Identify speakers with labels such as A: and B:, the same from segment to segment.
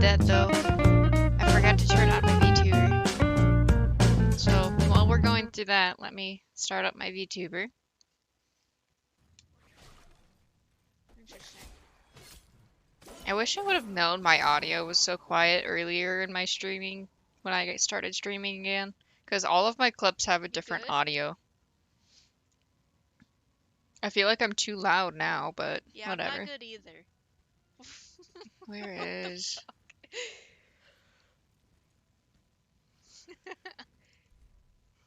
A: that though. I forgot to turn on my VTuber. So while we're going through that, let me start up my VTuber. Interesting. I wish I would have known my audio was so quiet earlier in my streaming when I started streaming again, because all of my clips have a different audio. I feel like I'm too loud now, but
B: Yeah,
A: whatever.
B: I'm not good either.
A: Where is?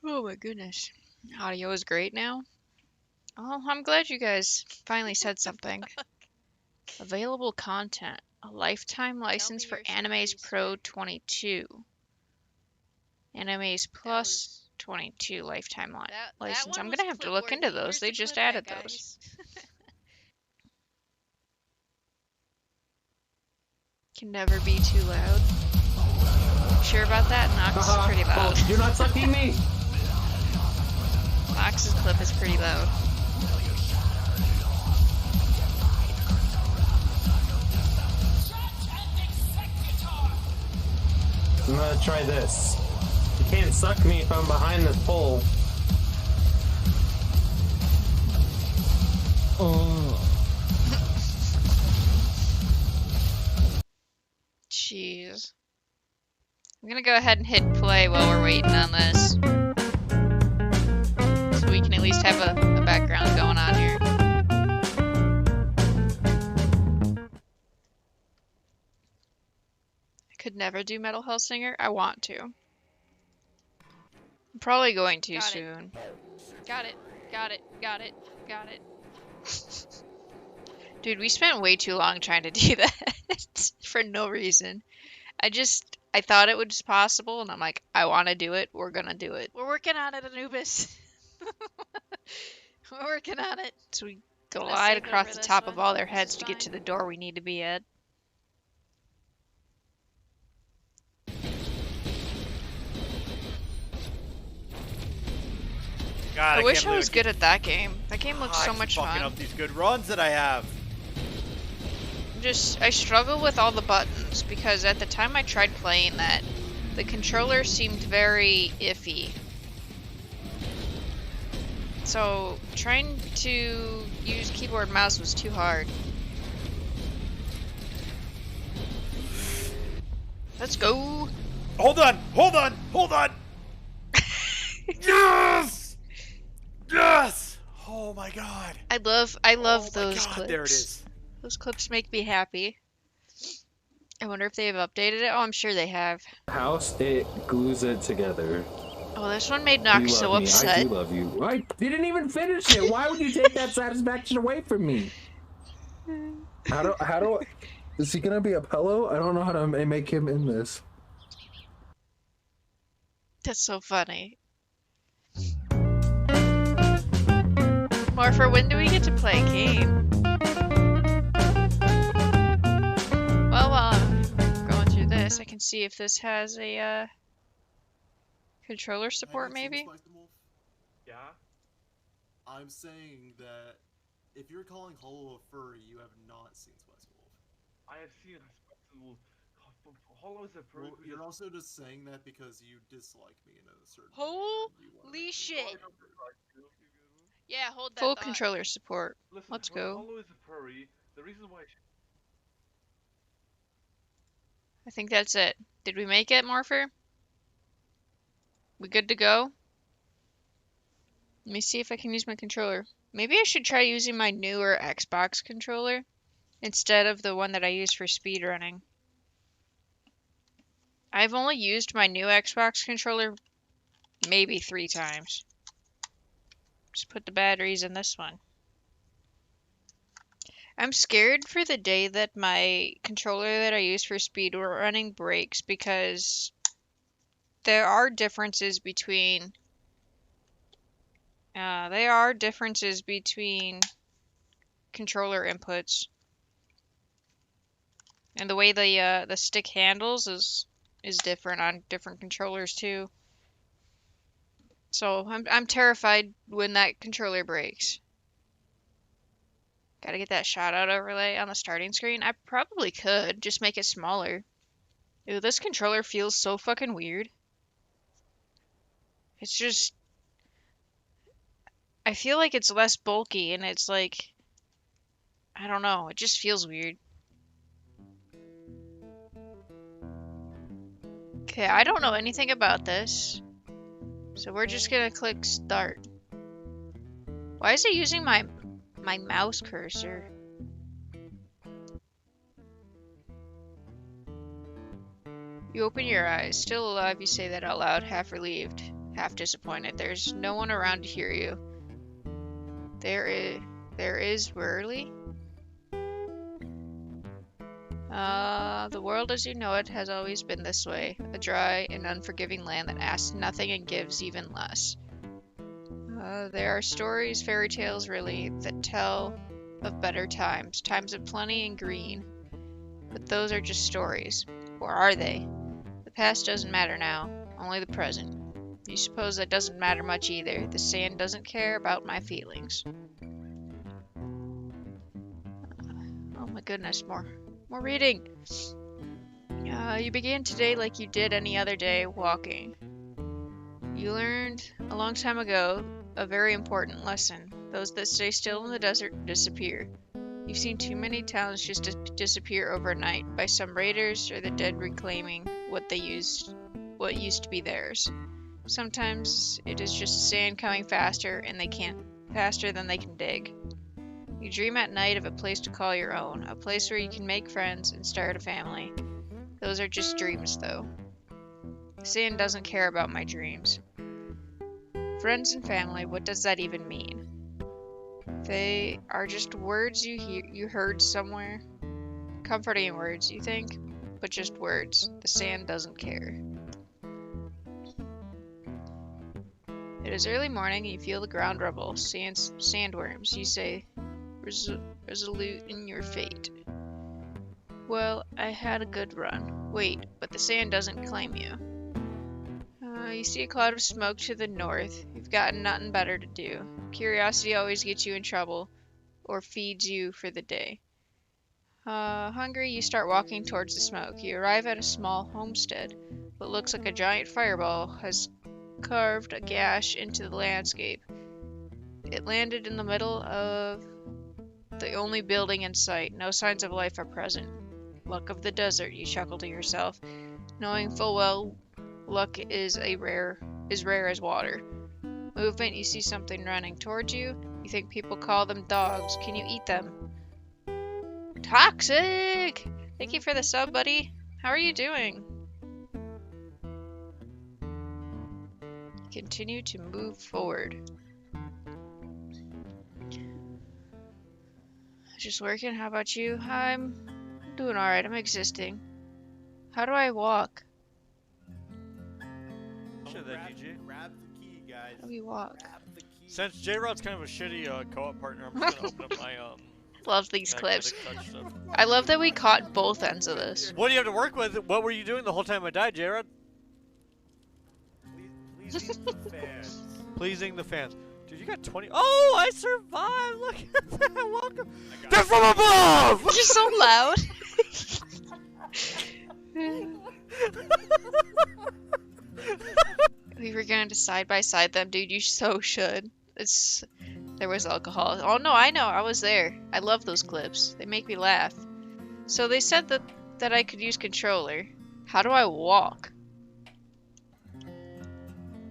A: Oh my goodness. Audio is great now. Oh, I'm glad you guys finally said something. Available content. A lifetime license for Animes Pro 22. Animes Plus 22 lifetime license. I'm gonna have to look into those. They just added those. Can never be too loud. Sure about that? Nox is pretty loud.
C: Oh, you're not sucking me!
A: Nox's clip is pretty loud.
C: I'm gonna try this. You can't suck me if I'm behind this pole. Oh.
A: Jeez. I'm gonna go ahead and hit play while we're waiting on this. So we can at least have a background going on here. I could never do Metal Hellsinger. I want to. I'm probably going to soon.
B: Got it. Got it. Got it. Got it.
A: Dude, we spent way too long trying to do that for no reason. I thought it was possible, and I'm like, I want to do it. We're gonna do it.
B: We're working on it, Anubis. We're working on it.
A: So we glide across the top of all their heads to get to the door we need to be at.
D: God,
A: I wish I was good at that game. That game looks so much fun.
D: Fucking up these good runs that I have.
A: I struggle with all the buttons because at the time I tried playing that, the controller seemed very iffy. So trying to use keyboard and mouse was too hard. Let's go.
D: Hold on, hold on, hold on. Yes! Yes! Oh my god.
A: I love those clips.
D: There it is.
A: Those clips make me happy. I wonder if they've updated it. Oh, I'm sure they have.
C: House, it glues it together.
A: Oh, this one made Nox so upset.
C: I do love you. I didn't even finish it. Why would you take that satisfaction away from me? How do is he gonna be a pillow? I don't know how to make him in this.
A: That's so funny. Morpher, when do we get to play a game? Well, while I'm going through this, I can see if this has a controller support, maybe?
E: Yeah? I'm saying that if you're calling Hollow a furry, you have not seen Spice Wolf.
F: I have seen Spice Wolf. Hollow is a furry.
E: Well, you're also just saying that because you dislike me in a certain
B: Holy shit! Yeah, hold that
A: Full
B: thought.
A: controller support.
F: Listen,
A: Let's go.
F: Hollow is a furry. The reason why
A: I think that's it. Did we make it, Morpher? We good to go? Let me see if I can use my controller. Maybe I should try using my newer Xbox controller instead of the one that I use for speedrunning. I've only used my new Xbox controller maybe 3 times. Just put the batteries in this one. I'm scared for the day that my controller that I use for speedrunning breaks because there are differences between controller inputs, and the way the stick handles is different on different controllers too. So I'm terrified when that controller breaks. Gotta get that shot out overlay on the starting screen. I probably could just make it smaller. Ew, this controller feels so fucking weird. It's just, I feel like it's less bulky and it's like, I don't know, it just feels weird. Okay, I don't know anything about this. So we're just gonna click start. Why is it using my mouse cursor? You open your eyes. Still alive, you say that out loud, half relieved, half disappointed. There's no one around to hear you. There is Whirly. The world as you know it has always been this way. A dry and unforgiving land that asks nothing and gives even less. There are stories, fairy tales really, that tell of better times. Times of plenty and green. But those are just stories. Or are they? The past doesn't matter now, only the present. You suppose that doesn't matter much either. The sand doesn't care about my feelings. Oh my goodness, more reading. You began today like you did any other day, walking. You learned a long time ago a very important lesson. Those that stay still in the desert disappear. You've seen too many towns just disappear overnight by some raiders or the dead reclaiming what used to be theirs. Sometimes it is just sand coming faster than they can dig. You dream at night of a place to call your own, a place where you can make friends and start a family. Those are just dreams, though. Sand doesn't care about my dreams. Friends and family, what does that even mean? They are just words you heard somewhere. Comforting words, you think? But just words. The sand doesn't care. It is early morning and you feel the ground rumble. Sandworms, you say, resolute in your fate. Well, I had a good run. Wait, but the sand doesn't claim you. You see a cloud of smoke to the north. You've got nothing better to do. Curiosity always gets you in trouble, or feeds you for the day. Hungry, you start walking towards the smoke. You arrive at a small homestead. What looks like a giant fireball has carved a gash into the landscape. It landed in the middle of the only building in sight. No signs of life are present. Luck of the desert, you chuckle to yourself, knowing full well luck is rare as water. Movement, you see something running towards you. You think people call them dogs. Can you eat them? Toxic! Thank you for the sub, buddy. How are you doing? Continue to move forward. Just working. How about you? I'm doing alright. I'm existing. How do I walk?
D: Grab the key, guys.
A: How do we walk?
D: Grab the key.
G: Since J-Rod's kind of a shitty co-op partner, I'm just gonna open up my
A: Love these clips.
G: magnetic touch stuff.
A: I love that we caught both ends of this.
G: What do you have to work with? What were you doing the whole time I died, J-Rod?
D: Pleasing the fans.
G: Pleasing the fans. Dude, you got 20. Oh, I survived! Look at that! Welcome!
D: I got
G: They're from above!
A: You're so loud. We were going to side by side them, dude. You so should. There was alcohol. Oh no, I know. I was there. I love those clips. They make me laugh. So they said that I could use controller. How do I walk?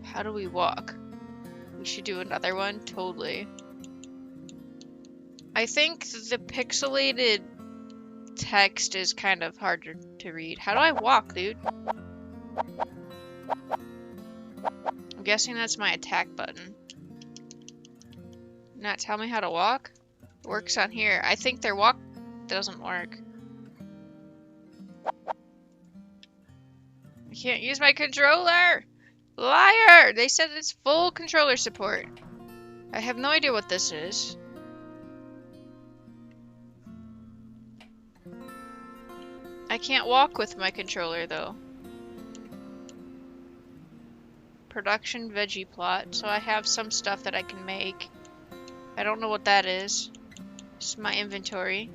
A: How do we walk? We should do another one. Totally. I think the pixelated text is kind of harder to read. How do I walk, dude? I'm guessing that's my attack button. Not tell me how to walk? It works on here. I think their walk doesn't work. I can't use my controller! Liar! They said it's full controller support. I have no idea what this is. I can't walk with my controller though. Production veggie plot. So I have some stuff that I can make. I don't know what that is. This is my inventory.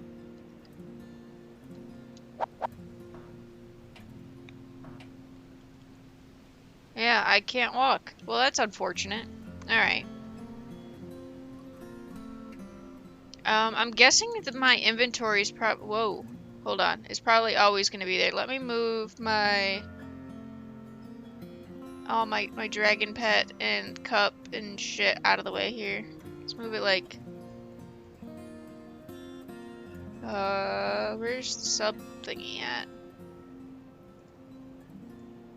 A: Yeah, I can't walk. Well, that's unfortunate. Alright. I'm guessing that my inventory is whoa. Hold on. It's probably always going to be there. Let me move my... all my dragon pet and cup and shit out of the way here. Let's move it like... where's the sub thingy at?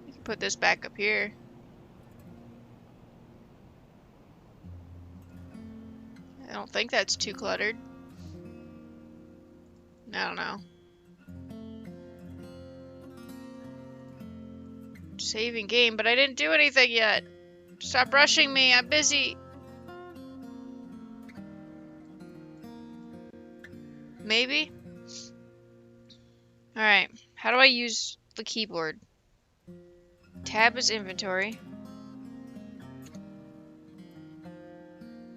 A: We can put this back up here. I don't think that's too cluttered. I don't know. Saving game, but I didn't do anything yet. Stop rushing me, I'm busy. Maybe? Alright, how do I use the keyboard? Tab is inventory.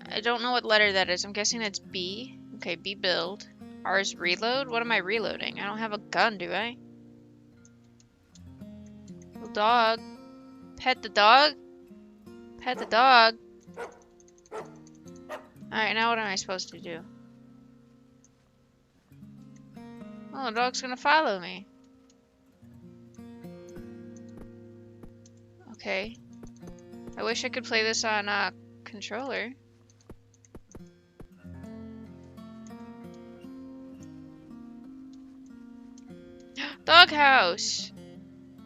A: I don't know what letter that is. I'm guessing that's B. Okay, B build. R is reload? What am I reloading? I don't have a gun, do I? Little dog. Pet the dog? Pet the dog. Alright, now what am I supposed to do? Oh, the dog's gonna follow me. Okay. I wish I could play this on a controller. Doghouse!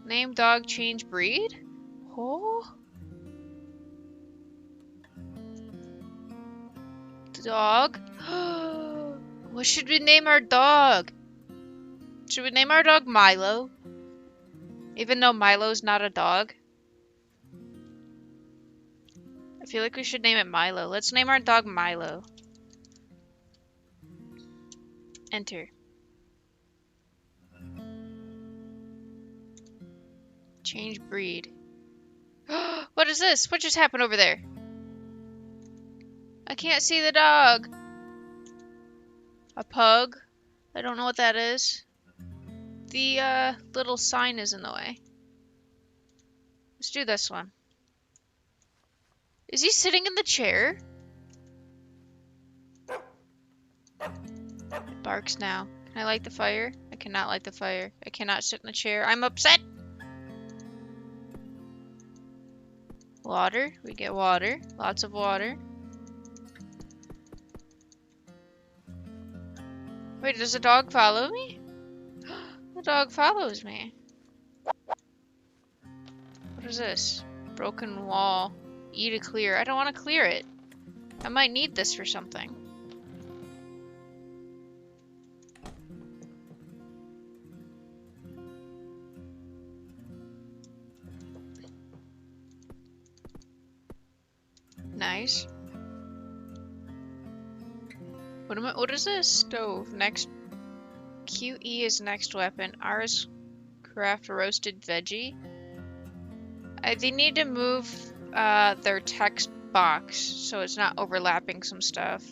A: Name dog, change breed? Oh? Dog? What should we name our dog? Should we name our dog Milo? Even though Milo's not a dog? I feel like we should name it Milo. Let's name our dog Milo. Enter. Change breed. What is this? What just happened over there? I can't see the dog. A pug? I don't know what that is. The little sign is in the way. Let's do this one. Is he sitting in the chair? It barks now. Can I light the fire? I cannot light the fire. I cannot sit in the chair. I'm upset! Water. We get water. Lots of water. Wait, does the dog follow me? The dog follows me. What is this? Broken wall. E to clear. I don't want to clear it. I might need this for something. Nice. What is this? Stove. Next. QE is next weapon. R is craft roasted veggie. They need to move their text box so it's not overlapping some stuff.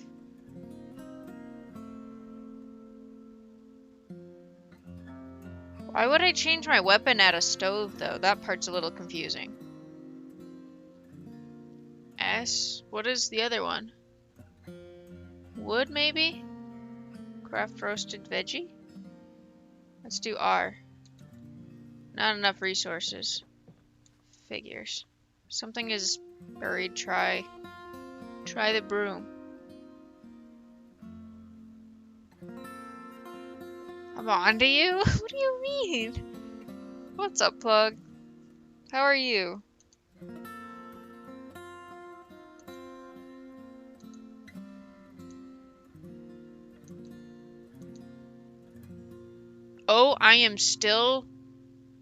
A: Why would I change my weapon at a stove though? That part's a little confusing. S? What is the other one? Wood, maybe? Craft roasted veggie? Let's do R. Not enough resources. Figures. Something is buried. Try the broom. I'm on to you? What do you mean? What's up, Plug? How are you? Oh, I am still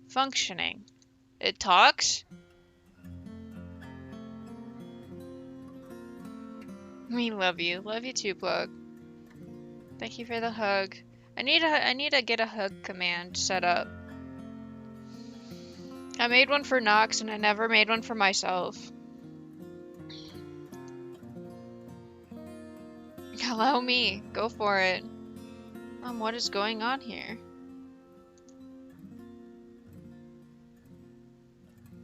A: functioning. It talks? We love you. Love you too, Plug. Thank you for the hug. I need to get a hug command set up. I made one for Nox and I never made one for myself. Allow me. Go for it. What is going on here?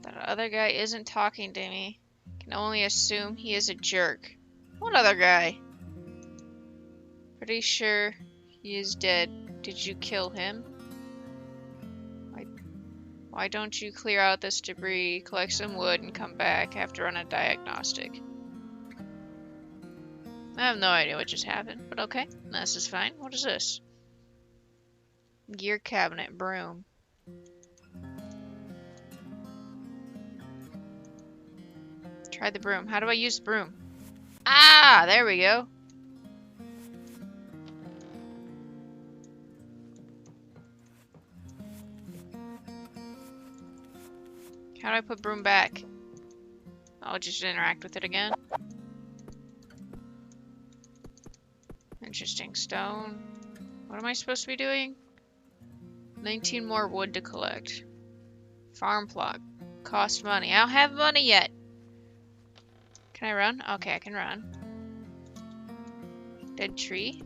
A: That other guy isn't talking to me. Can only assume he is a jerk. What other guy? Pretty sure he is dead. Did you kill him? Why don't you clear out this debris, collect some wood, and come back after run a diagnostic? I have no idea what just happened, but okay. This is fine. What is this? Gear cabinet, broom. Try the broom. How do I use the broom? Ah, there we go. How do I put broom back? I'll just interact with it again. Interesting. Stone. What am I supposed to be doing? 19 more wood to collect. Farm plot. Cost money. I don't have money yet. Can I run? Okay, I can run. Dead tree.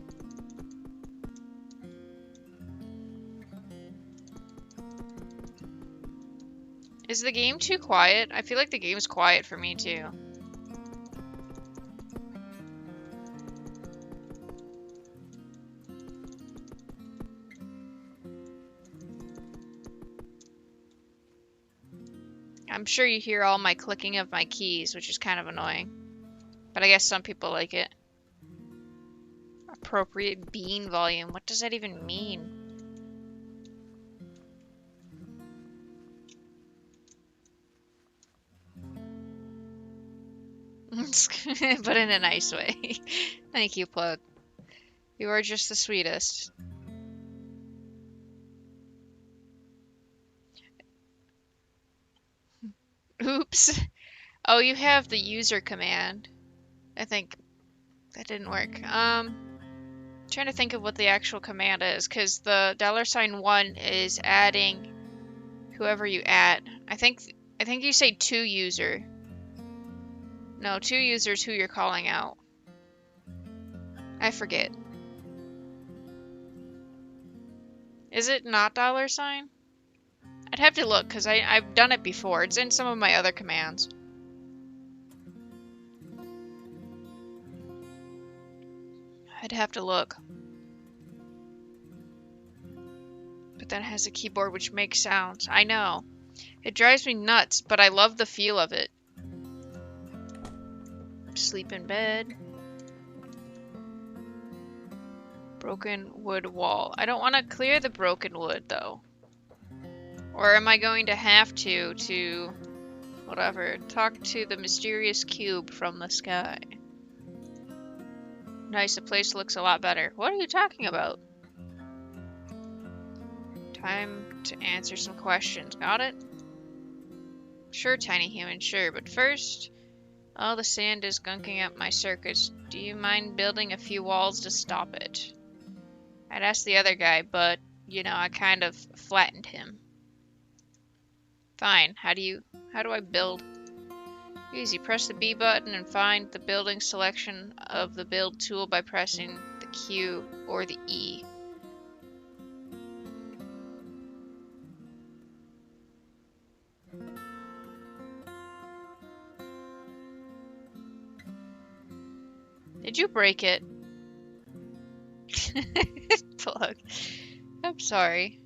A: Is the game too quiet? I feel like the game's quiet for me too. I'm sure you hear all my clicking of my keys, which is kind of annoying. But I guess some people like it. Appropriate bean volume. What does that even mean? But in a nice way. Thank you, Plug. You are just the sweetest. Oops. Oh, you have the user command. I think that didn't work. Trying to think of what the actual command is, because the $1 is adding whoever you add. I think you say to user. No, to users who you're calling out. I forget. Is it not $? I'd have to look, because I've done it before. It's in some of my other commands. I'd have to look. But then it has a keyboard which makes sounds. I know. It drives me nuts, but I love the feel of it. Sleep in bed. Broken wood wall. I don't want to clear the broken wood, though. Or am I going to have to whatever, talk to the mysterious cube from the sky? Nice, the place looks a lot better. What are you talking about? Time to answer some questions. Got it? Sure, tiny human, sure. But first, all the sand is gunking up my circuits. Do you mind building a few walls to stop it? I'd ask the other guy, but, you know, I kind of flattened him. Fine. How do I build? Easy. Press the B button and find the building selection of the build tool by pressing the Q or the E. Did you break it? Plug. I'm sorry.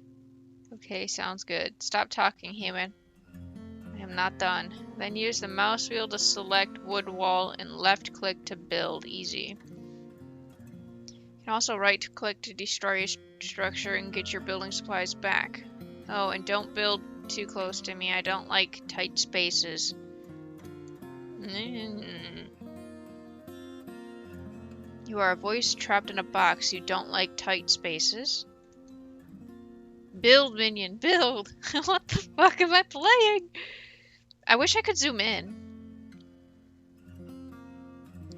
A: Okay, sounds good. Stop talking, human. I am not done. Then use the mouse wheel to select wood wall and left click to build. Easy. You can also right click to destroy your structure and get your building supplies back. Oh, and don't build too close to me. I don't like tight spaces. You are a voice trapped in a box. You don't like tight spaces. Build, minion, build! What the fuck am I playing? I wish I could zoom in.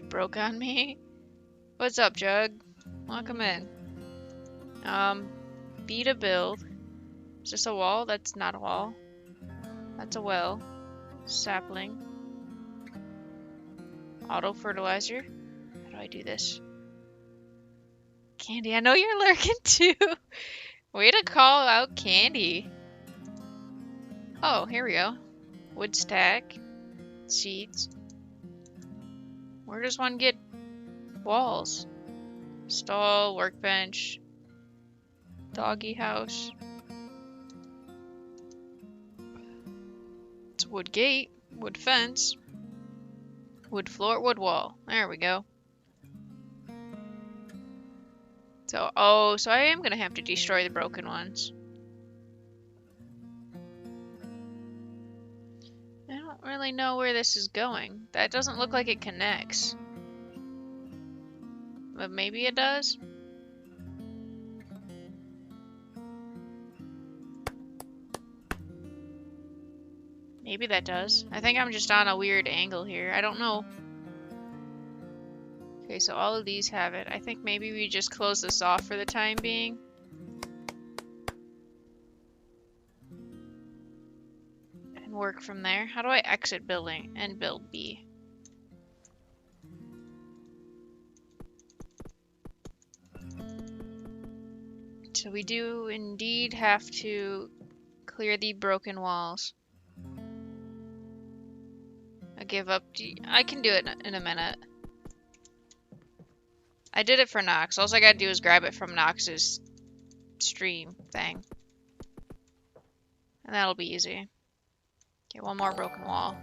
A: Broke on me? What's up, Jug? Welcome in. B to build. Is this a wall? That's not a wall. That's a well. Sapling. Auto fertilizer. How do I do this? Candy, I know you're lurking too. Way to call out Candy. Oh, here we go. Wood stack. Seeds. Where does one get walls? Stall, workbench, doggy house. It's a wood gate, wood fence, wood floor, wood wall. There we go. So, oh, so I am gonna have to destroy the broken ones. I don't really know where this is going. That doesn't look like it connects. But maybe it does? Maybe that does. I think I'm just on a weird angle here. I don't know. Okay, so all of these have it. I think maybe we just close this off for the time being. And work from there. How do I exit building and build B? So we do indeed have to clear the broken walls. I give up. I can do it in a minute. I did it for Nox. All I gotta do is grab it from Nox's stream thing. And that'll be easy. Okay, one more broken wall.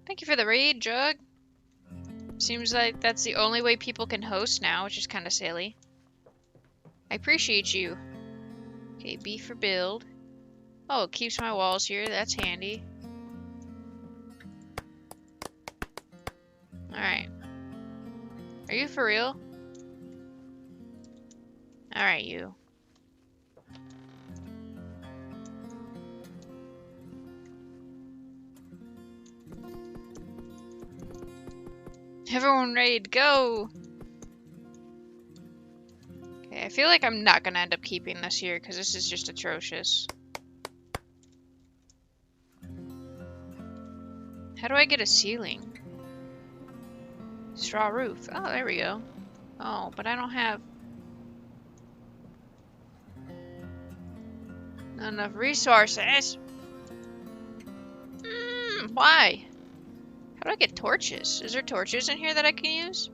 A: Thank you for the raid, Jug. Seems like that's the only way people can host now, which is kind of silly. I appreciate you. Okay, B for build. Oh, it keeps my walls here. That's handy. Alright. Are you for real? Alright, you. Everyone raid, go! Okay, I feel like I'm not gonna end up keeping this here because this is just atrocious. How do I get a ceiling? Straw roof. Oh, there we go. Oh, but I don't have not enough resources. Why? How do I get torches? Is there torches in here that I can use?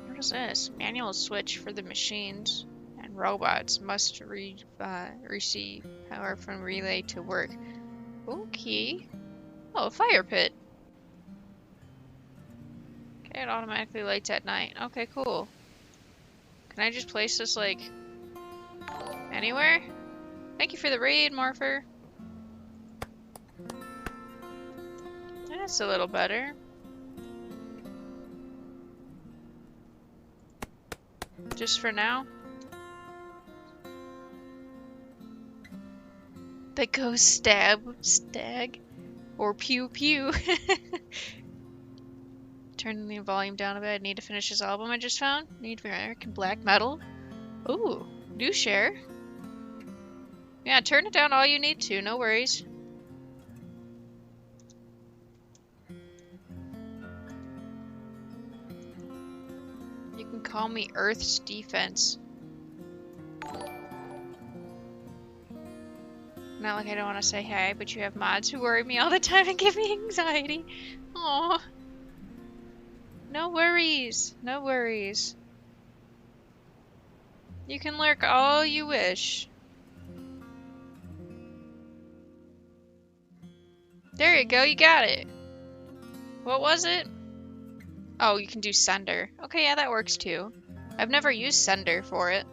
A: What is this? Manual switch for the machines and robots must receive power from relay to work. Okay. Oh, a fire pit. Okay, it automatically lights at night. Okay, cool. Can I just place this, like, anywhere? Thank you for the raid, Morpher. That's a little better. Just for now. The ghost stag, or pew pew. Turn the volume down a bit. I need to finish this album I just found. Need for American black metal. Ooh, do share. Yeah, turn it down all you need to. No worries. You can call me Earth's Defense. Not like I don't want to say hi, but you have mods who worry me all the time and give me anxiety. Aww. No worries. No worries. You can lurk all you wish. There you go, you got it. What was it? Oh, you can do sender. Okay, yeah, that works too. I've never used sender for it.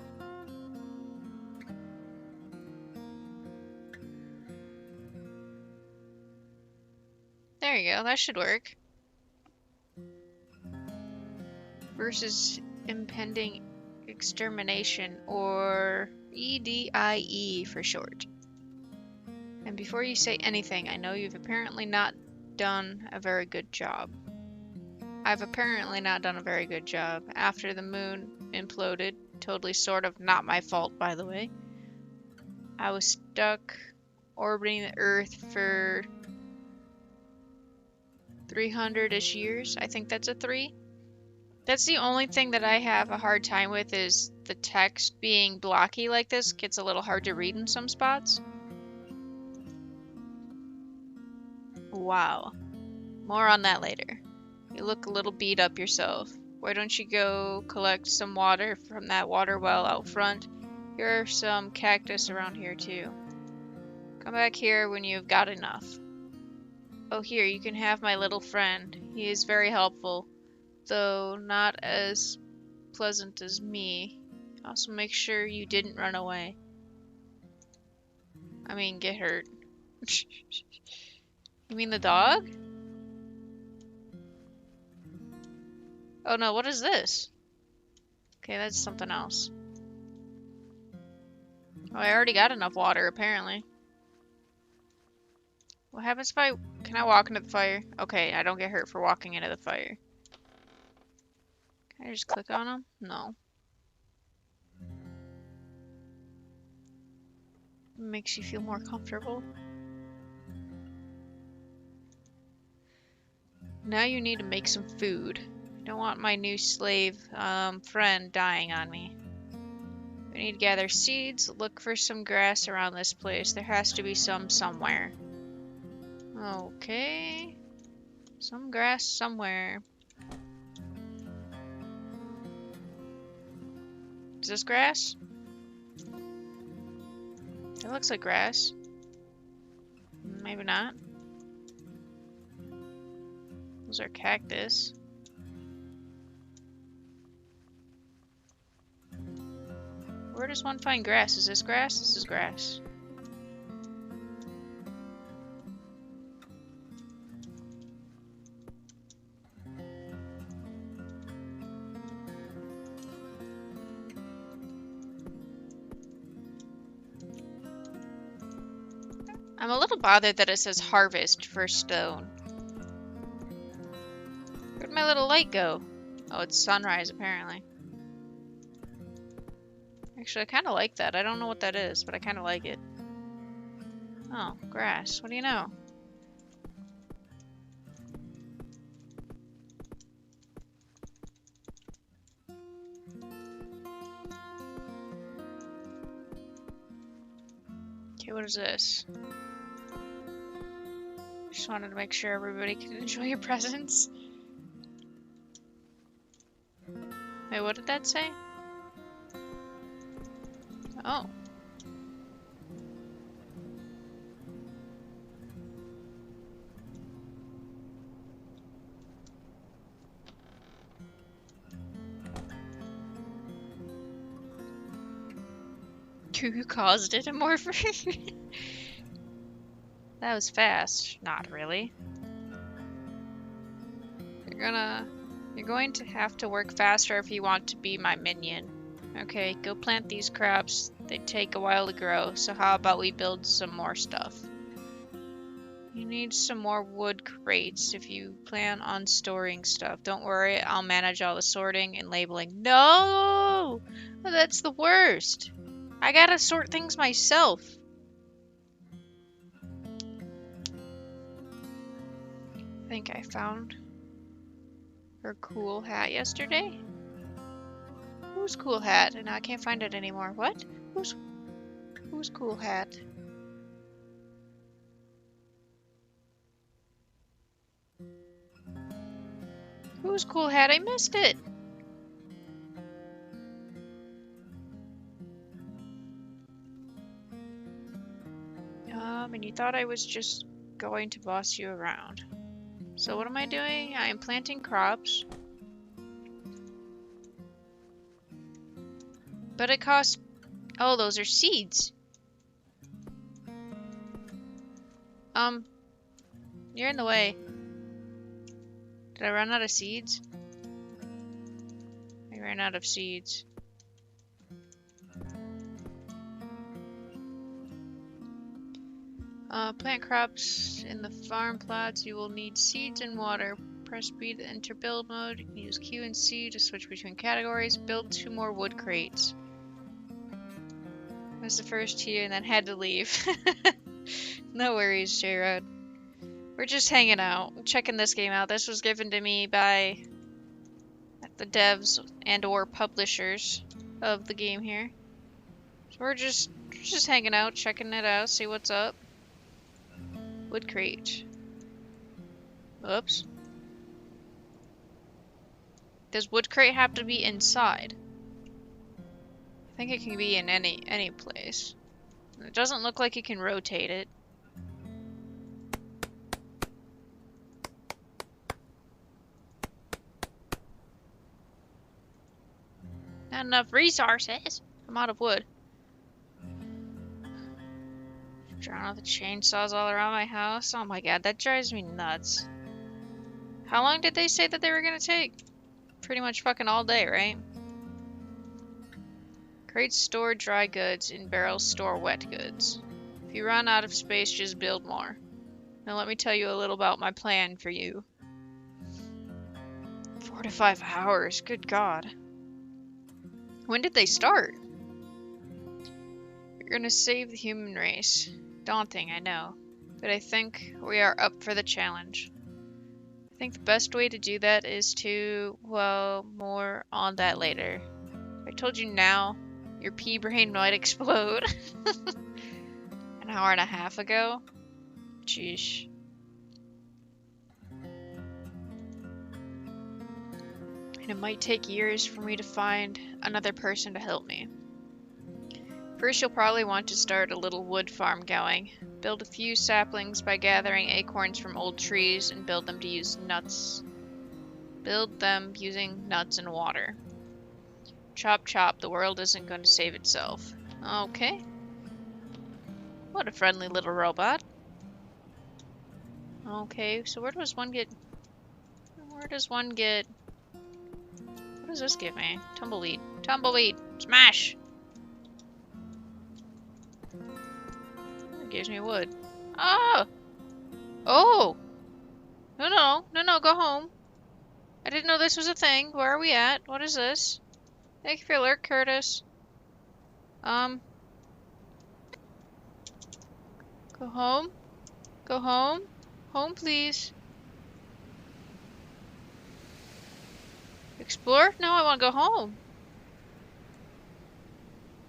A: There you go, that should work. Versus impending extermination, or EDIE for short. And before you say anything, I know you've apparently not done a very good job. I've apparently not done a very good job. After the moon imploded, totally sort of not my fault, by the way, I was stuck orbiting the Earth for 300-ish years. I think that's a 3. That's the only thing that I have a hard time with, is the text being blocky like this gets a little hard to read in some spots. Wow. More on that later. You look a little beat up yourself. Why don't you go collect some water from that water well out front? Here are some cactus around here too. Come back here when you've got enough. Oh, here, you can have my little friend. He is very helpful, though not as pleasant as me. Also, make sure you didn't run away. I mean, get hurt. You mean the dog? Oh no, what is this? Okay, that's something else. Oh, I already got enough water, apparently. What happens if can I walk into the fire? Okay, I don't get hurt for walking into the fire. Can I just click on them? No. Makes you feel more comfortable. Now you need to make some food. I don't want my new slave friend dying on me. We need to gather seeds, look for some grass around this place. There has to be some somewhere. Okay. Some grass somewhere. Is this grass? It looks like grass. Maybe not. Those are cactus. Where does one find grass? Is this grass? This is grass. I'm a little bothered that it says harvest for stone. Where'd my little light go? Oh, it's sunrise, apparently. Actually, I kind of like that. I don't know what that is, but I kind of like it. Oh, grass. What do you know? Okay, what is this? Just wanted to make sure everybody can enjoy your presents. Wait, what did that say? Oh. Who caused it, Morpher? That was fast. Not really. You're going to have to work faster if you want to be my minion. Okay, go plant these crops. They take a while to grow, so how about we build some more stuff? You need some more wood crates if you plan on storing stuff. Don't worry, I'll manage all the sorting and labeling. No! That's the worst. I gotta sort things myself. I think I found her cool hat yesterday. Whose cool hat? And I can't find it anymore. What? Whose cool hat? Whose cool hat? I missed it. And you thought I was just going to boss you around. So what am I doing? I am planting crops. But it costs... Oh, those are seeds. You're in the way. Did I run out of seeds? I ran out of seeds. Plant crops in the farm plots. You will need seeds and water. Press B to enter build mode. Use Q and C to switch between categories. Build 2 more wood crates. I was the first here and then had to leave. No worries, J-Rod. We're just hanging out, checking this game out. This was given to me by the devs and or publishers of the game here. So we're just hanging out, checking it out, see what's up. Wood crate. Oops. Does wood crate have to be inside? I think it can be in any place. It doesn't look like you can rotate it. Not enough resources. I'm out of wood. Drown all the chainsaws all around my house. Oh my god, that drives me nuts. How long did they say that they were gonna take? Pretty much fucking all day, right? Crates store dry goods, in barrels store wet goods. If you run out of space, just build more. Now let me tell you a little about my plan for you. 4 to 5 hours, good god. When did they start? You're gonna save the human race. Daunting, I know. But I think we are up for the challenge. I think the best way to do that is to, well, more on that later. If I told you now, your pea brain might explode. An hour and a half ago? Sheesh. And it might take years for me to find another person to help me. First, you'll probably want to start a little wood farm going. Build a few saplings by gathering acorns from old trees and build them using nuts and water. Chop chop, the world isn't going to save itself. Okay. What a friendly little robot. Okay, so where does one get... What does this give me? Tumbleweed. Tumbleweed! Smash! It gives me wood. Oh! Oh! No, go home. I didn't know this was a thing. Where are we at? What is this? Thank you for your alert, Curtis. Go home? Go home? Home, please. Explore? No, I want to go home.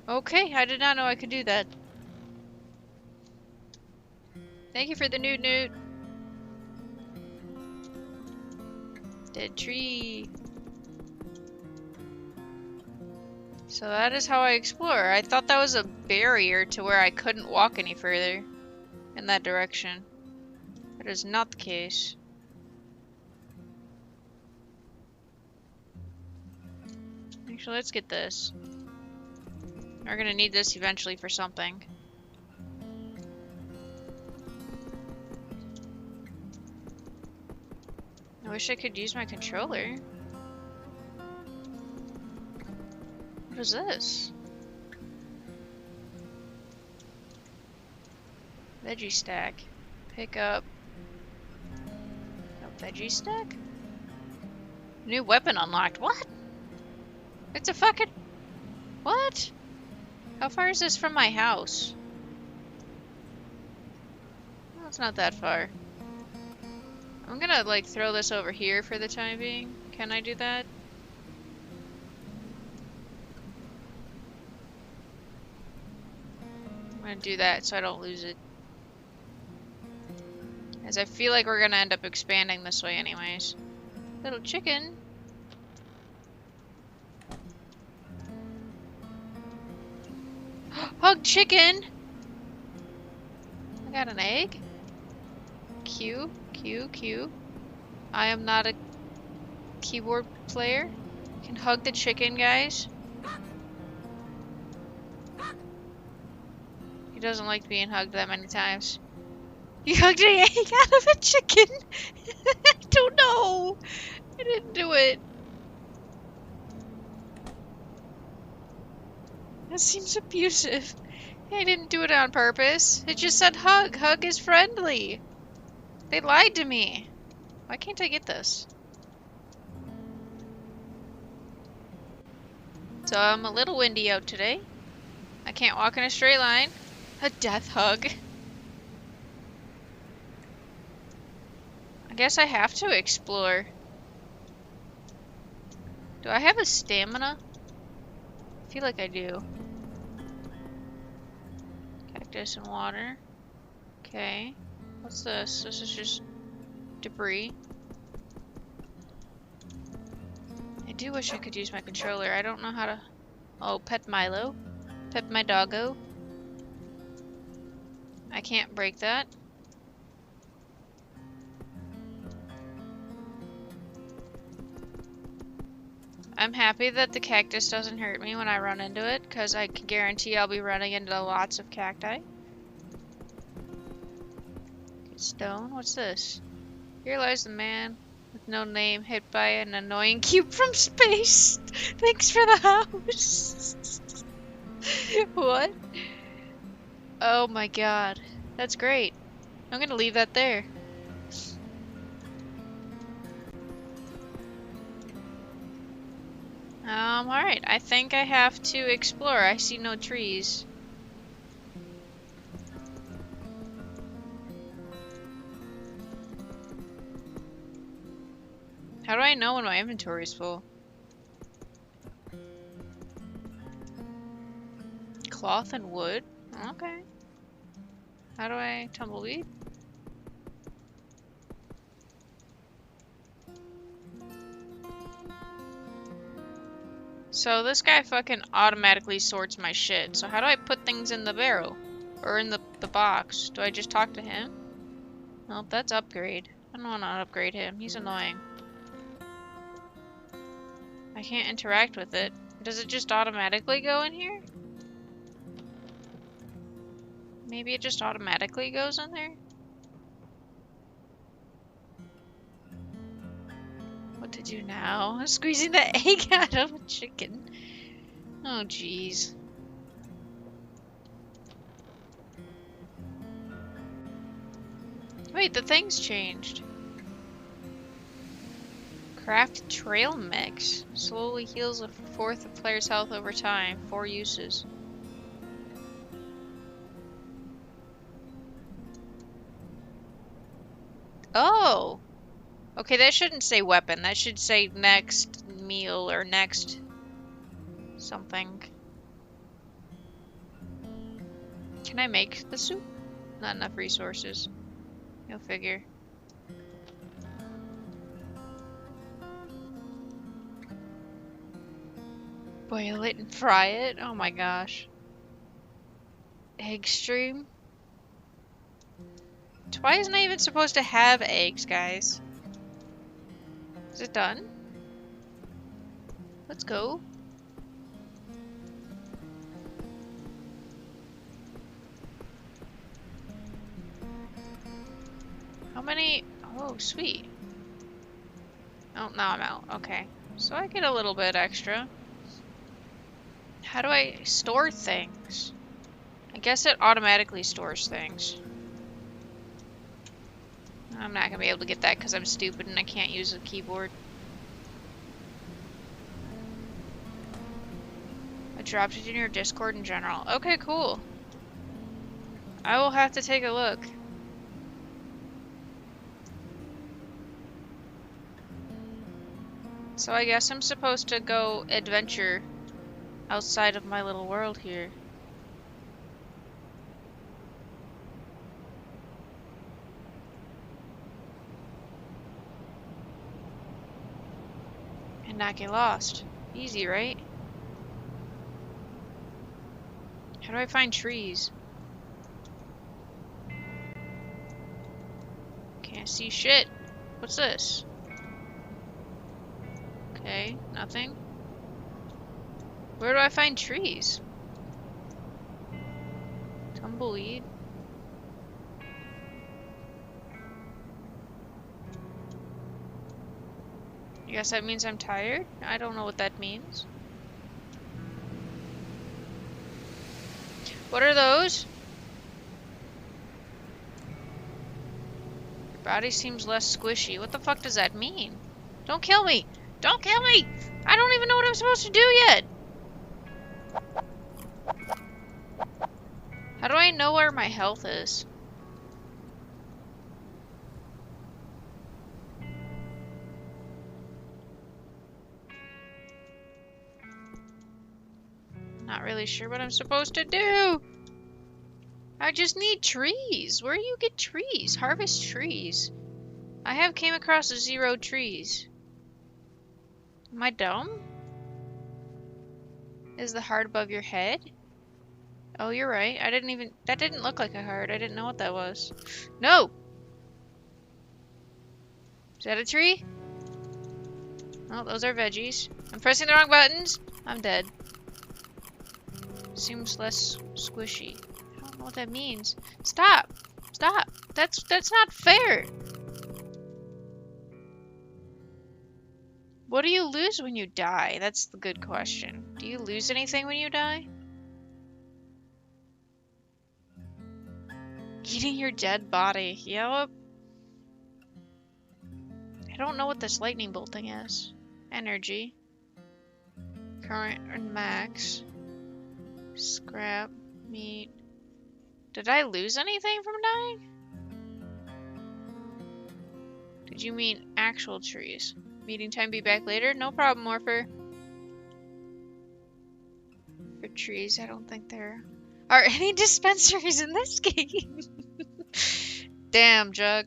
A: Okay, I did not know I could do that. Thank you for the newt. Dead tree. So that is how I explore. I thought that was a barrier to where I couldn't walk any further in that direction. That is not the case. Actually, let's get this. We're gonna need this eventually for something. I wish I could use my controller. What is this? Veggie stack. Pick up. A veggie stack? New weapon unlocked. What? It's a fucking... What? How far is this from my house? Well, it's not that far. I'm gonna, like, throw this over here for the time being. Can I do that? I'm gonna do that so I don't lose it. As I feel like we're gonna end up expanding this way anyways. Little chicken. Hug chicken! I got an egg. Q. I am not a keyboard player. Can hug the chicken, guys. He doesn't like being hugged that many times. You hugged an egg out of a chicken! I don't know! I didn't do it. That seems abusive. I didn't do it on purpose. It just said hug. Hug is friendly. They lied to me. Why can't I get this? So I'm a little windy out today. I can't walk in a straight line. A death hug. I guess I have to explore. Do I have a stamina? I feel like I do. Cactus and water. Okay. What's this? This is just debris. I do wish I could use my controller. I don't know how to... Oh, pet Milo. Pet my doggo. I can't break that. I'm happy that the cactus doesn't hurt me when I run into it, because I can guarantee I'll be running into lots of cacti. Stone? What's this? Here lies the man with no name, hit by an annoying cube from space. Thanks for the house. What? Oh my god. That's great. I'm gonna leave that there. Alright. I think I have to explore. I see no trees. How do I know when my inventory is full? Cloth and wood? Okay. How do I tumbleweed? So this guy fucking automatically sorts my shit. So how do I put things in the barrel? Or in the box? Do I just talk to him? Nope, that's upgrade. I don't want to upgrade him. He's annoying. I can't interact with it. Does it just automatically go in here? Maybe it just automatically goes in there? What to do now? I'm squeezing the egg out of a chicken. Oh, jeez. Wait, the thing's changed. Craft trail mix. Slowly heals a fourth of player's health over time. 4 uses. Oh! Okay, that shouldn't say weapon. That should say next meal or next something. Can I make the soup? Not enough resources. Go figure. Boil it and fry it? Oh my gosh. Egg stream? Why isn't I even supposed to have eggs, guys? Is it done? Let's go. How many? Oh, sweet. Oh, now I'm out. Okay. So I get a little bit extra. How do I store things? I guess it automatically stores things. I'm not gonna be able to get that because I'm stupid and I can't use a keyboard. I dropped it in your Discord in general. Okay, cool. I will have to take a look. So I guess I'm supposed to go adventure outside of my little world here. And not get lost. Easy, right? How do I find trees? Can't see shit. What's this? Okay, nothing. Where do I find trees? Tumbleweed. I guess that means I'm tired? I don't know what that means. What are those? Your body seems less squishy. What the fuck does that mean? Don't kill me! Don't kill me! I don't even know what I'm supposed to do yet! How do I know where my health is? really sure what I'm supposed to do. I just need trees. Where do you get trees? Harvest trees. I have came across 0 trees. Am I dumb? Is the heart above your head? Oh, you're right. That didn't look like a heart. I didn't know what that was. No! Is that a tree? Oh, those are veggies. I'm pressing the wrong buttons. I'm dead. Seems less squishy. I don't know what that means. Stop! Stop! That's not fair! What do you lose when you die? That's the good question. Do you lose anything when you die? Eating your dead body. Yep. I don't know what this lightning bolt thing is. Energy. Current and max. Scrap. Meat. Did I lose anything from dying? Did you mean actual trees? Meeting time be back later? No problem, Morpher. For trees, I don't think there are any dispensaries in this game. Damn, Jug.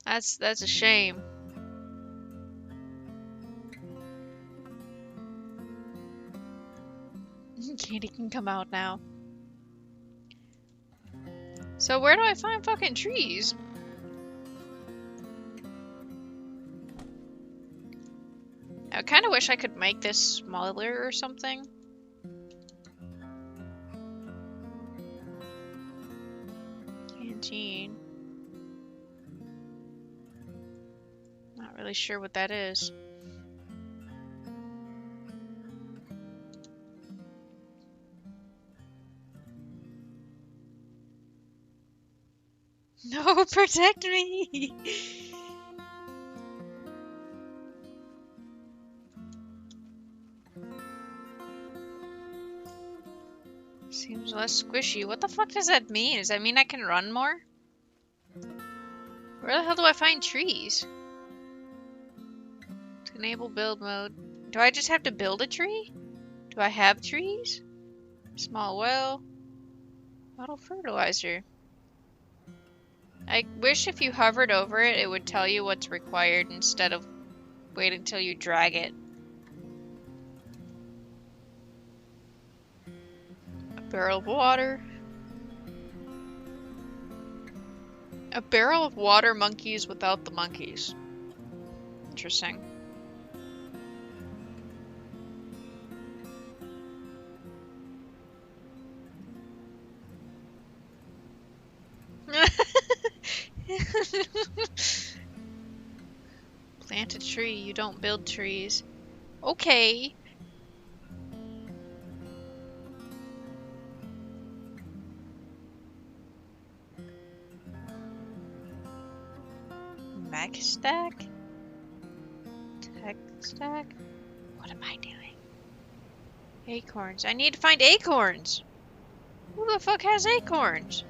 A: That's a shame. Candy can come out now. So where do I find fucking trees? I kind of wish I could make this smaller or something. Canteen. Not really sure what that is. No, protect me! Seems less squishy. What the fuck does that mean? Does that mean I can run more? Where the hell do I find trees? To enable build mode. Do I just have to build a tree? Do I have trees? Small well. Bottle fertilizer. I wish if you hovered over it, it would tell you what's required instead of waiting until you drag it. A barrel of water. A barrel of water monkeys without the monkeys. Interesting. Plant a tree, you don't build trees. Okay. Mech stack? Tech stack? What am I doing? Acorns. I need to find acorns! Who the fuck has acorns?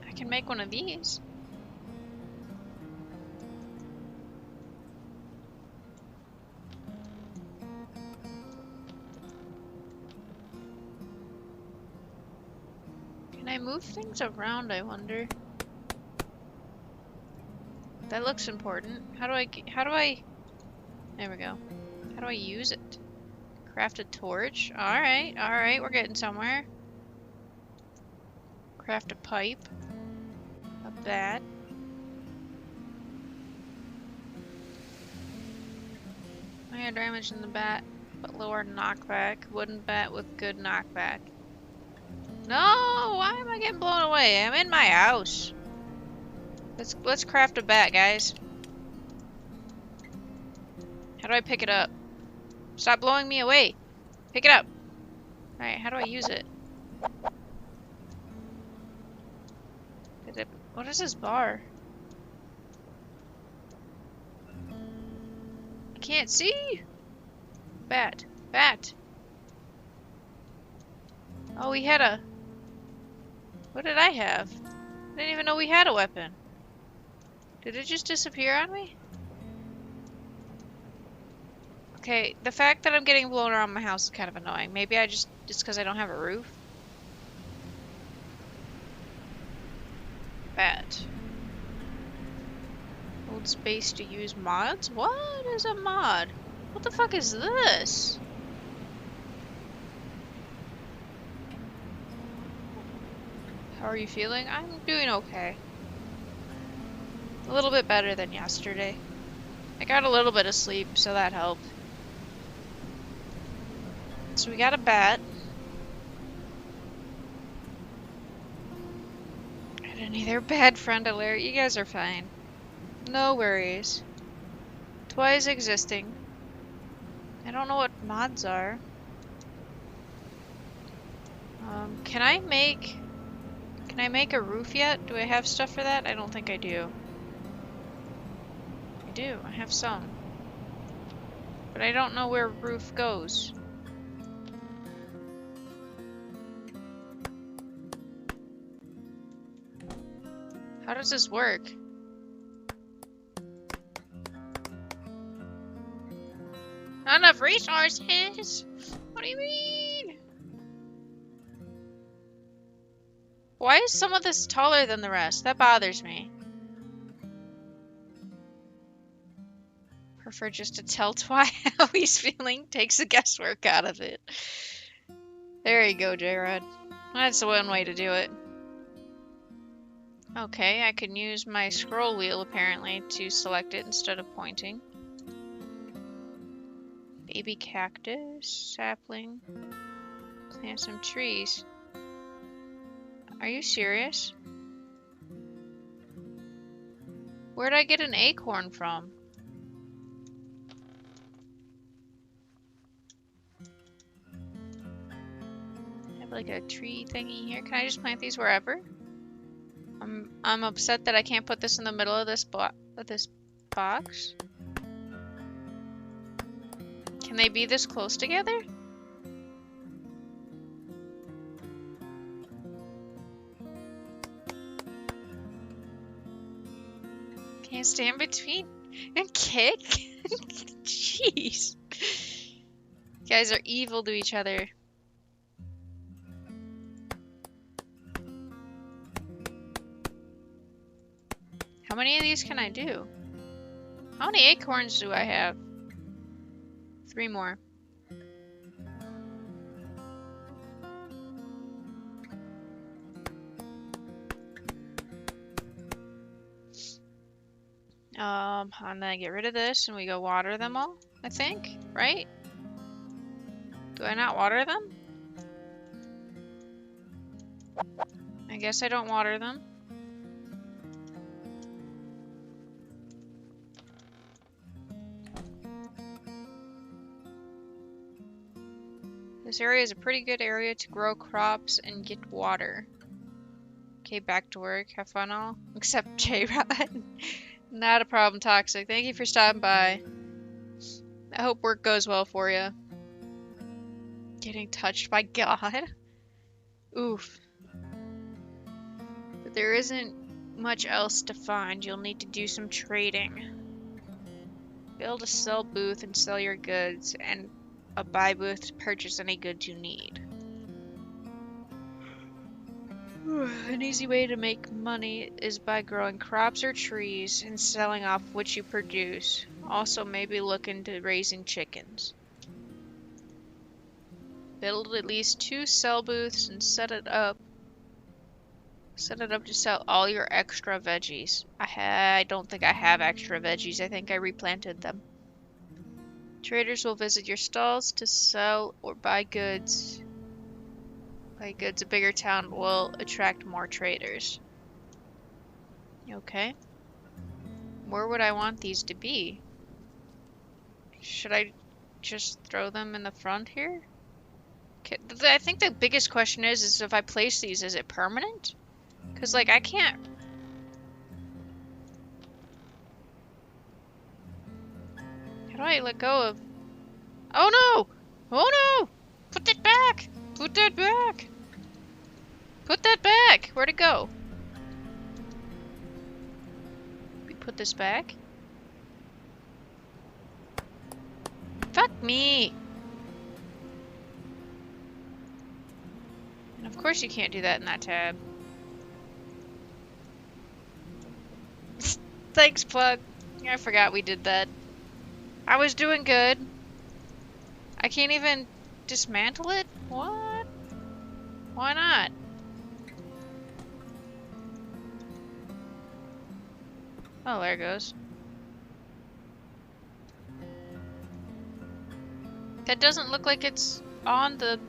A: I can make one of these. Can I move things around, I wonder? That looks important. How do I, there we go. How do I use it? Craft a torch? Alright, we're getting somewhere. Craft a pipe. A bat. Higher damage in the bat, but lower knockback. Wooden bat with good knockback. No! Why am I getting blown away? I'm in my house. Let's craft a bat, guys. How do I pick it up? Stop blowing me away. Pick it up. Alright, how do I use it? What is this bar? I can't see. Bat. Bat. Oh, we had a... What did I have? I didn't even know we had a weapon. Did it just disappear on me? Okay, the fact that I'm getting blown around my house is kind of annoying. Maybe it's because I don't have a roof. Bad. Hold space to use mods? What is a mod? What the fuck is this? How are you feeling? I'm doing okay. A little bit better than yesterday. I got a little bit of sleep, so that helped. So we got a bat. And another bad friend alert. You guys are fine. No worries. Twice existing. I don't know what mods are. Can I make a roof yet? Do I have stuff for that? I don't think I do. I do. I have some. But I don't know where roof goes. How does this work? Not enough resources? What do you mean? Why is some of this taller than the rest? That bothers me. Prefer just to tell Twy how he's feeling. Takes the guesswork out of it. There you go, J-Rod. That's the one way to do it. Okay, I can use my scroll wheel apparently to select it instead of pointing. Baby cactus, sapling, plant some trees. Are you serious? Where'd I get an acorn from? I have like a tree thingy here. Can I just plant these wherever? I'm upset that I can't put this in the middle of this box. Can they be this close together? Can't stand between and kick? Jeez. You guys are evil to each other. How many of these can I do? How many acorns do I have? 3 more. And then I get rid of this and we go water them all, I think, right? Do I not water them? I guess I don't water them. This area is a pretty good area to grow crops and get water. Okay, back to work. Have fun all. Except J-Rod. Not a problem, Toxic. Thank you for stopping by. I hope work goes well for you. Getting touched by God. Oof. But there isn't much else to find. You'll need to do some trading. Build a sell booth and sell your goods, and a buy booth to purchase any goods you need. An easy way to make money is by growing crops or trees and selling off what you produce. Also, maybe look into raising chickens. Build at least 2 sell booths and set it up to sell all your extra veggies. I don't think I have extra veggies. I think I replanted them. Traders will visit your stalls to sell or buy goods. A bigger town will attract more traders. Okay. Where would I want these to be? Should I just throw them in the front here? Okay. I think the biggest question is if I place these, is it permanent? Because, like, I can't... How do I let go of... Oh no! Oh no! Put that back! Put that back! Put that back! Where'd it go? We put this back. Fuck me! And of course you can't do that in that tab. Thanks, Plug. I forgot we did that. I was doing good. I can't even dismantle it? What? Why not? Oh, there it goes. That doesn't look like it's on the...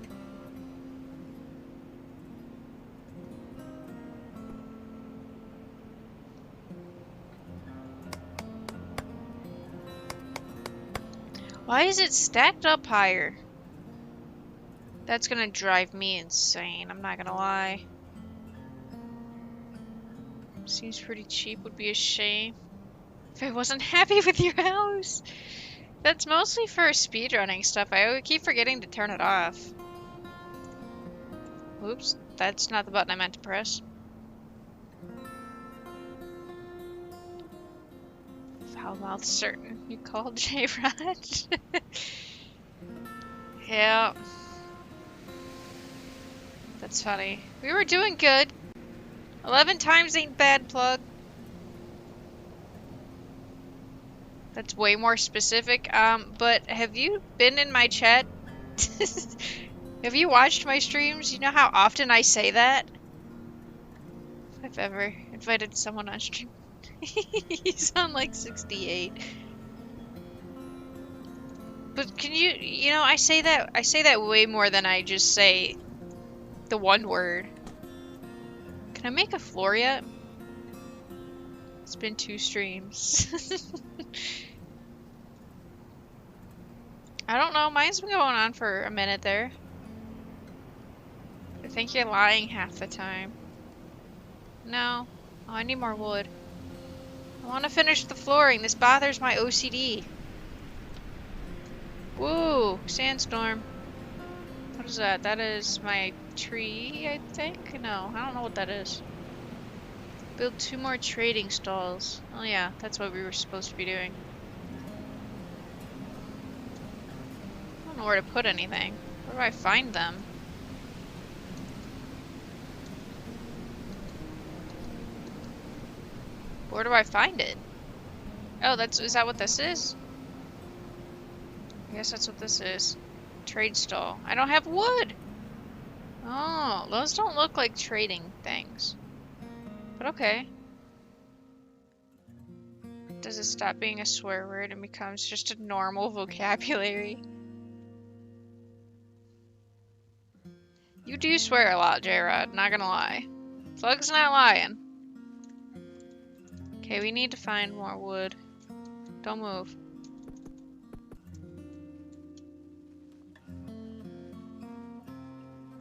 A: Why is it stacked up higher? That's gonna drive me insane, I'm not gonna lie. Seems pretty cheap, would be a shame if I wasn't happy with your house. That's mostly for speedrunning stuff. I keep forgetting to turn it off. Oops, that's not the button I meant to press. Foul-mouthed certain. You called J-Rod? Yeah. That's funny. We were doing good. 11 times ain't bad, Plug. That's way more specific. But have you been in my chat? Have you watched my streams? You know how often I say that? If I've ever invited someone on stream. You sound like 68. But can you know, I say that way more than I just say the one word. Can I make a floor yet? It's been 2 streams. I don't know, mine's been going on for a minute there. I think you're lying half the time. No. Oh, I need more wood. I want to finish the flooring. This bothers my OCD. Woo! Sandstorm. What is that? That is my tree, I think? No, I don't know what that is. Build 2 more trading stalls. Oh yeah, that's what we were supposed to be doing. I don't know where to put anything. Where do I find them? Where do I find it? Oh, is that what this is? I guess that's what this is. Trade stall. I don't have wood! Oh, those don't look like trading things. But okay. Does it stop being a swear word and becomes just a normal vocabulary? You do swear a lot, J-Rod, not gonna lie. Plug's not lying. Okay, we need to find more wood. Don't move.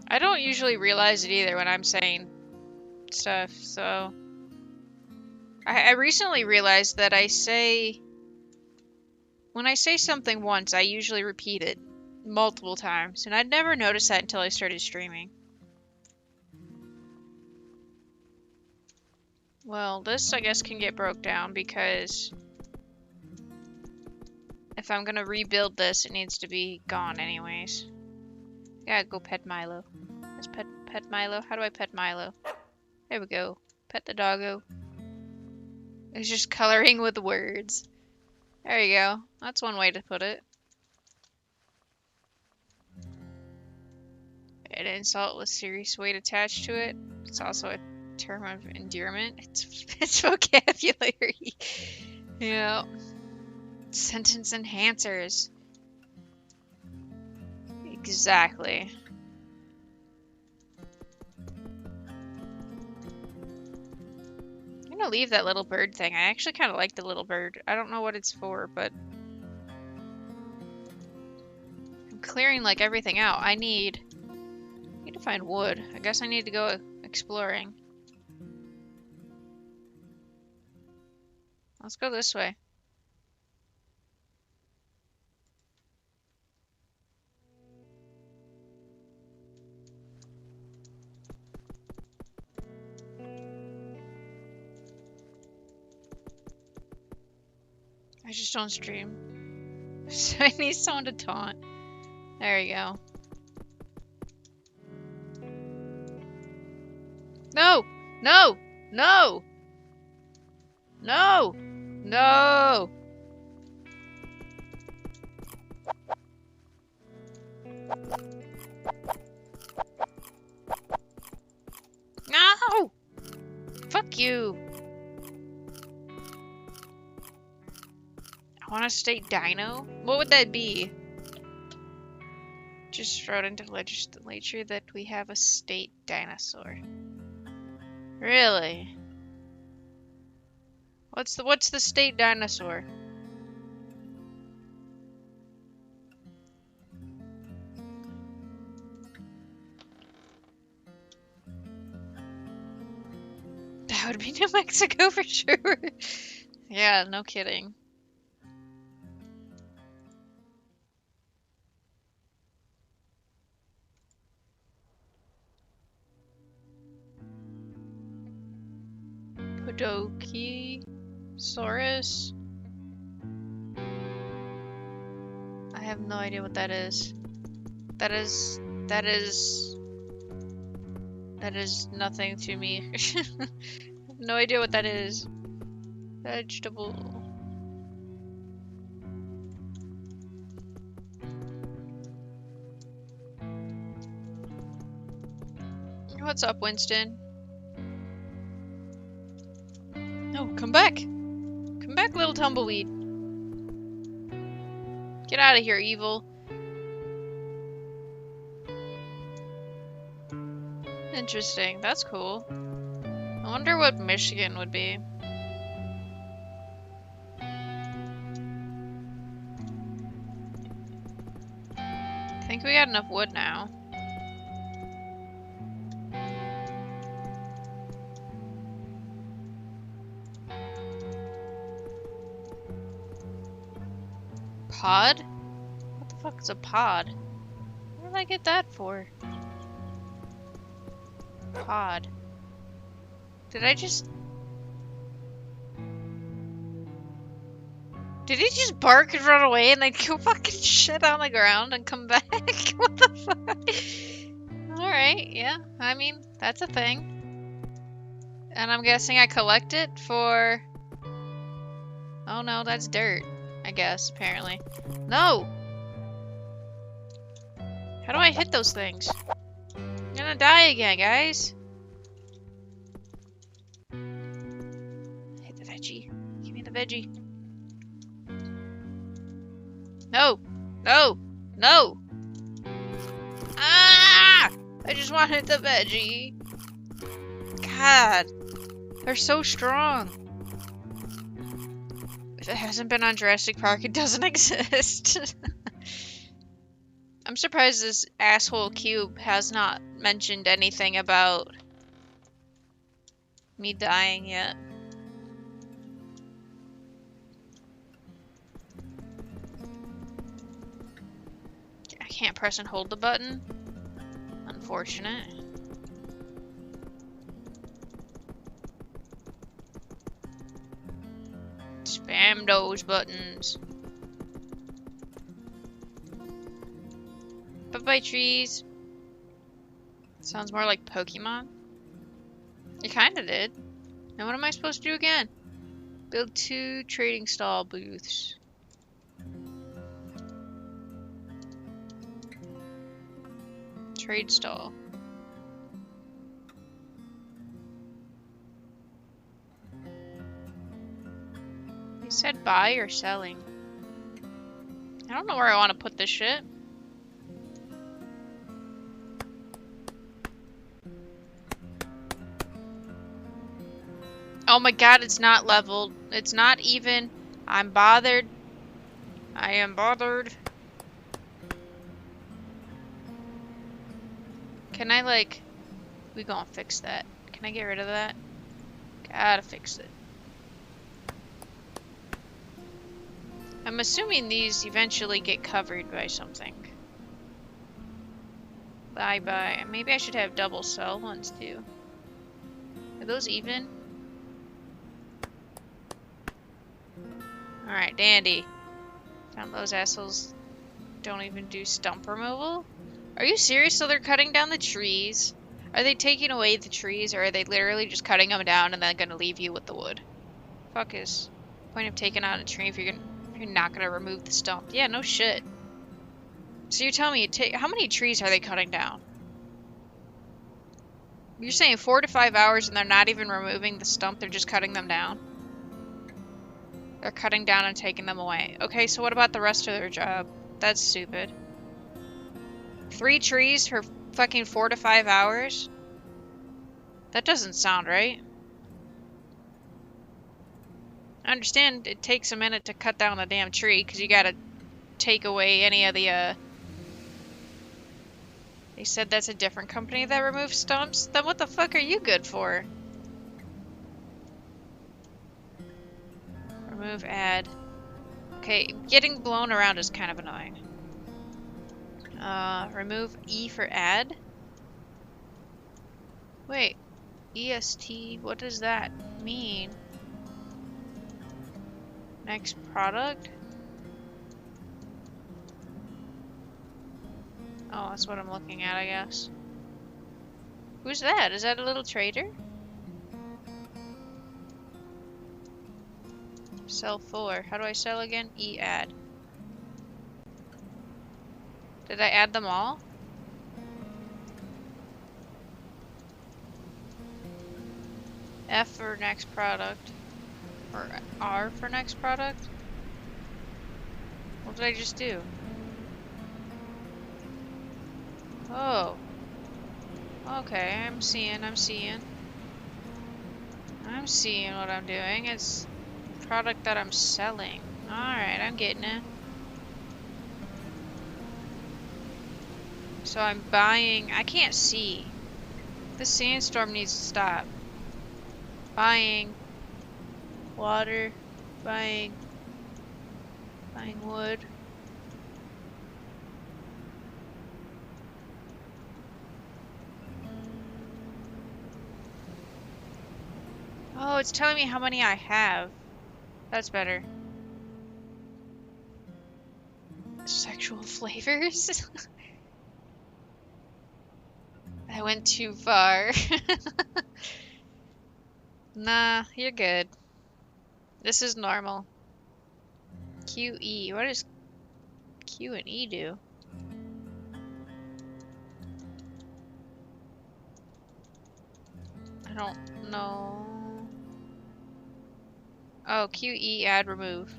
A: I don't usually realize it either when I'm saying stuff, so... I recently realized that when I say something once, I usually repeat it multiple times, and I'd never noticed that until I started streaming. Well, this, I guess, can get broke down because if I'm gonna rebuild this, it needs to be gone anyways. Yeah, go pet Milo. Let's pet Milo. How do I pet Milo? There we go. Pet the doggo. It's just coloring with words. There you go. That's one way to put it. An insult with serious weight attached to it. It's also a term of endearment. It's vocabulary. Yeah. Sentence enhancers. Exactly. I'm gonna leave that little bird thing. I actually kind of like the little bird. I don't know what it's for, but I'm clearing like everything out. I need to find wood. I guess I need to go exploring. Let's go this way. I just don't stream. So I need someone to taunt. There you go. No! No! No! No! No! No! Fuck you. I want a state dino? What would that be? Just wrote into legislature that we have a state dinosaur. Really? What's the state dinosaur? That would be New Mexico for sure. Yeah, no kidding. Podokesaurus? I have no idea what that is. That is nothing to me. I have no idea what that is. Vegetable. What's up, Winston? No, come back! Come back, little tumbleweed. Get out of here, evil. Interesting, that's cool. I wonder what Michigan would be. I think we got enough wood now. Pod? What the fuck is a pod? Where did I get that for? Pod. Did I just... Did he just bark and run away and then go fucking shit on the ground and come back? What the fuck? Alright, yeah. I mean, that's a thing. And I'm guessing I collect it for... Oh no, that's dirt. I guess, apparently. No! How do I hit those things? I'm gonna die again, guys. Hit the veggie. Give me the veggie. No! No! No! Ah! I just wanted the veggie. God. They're so strong. If it hasn't been on Jurassic Park, it doesn't exist. I'm surprised this asshole cube has not mentioned anything about me dying yet. I can't press and hold the button. Unfortunate. Spam those buttons. Bye-bye, trees. Sounds more like Pokemon. You kinda did. Now what am I supposed to do again? Build 2 trading stall booths. Trade stall. You said buy or selling. I don't know where I want to put this shit. Oh my god, it's not leveled. It's not even. I'm bothered. I am bothered. Can I, like... We gonna fix that. Can I get rid of that? Gotta fix it. I'm assuming these eventually get covered by something. Bye-bye. Maybe I should have double cell ones too. Are those even? Alright, dandy. Found those assholes don't even do stump removal? Are you serious? So they're cutting down the trees? Are they taking away the trees, or are they literally just cutting them down and then gonna leave you with the wood? Fuck is the point of taking out a tree if you're not gonna remove the stump? Yeah, no shit. So you're telling me how many trees are they cutting down? You're saying 4 to 5 hours and they're not even removing the stump, they're just cutting them down? They're cutting down and taking them away. Okay, so what about the rest of their job? That's stupid. 3 trees for fucking 4 to 5 hours? That doesn't sound right. I understand it takes a minute to cut down the damn tree, because you gotta take away any of the, They said that's a different company that removes stumps? Then what the fuck are you good for? Remove add. Okay, getting blown around is kind of annoying. Remove E for add? Wait, EST, what does that mean? Next product? Oh, that's what I'm looking at, I guess. Who's that? Is that a little trader? Sell for. How do I sell again? E add. Did I add them all? F for next product. Or R for next product? What did I just do? Oh. Okay, I'm seeing what I'm doing. It's product that I'm selling. Alright, I'm getting it. So I'm buying... I can't see. This sandstorm needs to stop. Buying water. Buying wood. Oh, it's telling me how many I have. That's better. Sexual flavors? I went too far. Nah, you're good. This is normal. QE. What does Q and E do? I don't know. Oh, QE add remove.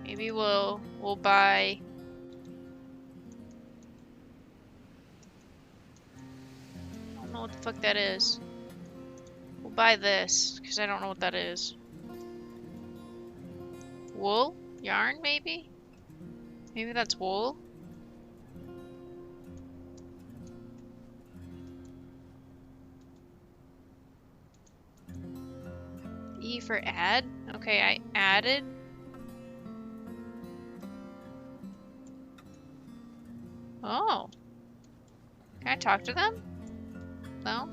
A: Maybe we'll buy. I don't know what the fuck that is. We'll buy this, because I don't know what that is. Wool? Yarn, maybe? Maybe that's wool? E for add? Okay, I added. Oh. Can I talk to them? No?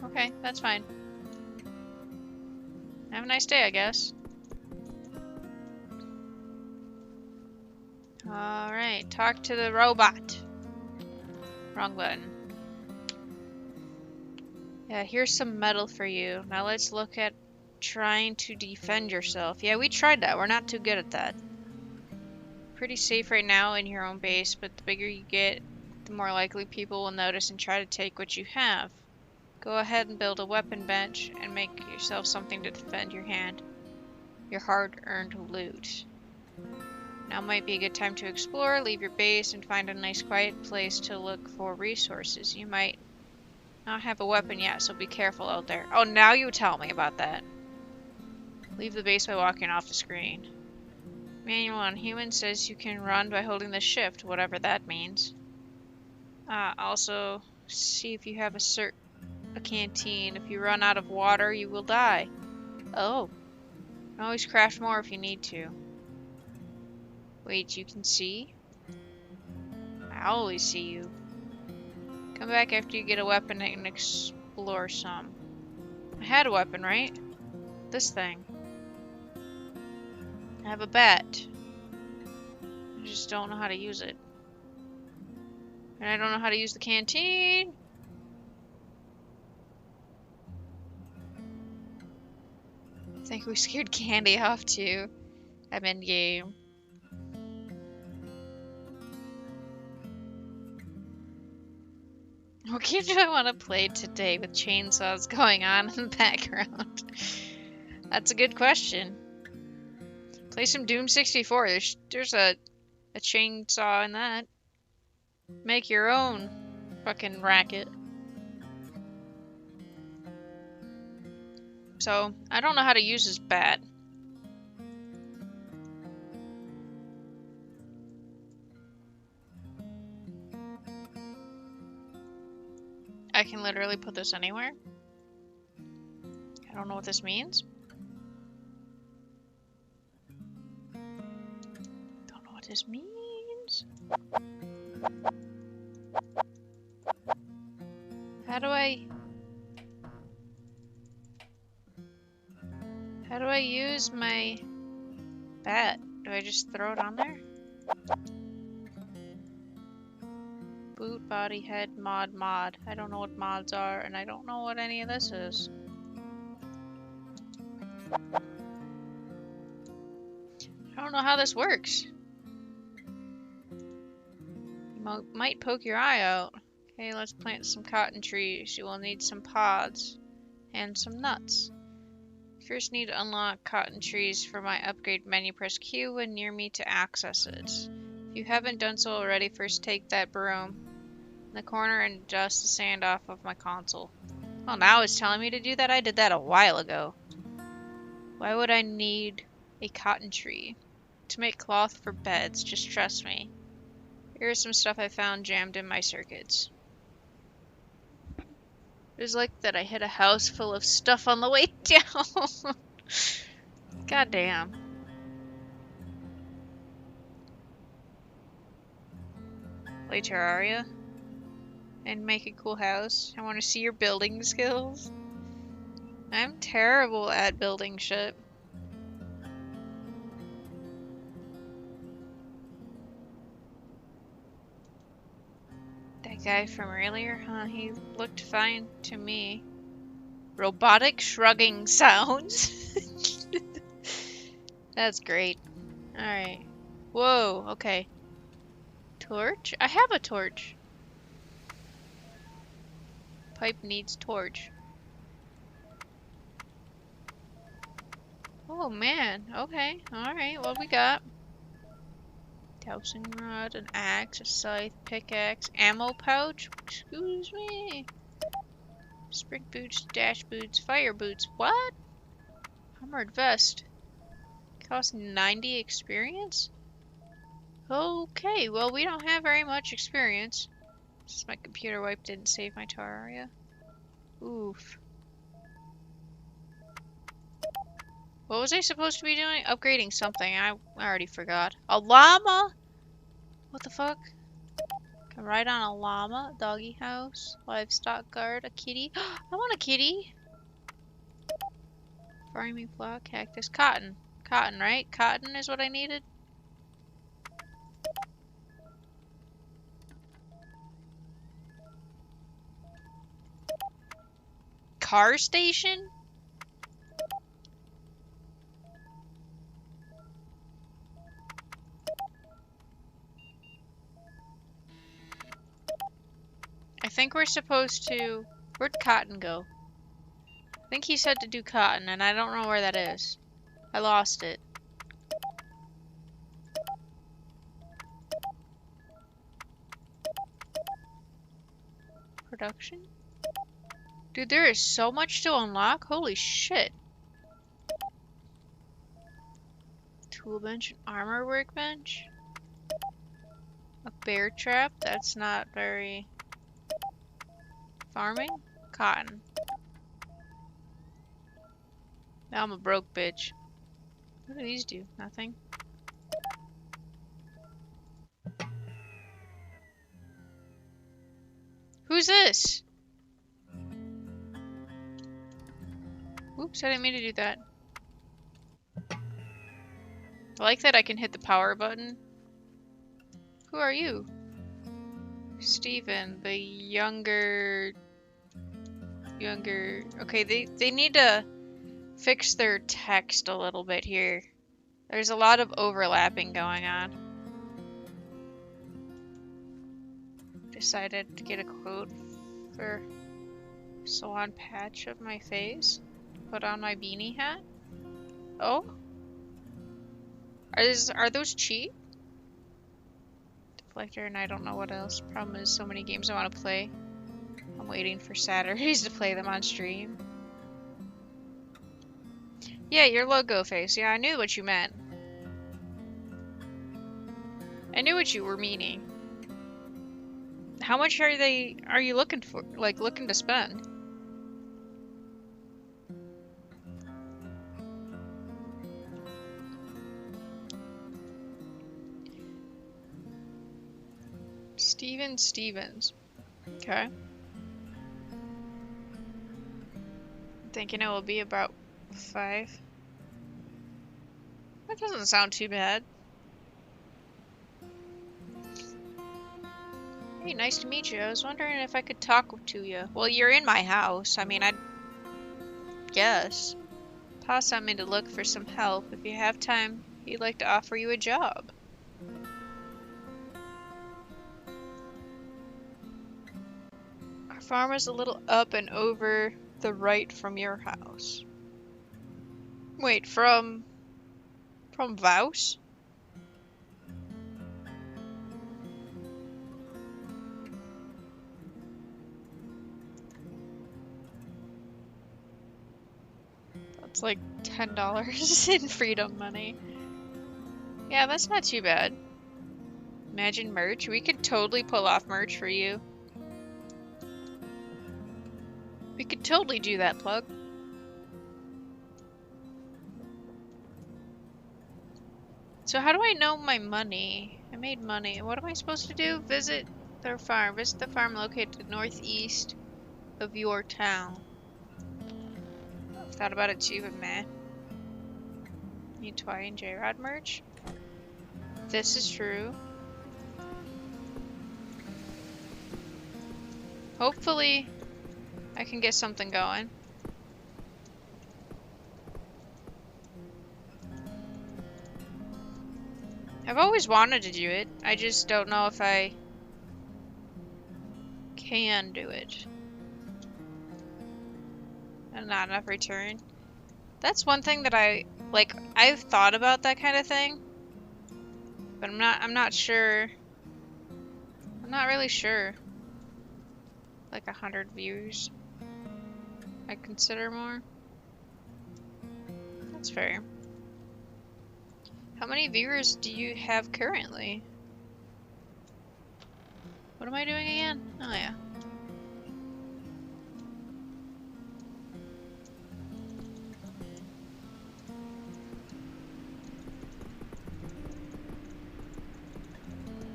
A: Okay, that's fine. Have a nice day, I guess. Alright, talk to the robot. Wrong button. Yeah, here's some metal for you. Now let's look at trying to defend yourself. Yeah, we tried that. We're not too good at that. Pretty safe right now in your own base, but the bigger you get, the more likely people will notice and try to take what you have. Go ahead and build a weapon bench and make yourself something to defend your hand. Your hard-earned loot. Now might be a good time to explore, leave your base, and find a nice quiet place to look for resources. You might not have a weapon yet, so be careful out there. Oh, now you tell me about that. Leave the base by walking off the screen. Manual on human says you can run by holding the shift, whatever that means. Also, see if you have a canteen. If you run out of water, you will die. Oh. You can always craft more if you need to. Wait, you can see? I always see you. Come back after you get a weapon and explore some. I had a weapon, right? This thing. I have a bat. I just don't know how to use it. And I don't know how to use the canteen. I think we scared Candy off too. I'm in game. What game do I want to play today with chainsaws going on in the background? That's a good question. Play some Doom 64. There's a chainsaw in that. Make your own fucking racket. So, I don't know how to use this bat. I can literally put this anywhere. I don't know what this means. Don't know what this means. How do I use my bat? Do I just throw it on there? Boot, body, head, mod. I don't know what mods are, and I don't know what any of this is. I don't know how this works. You might poke your eye out. Okay, let's plant some cotton trees. You will need some pods and some nuts. First need to unlock cotton trees for my upgrade menu. Press Q when near me to access it. If you haven't done so already, first take that broom in the corner and dust the sand off of my console. Oh, now it's telling me to do that? I did that a while ago. Why would I need a cotton tree? To make cloth for beds, just trust me. Here's some stuff I found jammed in my circuits. It was like that I hit a house full of stuff on the way down. God damn. Play Terraria and make a cool house. I want to see your building skills. I'm terrible at building shit. That guy from earlier, huh? He looked fine to me. Robotic shrugging sounds. That's great. Alright. Whoa, okay. Torch? I have a torch. Pipe needs torch. Oh man, okay. Alright, what we got? Dowsing rod, an axe, a scythe, pickaxe, ammo pouch? Excuse me. Spring boots, dash boots, fire boots. What? Armored vest. Cost 90 experience? Okay, well we don't have very much experience. Since my computer wipe didn't save my Terraria. Oof. What was I supposed to be doing? Upgrading something. I already forgot. A llama? What the fuck? Can ride on a llama. Doggy house. Livestock guard. A kitty. I want a kitty. Farming flock. Cactus. Cotton. Cotton, right? Cotton is what I needed. Car station? I think we're supposed to... Where'd Cotton go? I think he said to do Cotton, and I don't know where that is. I lost it. Production? Dude, there is so much to unlock. Holy shit. Tool bench, armor workbench. A bear trap. That's not very... Farming? Cotton. Now I'm a broke bitch. What do these do? Nothing. Who's this? Oops, I didn't mean to do that. I like that I can hit the power button. Who are you? Steven, the younger... Okay, they need to fix their text a little bit here. There's a lot of overlapping going on. Decided to get a quote for salon patch of my face. Put on my beanie hat. Oh? Are those cheap? Deflector, and I don't know what else. Problem is, so many games I want to play. I'm waiting for Saturdays to play them on stream. Yeah, your logo face. Yeah, I knew what you meant. I knew what you were meaning. How much are you looking for? Like, looking to spend? Steven Stevens. Okay. Thinking it will be about 5. That doesn't sound too bad. Hey, nice to meet you. I was wondering if I could talk to you. Well, you're in my house. I mean, I guess. Pa sent me to look for some help. If you have time, he'd like to offer you a job. Our farm is a little up and over the right from your house. Wait, from Vaus? That's like $10 in freedom money. Yeah, that's not too bad. Imagine merch. We could totally pull off merch for you. We could totally do that, Plug. So how do I know my money? I made money. What am I supposed to do? Visit their farm. Visit the farm located northeast of your town. I've thought about it too, but meh. Need Twy and J-Rod merch? This is true. Hopefully, I can get something going. I've always wanted to do it. I just don't know if I can do it. And not enough return. That's one thing that I've thought about that kind of thing. But I'm not sure. I'm not really sure. Like 100 views. I consider more. That's fair. How many viewers do you have currently? What am I doing again? Oh yeah.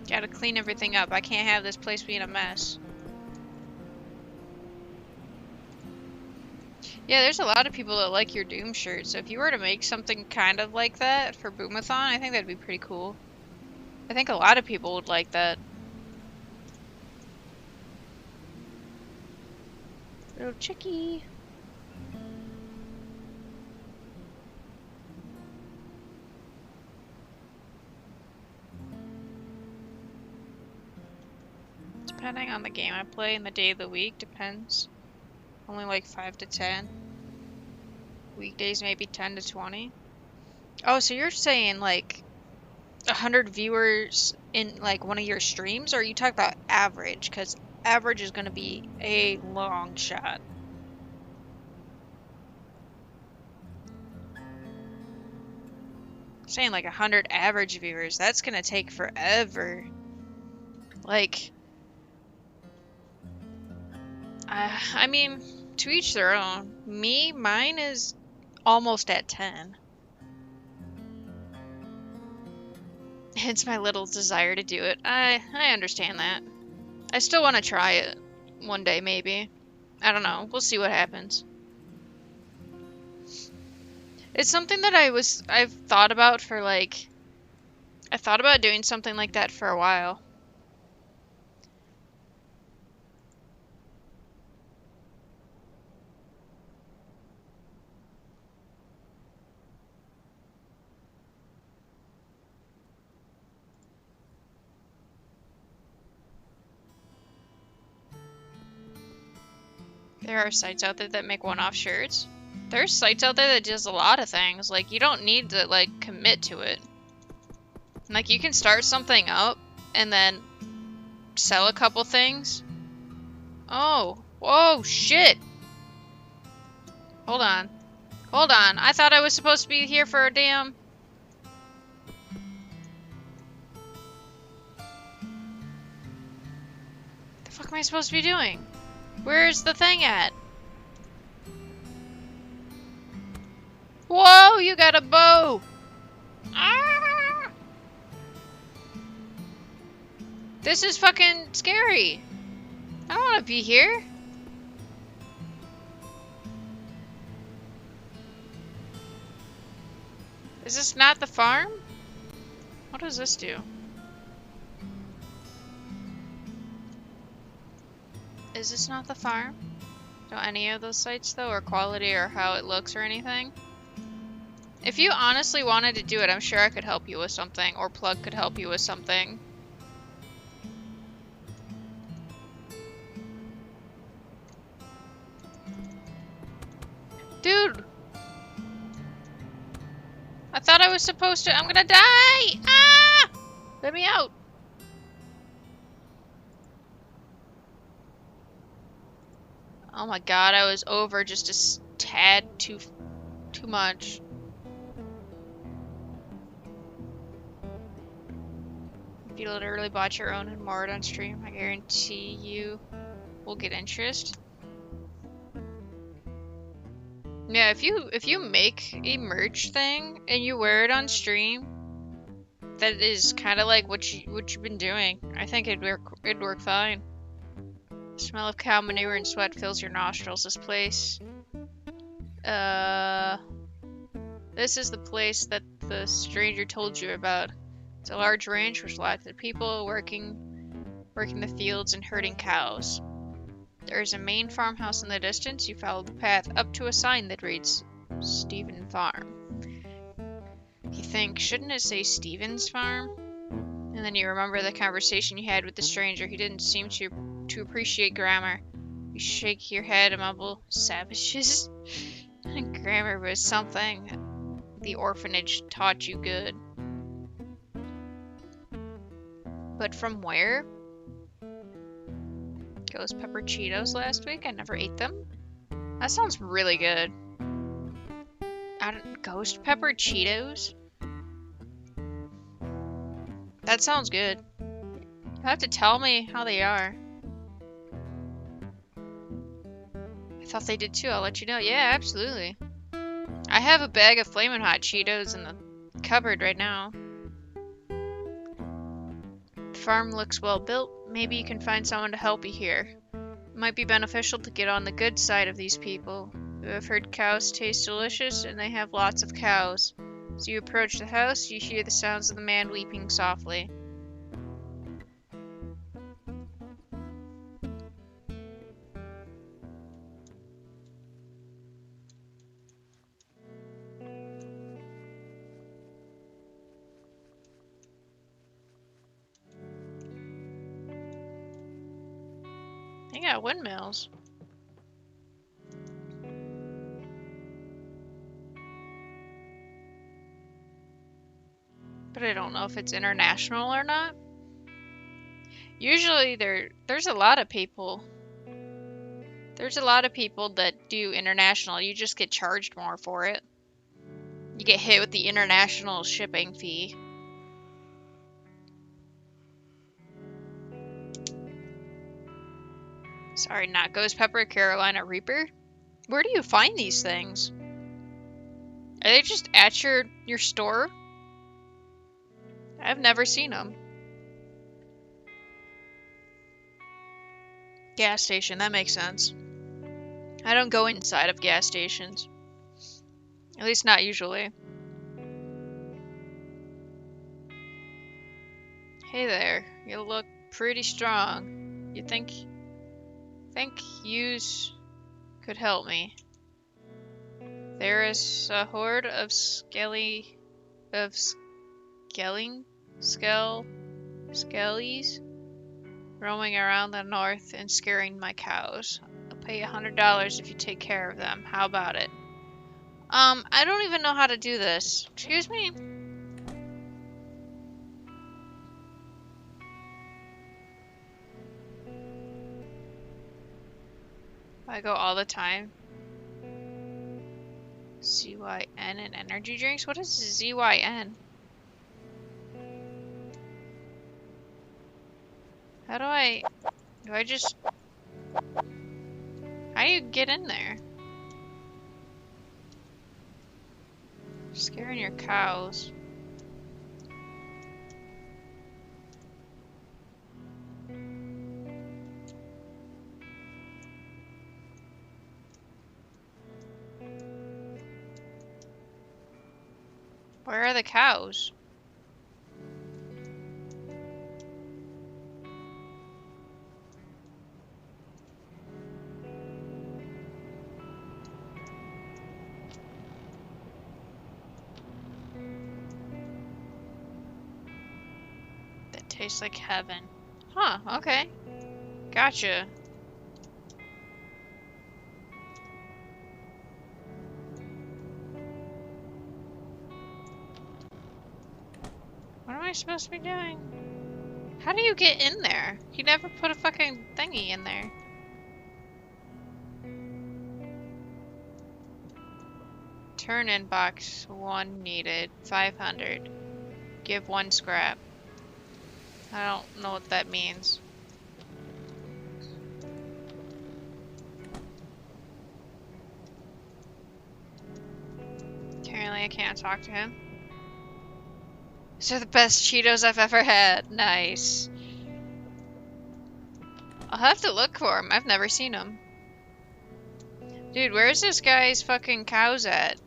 A: Gotta clean everything up. I can't have this place being a mess. Yeah, there's a lot of people that like your Doom shirt, so if you were to make something kind of like that for Boomathon, I think that'd be pretty cool. I think a lot of people would like that. Little chickie. Depending on the game I play and the day of the week, depends. Only like 5 to 10. Weekdays maybe 10 to 20. Oh, so you're saying like 100 viewers in like one of your streams, or are you talking about average? Because average is going to be a long shot. Saying like 100 average viewers, that's going to take forever. Like, I mean, to each their own. Mine is almost at 10. It's my little desire to do it. I understand that. I still want to try it one day, maybe. I don't know. We'll see what happens. It's something that I've thought about for like, I thought about doing something like that for a while. There are sites out there that make one-off shirts. There's sites out there that does a lot of things. Like, you don't need to, like, commit to it. Like, you can start something up and then sell a couple things. Oh, whoa, shit. Hold on. Hold on. I thought I was supposed to be here for a damn... The fuck am I supposed to be doing? Where's the thing at? Whoa, you got a bow! Ah! This is fucking scary. I don't want to be here. Is this not the farm? What does this do? Is this not the farm? Don't any of those sites though, or quality, or how it looks, or anything? If you honestly wanted to do it, I'm sure I could help you with something, or Plug could help you with something. Dude! I thought I was supposed to- I'm gonna die! Ah! Let me out! Oh my god, I was over just a tad too much. If you literally bought your own and moored on stream, I guarantee you will get interest. Yeah, if you make a merch thing and you wear it on stream, that is kind of like what you've been doing. I think it'd work fine. The smell of cow manure and sweat fills your nostrils. This place. This is the place that the stranger told you about. It's a large ranch with lots of people working the fields and herding cows. There is a main farmhouse in the distance. You follow the path up to a sign that reads Stephen Farm. You think, shouldn't it say Stephen's Farm? And then you remember the conversation you had with the stranger. He didn't seem to appreciate grammar. You shake your head and mumble, savages? Grammar was something the orphanage taught you good. But from where? Ghost pepper Cheetos last week? I never ate them. That sounds really good. Ghost pepper Cheetos? That sounds good. You'll have to tell me how they are. I thought they did too. I'll let you know. Yeah, absolutely. I have a bag of Flamin' Hot Cheetos in the cupboard right now. The farm looks well built. Maybe you can find someone to help you here. It might be beneficial to get on the good side of these people. You have heard cows taste delicious, and they have lots of cows. As you approach the house, you hear the sounds of the man weeping softly. They got windmills. But I don't know if it's international or not. Usually there's a lot of people. There's a lot of people that do international. You just get charged more for it. You get hit with the international shipping fee. Sorry, not Ghost Pepper, Carolina Reaper. Where do you find these things? Are they just at your store? I've never seen them. Gas station, that makes sense. I don't go inside of gas stations. At least not usually. Hey there, you look pretty strong. You think yous could help me? There is a horde of skellies roaming around the north and scaring my cows. I'll pay $100 if you take care of them. How about it? I don't even know how to do this. Excuse me? I go all the time. ZYN and energy drinks? What is ZYN? How do I just... How do you get in there? Scaring your cows. Where are the cows? That tastes like heaven. Huh, okay. Gotcha. What am I supposed to be doing? How do you get in there? You never put a fucking thingy in there. Turn in box 1 needed. 500. Give 1 scrap. I don't know what that means. Apparently I can't talk to him. These are the best Cheetos I've ever had. Nice. I'll have to look for him. I've never seen him. Dude, where's this guy's fucking cows at?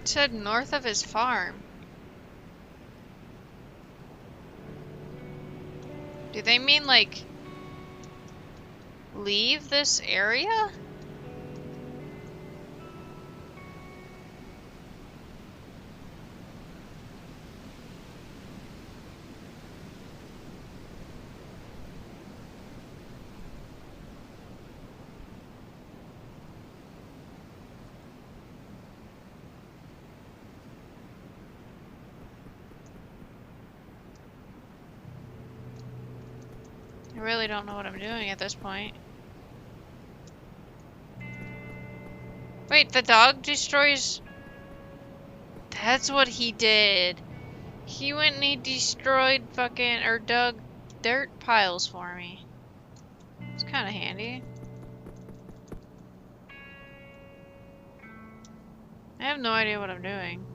A: It said north of his farm. Do they mean like leave this area? I really don't know what I'm doing at this point. Wait, the dog destroys... That's what he did. He went and he destroyed fucking... or dug dirt piles for me. It's kind of handy. I have no idea what I'm doing.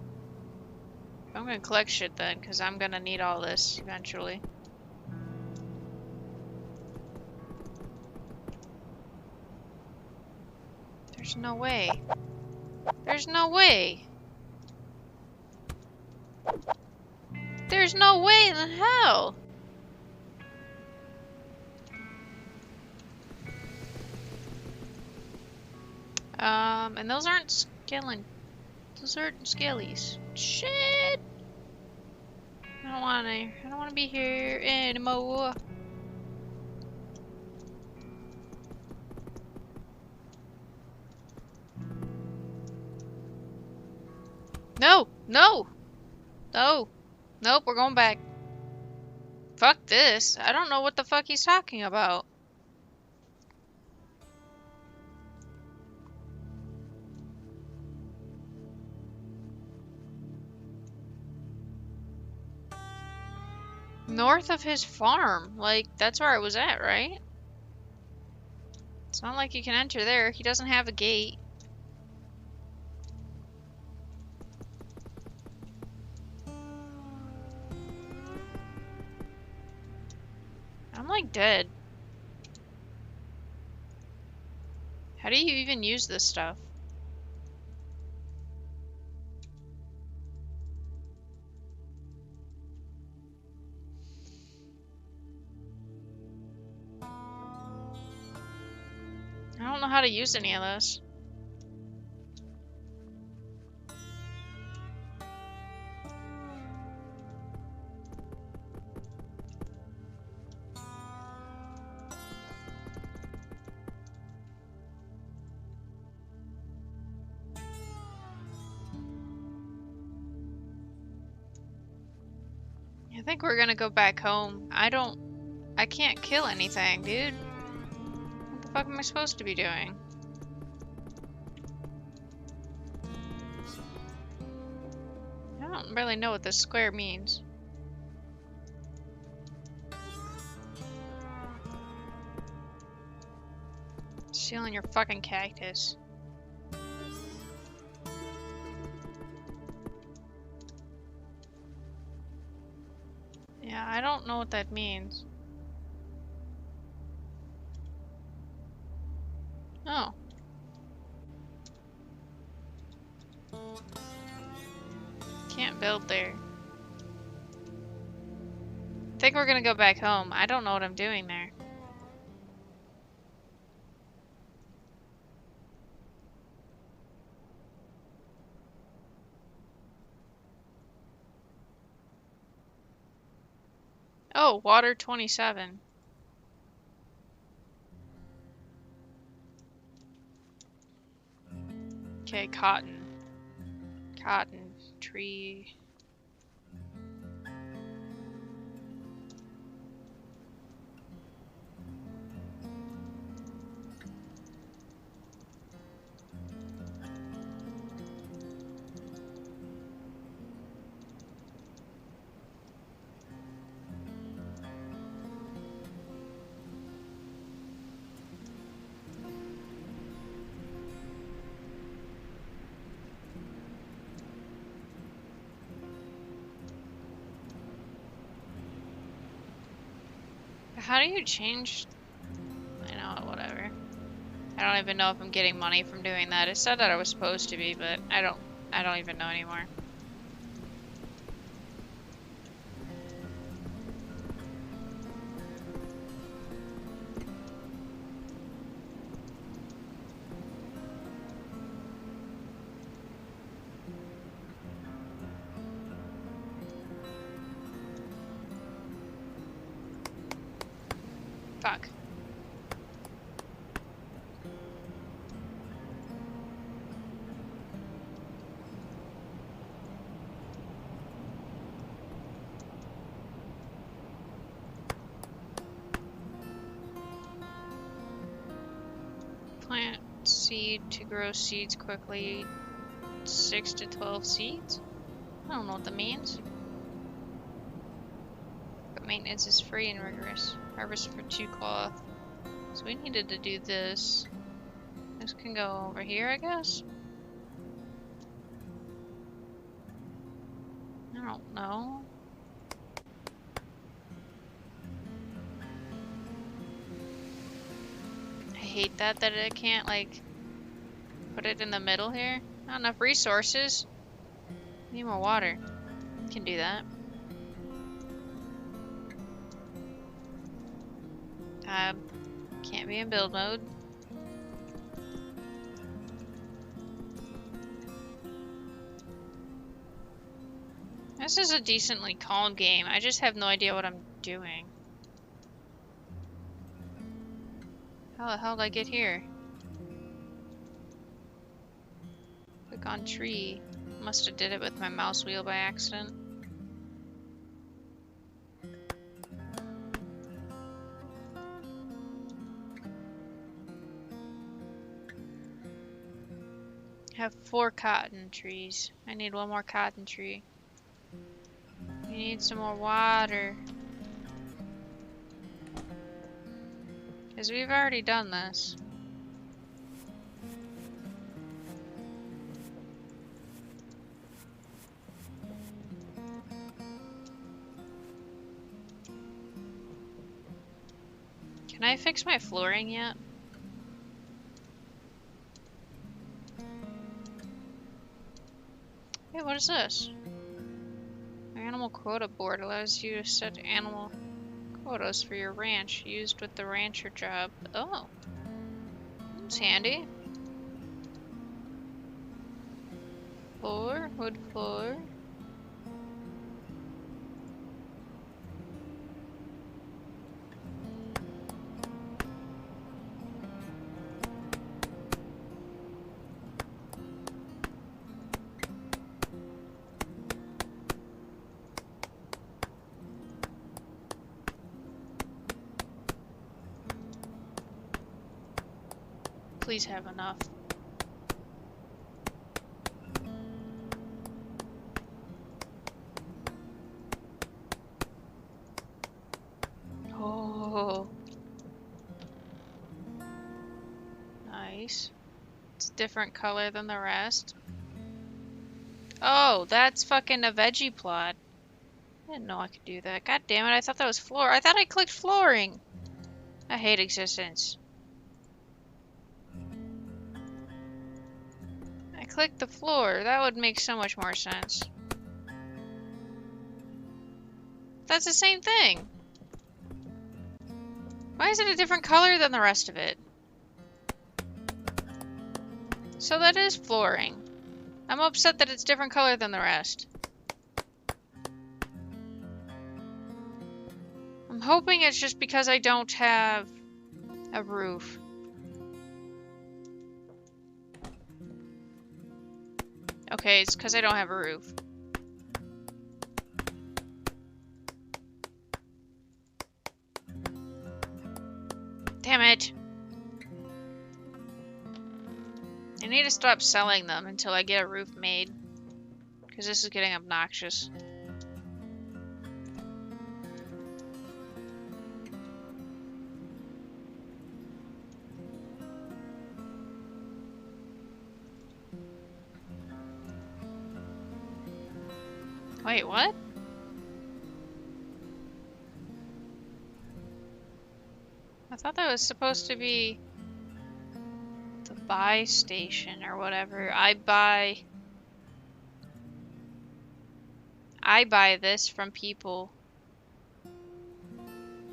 A: I'm gonna collect shit then, because I'm gonna need all this eventually. There's no way. There's no way. There's no way in hell. And those aren't skeleton. Those aren't skellies. Shit. I don't wanna be here anymore. No! No! No! Nope, we're going back. Fuck this. I don't know what the fuck he's talking about. North of his farm. Like, that's where I was at, right? It's not like you can enter there. He doesn't have a gate. I'm like dead. How do you even use this stuff? I don't know how to use any of this. I think we're gonna go back home. I can't kill anything, dude. What the fuck am I supposed to be doing? I don't really know what this square means. Stealing your fucking cactus. Yeah, I don't know what that means. Oh. Can't build there. I think we're gonna go back home. I don't know what I'm doing there. Oh, water 27. Okay, cotton. Cotton tree. How do you change? I know, whatever. I don't even know if I'm getting money from doing that. It said that I was supposed to be, but I don't even know anymore. Fuck. Plant seed to grow seeds quickly. 6 to 12 seeds? I don't know what that means. But maintenance is free and rigorous. Harvest for 2 cloth. So we needed to do this. This can go over here, I guess? I don't know. I hate that I can't, like, put it in the middle here. Not enough resources. Need more water. Can do that. Can't be in build mode. This is a decently calm game. I just have no idea what I'm doing. How the hell did I get here? Click on tree. Must have did it with my mouse wheel by accident. I have 4 cotton trees. I need 1 more cotton tree. You need some more water. Because we've already done this. Can I fix my flooring yet? Hey, what is this? Animal quota board allows you to set animal quotas for your ranch used with the rancher job. Oh, that's handy. Floor, wood floor. Please have enough. Oh. Nice. It's a different color than the rest. Oh, that's fucking a veggie plot. I didn't know I could do that. God damn it, I thought that was floor. I thought I clicked flooring. I hate existence. I clicked the floor. That would make so much more sense. That's the same thing. Why is it a different color than the rest of it? So that is flooring. I'm upset that it's different color than the rest. I'm hoping it's just because I don't have a roof. Okay, it's because I don't have a roof. Damn it! I need to stop selling them until I get a roof made. Because this is getting obnoxious. Wait, what? I thought that was supposed to be the buy station or whatever. I buy this from people.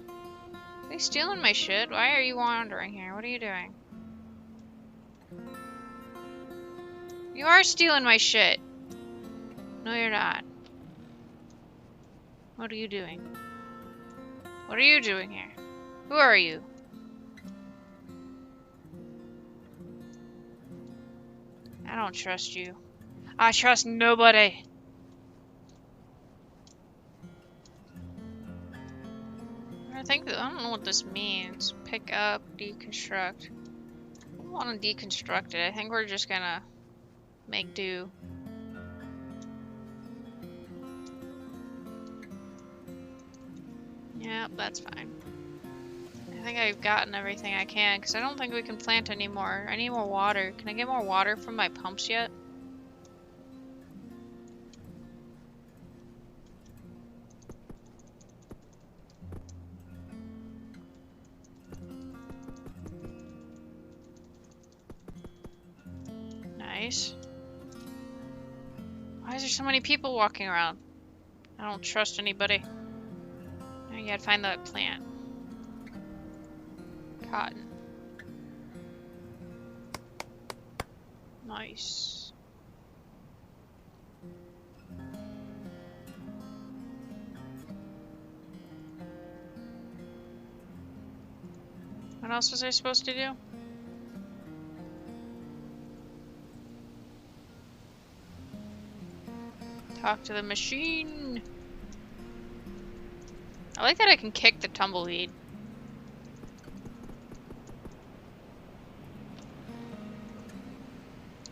A: Are they stealing my shit? Why are you wandering here? What are you doing? You are stealing my shit. No, you're not. What are you doing? What are you doing here? Who are you? I don't trust you. I trust nobody. I don't know what this means. Pick up, deconstruct. I don't want to deconstruct it. I think we're just gonna make do. Yep, that's fine. I think I've gotten everything I can, because I don't think we can plant anymore. I need more water. Can I get more water from my pumps yet? Nice. Why is there so many people walking around? I don't trust anybody. I gotta find that plant. Cotton. Nice. What else was I supposed to do? Talk to the machine. I like that I can kick the tumbleweed.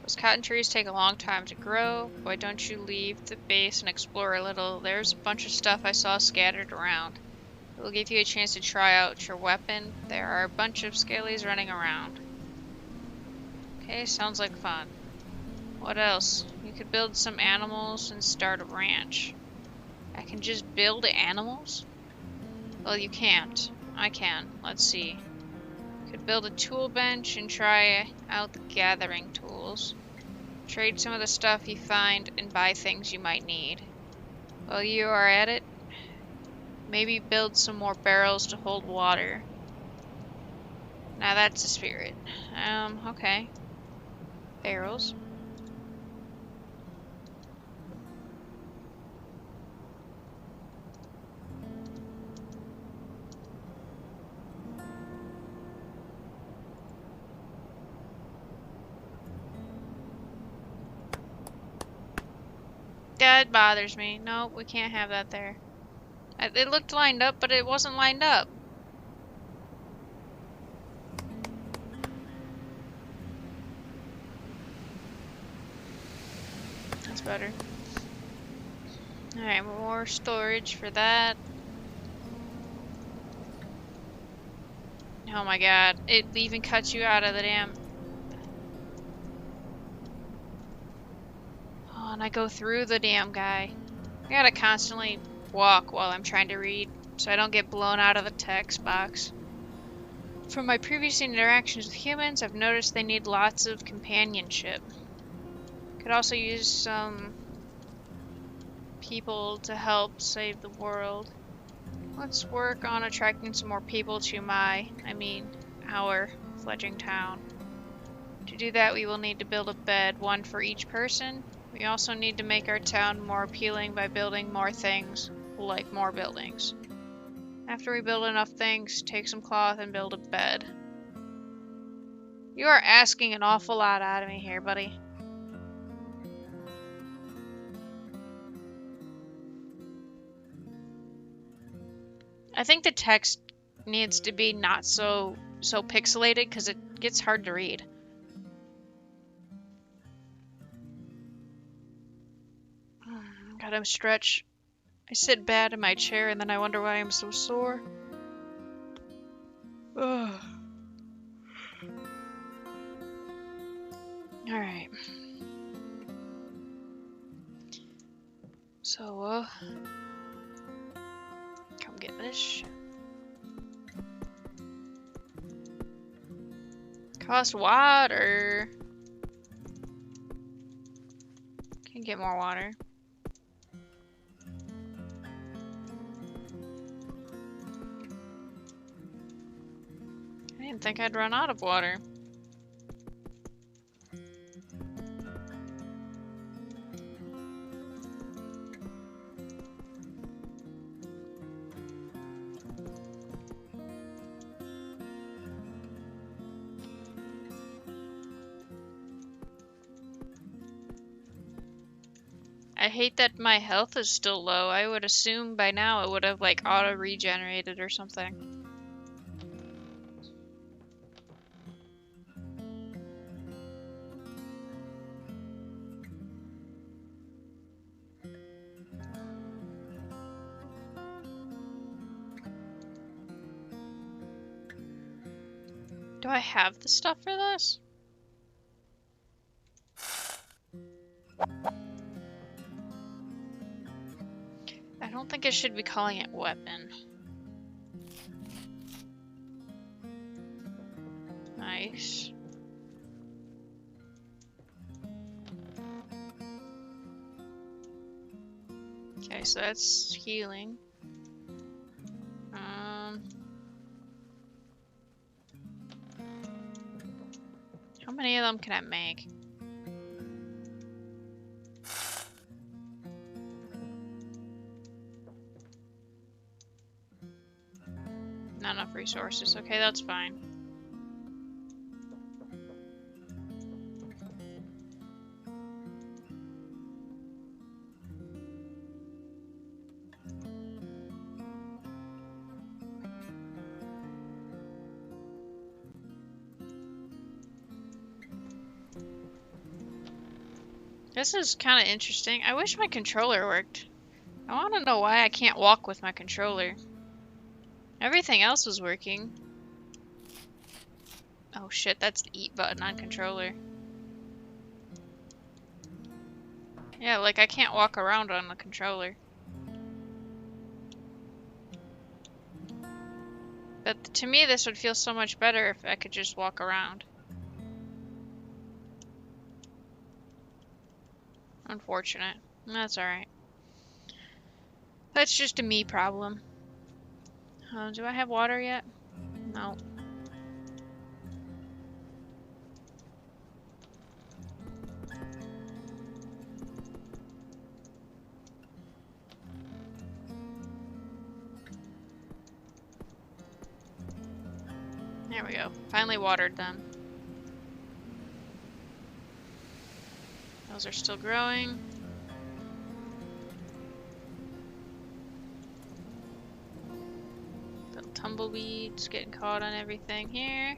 A: Those cotton trees take a long time to grow. Why don't you leave the base and explore a little? There's a bunch of stuff I saw scattered around. It will give you a chance to try out your weapon. There are a bunch of scalies running around. Okay, sounds like fun. What else? You could build some animals and start a ranch. I can just build animals? Well, you can't. I can. Let's see. Could build a tool bench and try out the gathering tools. Trade some of the stuff you find and buy things you might need. While you are at it, maybe build some more barrels to hold water. Now that's a spirit. Okay. Barrels. That bothers me. No, we can't have that there. It looked lined up, but it wasn't lined up. That's better. Alright, more storage for that. Oh my god, it even cuts you out of the damn... Oh, and I go through the damn guy. I gotta constantly walk while I'm trying to read, so I don't get blown out of the text box. From my previous interactions with humans, I've noticed they need lots of companionship. Could also use some people to help save the world. Let's work on attracting some more people to our fledgling town. To do that, we will need to build a bed, one for each person. We also need to make our town more appealing by building more things, like more buildings. After we build enough things, take some cloth and build a bed. You are asking an awful lot out of me here, buddy. I think the text needs to be not so pixelated because it gets hard to read. Gotta stretch. I sit bad in my chair and then I wonder why I'm so sore. Ugh. Alright. So, come get this shit. Cost water. Can get more water. I didn't think I'd run out of water. I hate that my health is still low. I would assume by now it would have like auto-regenerated or something. Do I have the stuff for this? I don't think I should be calling it weapon. Nice. Okay, so that's healing. How many of them can I make? Not enough resources. Okay, that's fine. This is kind of interesting. I wish my controller worked. I want to know why I can't walk with my controller. Everything else was working. Oh shit, that's the eat button on controller. Yeah, like I can't walk around on the controller. But to me, this would feel so much better if I could just walk around. Unfortunate. That's alright. That's just a me problem. Do I have water yet? No. There we go. Finally watered them. Those are still growing. Little tumbleweeds getting caught on everything here.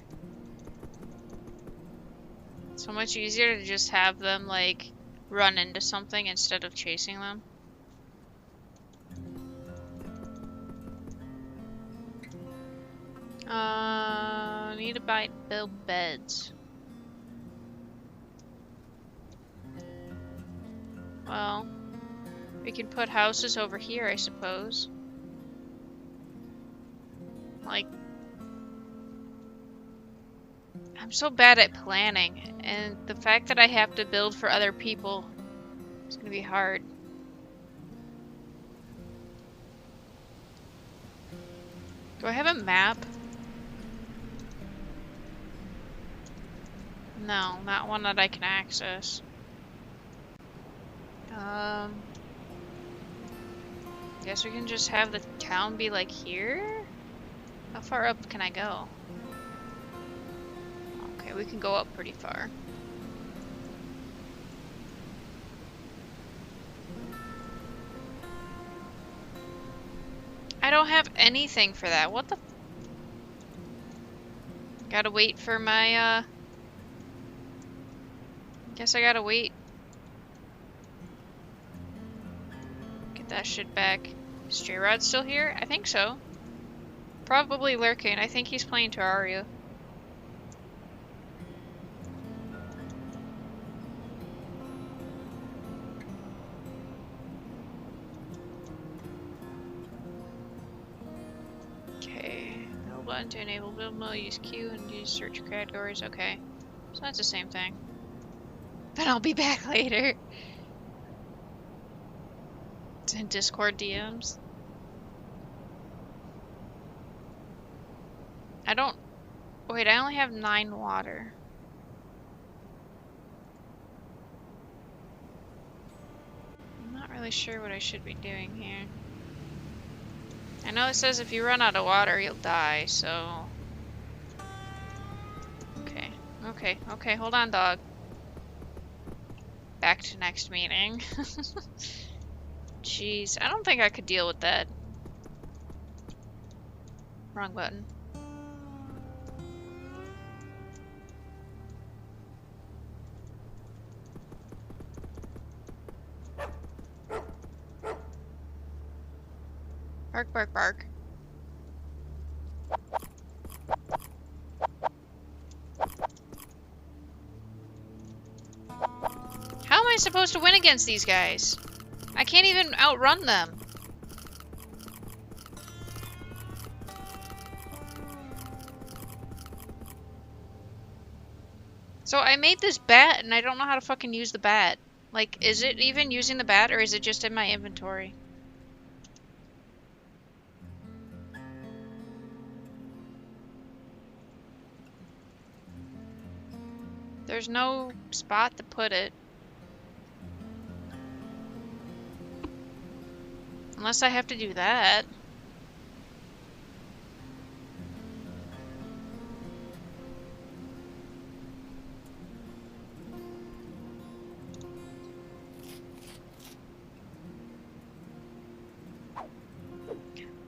A: So much easier to just have them, like, run into something instead of chasing them. Need to build beds. Well, we can put houses over here, I suppose. Like, I'm so bad at planning, and the fact that I have to build for other people is gonna be hard. Do I have a map? No, not one that I can access. Guess we can just have the town be like here? How far up can I go? Okay, we can go up pretty far. I don't have anything for that. What the? Gotta wait for my, Guess I gotta wait. Get that shit back. Is J-Rod still here? I think so. Probably lurking. I think he's playing Terraria. Okay. No button to enable build mode. Use Q and use search categories. Okay. So that's the same thing. Then I'll be back later. It's in Discord DMs. I don't... Wait, I only have 9 water. I'm not really sure what I should be doing here. I know it says if you run out of water, you'll die, so... Okay, hold on, dog. Back to next meeting. Jeez, I don't think I could deal with that. Wrong button. Bark, bark, bark. How am I supposed to win against these guys? I can't even outrun them. So I made this bat and I don't know how to fucking use the bat. Like, is it even using the bat or is it just in my inventory? There's no spot to put it. Unless I have to do that.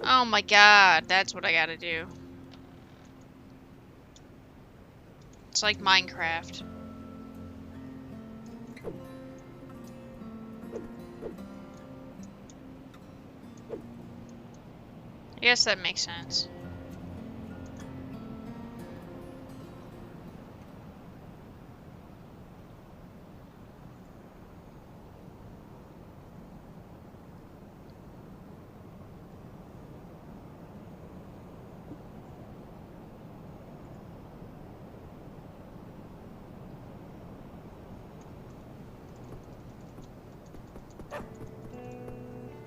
A: Oh my god, that's what I gotta do. It's like Minecraft. I guess that makes sense.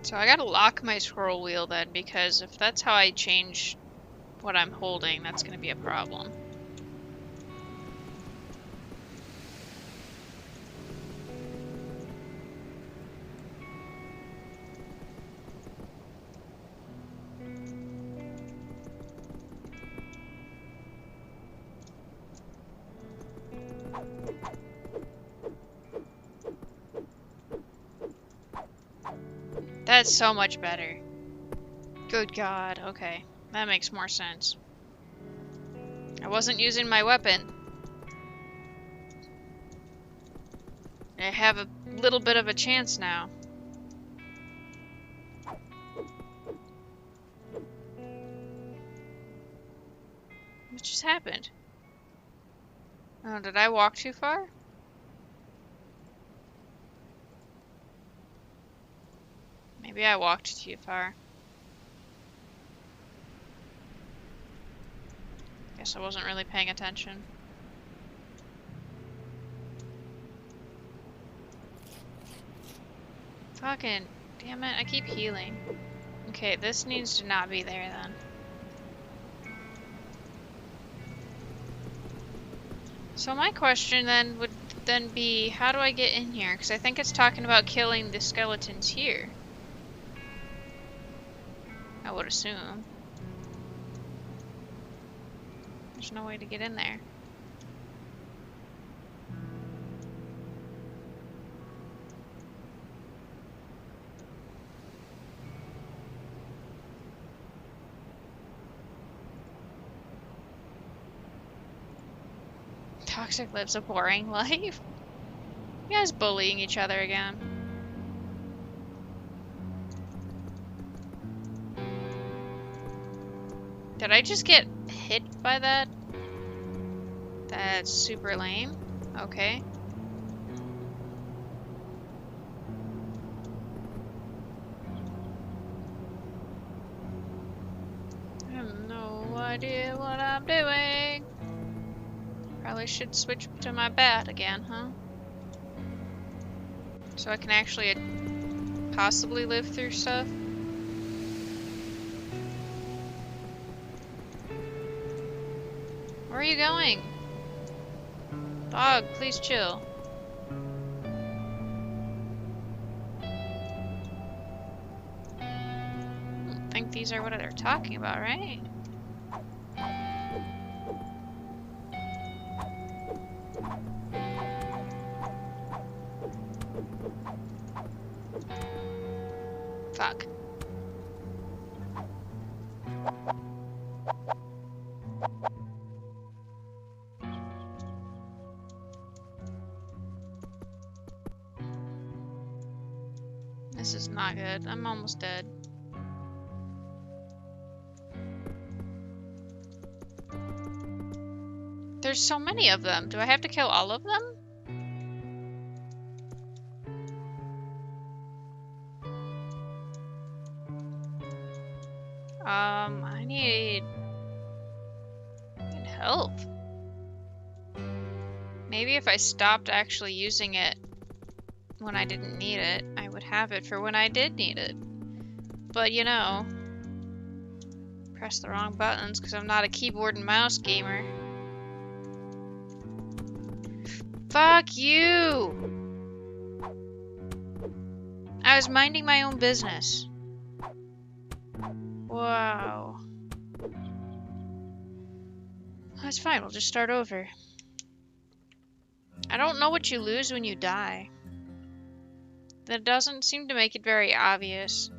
A: So I gotta lock my scroll wheel then, because if that's how I change what I'm holding, that's gonna be a problem. That's so much better. Good God, okay. That makes more sense. I wasn't using my weapon. I have a little bit of a chance now. What just happened? Oh, did I walk too far? Maybe I walked too far. Guess I wasn't really paying attention. Fucking damn it, I keep healing. Okay, this needs to not be there then. So my question then would then be, how do I get in here? Because I think it's talking about killing the skeletons here. I would assume. There's no way to get in there. Toxic lives a boring life. You guys bullying each other again. Did I just get hit by that? That's super lame. Okay. I have no idea what I'm doing. Probably should switch to my bat again, huh? So I can actually possibly live through stuff. Where are you going? Dog, please chill. I think these are what they're talking about, right? Fuck. This is not good. I'm almost dead. There's so many of them. Do I have to kill all of them? I need help. Maybe if I stopped actually using it when I didn't need it, I would have it for when I did need it. But you know, press the wrong buttons because I'm not a keyboard and mouse gamer. Fuck you! I was minding my own business. Wow. That's fine, we'll just start over. I don't know what you lose when you die. That doesn't seem to make it very obvious.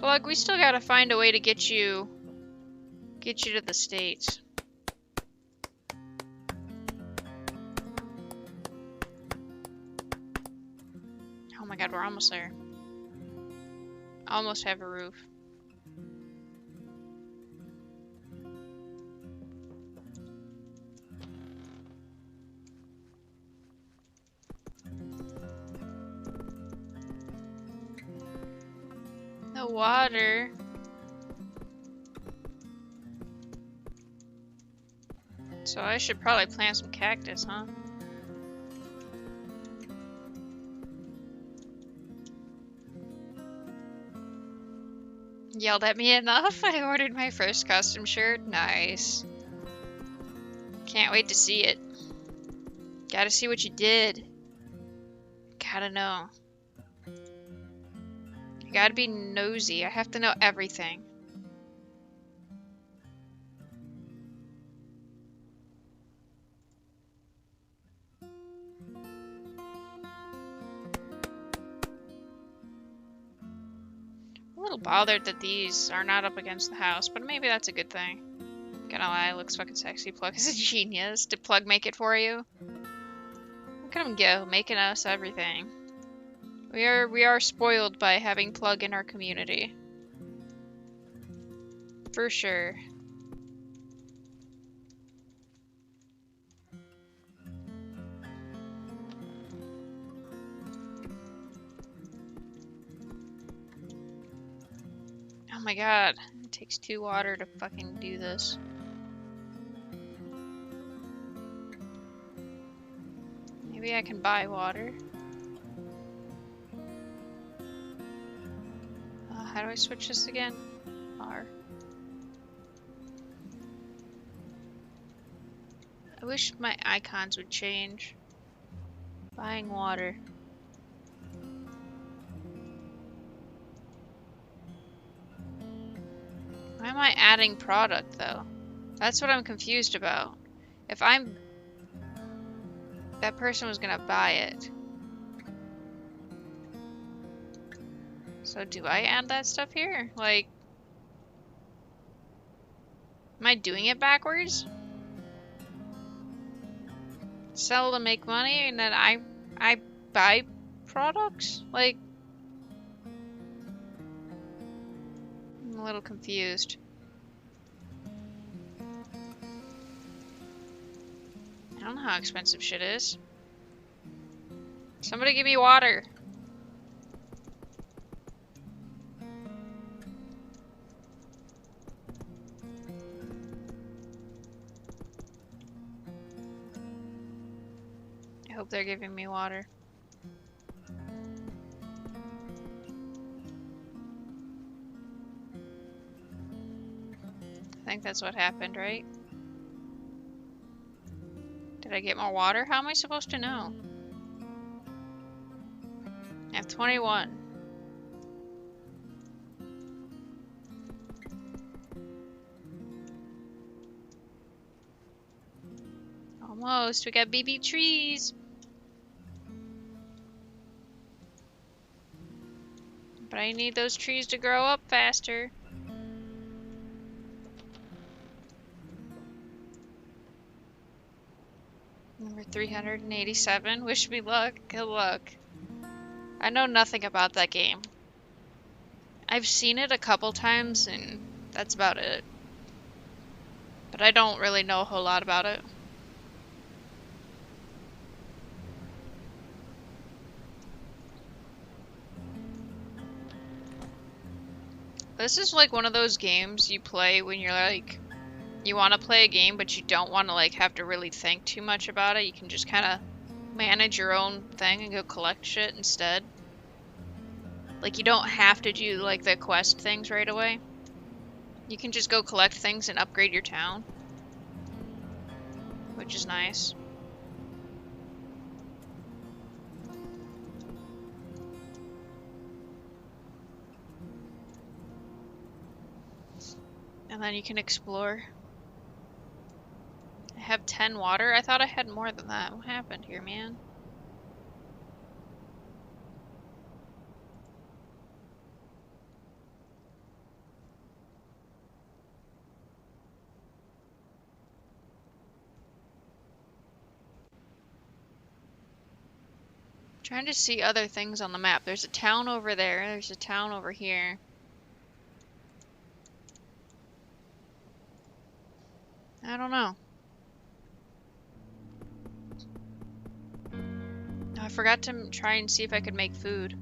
A: Plug, we still gotta find a way to get you to the States. Oh my god, we're almost there. Almost have a roof. The water. So I should probably plant some cactus, huh? Yelled at me enough? I ordered my first custom shirt. Nice. Can't wait to see it. Gotta see what you did. Gotta know. You gotta be nosy. I have to know everything. I'm a little bothered that these are not up against the house, but maybe that's a good thing. Gonna lie, looks fucking sexy. Plug is a genius. Did Plug make it for you? Look at him go, making us everything. We are spoiled by having Plug in our community. For sure. Oh my god, it takes 2 water to fucking do this. Maybe I can buy water. How do I switch this again? R. I wish my icons would change. Buying water. Why am I adding product though? That's what I'm confused about. If I'm... That person was gonna buy it. So do I add that stuff here? Like... Am I doing it backwards? Sell to make money and then I buy products? Like... I'm a little confused. I don't know how expensive shit is. Somebody give me water. I hope they're giving me water. I think that's what happened, right? Did I get more water? How am I supposed to know? I have 21. Almost. We got baby trees. But I need those trees to grow up faster. Number 387. Wish me luck. Good luck. I know nothing about that game. I've seen it a couple times and that's about it. But I don't really know a whole lot about it. This is like one of those games you play when you're like, you want to play a game but you don't want to like have to really think too much about it. You can just kind of manage your own thing and go collect shit instead. Like you don't have to do like the quest things right away. You can just go collect things and upgrade your town. Which is nice. And then you can explore. I have 10 water? I thought I had more than that. What happened here, man? Trying to see other things on the map. There's a town over there. There's a town over here. I don't know. I forgot to try and see if I could make food.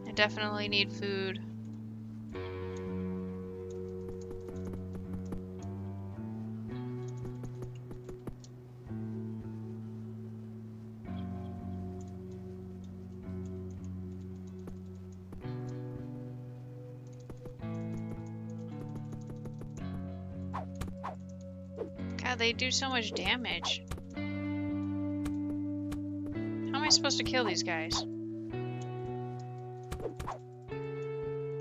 A: I definitely need food. Yeah, they do so much damage. How am I supposed to kill these guys?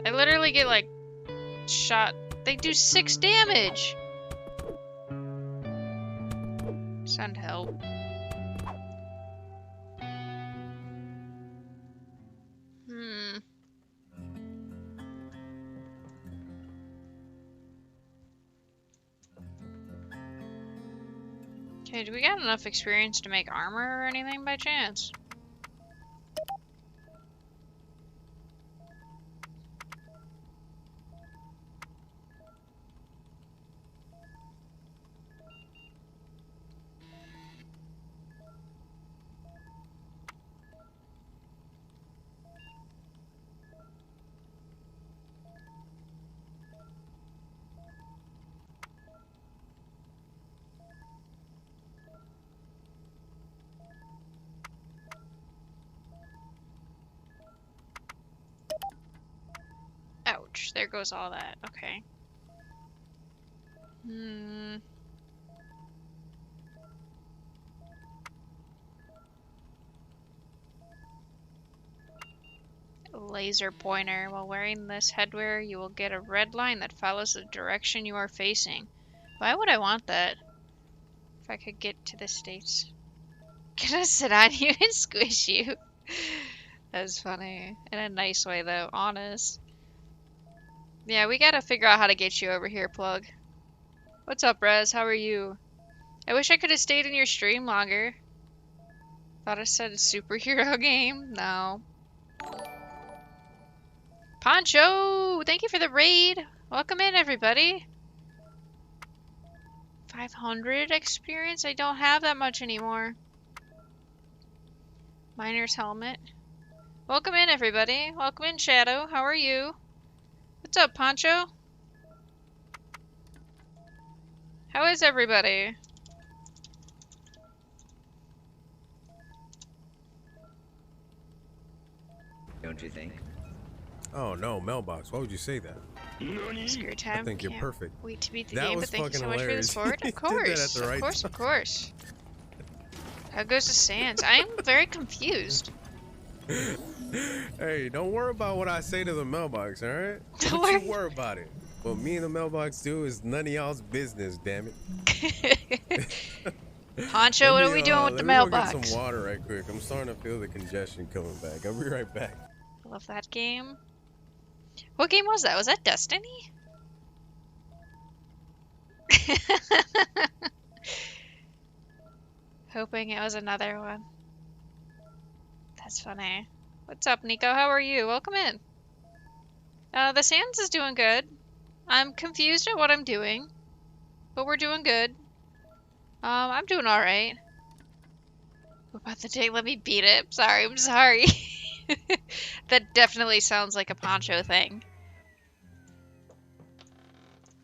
A: I literally get like shot. They do 6 damage! Send help. Hmm. Okay, do we got enough experience to make armor or anything by chance? Ouch, there goes all that. Okay. Hmm. Laser pointer. While wearing this headwear, you will get a red line that follows the direction you are facing. Why would I want that? If I could get to the States. Gonna sit on you and squish you. That's funny. In a nice way, though. Honest. Yeah, we gotta figure out how to get you over here, Plug. What's up, Rez? How are you? I wish I could have stayed in your stream longer. Thought I said a superhero game? No. Poncho! Thank you for the raid! Welcome in, everybody! 500 experience? I don't have that much anymore. Miner's helmet. Welcome in, everybody. Welcome in, Shadow. How are you? What's up, Poncho? How is everybody?
H: Don't you think?
I: Oh no, mailbox. Why would you say that?
A: Screw time.
I: I think you're
A: Can't
I: perfect.
A: wait to beat the
I: That
A: game,
I: was
A: but thank you so
I: fucking
A: much for the
I: hilarious.
A: support.
I: You
A: Of
I: did that at
A: course,
I: the
A: of
I: right
A: course,
I: time.
A: of course. How goes the Sands? I'm very confused.
I: Hey, don't worry about what I say to the mailbox, alright?
A: Don't
I: Don't you worry about it. What me and the mailbox do is none of y'all's business, damn it.
A: Poncho, what are we doing with the
I: let me go get
A: mailbox?
I: some water right quick. I'm starting to feel the congestion coming back. I'll be right back.
A: Love that game. What game was that? Was that Destiny? Hoping it was another one. That's funny. What's up, Nico? How are you? Welcome in. The Sands is doing good. I'm confused at what I'm doing, but we're doing good. I'm doing alright. What about the day? Let me beat it. Sorry, I'm sorry. That definitely sounds like a Poncho thing.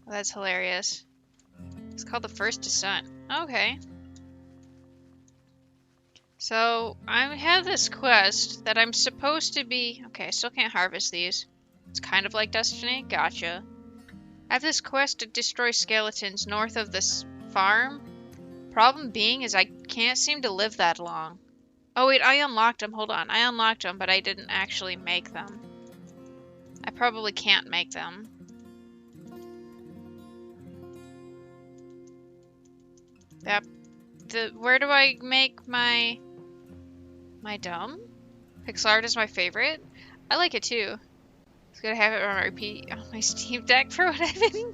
A: That's hilarious. It's called the First Descent. Okay. So, I have this quest that I'm supposed to be... Okay, I still can't harvest these. It's kind of like Destiny. Gotcha. I have this quest to destroy skeletons north of this farm. Problem being is I can't seem to live that long. Oh wait, I unlocked them. Hold on. I unlocked them, but I didn't actually make them. I probably can't make them. Yep. Where do I make my dome? Pixel art is my favorite. I like it too. It's gonna have it on repeat on my Steam Deck for what I've been.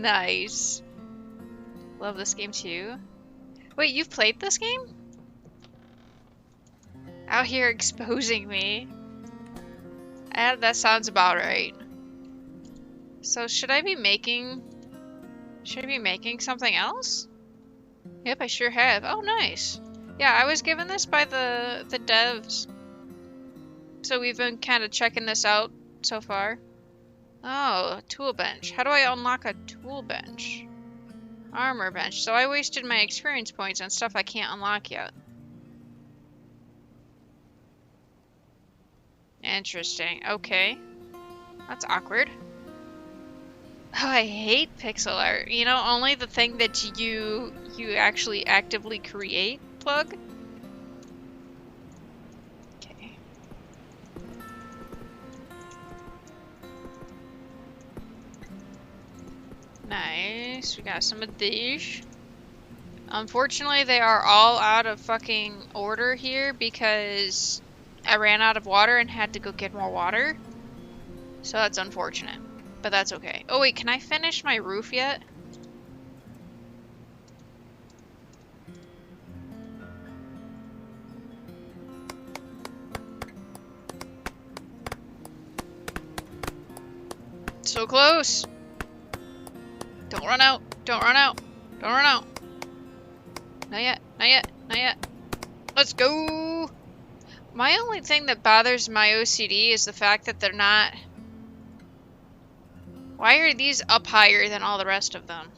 A: Nice. Love this game too. Wait, you've played this game? Out here exposing me. That sounds about right. So should I be making something else? Yep, I sure have. Oh, nice. Yeah, I was given this by the devs. So we've been kind of checking this out so far. Oh, a tool bench. How do I unlock a tool bench? Armor bench. So I wasted my experience points on stuff I can't unlock yet. Interesting. Okay. That's awkward. Oh, I hate pixel art. You know, only the thing that you actually actively create, plug. Okay. Nice. We got some of these. Unfortunately, they are all out of fucking order here because I ran out of water and had to go get more water. So that's unfortunate. But that's okay. Oh wait, can I finish my roof yet? So close! Don't run out! Don't run out! Don't run out! Not yet, not yet, not yet. Let's go! My only thing that bothers my OCD is the fact that they're not... Why are these up higher than all the rest of them?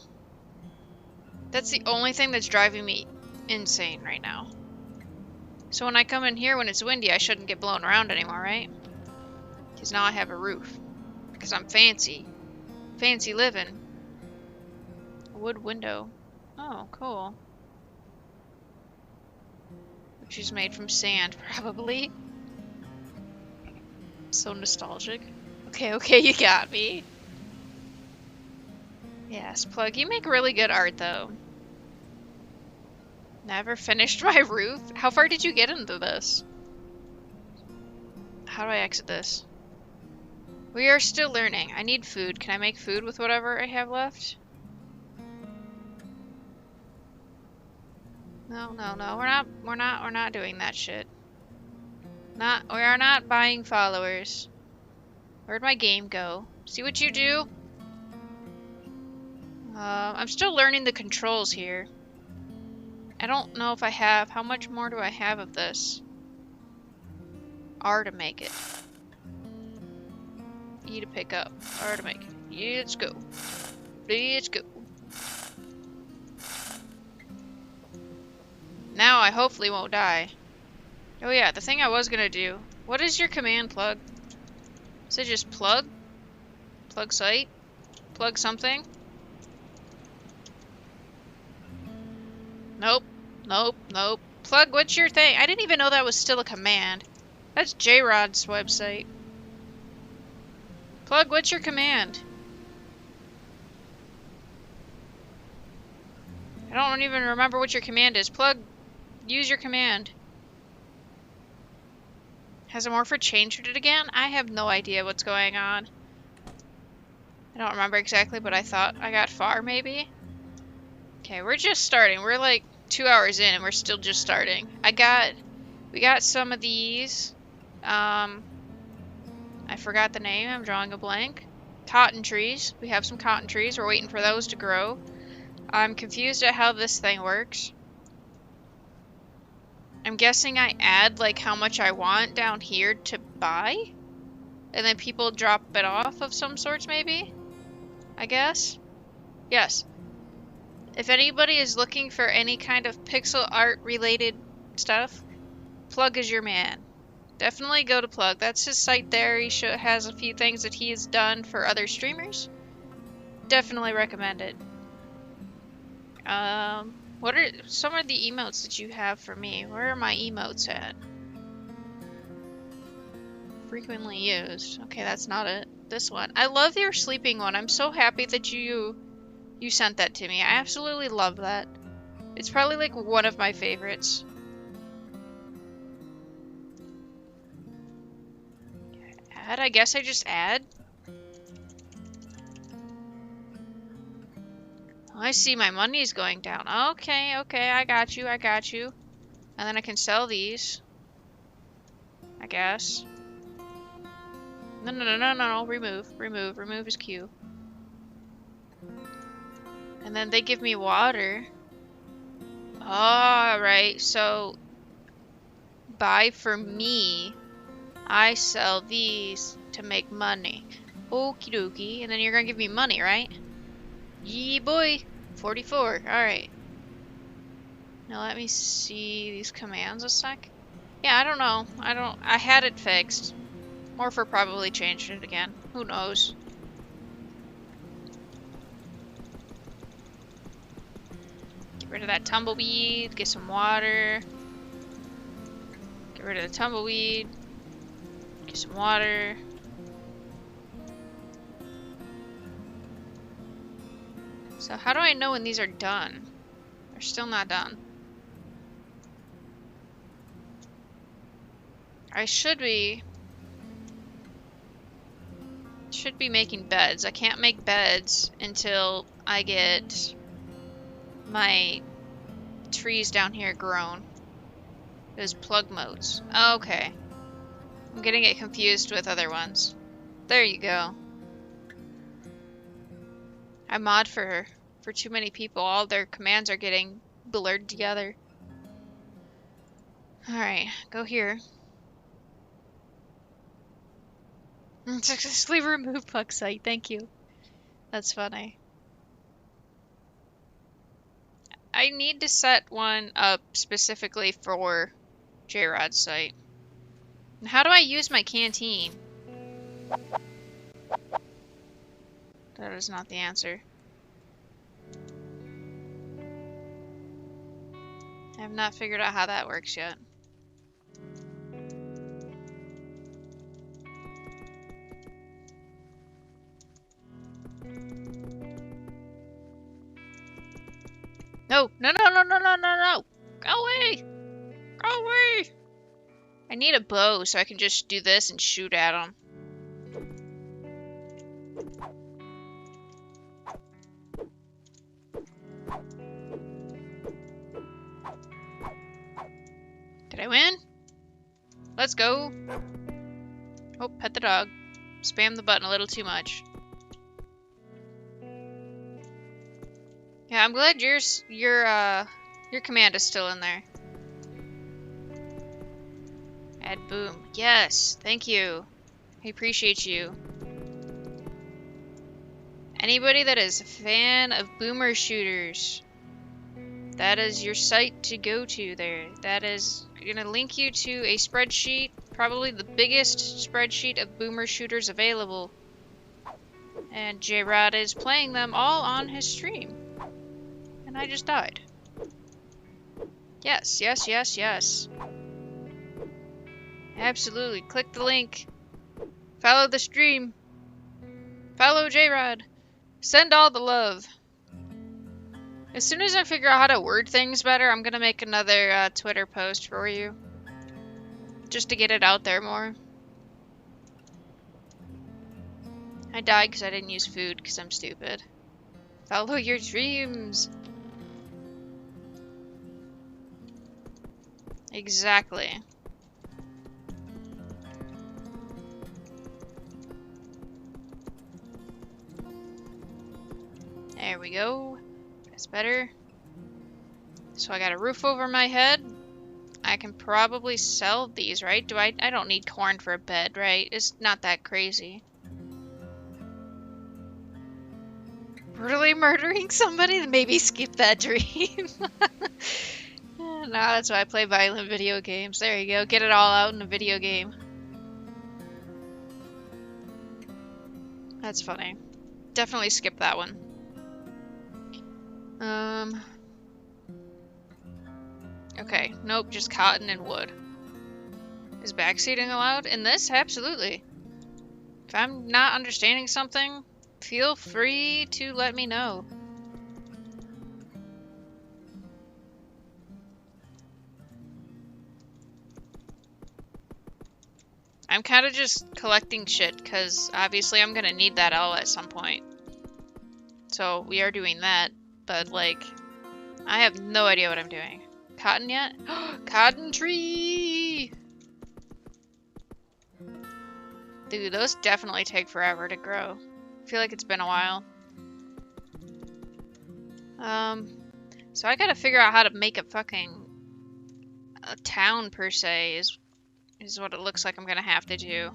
A: That's the only thing that's driving me insane right now. So when I come in here when it's windy, I shouldn't get blown around anymore, right? Because now I have a roof. Because I'm fancy. Fancy living. A wood window. Oh, cool. Which is made from sand, probably. So nostalgic. Okay, okay, you got me. Yes, Plug, you make really good art, though. Never finished my roof? How far did you get into this? How do I exit this? We are still learning. I need food. Can I make food with whatever I have left? No, no, no. We're not doing that shit. We are not buying followers. Where'd my game go? See what you do? I'm still learning the controls here. I don't know if I have... How much more do I have of this? R to make it. E to pick up. R to make it. Let's go. Let's go. Now I hopefully won't die. Oh yeah, the thing I was gonna do. What is your command, Plug? Is it just plug? Plug site? Plug something? Nope. Nope. Nope. Plug, what's your thing? I didn't even know that was still a command. That's J-Rod's website. Plug, what's your command? I don't even remember what your command is. Plug, use your command. Has Amorpha changed it again? I have no idea what's going on. I don't remember exactly, but I thought I got far, maybe? Okay, we're just starting. We're like 2 hours in and we're still just starting. We got some of these. I forgot the name. I'm drawing a blank. Cotton trees. We have some cotton trees. We're waiting for those to grow. I'm confused at how this thing works. I'm guessing I add like how much I want down here to buy? And then people drop it off of some sorts, maybe? I guess? Yes. If anybody is looking for any kind of pixel art related stuff, Plug is your man. Definitely go to Plug. That's his site there. He has a few things that he has done for other streamers. Definitely recommend it. What are some of the emotes that you have for me? Where are my emotes at? Frequently used. Okay, that's not it. This one. I love your sleeping one. I'm so happy that you sent that to me. I absolutely love that. It's probably like one of my favorites. Add? I guess I just add. I see my money's going down. Okay, okay, I got you, I got you. And then I can sell these. I guess. No, no, no, no, no, remove, remove, remove is Q. And then they give me water. Alright, so buy for me. I sell these to make money. Okie dokie. And then you're gonna give me money, right? Yee boy. 44. Alright. Now let me see these commands a sec. Yeah, I don't know. I had it fixed. Morpher probably changed it again. Who knows? Get rid of that tumbleweed. Get some water. Get rid of the tumbleweed. Get some water. So how do I know when these are done? They're still not done. I should be making beds. I can't make beds until I get my trees down here grown. Those plug modes. Okay. I'm getting it confused with other ones. There you go. I mod for too many people. All their commands are getting blurred together. Alright, go here. Successfully remove bug site. Thank you. That's funny. I need to set one up specifically for J-Rod's site. And how do I use my canteen? That is not the answer. I have not figured out how that works yet. No, no, no, no, no, no, no, no! Go away! Go away! I need a bow so I can just do this and shoot at them. Did I win? Let's go! Oh, pet the dog. Spam the button a little too much. Yeah, I'm glad your command is still in there. Add boom. Yes, thank you. I appreciate you. Anybody that is a fan of boomer shooters, that is your site to go to there. That is gonna link you to a spreadsheet, probably the biggest spreadsheet of boomer shooters available. And J-Rod is playing them all on his stream. And I just died. Yes, yes, yes, yes. Absolutely. Click the link. Follow the stream. Follow J-Rod. Send all the love. As soon as I figure out how to word things better, I'm gonna make another Twitter post for you. Just to get it out there more. I died because I didn't use food because I'm stupid. Follow your dreams. Exactly. There we go. That's better. So I got a roof over my head. I can probably sell these, right? I don't need corn for a bed, right? It's not that crazy. Brutally murdering somebody? Maybe skip that dream. No, that's why I play violent video games. There you go. Get it all out in a video game. That's funny. Definitely skip that one. Okay. Nope, just cotton and wood. Is backseating allowed? In this? Absolutely. If I'm not understanding something, feel free to let me know. I'm kind of just collecting shit, because obviously I'm going to need that all at some point. So we are doing that, but like, I have no idea what I'm doing. Cotton yet? Cotton tree! Dude, those definitely take forever to grow. I feel like it's been a while. So I gotta figure out how to make a town per se is what it looks like I'm gonna have to do.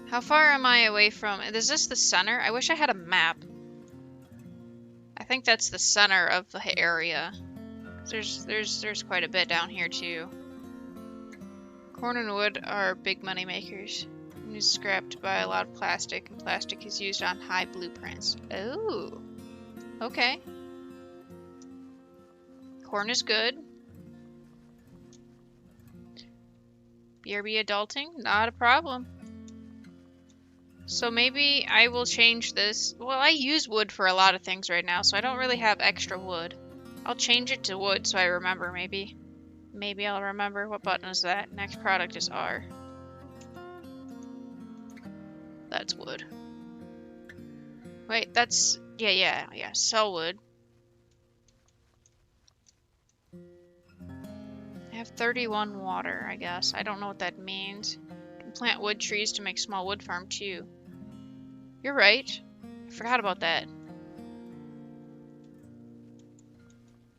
A: How far am I away from... Is this the center? I wish I had a map. I think that's the center of the area. There's quite a bit down here too. Corn and wood are big money makers. Use scrap to buy a lot of plastic, and plastic is used on high blueprints. Oh, okay. Corn is good. BRB adulting, not a problem. So maybe I will change this. Well, I use wood for a lot of things right now, so I don't really have extra wood. I'll change it to wood so I remember, maybe. Maybe I'll remember. What button is that? Next product is R. That's wood. Wait, that's... Yeah. Sell wood. I have 31 water, I guess. I don't know what that means. Can plant wood trees to make small wood farm too. You're right. I forgot about that.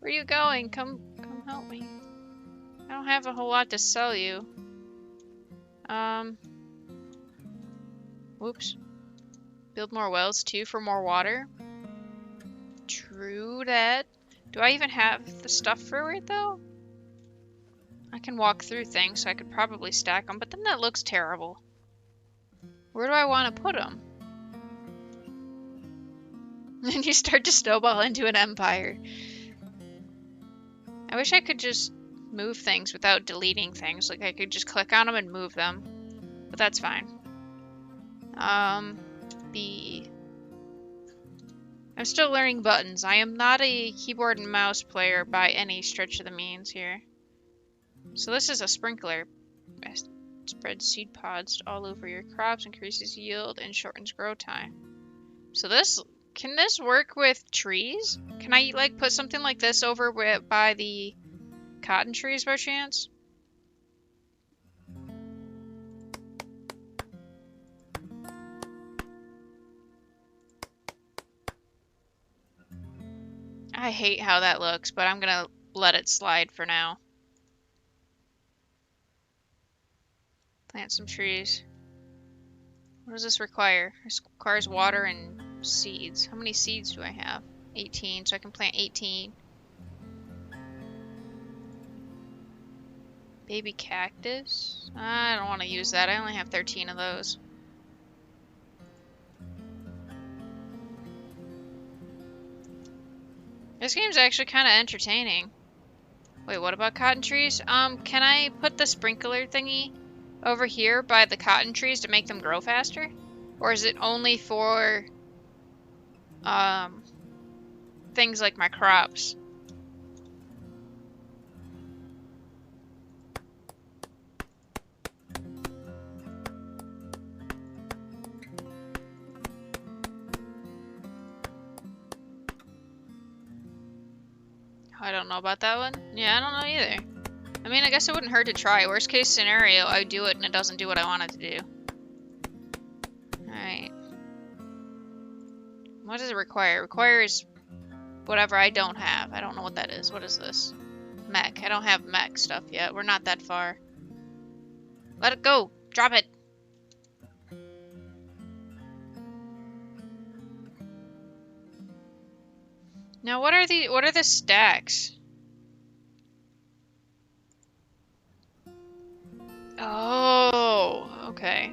A: Where are you going? Come help me. I don't have a whole lot to sell you. Whoops. Build more wells too for more water. True that. Do I even have the stuff for it though? I can walk through things, so I could probably stack them, but then that looks terrible. Where do I want to put them? And you start to snowball into an empire. I wish I could just move things without deleting things. Like I could just click on them and move them. But that's fine. B. I'm still learning buttons. I am not a keyboard and mouse player by any stretch of the means here. So this is a sprinkler. Spreads seed pods all over your crops, increases yield, and shortens grow time. So this, can this work with trees? Can I like put something like this over by the cotton trees by chance? I hate how that looks, but I'm gonna let it slide for now. Plant some trees. What does this require? This requires water and seeds. How many seeds do I have? 18, so I can plant 18. Baby cactus? I don't want to use that. I only have 13 of those. This game's actually kind of entertaining. Wait, what about cotton trees? Can I put the sprinkler thingy over here by the cotton trees to make them grow faster? Or is it only for things like my crops? I don't know about that one. Yeah, I don't know either. I mean, I guess it wouldn't hurt to try. Worst case scenario, I do it and it doesn't do what I want it to do. Alright. What does it require? It requires whatever I don't have. I don't know what that is. What is this? Mech. I don't have mech stuff yet. We're not that far. Let it go! Drop it! Now what are the stacks? Oh, okay.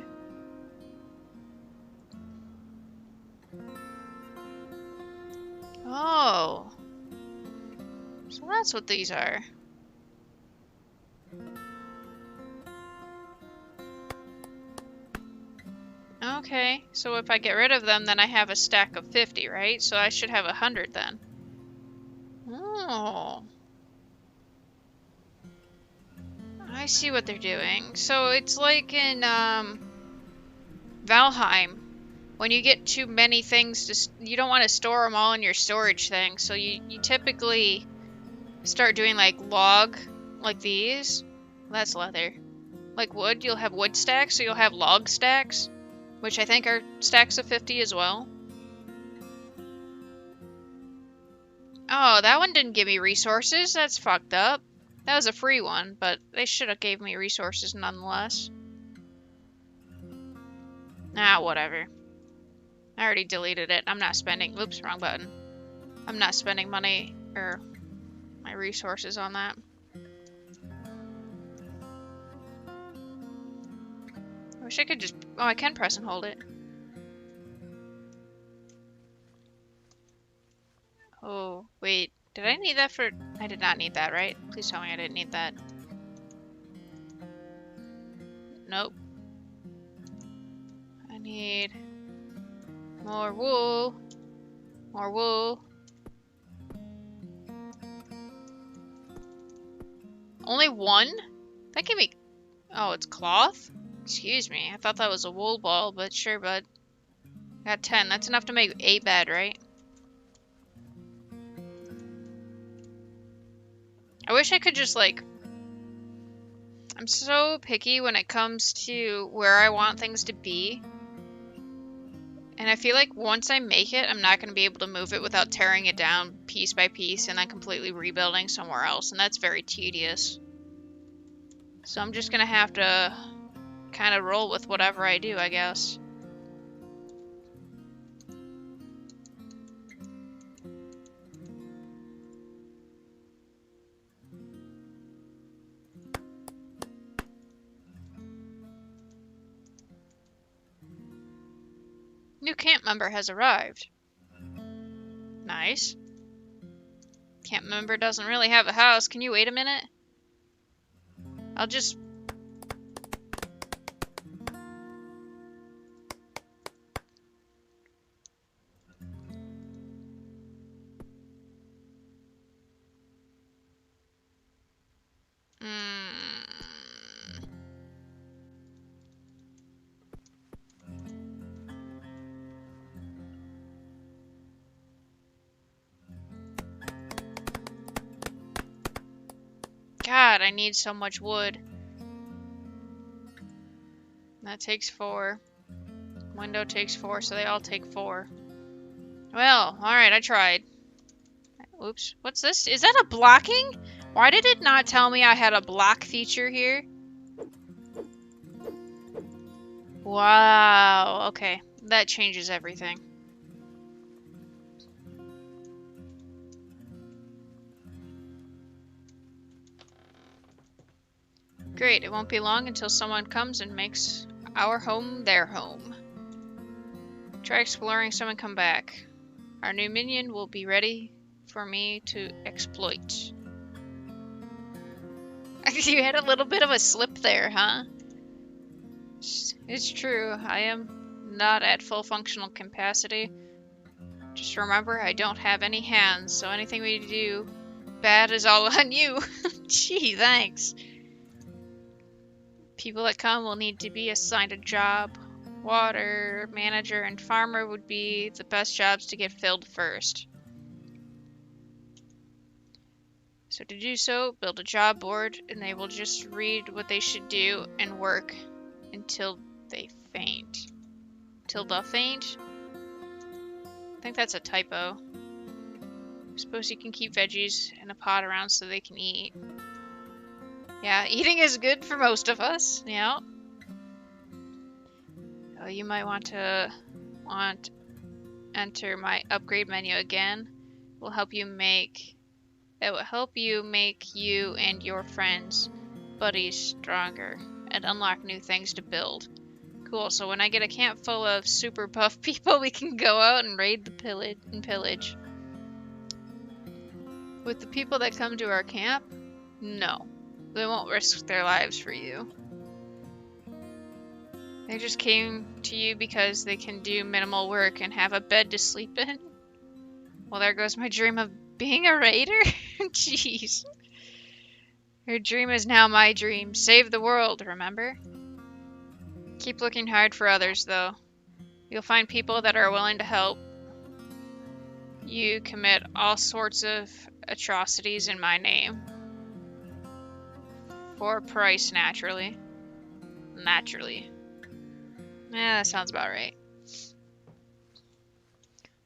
A: Oh. So that's what these are. Okay, so if I get rid of them, then I have a stack of 50, right? So I should have 100 then. Oh. I see what they're doing. So it's like in Valheim. When you get too many things, you don't want to store them all in your storage thing. So you typically start doing like log, like these. That's leather. Like wood, you'll have wood stacks, so you'll have log stacks, which I think are stacks of 50 as well. Oh, that one didn't give me resources. That's fucked up. That was a free one, but they should have gave me resources nonetheless. Ah, whatever. I already deleted it. I'm not spending... Oops, wrong button. I'm not spending money or my resources on that. I wish I could just... Oh, I can press and hold it. Oh, wait. Did I need that for... I did not need that, right? Please tell me I didn't need that. Nope. I need more wool. More wool. Only one? That can be... Oh, it's cloth? Excuse me. I thought that was a wool ball, but sure, bud. Got 10. That's enough to make 8 bed, right? I wish I could just, like... I'm so picky when it comes to where I want things to be. And I feel like once I make it, I'm not going to be able to move it without tearing it down piece by piece and then completely rebuilding somewhere else. And that's very tedious. So I'm just going to have to kind of roll with whatever I do, I guess. New camp member has arrived. Nice. Camp member doesn't really have a house. Can you wait a minute? I'll just... God, I need so much wood. That takes 4. Window takes 4, so they all take 4. Well, alright, I tried. Oops. What's this? Is that a blocking? Why did it not tell me I had a block feature here? Wow. Okay. That changes everything. Great. It won't be long until someone comes and makes our home their home. Try exploring, someone come back. Our new minion will be ready for me to exploit. You had a little bit of a slip there, huh? It's true. I am not at full functional capacity. Just remember, I don't have any hands, so anything we do bad is all on you. Gee, thanks. People that come will need to be assigned a job. Water, manager, and farmer would be the best jobs to get filled first. So to do so, build a job board, and they will just read what they should do and work until they faint. Till the faint? I think that's a typo. I suppose you can keep veggies in a pot around so they can eat. Yeah, eating is good for most of us. Yeah. Oh, you might want to enter my upgrade menu again. It will help you make you and your friends, buddies, stronger and unlock new things to build. Cool. So when I get a camp full of super buff people, we can go out and raid the pillage. With the people that come to our camp, no. They won't risk their lives for you. They just came to you because they can do minimal work and have a bed to sleep in. Well, there goes my dream of being a raider. Jeez. Your dream is now my dream. Save the world, remember? Keep looking hard for others, though. You'll find people that are willing to help you commit all sorts of atrocities in my name. For a price, naturally. Naturally. Yeah, that sounds about right.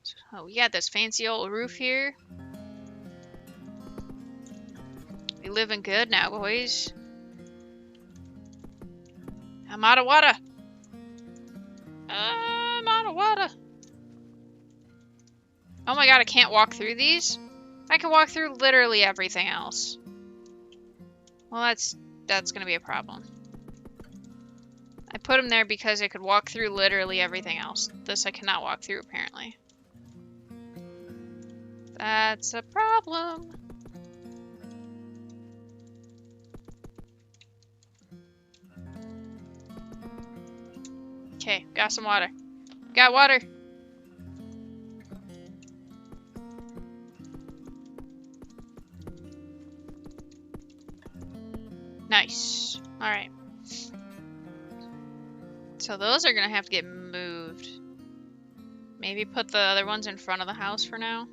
A: So we got this fancy old roof here. We living good now, boys. I'm out of water. I'm out of water. Oh my god, I can't walk through these? I can walk through literally everything else. Well, that's gonna be a problem. I put him there because I could walk through literally everything else. This I cannot walk through, apparently. That's a problem. Got some water. Got water. Nice. Alright. So those are gonna have to get moved. Maybe put the other ones in front of the house for now.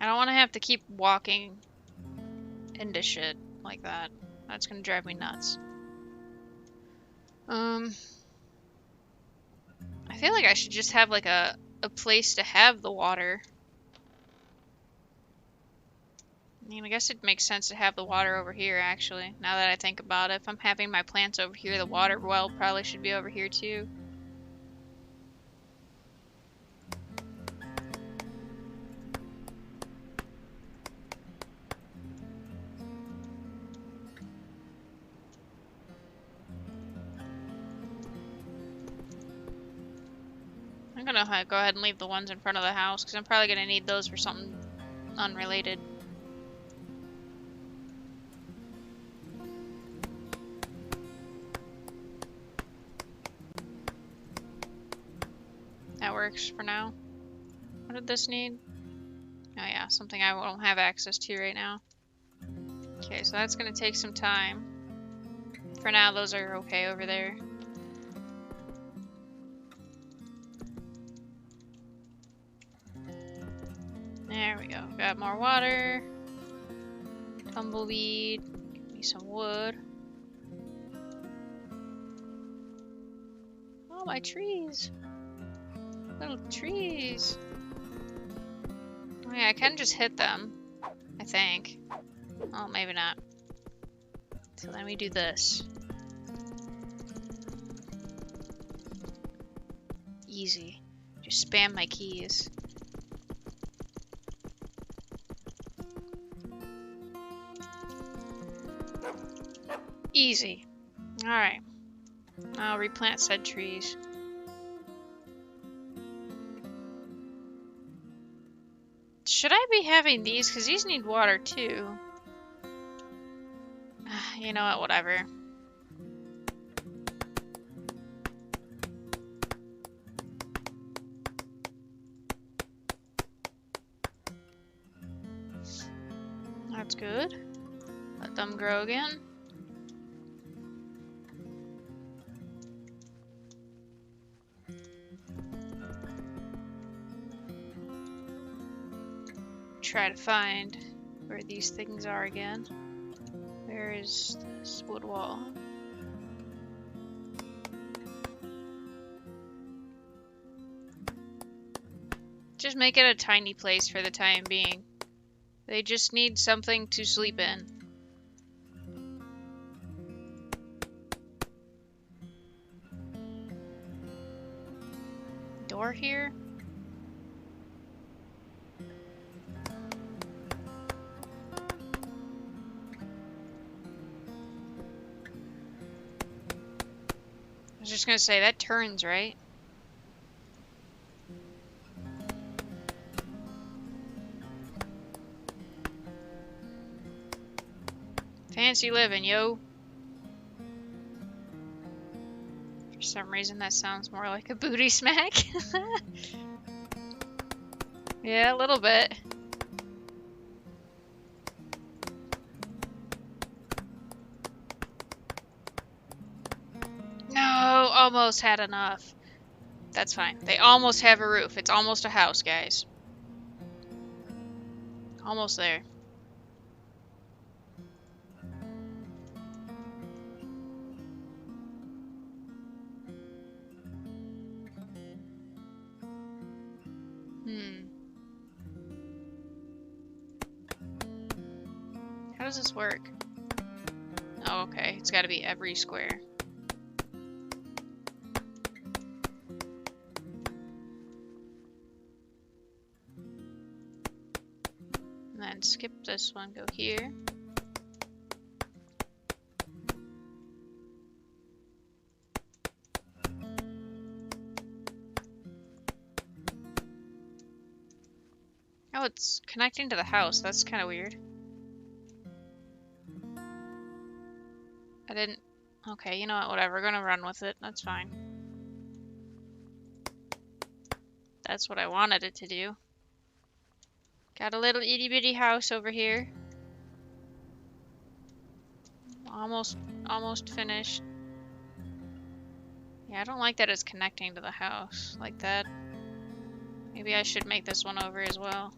A: I don't want to have to keep walking into shit like that. That's gonna drive me nuts. I feel like I should just have like a place to have the water. I mean, I guess it makes sense to have the water over here, actually, now that I think about it. If I'm having my plants over here, the water well probably should be over here, too. I'm gonna go ahead and leave the ones in front of the house, because I'm probably gonna need those for something unrelated. That works for now. What did this need? Oh yeah, something I don't have access to right now. Okay, so that's gonna take some time. For now, those are okay over there. There we go. Got more water. Tumbleweed. Give me some wood. Oh, my trees. Little trees. Oh yeah, I can just hit them. I think. Oh, maybe not. So then we do this. Easy. Just spam my keys. Easy. Alright. I'll replant said trees. Should I be having these? Because these need water too. You know what? Whatever. That's good. Let them grow again. Try to find where these things are again. Where is this wood wall? Just make it a tiny place for the time being. They just need something to sleep in. Door here? I was just gonna say, that turns, right? Fancy living, yo. For some reason that sounds more like a booty smack. Yeah, a little bit. No, almost had enough. That's fine. They almost have a roof. It's almost a house, guys. Almost there. How does this work? Oh, okay. It's got to be every square. And then skip this one, go here. Oh, it's connecting to the house. That's kind of weird. I didn't... Okay, you know what? Whatever. We're gonna run with it. That's fine. That's what I wanted it to do. Got a little itty bitty house over here. Almost finished. Yeah, I don't like that it's connecting to the house like that. Maybe I should make this one over as well.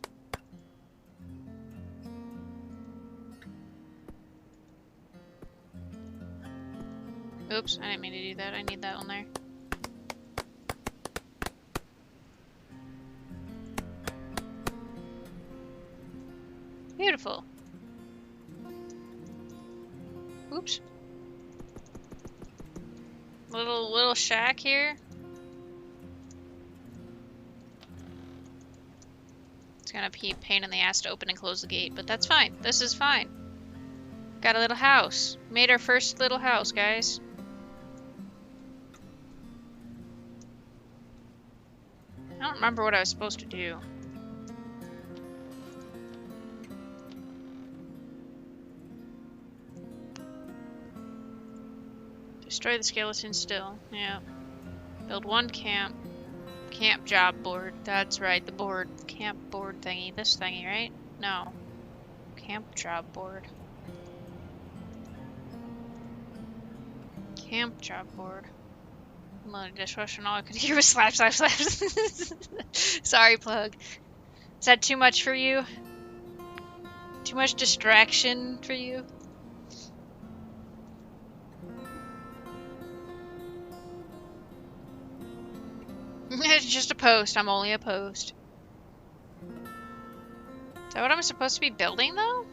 A: Oops, I didn't mean to do that. I need that one there. Beautiful. Oops. Little shack here. It's gonna be a pain in the ass to open and close the gate, but that's fine. This is fine. Got a little house. Made our first little house, guys. I don't remember what I was supposed to do. Destroy the skeleton still. Yeah. Build one camp. Camp job board. That's right, the board. Camp board thingy. This thingy, right? No. Camp job board. Camp job board. I'm loading dishwasher and all I could hear was slap, slap, slap. Sorry, Plug. Is that too much for you? Too much distraction for you? It's just a post. I'm only a post. Is that what I'm supposed to be building, though?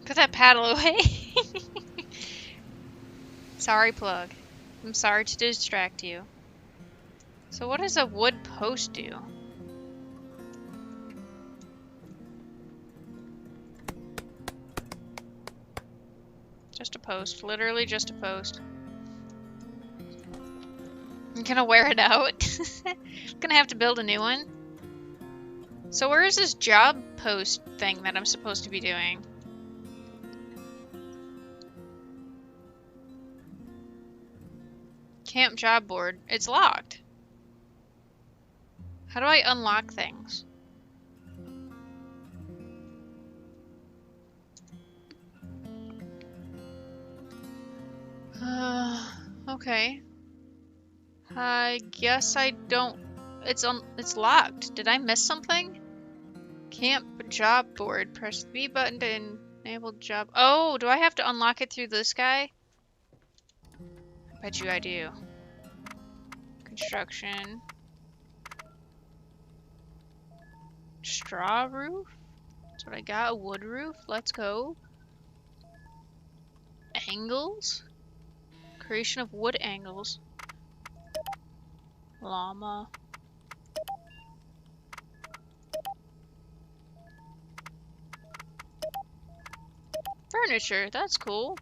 A: Put that paddle away. Sorry, Plug. I'm sorry to distract you. So what does a wood post do? Just a post. Literally just a post. I'm gonna wear it out. Gonna have to build a new one. So where is this job post thing that I'm supposed to be doing? Camp job board. It's locked. How do I unlock things? Okay. I guess I don't... It's locked. Did I miss something? Camp job board. Press the B button to enable job... Oh, do I have to unlock it through this guy? Bet you I do. Construction. Straw roof? That's what I got. A wood roof. Let's go. Angles? Creation of wood angles. Llama. Furniture. That's cool.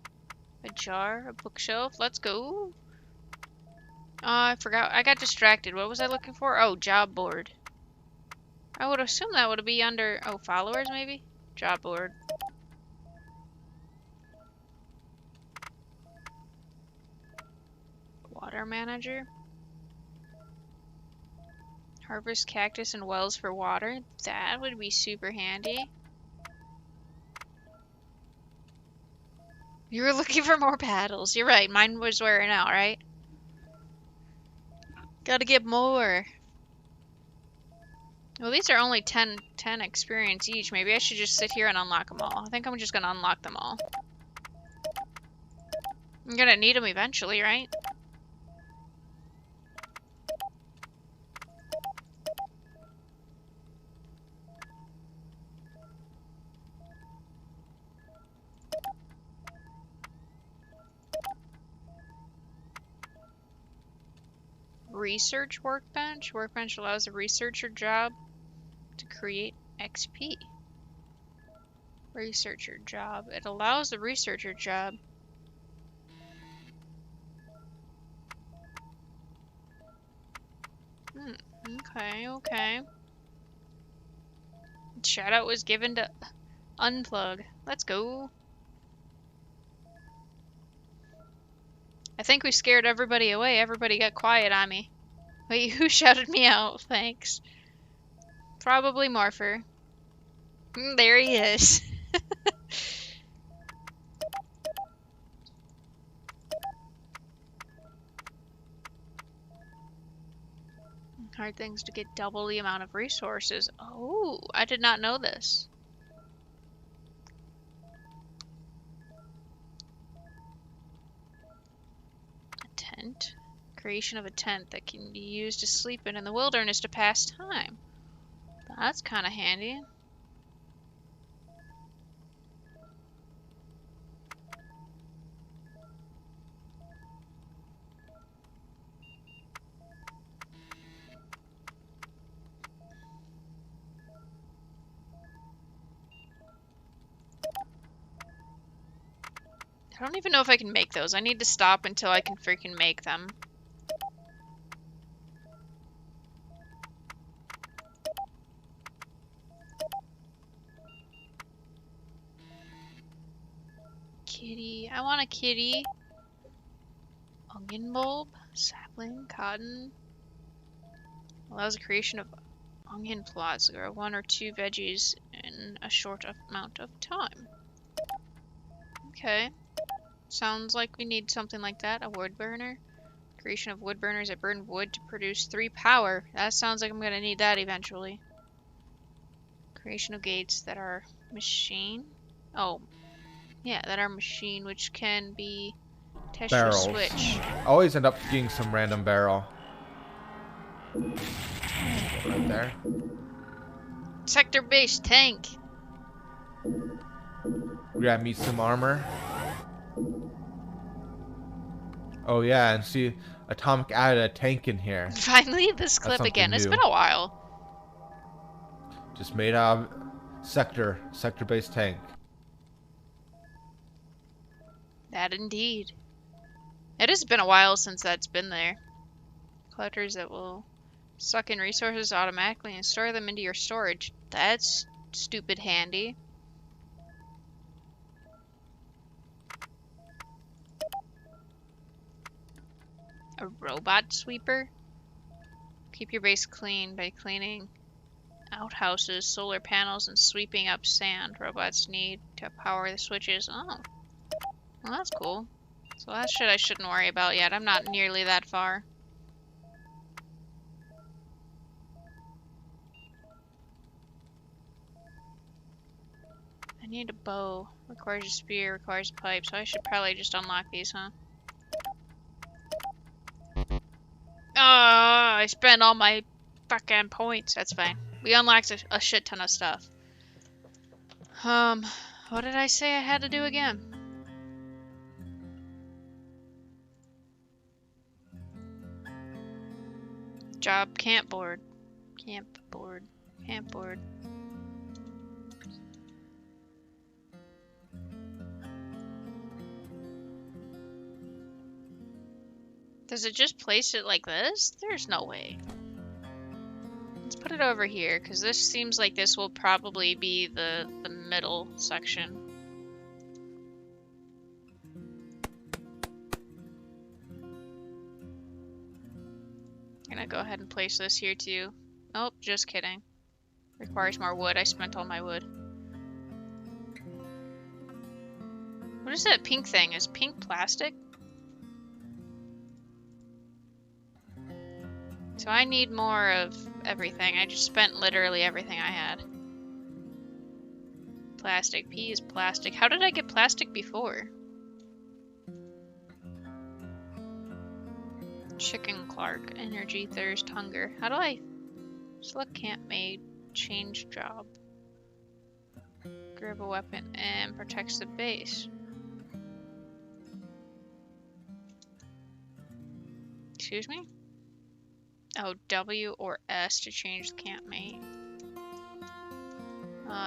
A: A jar. A bookshelf. Let's go. I forgot. I got distracted. What was I looking for? Oh, job board. I would assume that would be under... Oh, followers maybe? Job board. Water manager. Harvest cactus and wells for water. That would be super handy. You were looking for more paddles. You're right. Mine was wearing out, right? Gotta get more. Well, these are only 10 experience each. Maybe I should just sit here and unlock them all. I think I'm just gonna unlock them all. I'm gonna need them eventually, right? Research workbench. Workbench allows a researcher job to create XP. Researcher job. It allows the researcher job. Okay, okay. Shout out was given to Unplug. Let's go. I think we scared everybody away. Everybody got quiet on me. Wait, who shouted me out? Thanks. Probably Morpher. There he is. Hard things to get double the amount of resources. Oh, I did not know this. A tent. Creation of a tent that can be used to sleep in the wilderness to pass time. That's kind of handy. I don't even know if I can make those. I need to stop until I can freaking make them. Kitty. I want a kitty. Onion bulb. Sapling. Cotton. Allows the creation of onion plots to grow 1 or 2 veggies in a short amount of time. Okay. Sounds like we need something like that. A wood burner. Creation of wood burners that burn wood to produce 3 power. That sounds like I'm gonna need that eventually. Creation of gates that are machine. Oh, yeah, that are machine, which can be attached to a
H: Barrels.
A: switch.
H: Always end up getting some random barrel. Right there.
A: Sector-based tank.
H: Grab me some armor. Oh yeah, and see, Atomic added a tank in here.
A: Finally, this clip
H: something
A: again. It's
H: new.
A: been a while.
H: Just made out of sector-based tank.
A: That indeed. It has been a while since that's been there. Collectors that will suck in resources automatically and store them into your storage. That's stupid handy. A robot sweeper? Keep your base clean by cleaning outhouses, solar panels, and sweeping up sand. Robots need to power the switches. Oh. Well, that's cool. So that shit I shouldn't worry about yet. I'm not nearly that far. I need a bow. Requires a spear, requires a pipe, so I should probably just unlock these, huh? I spent all my fucking points. That's fine. We unlocked a shit ton of stuff. What did I say I had to do again? Job camp board. Camp board. Camp board. Does it just place it like this? There's no way. Let's put it over here, because this seems like this will probably be the middle section. I'm gonna go ahead and place this here too. Oh, just kidding. Requires more wood. I spent all my wood. What is that pink thing? Is pink plastic? So I need more of everything. I just spent literally everything I had. Plastic. P is plastic. How did I get plastic before? Chicken Clark. Energy, thirst, hunger. How do I... Select camp made. Change job. Grab a weapon and protects the base. Excuse me? Oh, W or S to change the campmate.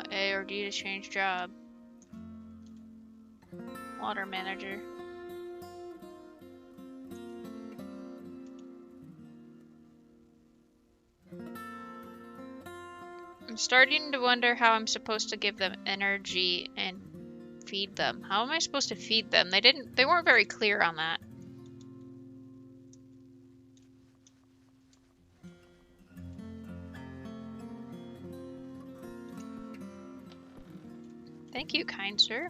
A: A or D to change job. Water manager. I'm starting to wonder how I'm supposed to give them energy and feed them. How am I supposed to feed them? They weren't very clear on that. Thank you, kind sir.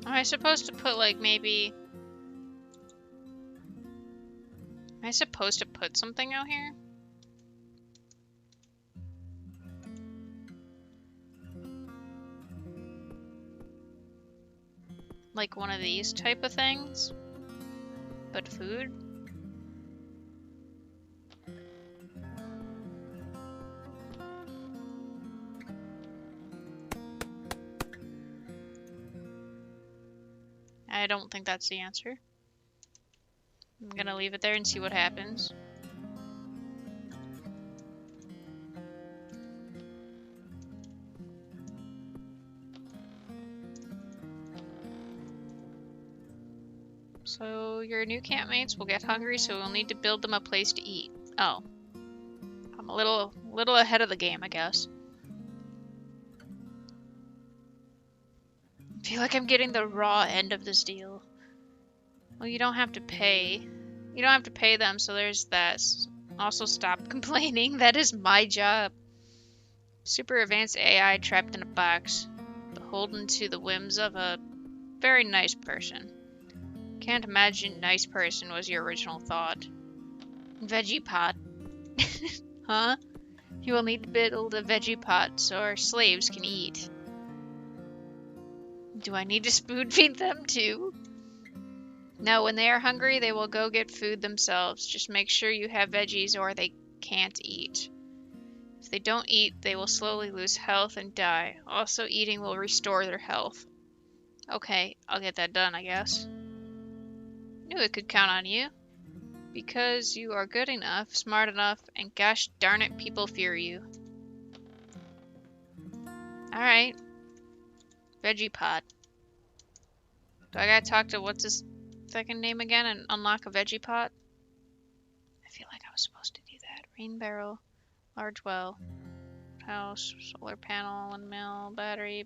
A: Am I supposed to put, like, maybe... Am I supposed to put something out here? Like one of these type of things? But food? I don't think that's the answer. I'm gonna leave it there and see what happens. So your new campmates will get hungry, so we'll need to build them a place to eat. Oh. I'm a little ahead of the game, I guess. I feel like I'm getting the raw end of this deal. Well, you don't have to pay. You don't have to pay them, so there's that. Also, stop complaining. That is my job. Super advanced AI trapped in a box, beholden to the whims of a very nice person. Can't imagine nice person was your original thought. Veggie pot. Huh? You will need to build a veggie pot so our slaves can eat. Do I need to spoon feed them too? No, when they are hungry, they will go get food themselves. Just make sure you have veggies or they can't eat. If they don't eat, they will slowly lose health and die. Also, eating will restore their health. Okay, I'll get that done, I guess. Knew I could count on you. Because you are good enough, smart enough, and gosh darn it, people fear you. Alright. Veggie pot. Do I gotta talk to what's his second name again and unlock a veggie pot? I feel like I was supposed to do that. Rain barrel, large well, house, solar panel, windmill, battery,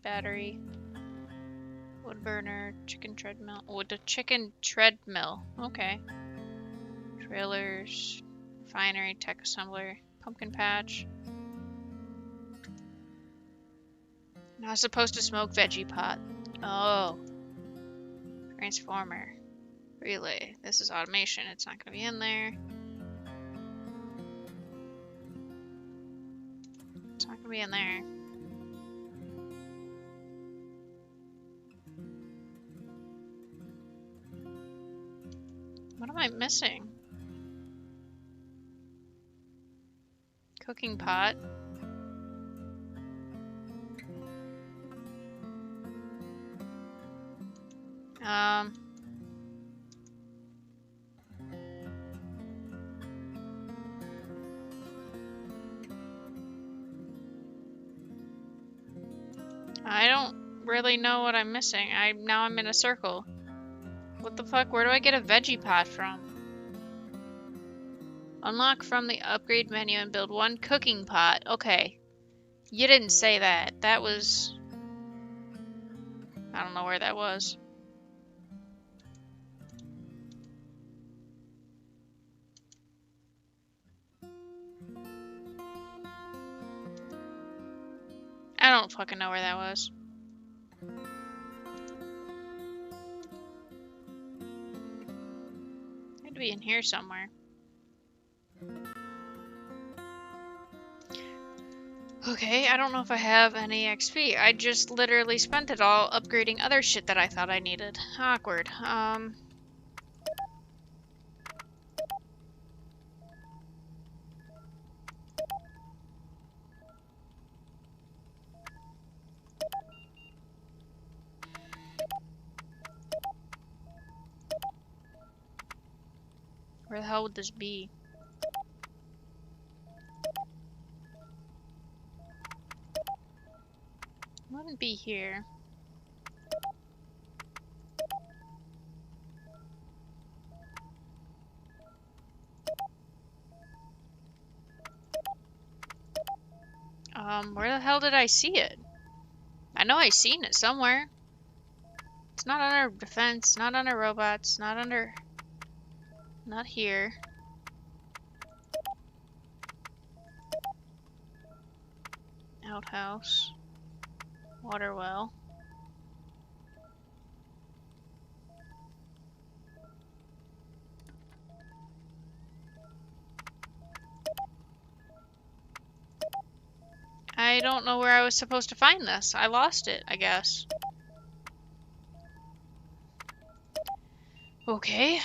A: wood burner, chicken treadmill. Oh, the chicken treadmill. Okay. Trailers, refinery, tech assembler, pumpkin patch. Not supposed to smoke veggie pot. Oh. Transformer. Relay. This is automation. It's not going to be in there. It's not going to be in there. What am I missing? Cooking pot. I don't really know what I'm missing. Now I'm in a circle. What the fuck? Where do I get a veggie pot from? Unlock from the upgrade menu and build one cooking pot. Okay. You didn't say that. That was... I don't know where that was. I don't fucking know where that was. Had to be in here somewhere. Okay, I don't know if I have any XP. I just literally spent it all upgrading other shit that I thought I needed. Awkward. Where the hell would this be? shouldn't be here. Where the hell did I see it? I know I seen it somewhere. It's not under defense, not under robots, not under... Not here. Outhouse. Water well. I don't know where I was supposed to find this. I lost it, I guess. Okay.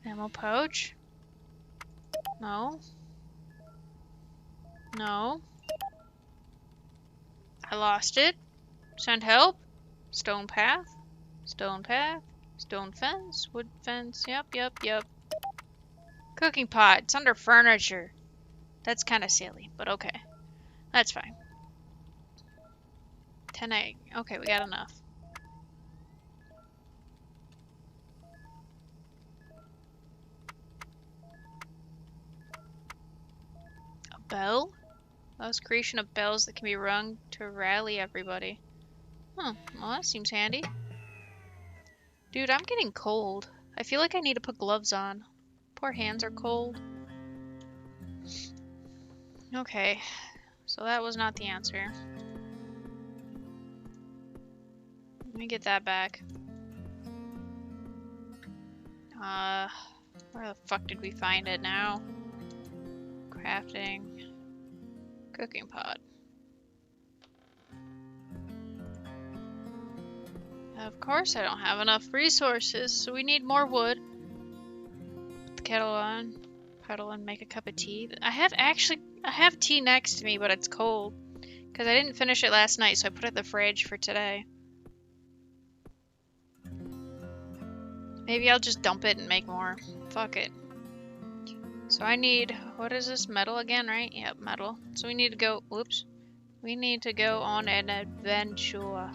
A: Ammo pouch. No. No. I lost it. Send help. Stone path. Stone path. Stone fence. Wood fence. Yep. Cooking pot. It's under furniture. That's kind of silly, but okay. That's fine. 10 egg. Okay, we got enough. A bell? Allows creation of bells that can be rung to rally everybody. Huh, well that seems handy. Dude, I'm getting cold. I feel like I need to put gloves on. Poor hands are cold. Okay, so that was not the answer. Let me get that back. Where the fuck did we find it now? Crafting. Cooking pot. Of course I don't have enough resources, so we need more wood. Put the kettle on. Puddle and make a cup of tea. I have tea next to me, but it's cold. Because I didn't finish it last night, so I put it in the fridge for today. Maybe I'll just dump it and make more. Fuck it. So I need, what is this, metal again, right? Yep, metal. So we need to go, whoops. We need to go on an adventure.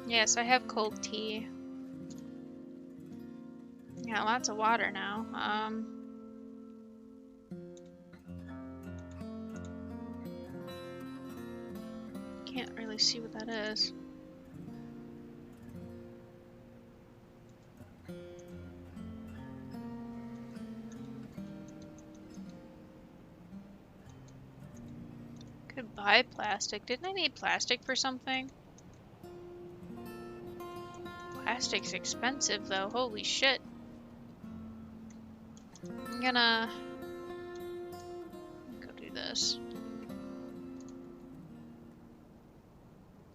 A: Yes, I have cold tea. Yeah, lots of water now. Can't really see what that is. Could buy plastic. Didn't I need plastic for something? Plastic's expensive though, holy shit. I'm gonna go do this.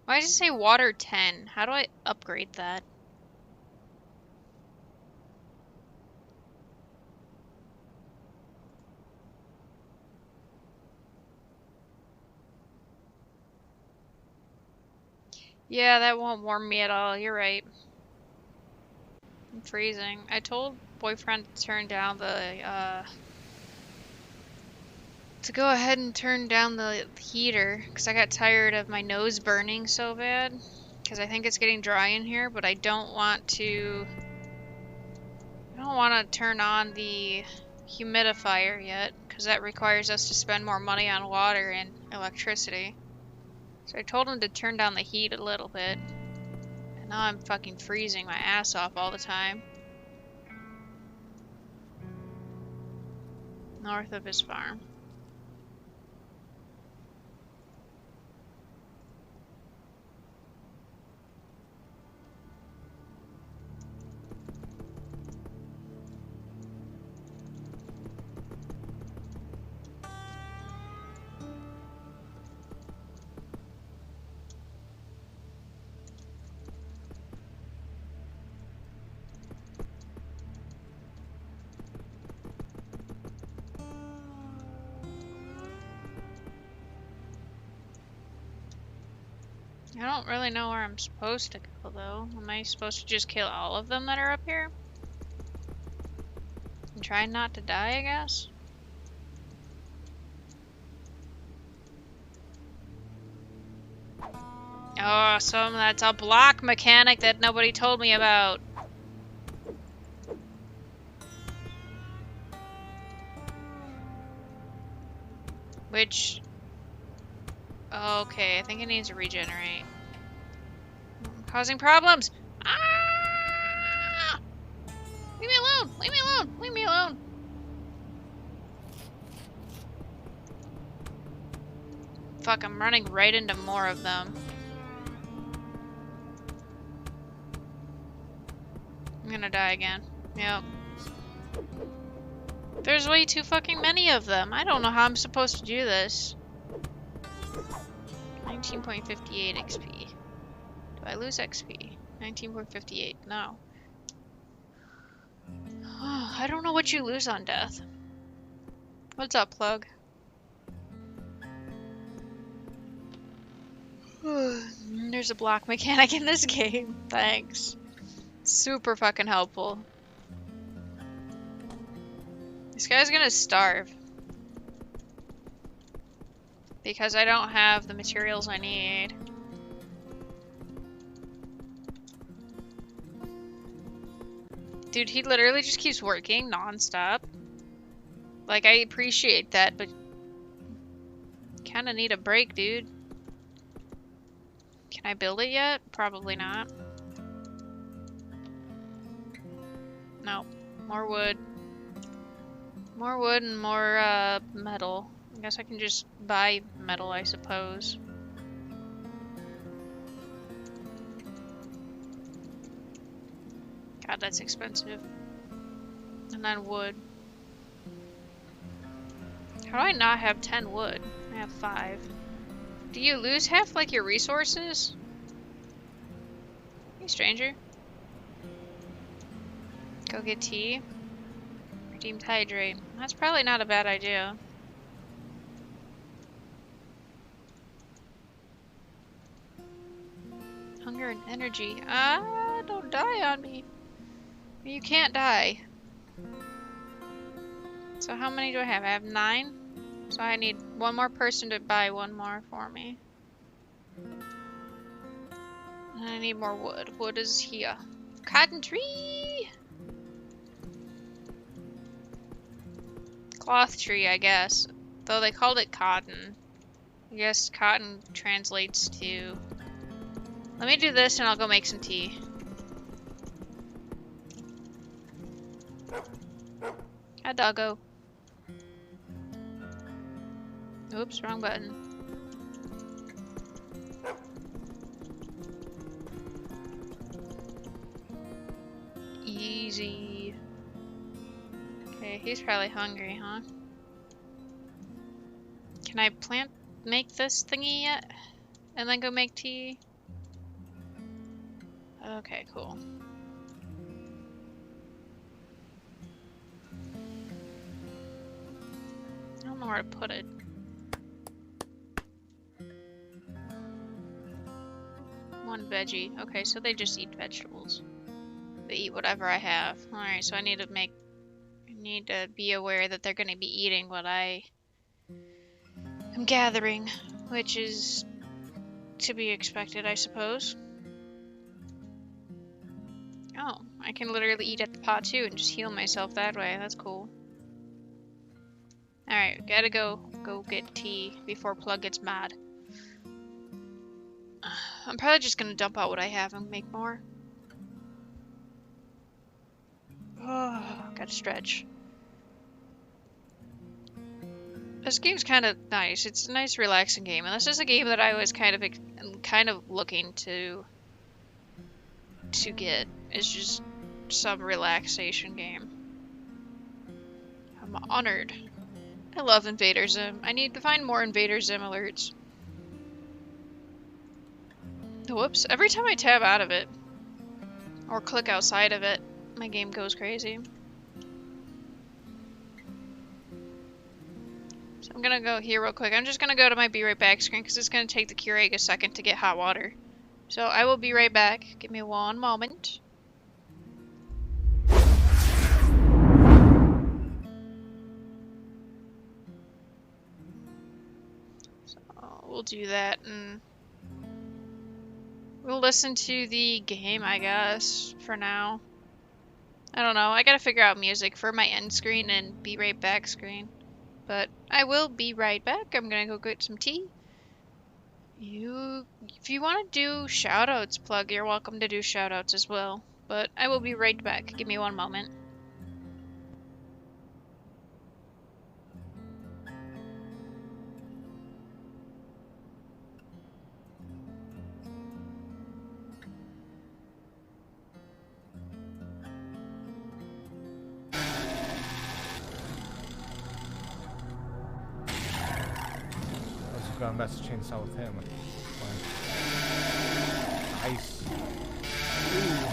A: Why does it say water 10? How do I upgrade that? Yeah, that won't warm me at all, you're right. I'm freezing. I told boyfriend to turn down the, to go ahead and turn down the heater, because I got tired of my nose burning so bad. Because I think it's getting dry in here, but I don't want to turn on the humidifier yet, because that requires us to spend more money on water and electricity. So I told him to turn down the heat a little bit. And now I'm fucking freezing my ass off all the time. North of his farm. I don't really know where I'm supposed to go, though. Am I supposed to just kill all of them that are up here? And try not to die, I guess? Oh, that's a block mechanic that nobody told me about. Which... Okay, I think it needs to regenerate. Causing problems! Ah! Leave me alone! Leave me alone! Leave me alone! Fuck, I'm running right into more of them. I'm gonna die again. Yep. There's way too fucking many of them. I don't know how I'm supposed to do this. 19.58 XP. Do I lose XP? 19.58. No. I don't know what you lose on death. What's up, Plug? There's a block mechanic in this game. Thanks. Super fucking helpful. This guy's gonna starve. Because I don't have the materials I need. Dude, he literally just keeps working non-stop. Like, I appreciate that, but... kinda need a break, dude. Can I build it yet? Probably not. No. More wood. More wood and more, metal. I guess I can just buy metal, I suppose. God, that's expensive. And then wood. How do I not have 10 wood? I have 5. Do you lose half, like, your resources? Hey, stranger. Go get tea. Redeemed hydrate. That's probably not a bad idea. Hunger and energy. Ah, don't die on me. You can't die. So how many do I have? I have 9. So I need one more person to buy one more for me. And I need more wood. Wood is here. Cotton tree! Cloth tree, I guess. Though they called it cotton. I guess cotton translates to... Let me do this and I'll go make some tea. Hi, doggo. Oops, wrong button. Easy. Okay, he's probably hungry, huh? Can I make this thingy yet? And then go make tea? Okay, cool. I don't know where to put it. One veggie. Okay, so they just eat vegetables. They eat whatever I have. Alright, so I need to be aware that they're gonna be eating what I am gathering, which is to be expected, I suppose. Oh, I can literally eat at the pot too and just heal myself that way. That's cool. Alright, gotta go get tea before Plug gets mad. I'm probably just gonna dump out what I have and make more. Oh, gotta stretch. This game's kind of nice. It's a nice, relaxing game, and this is a game that I was kind of looking to get. It's just some relaxation game. I'm honored. I love Invader Zim. I need to find more Invader Zim alerts. Whoops. Every time I tab out of it, or click outside of it, my game goes crazy. So I'm gonna go here real quick. I'm just gonna go to my be right back screen because it's gonna take the Keurig a second to get hot water. So I will be right back. Give me one moment. So we'll do that and We'll listen to the game, I guess, for now. I don't know. I gotta figure out music for my end screen and be right back screen. But I will be right back. I'm gonna go get some tea. If you want to do shoutouts, Plug, you're welcome to do shoutouts as well. But I will be right back. Give me one moment.
H: Let's go and mess chainsaw with him. Nice. Ooh.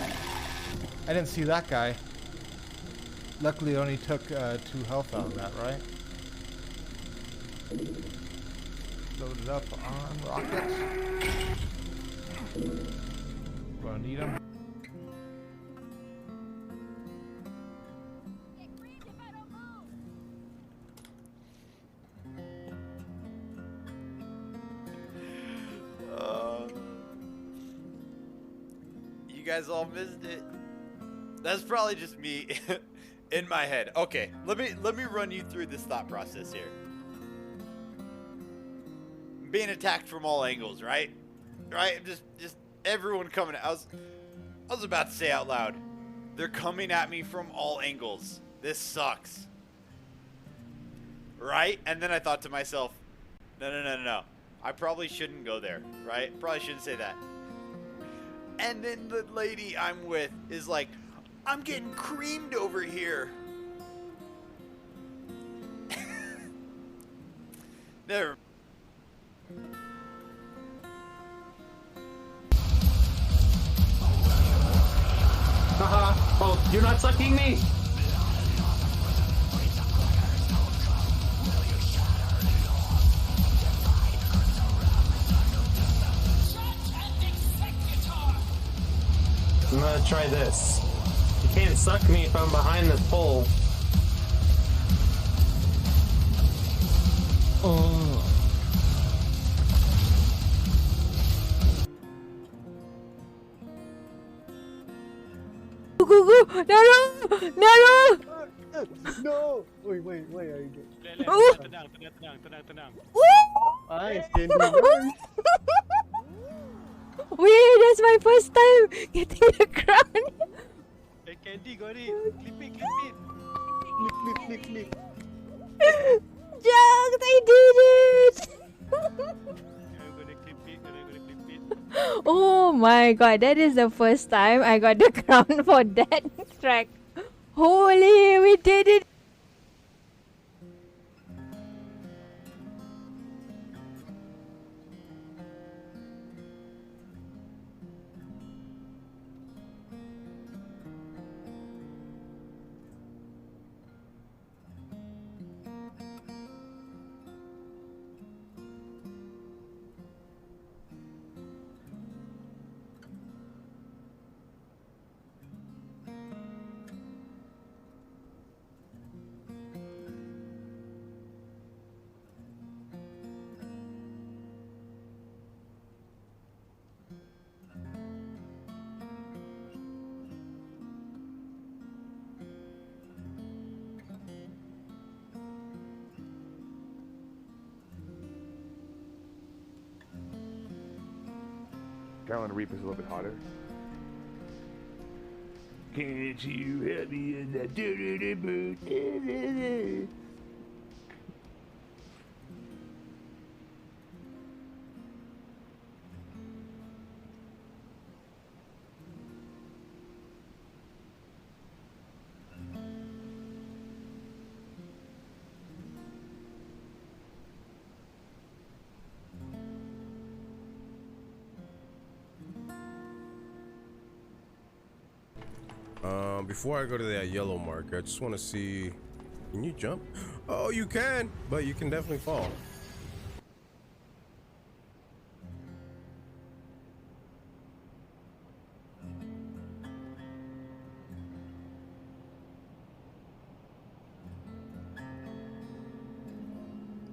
H: I didn't see that guy. Luckily, only took 2 health out of that, right? Loaded up on rockets. Gonna need them.
D: You guys all missed it. That's probably just me in my head. Okay, let me run you through this thought process here. I'm being attacked from all angles, right? Right? Just everyone coming. I was about to say out loud, they're coming at me from all angles. This sucks. Right? And then I thought to myself, no. I probably shouldn't go there, right? Probably shouldn't say that. And then the lady I'm with is like, I'm getting creamed over here. Never.
C: Haha. Oh, you're not sucking me. I'm gonna try this. You can't suck me if I'm behind this pole. Oh.
J: Go! Naru! Naru!
K: No! Wait, are you good?
J: Oh!
K: Tenang.
J: Woo!
K: Nice, Candy.
J: Wait, that's my first time getting the crown.
K: Hey, Candy, got it. Clip it. Clip.
J: Jax, I did it!
K: I'm gonna clip it.
J: Oh my god, that is the first time I got the crown for that track. Holy, we did it!
F: Carolina Reaper's a little bit hotter. Can't you help me in that dirty boot?
I: Before I go to that yellow mark, I just want to see. Can you jump? Oh, you can, but you can definitely fall.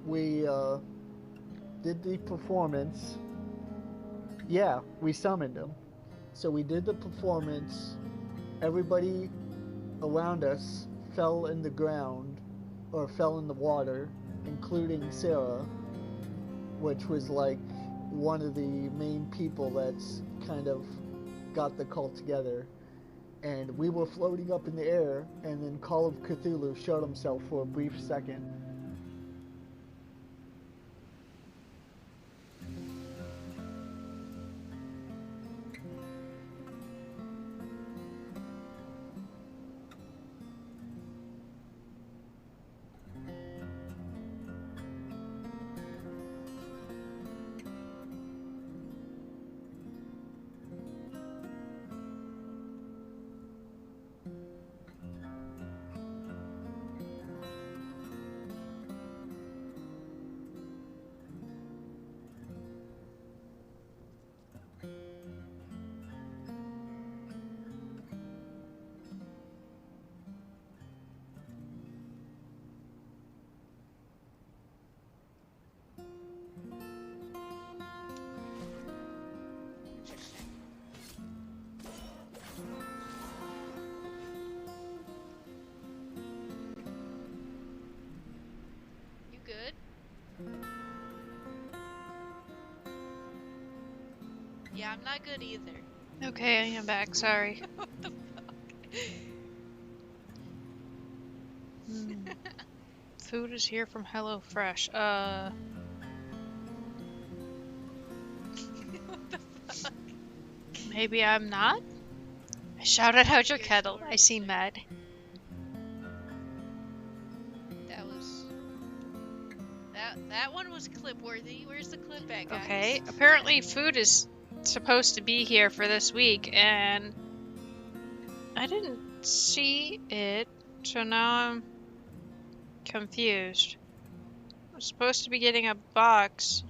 K: We did the performance.
L: Yeah, we summoned him. So we did the performance. Everybody around us fell in the ground or fell in the water, including Sarah, which was like one of the main people that's kind of got the cult together. And we were floating up in the air, and then Call of Cthulhu showed himself for a brief second.
B: You good? Yeah, I'm not good either.
A: Okay, I am back. Sorry.
B: What the fuck?
A: Food is here from HelloFresh.
B: What the fuck?
A: Maybe I'm not? I shouted out your
B: Yes,
A: kettle.
B: what
A: I
B: are you
A: seem
B: saying?
A: mad.
B: That one was clip worthy. Where's the clip at, guys?
A: Okay, apparently food is supposed to be here for this week, and I didn't see it, so now I'm confused. I'm supposed to be getting a box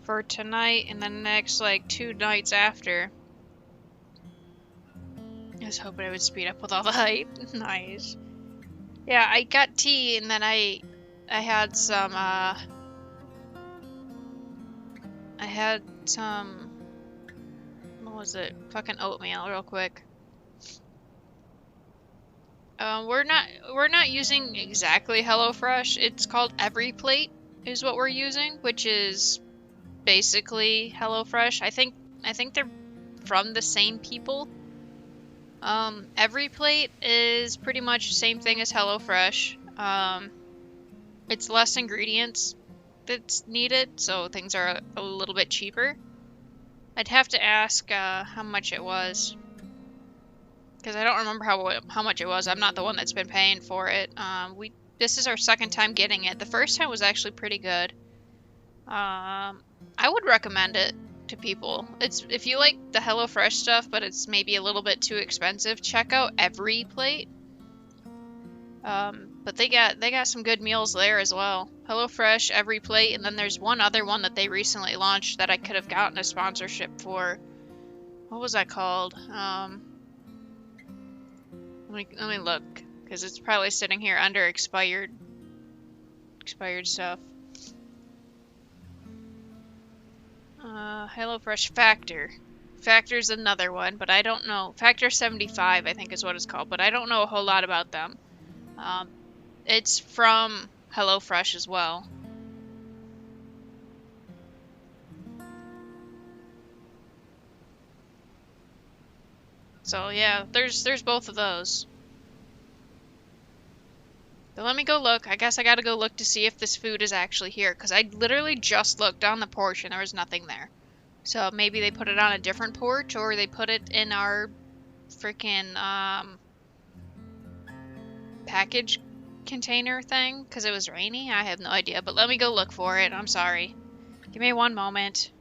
A: for tonight and the next, like, 2 nights after. I was hoping it would speed up with all the hype. Nice. Yeah, I got tea, and then I had some, I had some, what was it? Fucking oatmeal real quick. We're not using exactly HelloFresh. It's called Every Plate is what we're using, which is basically HelloFresh. I think they're from the same people. Every Plate is pretty much the same thing as HelloFresh. It's less ingredients that's needed, so things are a little bit cheaper. I'd have to ask how much it was, because I don't remember how much it was. I'm not the one that's been paying for it. This is our second time getting it. The first time was actually pretty good. I would recommend it to people. It's if you like the HelloFresh stuff, but it's maybe a little bit too expensive, check out Every Plate. But they got some good meals there as well. HelloFresh, Every Plate, and then there's one other one that they recently launched that I could have gotten a sponsorship for. What was that called? Let me look, because it's probably sitting here under expired stuff. HelloFresh Factor. Factor's another one, but I don't know. Factor 75, I think is what it's called, but I don't know a whole lot about them. It's from HelloFresh as well. So yeah, there's both of those. But let me go look. I guess I gotta go look to see if this food is actually here, because I literally just looked on the porch and there was nothing there. So maybe they put it on a different porch, or they put it in our freaking package container thing because it was rainy. I have no idea, but let me go look for it. I'm sorry. Give me one moment.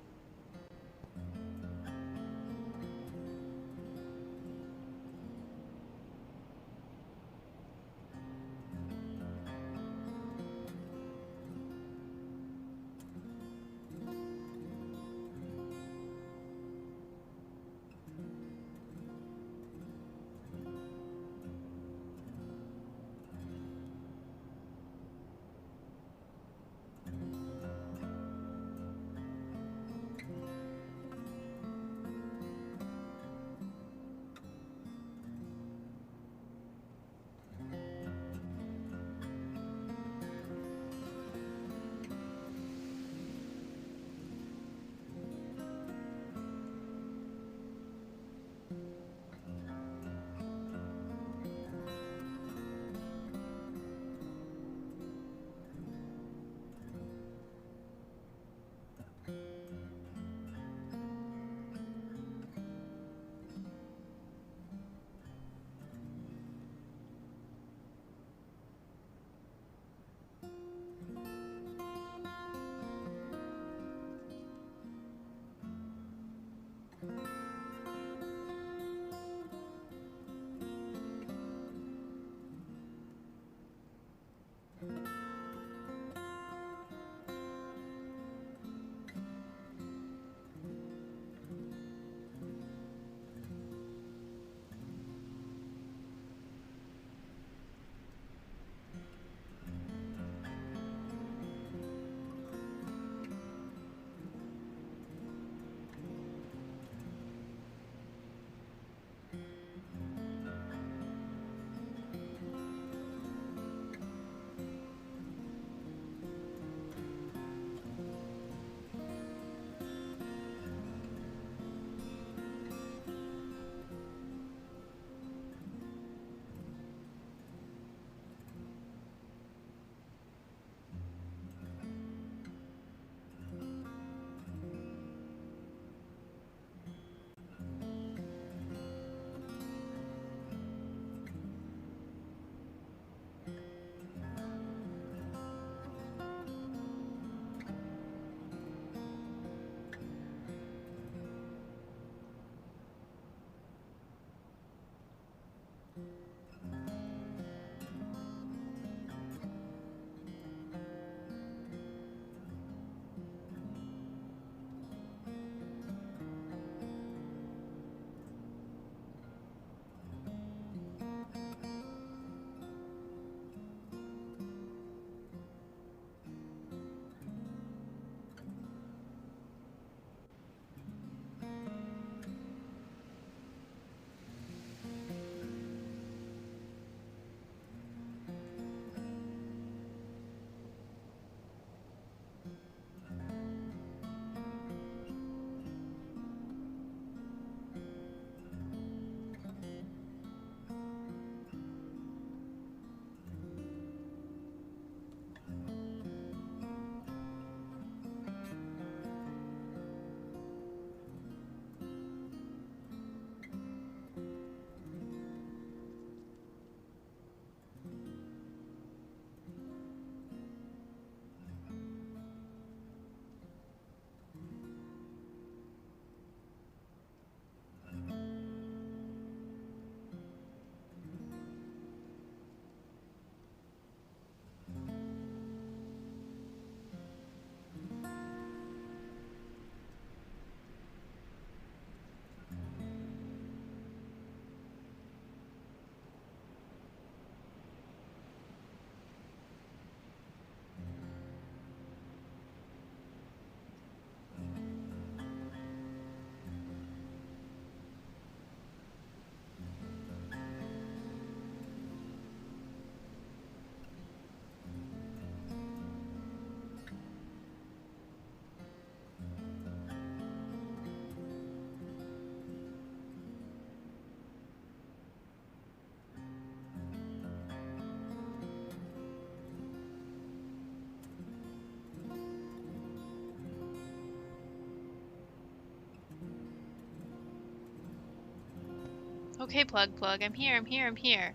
A: Okay, Plug, I'm here, I'm here.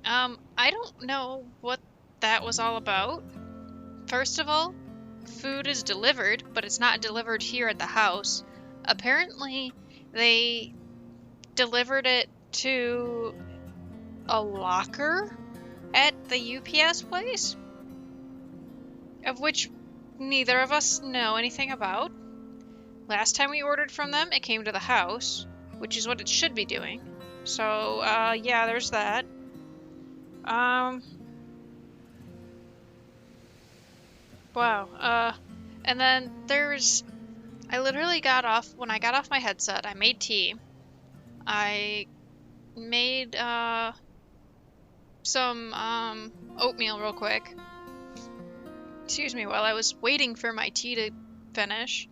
A: I don't know what that was all about. First of all, food is delivered, but it's not delivered here at the house. Apparently, they delivered it to a locker at the UPS place, of which neither of us know anything about. Last time we ordered from them, it came to the house, which is what it should be doing. So, yeah, there's that. Wow, and then I literally got off, when I got off my headset, I made tea. I made, some, oatmeal real quick. Excuse me, while I was waiting for my tea to finish.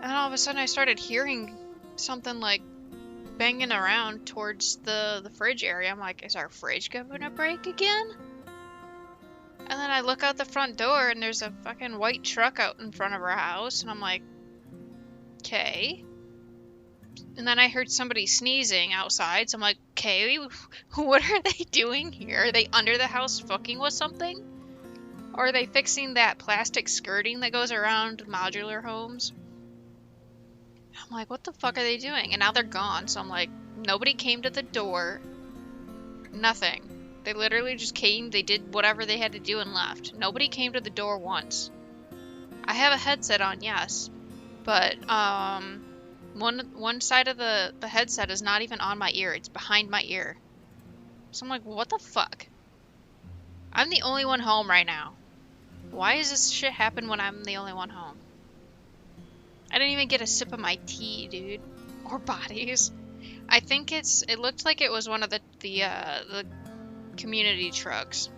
A: And all of a sudden I started hearing something like banging around towards the fridge area. I'm like, is our fridge gonna break again? And then I look out the front door and there's a fucking white truck out in front of our house. And I'm like, okay. And then I heard somebody sneezing outside. So I'm like, okay, what are they doing here? Are they under the house fucking with something? Or are they fixing that plastic skirting that goes around modular homes? I'm like, what the fuck are they doing? And now they're gone. So I'm like, nobody came to the door. Nothing. They literally just came, they did whatever they had to do and left. Nobody came to the door once. I have a headset on, yes. But, one side of the headset is not even on my ear. It's behind my ear. So I'm like, what the fuck? I'm the only one home right now. Why does this shit happen when I'm the only one home? I didn't even get a sip of my tea, dude. Or bodies. I think it looked like it was one of the community trucks.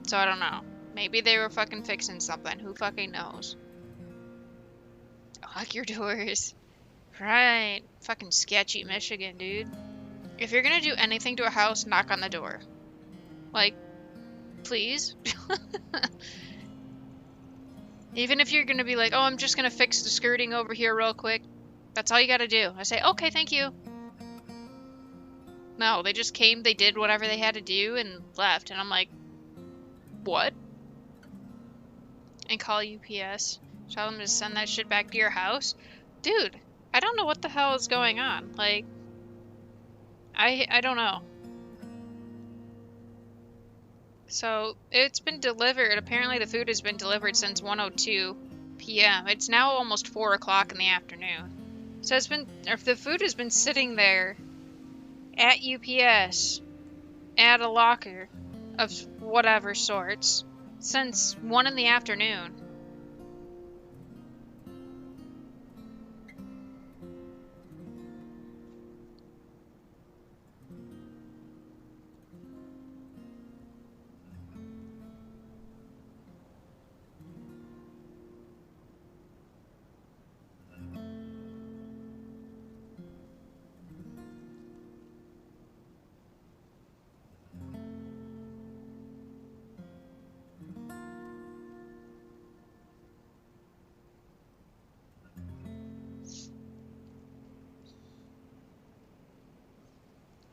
A: So I don't know. Maybe they were fucking fixing something. Who fucking knows? Lock your doors. Right. Fucking sketchy Michigan, dude. If you're gonna do anything to a house, knock on the door. Like, please? Even if you're gonna be like, oh, I'm just gonna fix the skirting over here real quick. That's all you gotta do. I say, okay, thank you. No, they just came, they did whatever they had to do, and left. And I'm like, what? And call UPS. Tell them to send that shit back to your house? Dude, I don't know what the hell is going on. Like, I don't know. So, it's been delivered. Apparently the food has been delivered since 1:02 p.m. It's now almost 4 o'clock in the afternoon. So the food has been sitting there at UPS, at a locker of whatever sorts, since 1 in the afternoon.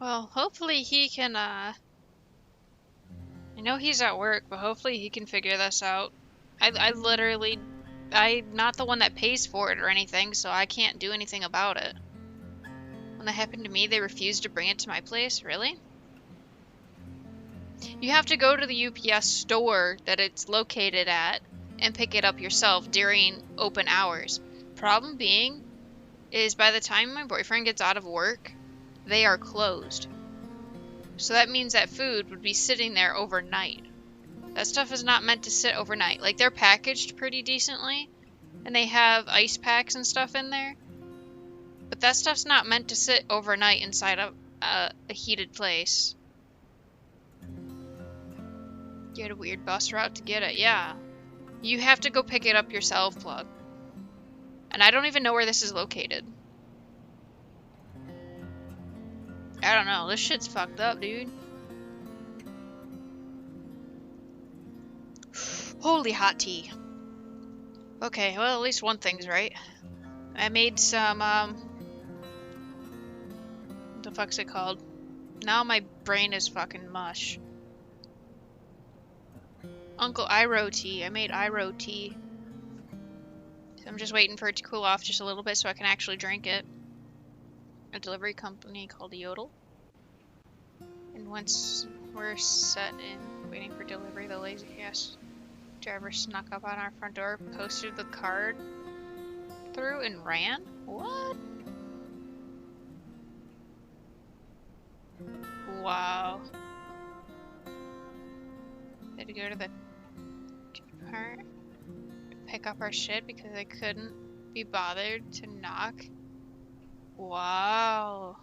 A: Well, hopefully he can, I know he's at work, but hopefully he can figure this out. I'm not the one that pays for it or anything, so I can't do anything about it. When that happened to me, they refused to bring it to my place? Really? You have to go to the UPS store that it's located at and pick it up yourself during open hours. Problem being is by the time my boyfriend gets out of work, they are closed. So that means that food would be sitting there overnight. That stuff is not meant to sit overnight. Like, they're packaged pretty decently, and they have ice packs and stuff in there. But that stuff's not meant to sit overnight inside a heated place. You had a weird bus route to get it, yeah. You have to go pick it up yourself, Plug. And I don't even know where this is located. I don't know, this shit's fucked up, dude. Holy hot tea. Okay, well, at least one thing's right. I made some, The fuck's it called? Now my brain is fucking mush. Uncle Iro tea. I made Iro tea. So I'm just waiting for it to cool off just a little bit so I can actually drink it. A delivery company called Yodel. And once we're set in waiting for delivery, the lazy ass driver snuck up on our front door, posted the card through, and ran? What? Wow. They had to go to the part, pick up our shit because they couldn't be bothered to knock. Wow.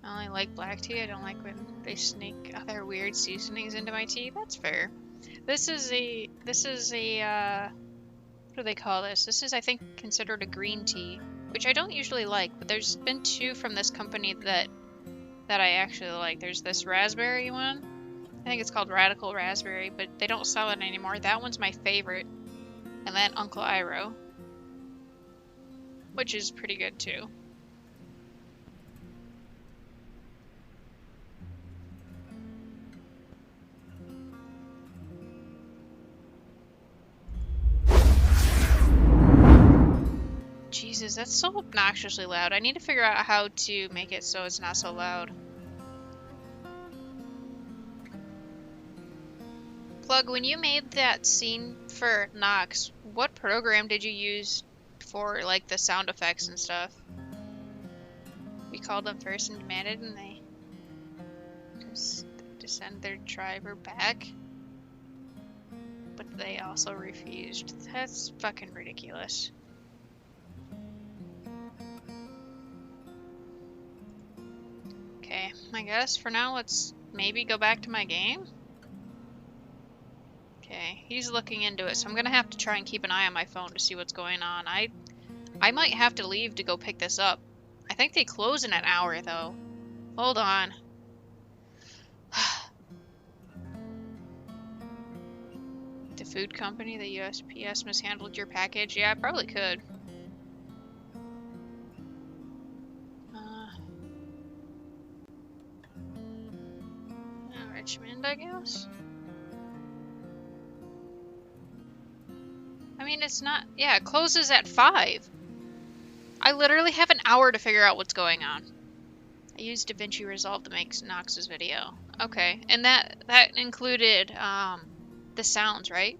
A: I only like black tea. I don't like when they sneak other weird seasonings into my tea. That's fair. This is a what do they call this? This is, I think, considered a green tea, which I don't usually like, but there's been two from this company that I actually like. There's this raspberry one. I think it's called Radical Raspberry, but they don't sell it anymore. That one's my favorite. And then Uncle Iro, which is pretty good too. Jesus, that's so obnoxiously loud. I need to figure out how to make it so it's not so loud. Plug, when you made that scene for Nox, what program did you use for, like, the sound effects and stuff? We called them first and demanded, and they just send their driver back. But they also refused. That's fucking ridiculous. Okay, I guess for now let's maybe go back to my game. Okay, he's looking into it, so I'm gonna have to try and keep an eye on my phone to see what's going on. I might have to leave to go pick this up. I think they close in an hour, though. Hold on. The food company, the USPS mishandled your package? Yeah, I probably could. Richmond, I guess? I mean, it's not... Yeah, it closes at 5. I literally have an hour to figure out what's going on. I used DaVinci Resolve to make Nox's video. Okay, and that included the sounds, right?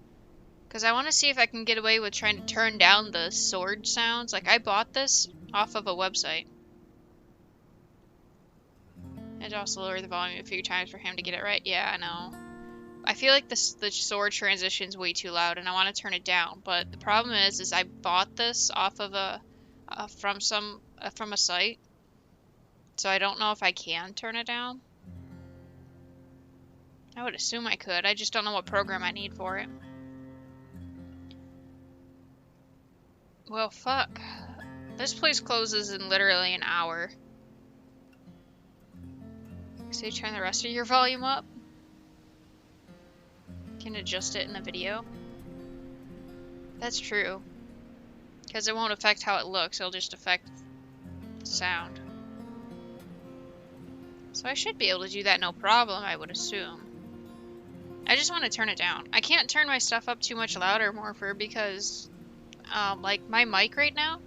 A: Because I want to see if I can get away with trying to turn down the sword sounds. Like, I bought this off of a website. I'd also lower the volume a few times for him to get it right. Yeah, I know. I feel like the sword transition's way too loud, and I want to turn it down. But the problem is I bought this off of a from a site, so I don't know if I can turn it down. I would assume I could. I just don't know what program I need for it. Well, fuck. This place closes in literally an hour. So you turn the rest of your volume up? You can adjust it in the video. That's true. Because it won't affect how it looks, it'll just affect the sound. So I should be able to do that no problem, I would assume. I just want to turn it down. I can't turn my stuff up too much louder, Morpher, because like my mic right now,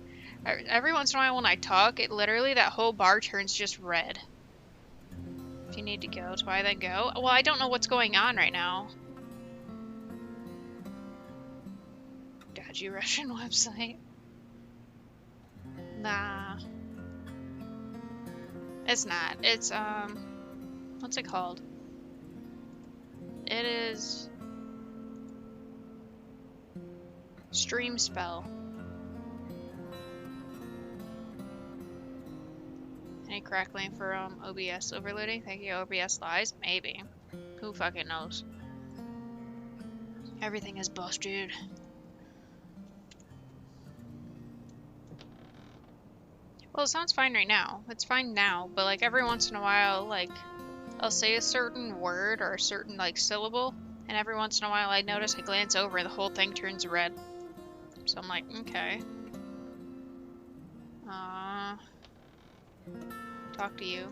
A: every once in a while when I talk, it literally, that whole bar turns just red. If you need to go, so I then go. Well, I don't know what's going on right now. Dodgy Russian website. Nah. It's not. It's, what's it called? It is... Stream Spell. Any crackling for OBS overloading? Thank you, OBS lies? Maybe. Who fucking knows? Everything is busted. Well, it sounds fine right now. It's fine now, but like every once in a while, like I'll say a certain word or a certain like syllable, and every once in a while I notice I glance over and the whole thing turns red. So I'm like, okay. talk to you.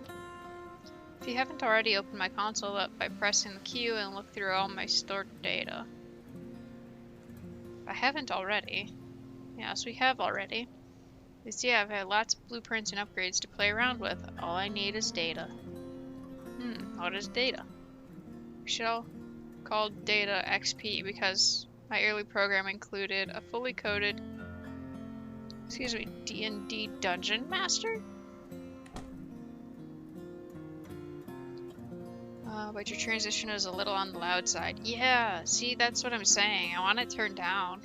A: If you haven't already, open my console up by pressing the Q and look through all my stored data. If I haven't already. Yes, we have already. You see, I've had lots of blueprints and upgrades to play around with. All I need is data. What is data? We should all call data XP because my early program included a fully coded, D&D Dungeon Master? But your transition is a little on the loud side. Yeah, see, that's what I'm saying. I want it turned down.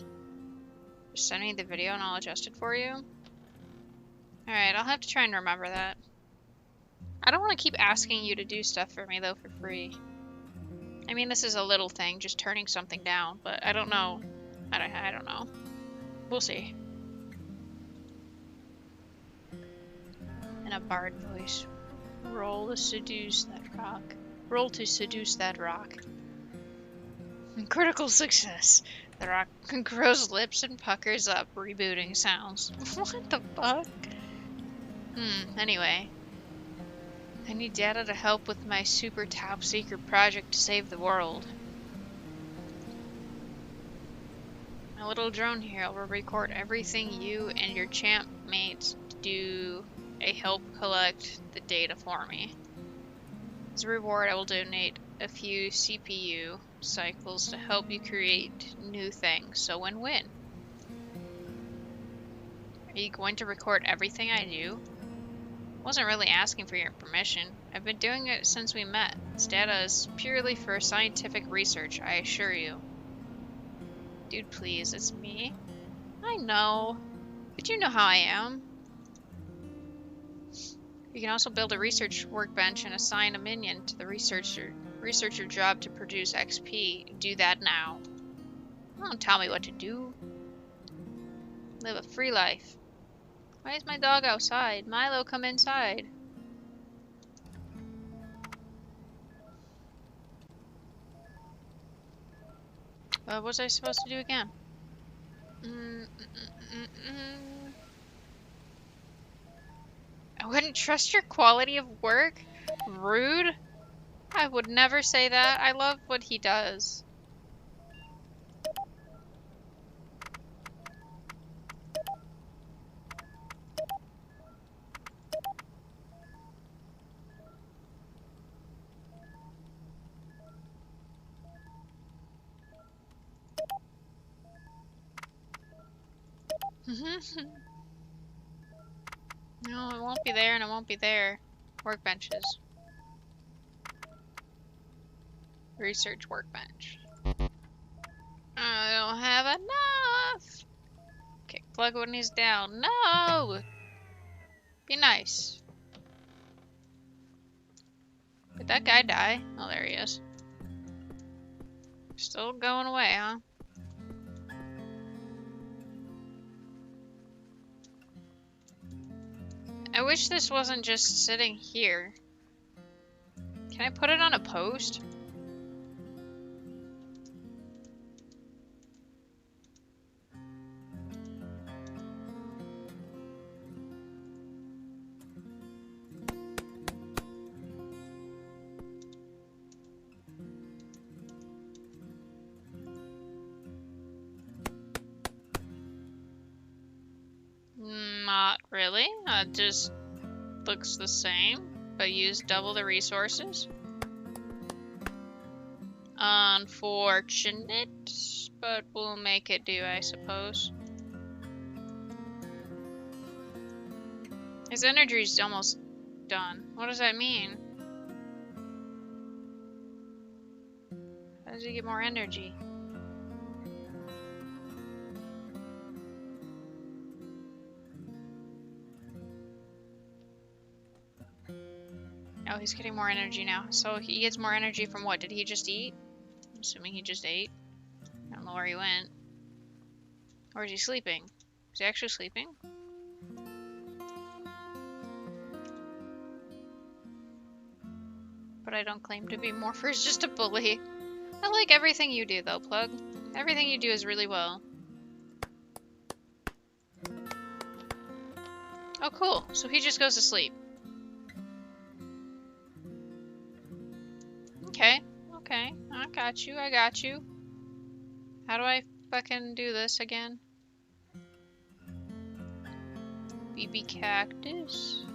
A: Just send me the video and I'll adjust it for you. Alright, I'll have to try and remember that. I don't want to keep asking you to do stuff for me, though, for free. I mean, this is a little thing, just turning something down, but I don't know. I don't know. We'll see. In a bard voice. Roll to seduce that rock. Roll to seduce that rock. Critical success. The rock grows lips and puckers up, rebooting sounds. What the fuck? Anyway. I need data to help with my super top secret project to save the world. My little drone here will record everything you and your champ mates do a help collect the data for me. As a reward, I will donate a few CPU cycles to help you create new things, so win-win. Are you going to record everything I do? I wasn't really asking for your permission. I've been doing it since we met. This data is purely for scientific research, I assure you. Dude, please, it's me. I know, but you know how I am. You can also build a research workbench and assign a minion to the researcher job to produce XP. Do that now. Don't tell me what to do. Live a free life. Why is my dog outside? Milo, come inside. What was I supposed to do again? I wouldn't trust your quality of work? Rude? I would never say that. I love what he does. No, it won't be there and it won't be there. Workbenches. Research workbench. I don't have enough! Kick plug when he's down. No! Be nice. Did that guy die? Oh, there he is. Still going away, huh? I wish this wasn't just sitting here. Can I put it on a post? Not really. It just looks the same, but use double the resources. Unfortunate, but we'll make it do, I suppose. His energy's almost done. What does that mean? How does he get more energy? Oh, he's getting more energy now. So he gets more energy from what? Did he just eat? I'm assuming he just ate. I don't know where he went. Or is he sleeping? Is he actually sleeping? But I don't claim to be Morpher's just a bully. I like everything you do though, Plug. Everything you do is really well. Oh cool, so he just goes to sleep. Okay. Okay. I got you. I got you. How do I fucking do this again? BB cactus.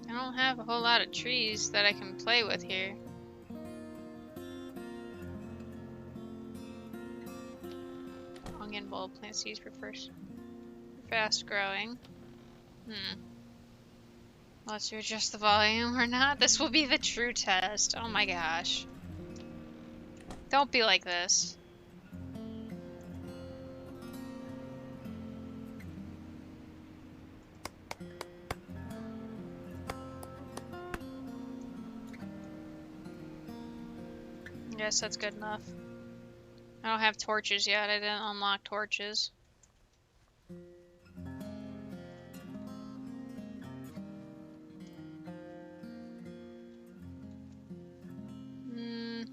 A: I don't have a whole lot of trees that I can play with here. Onion bulb plant seeds for fast growing. Let's adjust the volume or not. This will be the true test. Oh my gosh. Don't be like this. Yes, that's good enough. I don't have torches yet. I didn't unlock torches.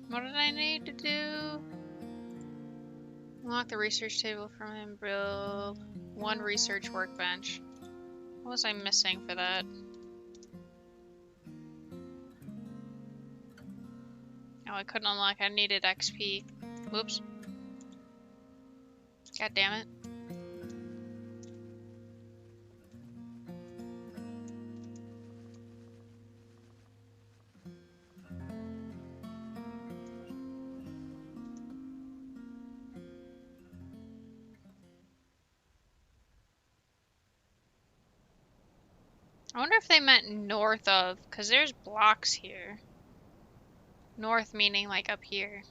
A: What did I need to do? Unlock the research table from him. Build one research workbench. What was I missing for that? Oh, I couldn't unlock. I needed XP. Whoops. God damn it. I wonder if they meant north of, because there's blocks here. North meaning like up here.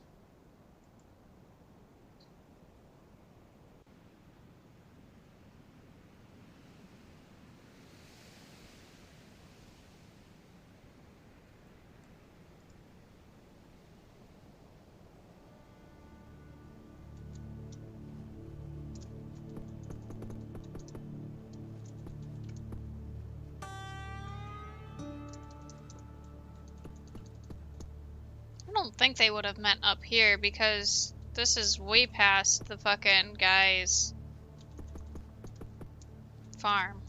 A: I don't think they would have meant up here because this is way past the fucking guy's farm.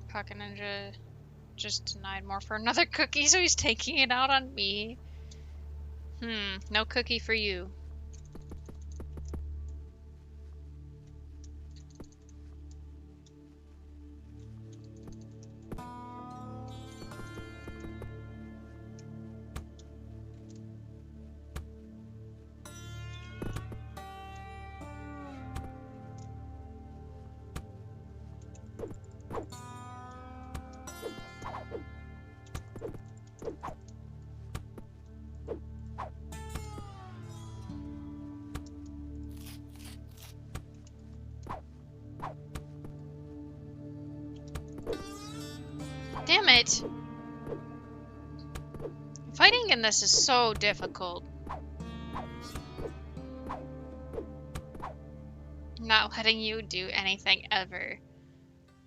A: Pocket Ninja just denied more for another cookie, so he's taking it out on me. No cookie for you. Damn it! Fighting in this is so difficult. Not letting you do anything ever.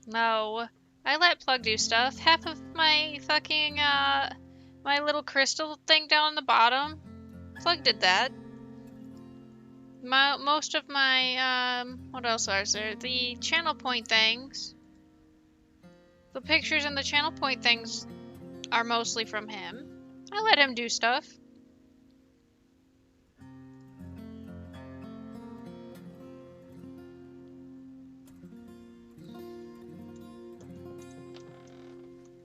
A: No. I let Plug do stuff. Half of my fucking, my little crystal thing down on the bottom, Plug did that. Most of my, what else was there? The channel point things. The pictures and the channel point things are mostly from him. I let him do stuff.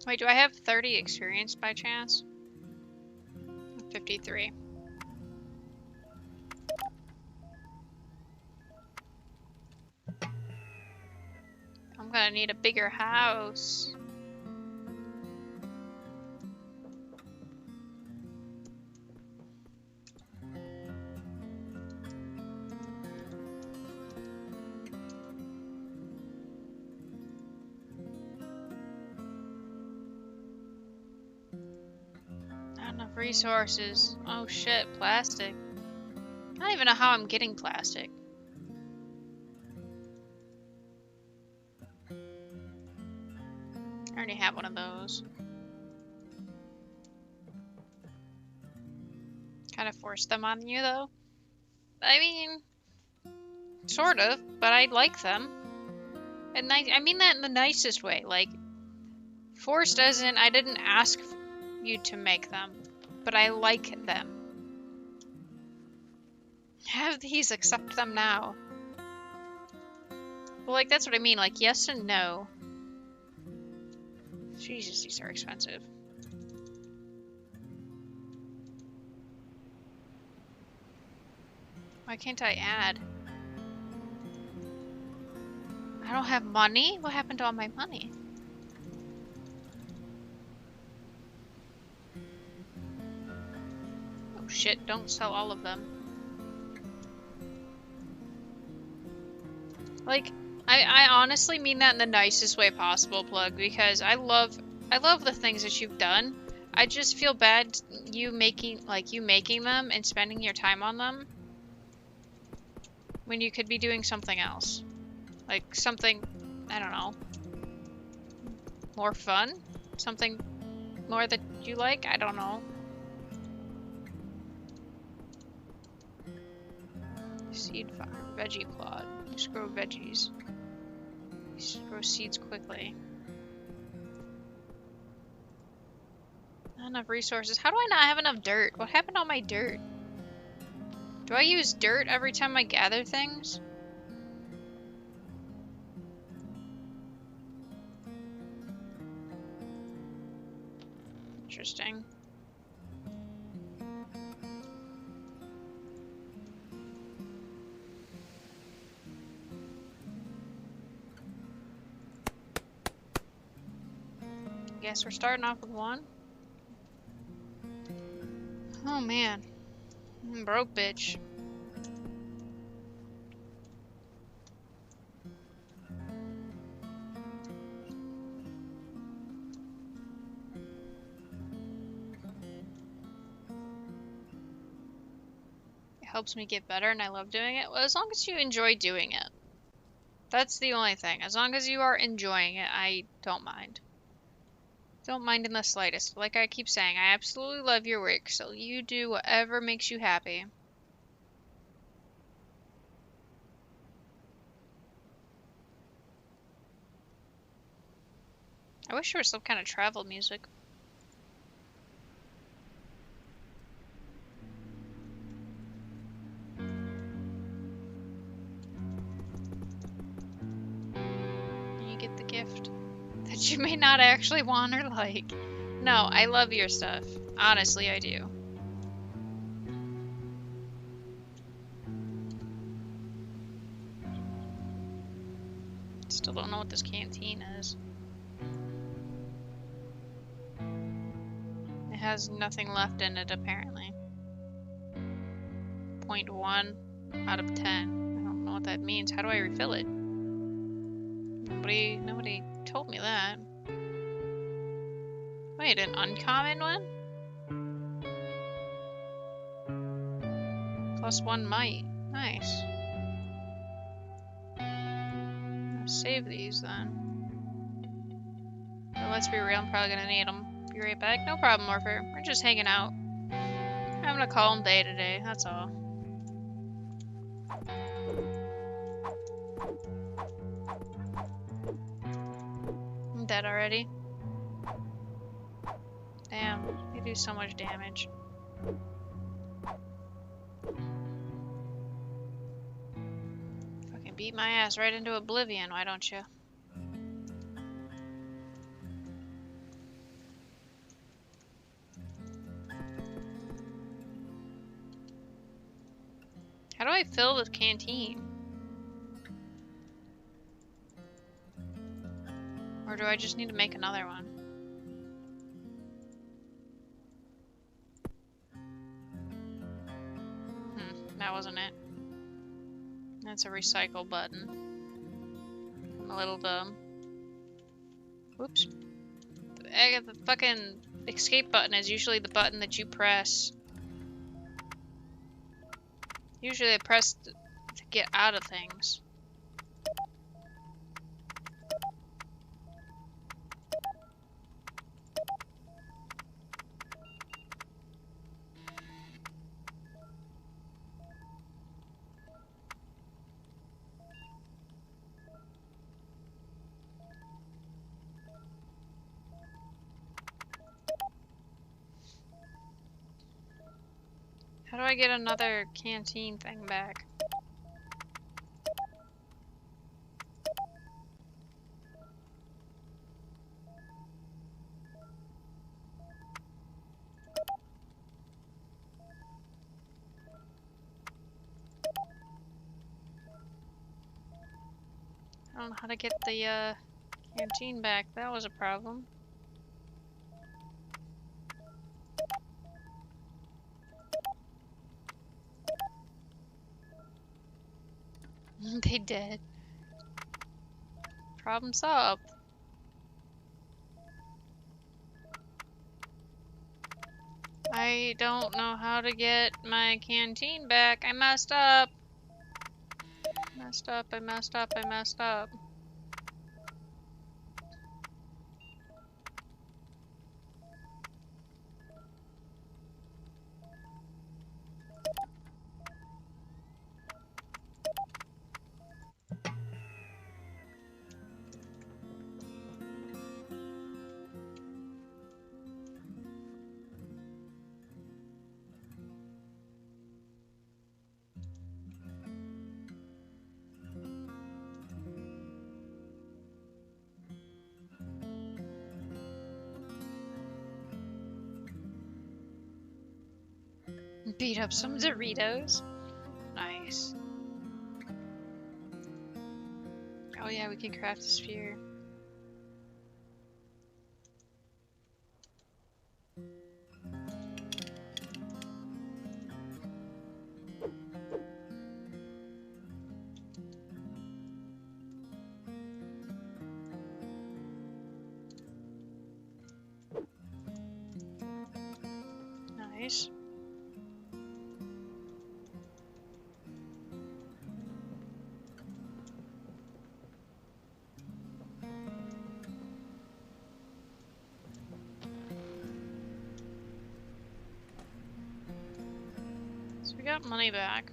A: Wait, do I have 30 experience by chance? 53. I'm gonna need a bigger house. Not enough resources. Oh shit, plastic. I don't even know how I'm getting plastic. I already have one of those. Kind of force them on you, though. I mean, sort of, but I like them. And I mean that in the nicest way. Like, forced as in I didn't ask you to make them, but I like them. Have these, accept them now. Well, like, that's what I mean. Like, yes and no. Jesus, these are expensive. Why can't I add? I don't have money? What happened to all my money? Oh shit, don't sell all of them. Like, I honestly mean that in the nicest way possible, Plug, because I love the things that you've done. I just feel bad you making them and spending your time on them when you could be doing something else. Like something, I don't know, more fun? Something more that you like? I don't know. Seed farm, veggie plot. Just grow veggies. Just grow seeds quickly. Not enough resources. How do I not have enough dirt? What happened to all my dirt? Do I use dirt every time I gather things? Interesting. Guess we're starting off with one. Oh man. I'm broke, bitch. It helps me get better and I love doing it. Well, as long as you enjoy doing it. That's the only thing. As long as you are enjoying it, I don't mind. Don't mind in the slightest. Like I keep saying, I absolutely love your work, so you do whatever makes you happy. I wish there was some kind of travel music. You get the gift that you may not actually want or like. No, I love your stuff. Honestly, I do. Still don't know what this canteen is. It has nothing left in it, apparently. 0.1 out of 10. I don't know what that means. How do I refill it? Nobody told me that. Wait, an uncommon one? +1 might. Nice. I'll save these then. But let's be real, I'm probably gonna need them. Be right back. No problem, Morpher. We're just hanging out. Having a calm day today, that's all. I'm dead already. Damn, they do so much damage. Fucking beat my ass right into oblivion, why don't you? How do I fill this canteen? Or do I just need to make another one? That wasn't it. That's a recycle button. I'm a little dumb. Whoops. The fucking escape button is usually the button that you press. Usually I press to get out of things. How do I get another canteen thing back? I don't know how to get the canteen back. That was a problem. They did. Problem solved. I don't know how to get my canteen back. I messed up. Messed up, I messed up, I messed up. Beat up some Doritos. Nice. Oh yeah, we can craft a spear. Nice. So we got money back.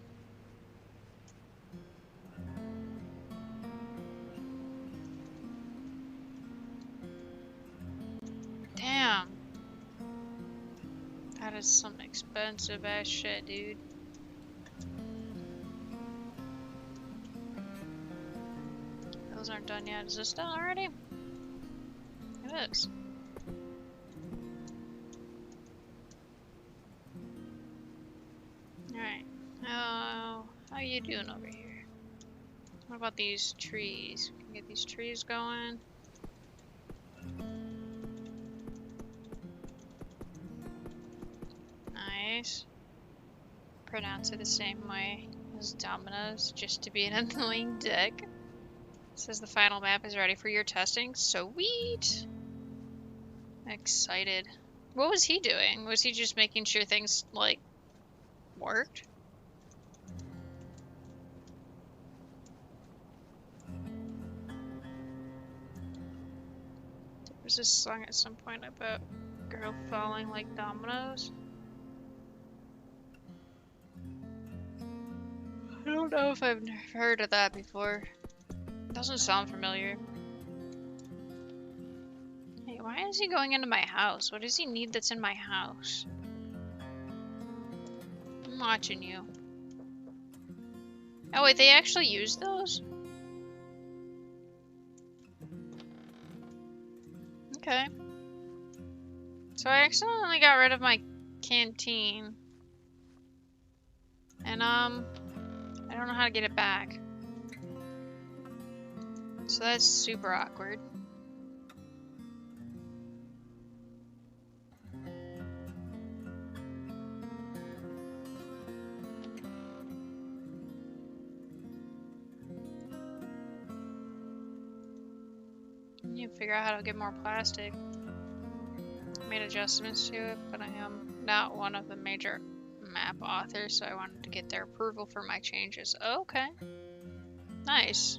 A: Damn. That is some expensive ass shit, dude. Those aren't done yet. Is this done already? It is. Alright. How you doing over here? What about these trees? Can we get these trees going? Nice. Pronounce it the same way as Domino's, just to be an annoying dick. Says the final map is ready for your testing. Sweet! Excited. What was he doing? Was he just making sure things, like, worked? There was a song at some point about a girl falling like dominoes. I don't know if I've heard of that before. Doesn't sound familiar. Hey, why is he going into my house? What does he need that's in my house? I'm watching you. Oh wait, they actually use those? Okay. So I accidentally got rid of my canteen. And I don't know how to get it back. So that's super awkward. I need to figure out how to get more plastic. I made adjustments to it, but I am not one of the major map authors, so I wanted to get their approval for my changes. Okay. Nice.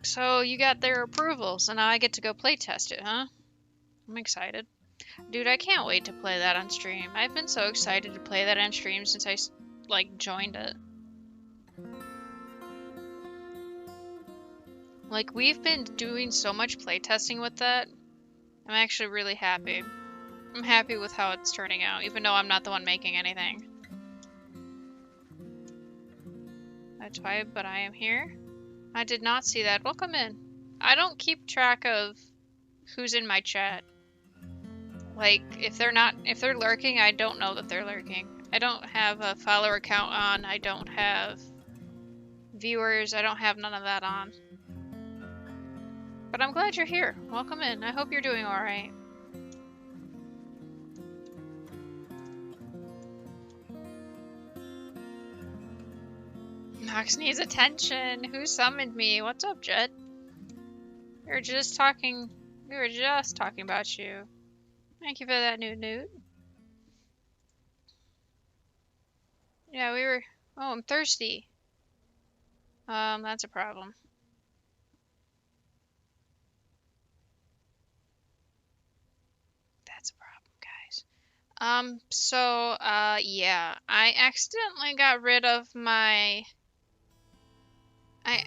A: So you got their approval, so now I get to go play test it, huh? I'm excited. Dude, I can't wait to play that on stream. I've been so excited to play that on stream since I, like, joined it. Like, we've been doing so much playtesting with that. I'm actually really happy. I'm happy with how it's turning out, even though I'm not the one making anything. That's why, but I am here. I did not see that. Welcome in. I don't keep track of who's in my chat. Like, if they're lurking, I don't know that they're lurking. I don't have a follower count on. I don't have viewers. I don't have none of that on. But I'm glad you're here. Welcome in. I hope you're doing alright. Nox needs attention. Who summoned me? What's up, Jet? We were just talking about you. Thank you for that new newt. Yeah, we were... Oh, I'm thirsty. That's a problem. That's a problem, guys. Yeah. I accidentally got rid of my... I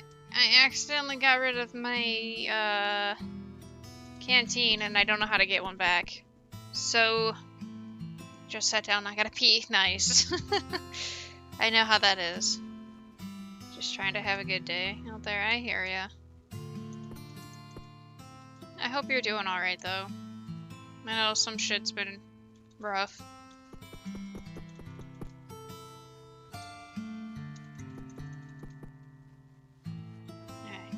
A: accidentally got rid of my, canteen, and I don't know how to get one back. So... Just sat down, I gotta pee. Nice. I know how that is. Just trying to have a good day out there. I hear ya. I hope you're doing alright, though. I know some shit's been rough. Alright.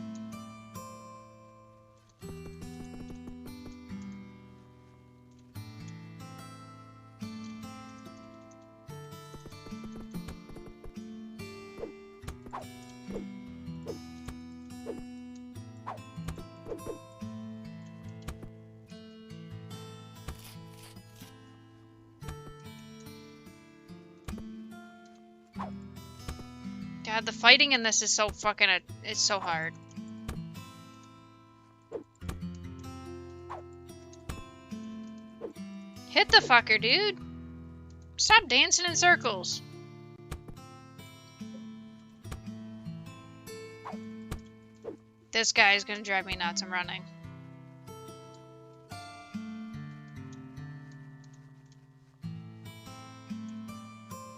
A: God, the fighting in this is so fucking... It's so hard. Hit the fucker, dude! Stop dancing in circles! This guy is gonna drive me nuts. I'm running.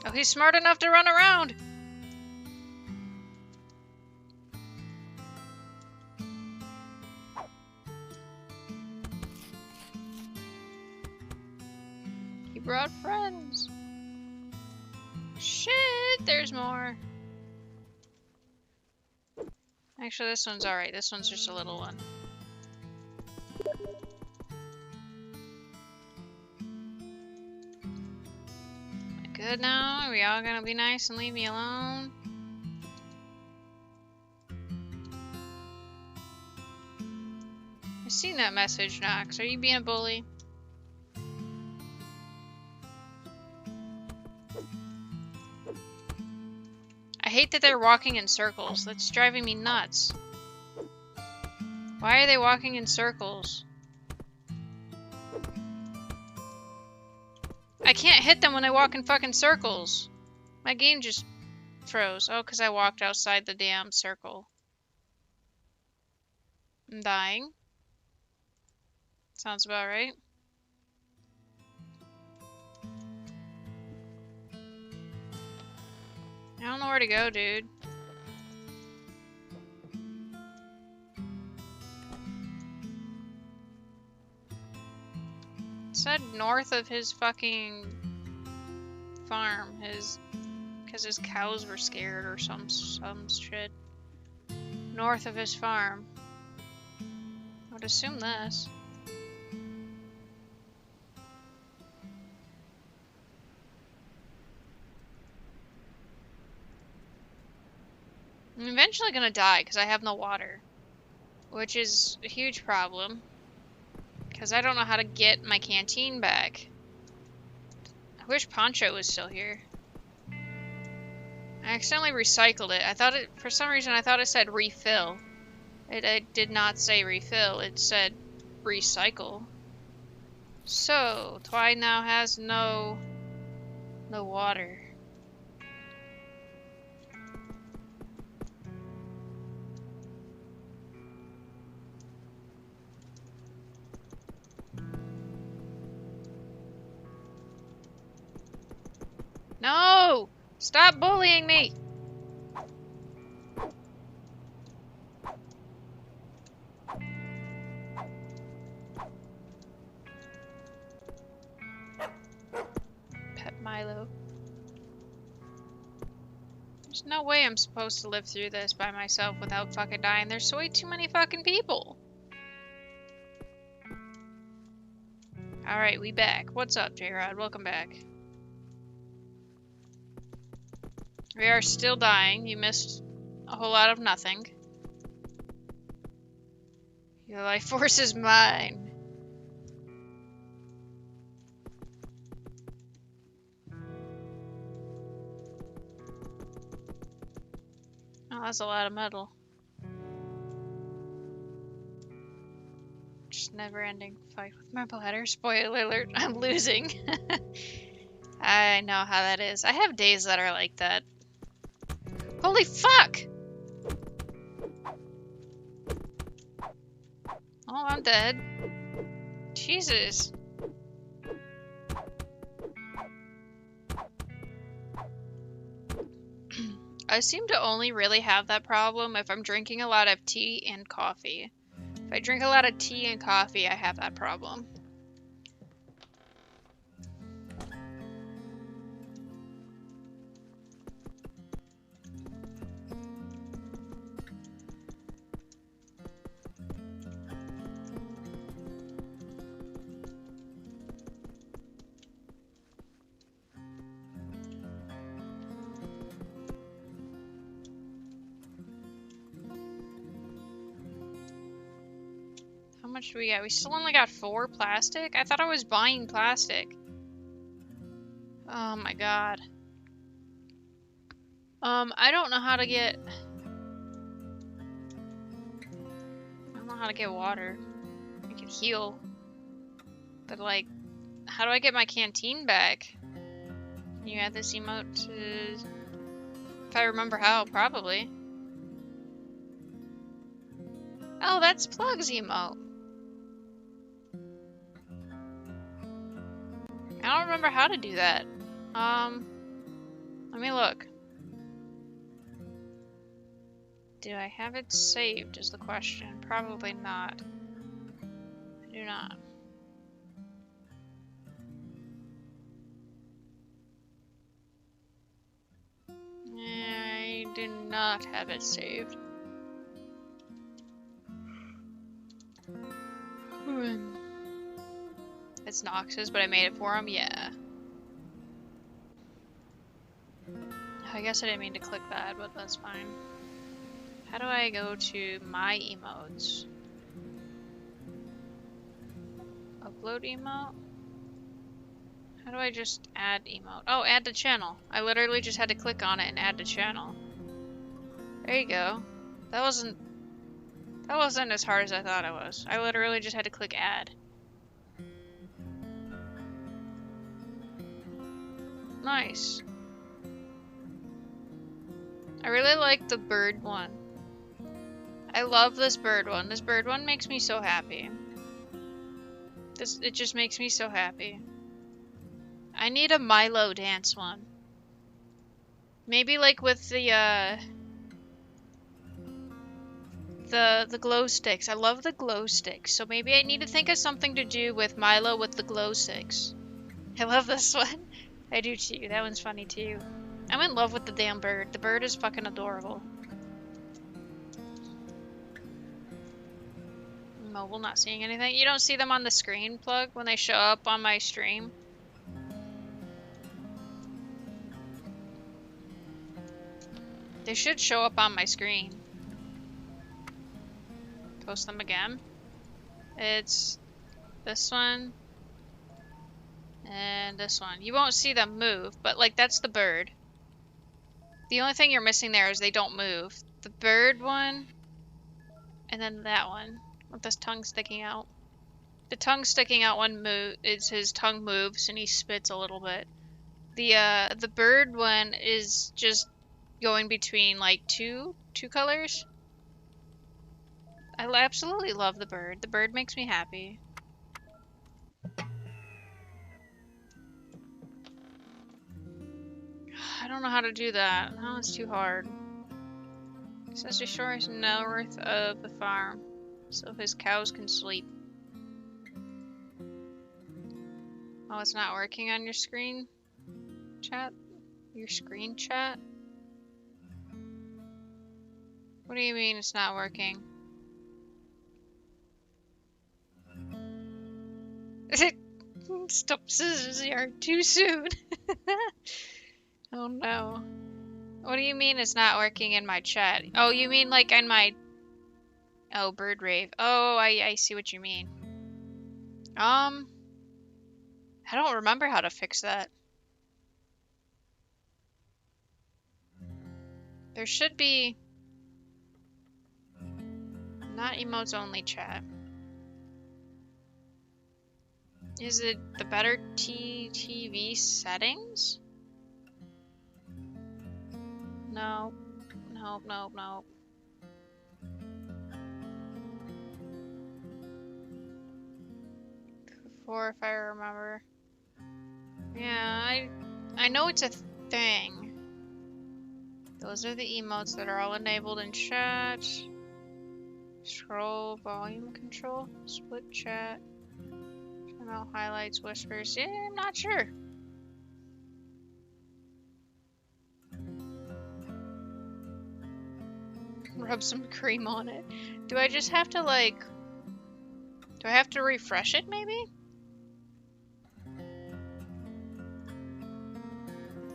A: Oh, he's smart enough to run around! He brought friends. Shit, there's more. Actually, this one's alright. This one's just a little one. Good now? Are we all gonna be nice and leave me alone? I've seen that message, Nox. Are you being a bully? I hate that they're walking in circles. That's driving me nuts. Why are they walking in circles? I can't hit them when they walk in fucking circles. My game just froze. Oh, because I walked outside the damn circle. I'm dying. Sounds about right. I don't know where to go, dude. It said north of his fucking farm, because his cows were scared or some shit. North of his farm. I would assume this. I'm eventually gonna die because I have no water, which is a huge problem because I don't know how to get my canteen back. I wish Poncho was still here. I accidentally recycled it. I thought it, for some reason, I thought it said refill. It did not say refill. It said recycle. So, Twy now has no water. No! Stop bullying me! Pet Milo. There's no way I'm supposed to live through this by myself without fucking dying. There's way too many fucking people. Alright, we back. What's up, J-Rod? Welcome back. We are still dying. You missed a whole lot of nothing. Your life force is mine. Oh, that's a lot of metal. Just never-ending fight with my bladder. Spoiler alert, I'm losing. I know how that is. I have days that are like that. Holy fuck! Oh, I'm dead. Jesus. I seem to only really have that problem if I'm drinking a lot of tea and coffee. If I drink a lot of tea and coffee, I have that problem. How much do we get? We still only got 4 plastic? I thought I was buying plastic. Oh my god. I don't know how to get... I don't know how to get water. I can heal. But like, how do I get my canteen back? Can you add this emote to... If I remember how, probably. Oh, that's Plug's emote. I don't remember how to do that. Let me look. Do I have it saved is the question. Probably not. I do not. I do not have it saved. It's Nox's, but I made it for him? Yeah. I guess I didn't mean to click that, but that's fine. How do I go to my emotes? Upload emote? How do I just add emote? Oh, add to channel. I literally just had to click on it and add to channel. There you go. That wasn't as hard as I thought it was. I literally just had to click add. Nice. I really like the bird one. I love this bird one. This bird one makes me so happy. It just makes me so happy. I need a Milo dance one. Maybe like with the glow sticks. I love the glow sticks. So maybe I need to think of something to do with Milo with the glow sticks. I love this one. I do too. That one's funny too. I'm in love with the damn bird. The bird is fucking adorable. Mobile, not seeing anything. You don't see them on the screen, Plug, when they show up on my stream? They should show up on my screen. Post them again. It's this one. And this one. You won't see them move, but like that's the bird. The only thing you're missing there is they don't move. The bird one, and then that one with his tongue sticking out. The tongue sticking out one move is his tongue moves and he spits a little bit. The bird one is just going between like two colors. I absolutely love the bird. The bird makes me happy. don't know how to do that. Oh, it's too hard. It says the shore is north of the farm, so his cows can sleep. Oh, it's not working on your screen chat? Your screen chat? What do you mean it's not working? Stop scissors here too soon. Oh no. What do you mean it's not working in my chat? Oh, you mean like in my... Oh, bird rave. Oh, I see what you mean. I don't remember how to fix that. There should be... Not emotes only chat. Is it the better TV settings? No. Nope, nope, nope. Four, if I remember. Yeah, I know it's a thing. Those are the emotes that are all enabled in chat. Scroll volume control, split chat, turn out highlights, whispers. Yeah, I'm not sure. Rub some cream on it. Do I just have to like... Do I have to refresh it maybe?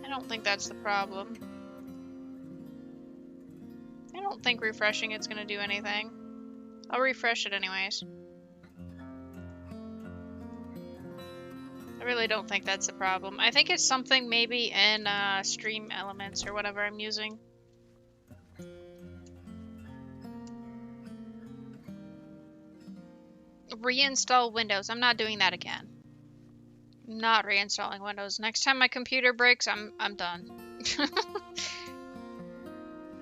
A: I don't think that's the problem. I don't think refreshing it's gonna do anything. I'll refresh it anyways. I really don't think that's the problem. I think it's something maybe in Stream Elements or whatever I'm using. Reinstall Windows. I'm not doing that again. I'm not reinstalling Windows. Next time my computer breaks, I'm done.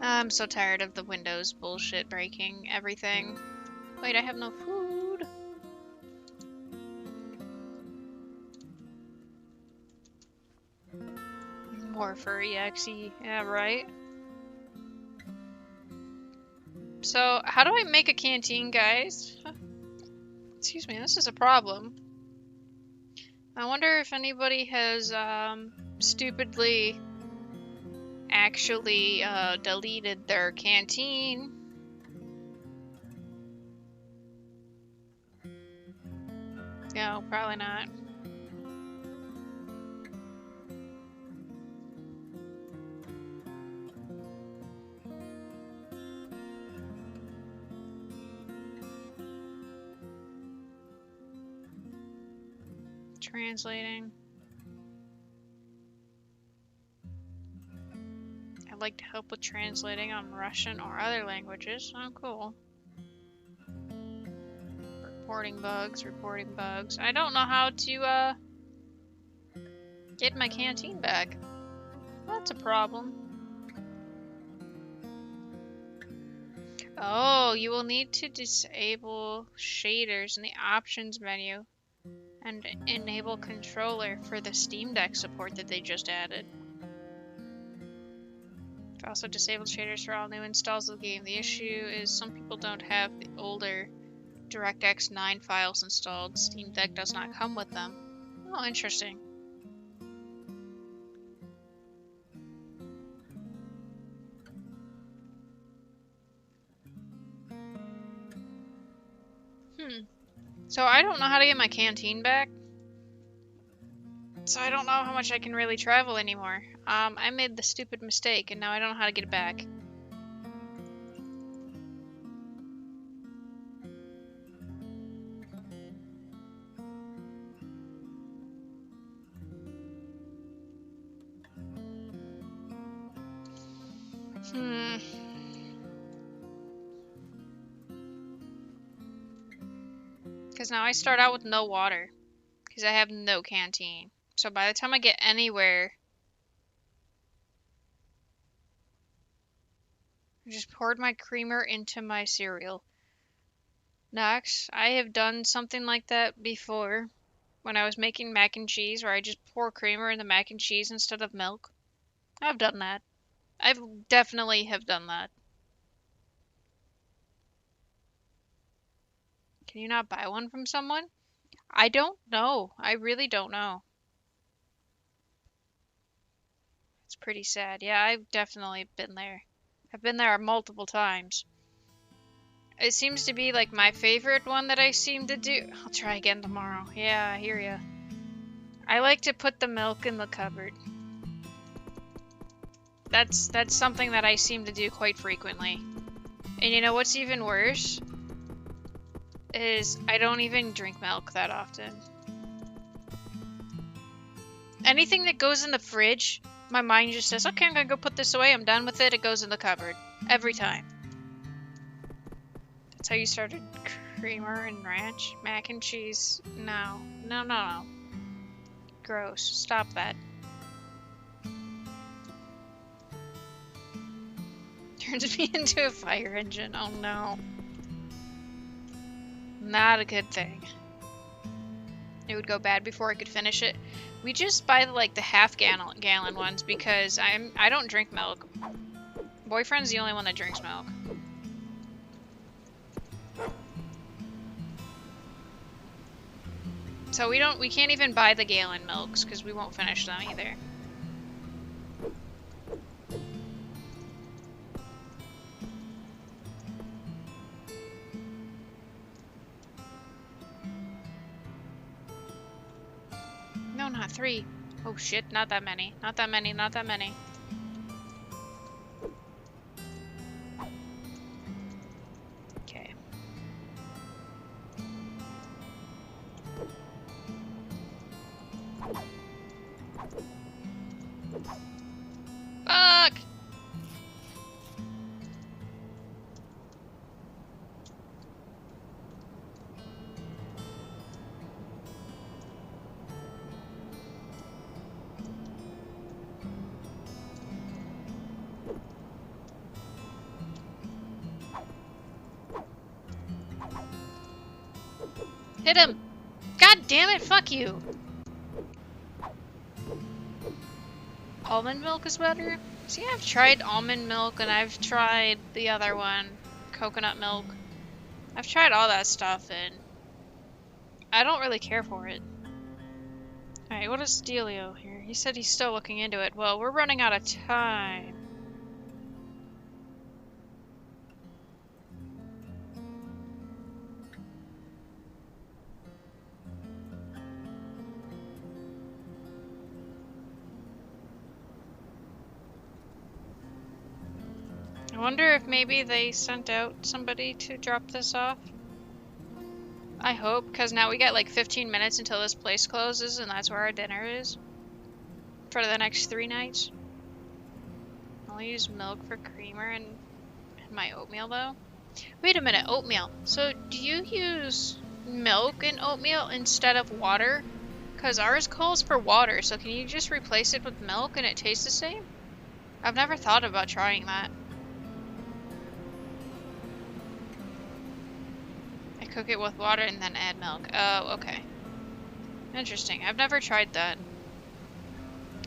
A: I'm so tired of the Windows bullshit breaking everything. Wait, I have no food. More for EXE. Yeah, right. So, how do I make a canteen, guys? Excuse me, this is a problem. I wonder if anybody has stupidly actually deleted their canteen. No, probably not. Translating. I'd like to help with translating on Russian or other languages. Oh, cool. Reporting bugs, reporting bugs. I don't know how to, get my canteen back. That's a problem. Oh, you will need to disable shaders in the options menu and enable controller for the Steam Deck support that they just added. I've also disabled shaders for all new installs of the game. The issue is some people don't have the older DirectX 9 files installed. Steam Deck does not come with them. Oh, interesting. So I don't know how to get my canteen back. So I don't know how much I can really travel anymore. I made the stupid mistake and now I don't know how to get it back. Because now I start out with no water. Because I have no canteen. So by the time I get anywhere, I just poured my creamer into my cereal. Next, I have done something like that before when I was making mac and cheese where I just pour creamer in the mac and cheese instead of milk. I've done that. I've definitely have done that. Can you not buy one from someone? I don't know. I really don't know. It's pretty sad. Yeah, I've definitely been there. I've been there multiple times. It seems to be like my favorite one that I seem to do. I'll try again tomorrow. Yeah, I hear ya. I like to put the milk in the cupboard. That's something that I seem to do quite frequently. And you know what's even worse? Is I don't even drink milk that often. Anything that goes in the fridge, my mind just says, okay, I'm gonna go put this away, I'm done with it, it goes in the cupboard. Every time. That's how you started creamer and ranch? Mac and cheese? No. No, no, no. Gross. Stop that. Turns me into a fire engine. Oh no. Not a good thing. It would go bad before I could finish it. We just buy like the half-gallon ones because I don't drink milk. Boyfriend's the only one that drinks milk. So we can't even buy the gallon milks because we won't finish them either. No, not 3. Oh shit, not that many. Not that many, not that many. Okay. Fuck! Hit him! God damn it, fuck you! Almond milk is better? See, I've tried almond milk and I've tried the other one, coconut milk. I've tried all that stuff and I don't really care for it. Alright, what is Delio here? He said he's still looking into it. Well, we're running out of time. I wonder if maybe they sent out somebody to drop this off. I hope, because now we got like 15 minutes until this place closes and that's where our dinner is. For the next 3 nights. I'll use milk for creamer and my oatmeal though. Wait a minute, oatmeal. So do you use milk in oatmeal instead of water? Because ours calls for water, so can you just replace it with milk and it tastes the same? I've never thought about trying that. Cook it with water and then add milk. Oh, okay. Interesting. I've never tried that.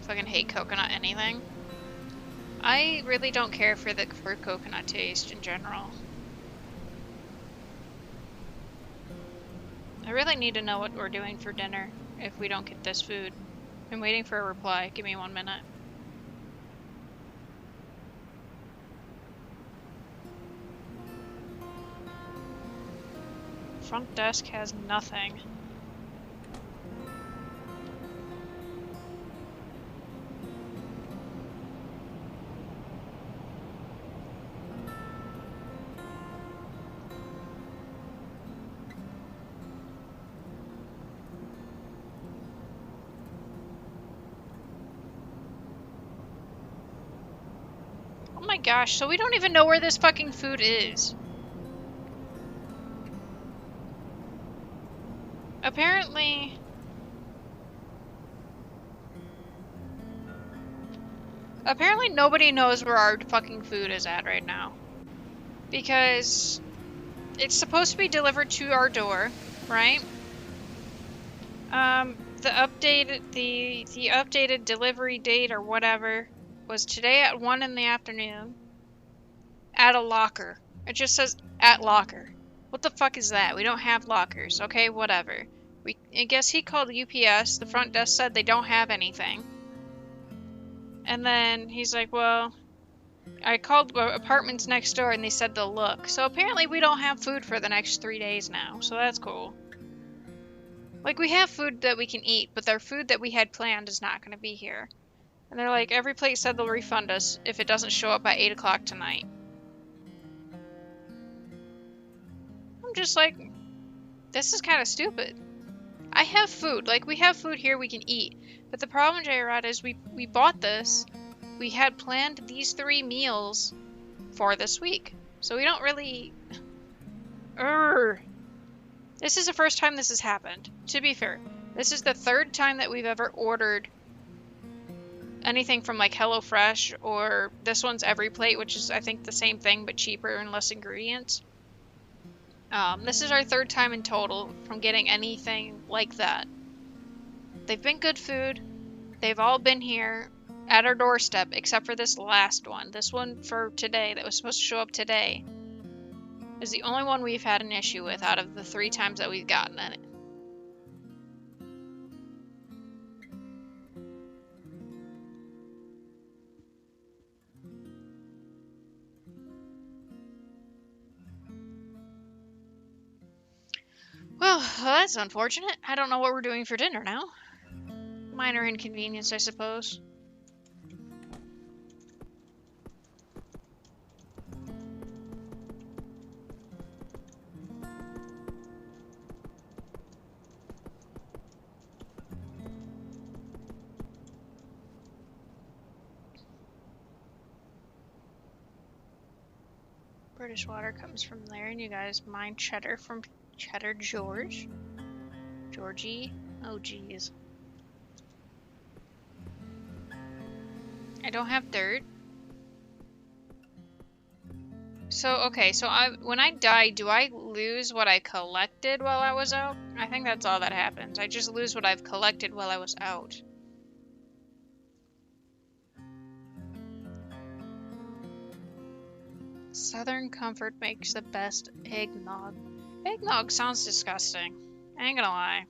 A: Fucking hate coconut anything. I really don't care for coconut taste in general. I really need to know what we're doing for dinner if we don't get this food. I'm waiting for a reply. Give me 1 minute. Front desk has nothing. Oh my gosh, so we don't even know where this fucking food is. Apparently nobody knows where our fucking food is at right now. Because it's supposed to be delivered to our door, right? The updated delivery date or whatever was today at 1 in the afternoon at a locker. It just says at locker. What the fuck is that? We don't have lockers. Okay, whatever. I guess he called UPS. The front desk said they don't have anything. And then he's like, well, I called apartments next door and they said they'll look. So apparently we don't have food for the next 3 days now. So that's cool. Like, we have food that we can eat, but their food that we had planned is not going to be here. And they're like, every place said they'll refund us if it doesn't show up by 8 o'clock tonight. I'm just like, this is kind of stupid. I have food. Like, we have food here we can eat. But the problem, J-Rod, is we bought this. We had planned these 3 meals for this week. So we don't really... This is the first time this has happened. To be fair, this is the 3rd time that we've ever ordered anything from like HelloFresh, or this one's Every Plate, which is I think the same thing but cheaper and less ingredients. This is our 3rd time in total from getting anything like that. They've been good food. They've all been here at our doorstep except for this last one. This one for today that was supposed to show up today is the only one we've had an issue with out of the 3 times that we've gotten it. Well, that's unfortunate. I don't know what we're doing for dinner now. Minor inconvenience, I suppose. British water comes from there, and you guys mine cheddar from Cheddar George. Georgie. Oh, geez. I don't have dirt. So, okay, so when I die, do I lose what I collected while I was out? I think that's all that happens. I just lose what I've collected while I was out. Southern Comfort makes the best eggnog. Eggnog sounds disgusting. I ain't gonna lie.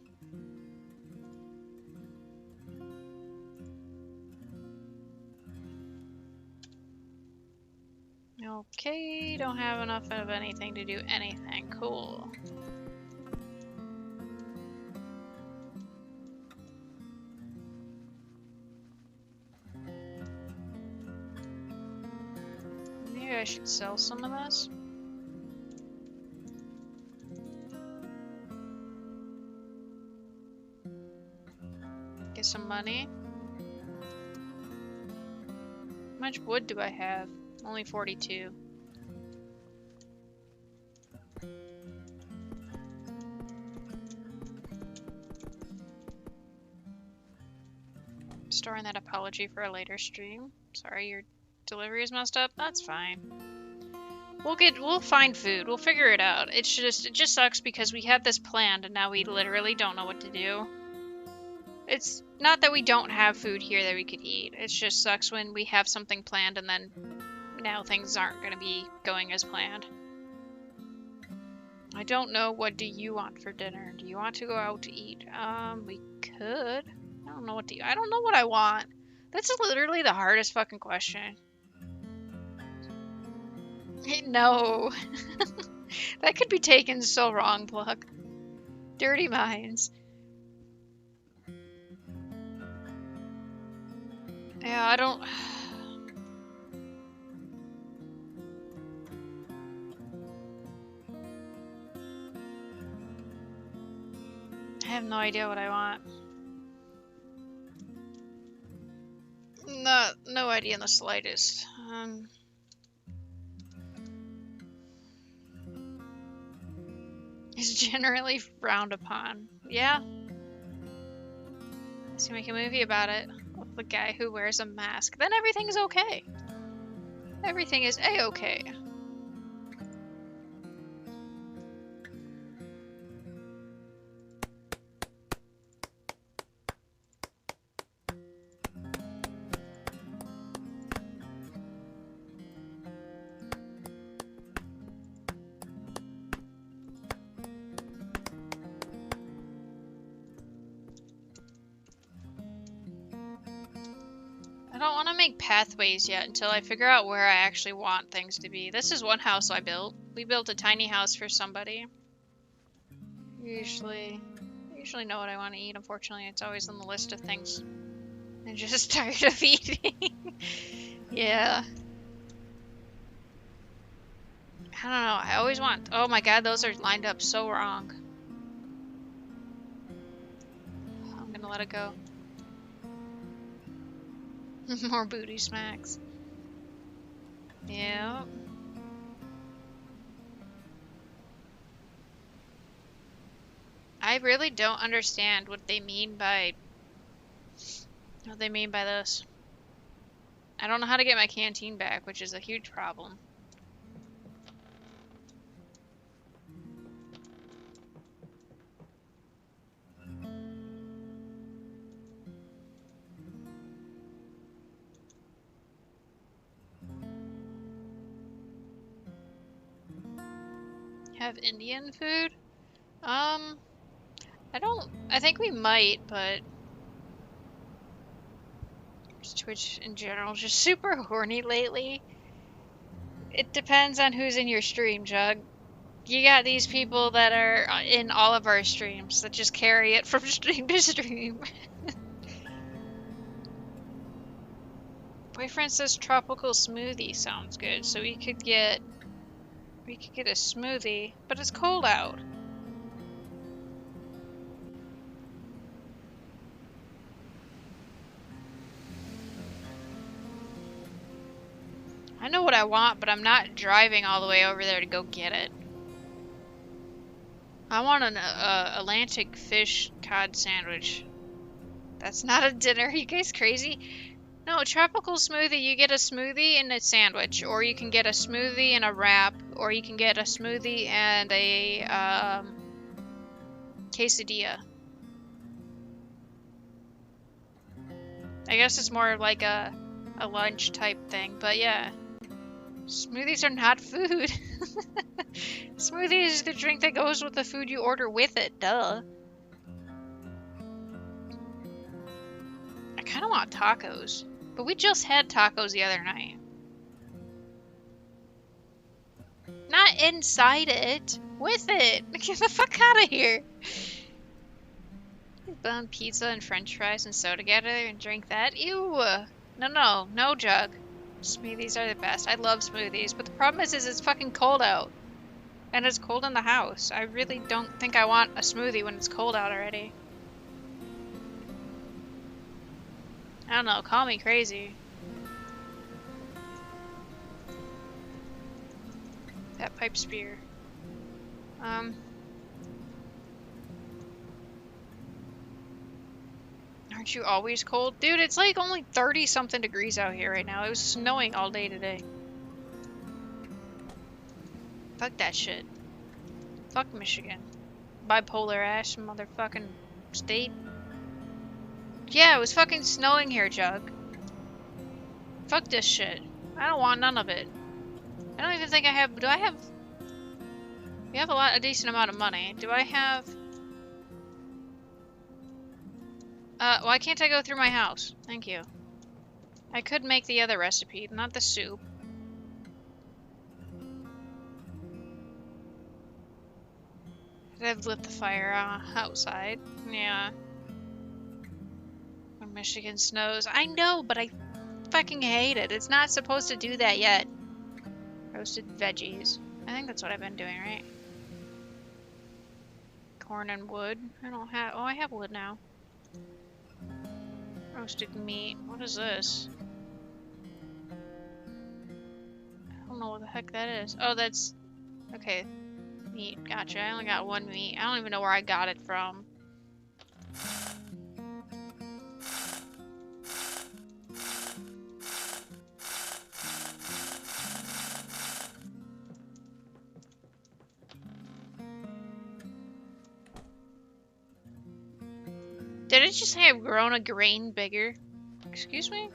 A: Okay, don't have enough of anything to do anything. Cool. Maybe I should sell some of this. Get some money. How much wood do I have? Only 42. Storing that apology for a later stream. Sorry, your delivery is messed up. That's fine. We'll find food. We'll figure it out. It just sucks because we had this planned and now we literally don't know what to do. It's not that we don't have food here that we could eat. It just sucks when we have something planned and then now things aren't going to be going as planned. I don't know. What do you want for dinner? Do you want to go out to eat? We could. I don't know what I don't know what I want. That's literally the hardest fucking question. No. That could be taken so wrong, Pluck. Dirty minds. Yeah, I don't... I have no idea what I want. No idea in the slightest. It's generally frowned upon. Yeah. Let's make a movie about it. With the guy who wears a mask. Then everything's okay. Everything is A-okay. don't want to make pathways yet until I figure out where I actually want things to be. This is one house I built. We built a tiny house for somebody. I usually know what I want to eat. Unfortunately, it's always on the list of things I'm just tired of eating. Yeah. I don't know. I always want... Oh my god, those are lined up so wrong. I'm gonna let it go. More booty smacks. Yeah. I really don't understand what they mean by this. I don't know how to get my canteen back, which is a huge problem. Have Indian food? I think we might, but Twitch in general is just super horny lately. It depends on who's in your stream, Jug. You got these people that are in all of our streams that just carry it from stream to stream. Boyfriend says tropical smoothie sounds good, so we could get a smoothie, but it's cold out. I know what I want, but I'm not driving all the way over there to go get it. I want an Atlantic fish cod sandwich. That's not a dinner. Are you guys crazy? No, tropical smoothie, you get a smoothie and a sandwich, or you can get a smoothie and a wrap, or you can get a smoothie and a quesadilla. I guess it's more like a lunch type thing, but yeah. Smoothies are not food. Smoothie is the drink that goes with the food you order with it, duh. I kind of want tacos, but we just had tacos the other night. Not inside it, with it. Get the fuck out of here. Bun pizza and french fries and soda together and drink that? Ew. No, Jug. Smoothies are the best. I love smoothies, but the problem is it's fucking cold out. And it's cold in the house. I really don't think I want a smoothie when it's cold out already. I don't know, call me crazy. That pipe spear. Aren't you always cold? Dude, it's like only 30-something degrees out here right now. It was snowing all day today. Fuck that shit. Fuck Michigan. Bipolar ass motherfucking state. Yeah, it was fucking snowing here, Jug. Fuck this shit. I don't want none of it. I don't even think I have... Do I have... We have a decent amount of money. Do I have... why can't I go through my house? Thank you. I could make the other recipe, not the soup. I've lit the fire outside. Yeah. When Michigan snows. I know, but I fucking hate it. It's not supposed to do that yet. Roasted veggies. I think that's what I've been doing, right? Corn and wood. I don't have... Oh, I have wood now. Roasted meat. What is this? I don't know what the heck that is. Oh, that's... Okay. Meat. Gotcha. I only got one meat. I don't even know where I got it from. Did it just say I've grown a grain bigger? Excuse me?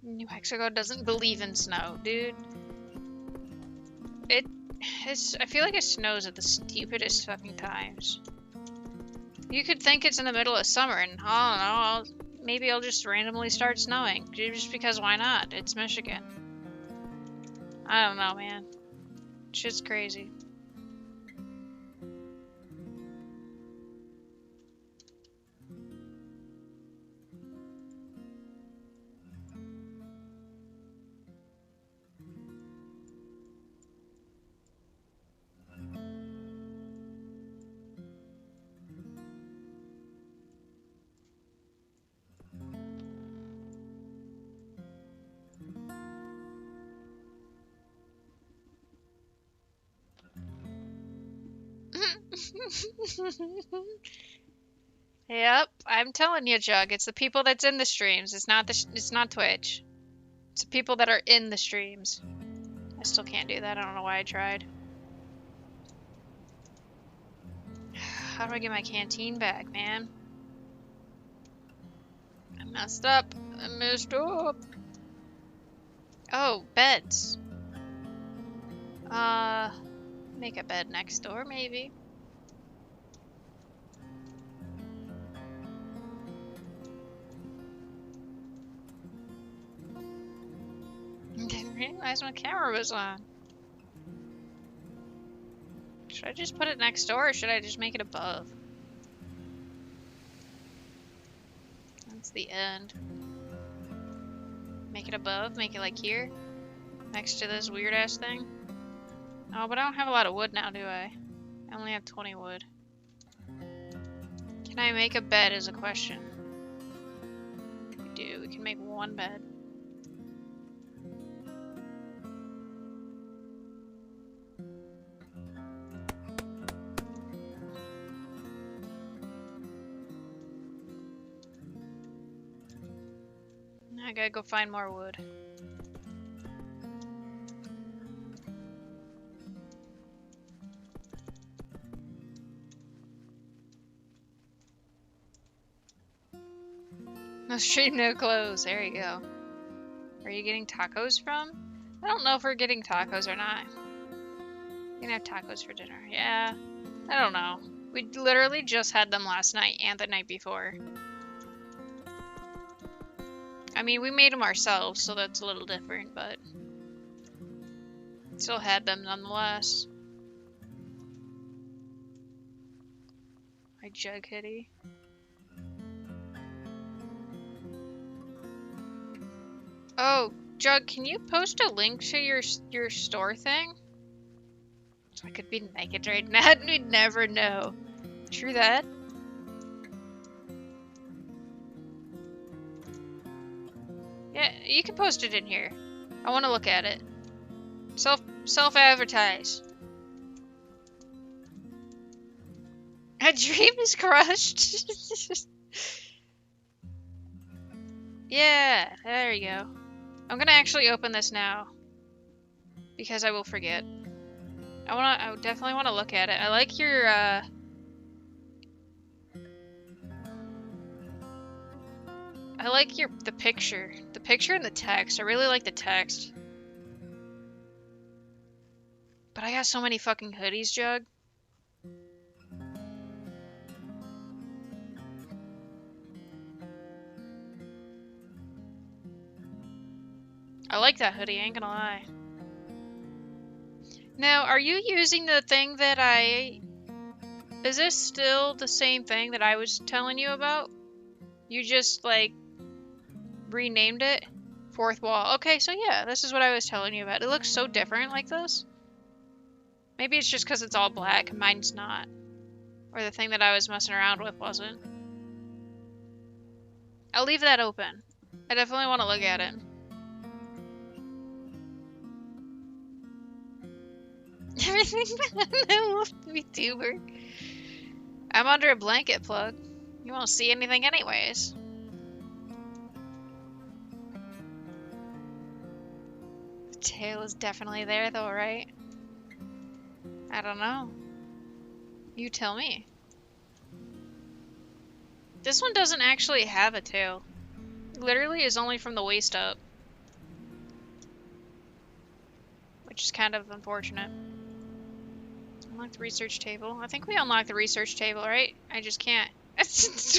A: New Mexico doesn't believe in snow, dude. I feel like it snows at the stupidest fucking times. You could think it's in the middle of summer, and I don't know, maybe it'll just randomly start snowing. Just because why not? It's Michigan. I don't know, man. Shit's crazy. Yep, I'm telling you, Jug. It's the people that's in the streams. It's not it's not Twitch. It's the people that are in the streams. I still can't do that. I don't know why I tried. How do I get my canteen back, man? I messed up. I messed up. Oh, beds. Make a bed next door, maybe. Didn't realize my camera was on. Should I just put it next door or should I just make it above? That's the end. Make it above, make it like here. Next to this weird ass thing. Oh, but I don't have a lot of wood now, do I? I only have 20 wood. Can I make a bed is a question. We do. We can make one bed. I gotta go find more wood. No stream, no clothes. There you go. Are you getting tacos from? I don't know if we're getting tacos or not. We're gonna have tacos for dinner. Yeah. I don't know. We literally just had them last night and the night before. I mean, we made them ourselves, so that's a little different, but still had them nonetheless. My Jug Hoodie. Oh, Jug, can you post a link to your store thing? So I could be naked right now and we'd never know. True that. Yeah, you can post it in here. I want to look at it. Self-advertise. A dream is crushed. Yeah, there you go. I'm gonna actually open this now because I will forget. I definitely want to look at it. I like your I like the picture. The picture and the text. I really like the text. But I got so many fucking hoodies, Jug. I like that hoodie, I ain't gonna lie. Now, are you using the thing that is this still the same thing that I was telling you about? You just, like, renamed it? Fourth wall. Okay, so yeah, this is what I was telling you about. It looks so different like this. Maybe it's just because it's all black and mine's not. Or the thing that I was messing around with wasn't. I'll leave that open. I definitely want to look at it. Everything VTuber. I'm under a blanket plug. You won't see anything anyways. The tail is definitely there though, right? I don't know. You tell me. This one doesn't actually have a tail. It literally is only from the waist up. Which is kind of unfortunate. Unlock the research table. I think we unlocked the research table, right? I just can't.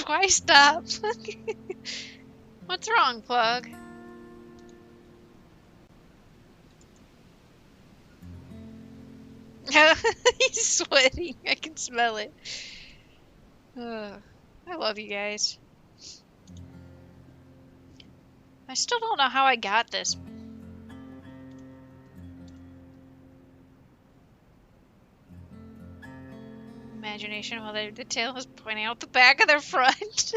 A: Why stop? What's wrong, Plug? He's sweating. I can smell it. Ugh. I love you guys. I still don't know how I got this. Imagination while the tail is pointing out the back of their front.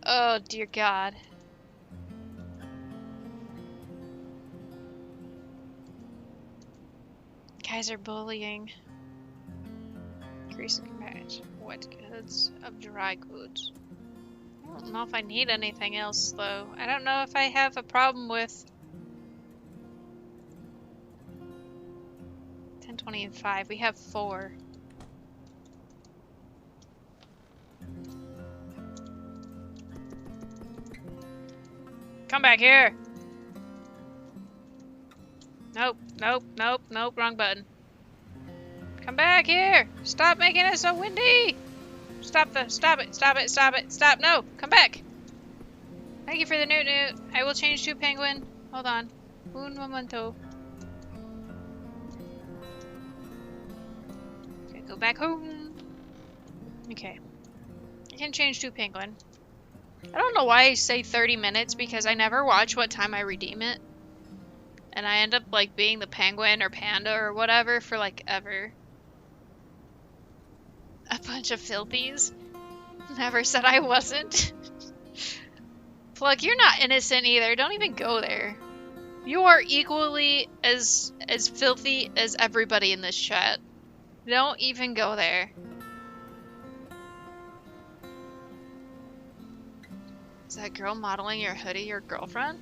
A: Oh, dear God. Guys are bullying. Increase the capacity of wet goods of dry goods. I don't know if I need anything else, though. I don't know if I have a problem with 10, 20, and 5. We have 4. Come back here! Nope, nope, nope, nope, wrong button. Come back here! Stop making it so windy! Stop it, stop it, stop, no! Come back! Thank you for the newt. I will change to penguin. Hold on. Un momento. Okay, go back home. Okay. I can change to penguin. I don't know why I say 30 minutes because I never watch what time I redeem it. And I end up like being the penguin or panda or whatever for like ever. A bunch of filthies. Never said I wasn't. Plug, you're not innocent either. Don't even go there. You are equally as filthy as everybody in this chat. Don't even go there. Is that girl modeling your hoodie your girlfriend?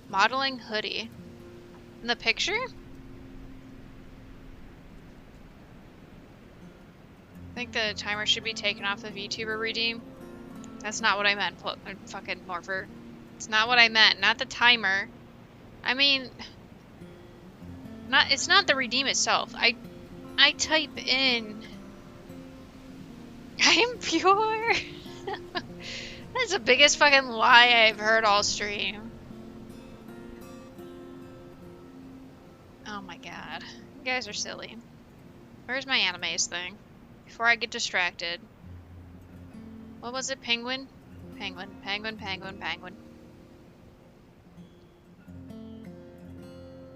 A: Modeling hoodie. In the picture? I think the timer should be taken off the VTuber redeem. That's not what I meant, fucking Morpher. It's not what I meant. Not the timer. I mean, it's not the redeem itself. I type in I'm pure. That's the biggest fucking lie I've heard all stream. Oh my god. You guys are silly. Where's my animes thing? Before I get distracted. What was it? Penguin? Penguin, penguin, penguin, penguin.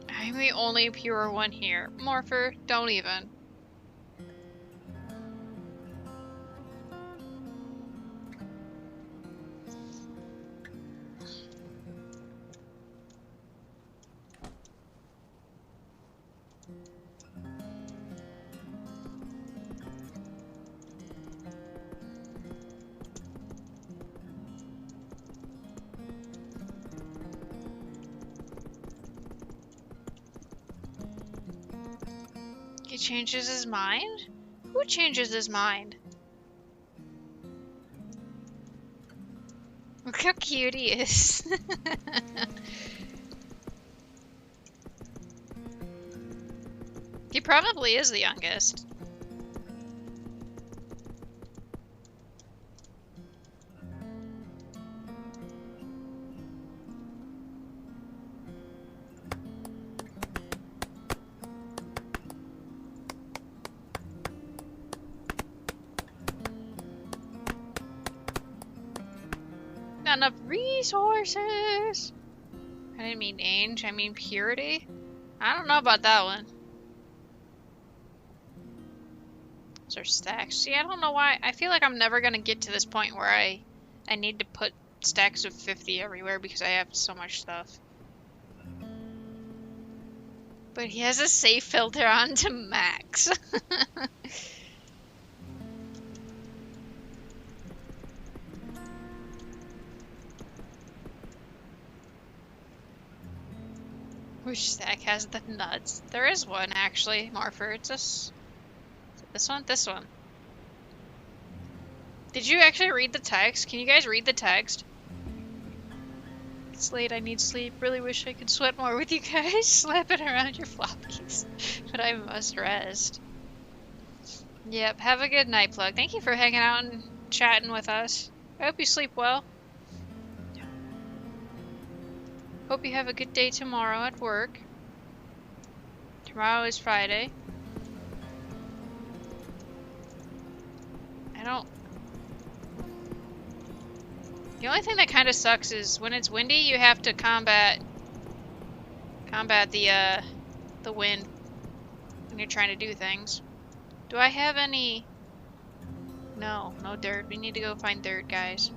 A: I'm the only pure one here. Morpher, don't even. He changes his mind? Who changes his mind? Look how cute he is. He probably is the youngest. Not enough resources. I didn't mean age, I mean purity. I don't know about that one. Those are stacks. See, I don't know why. I feel like I'm never gonna get to this point where I need to put stacks of 50 everywhere because I have so much stuff. But he has a safe filter on to max. Which stack has the nuts? There is one actually, Morpher. It's this one? This one. Did you actually read the text? Can you guys read the text? It's late, I need sleep. Really wish I could sweat more with you guys. Slapping around your floppies. But I must rest. Yep, have a good night, Plug. Thank you for hanging out and chatting with us. I hope you sleep well. Hope you have a good day tomorrow at work. Tomorrow is Friday. I don't... The only thing that kind of sucks is when it's windy, you have to combat the wind when you're trying to do things. Do I have any... No, no dirt. We need to go find dirt, guys.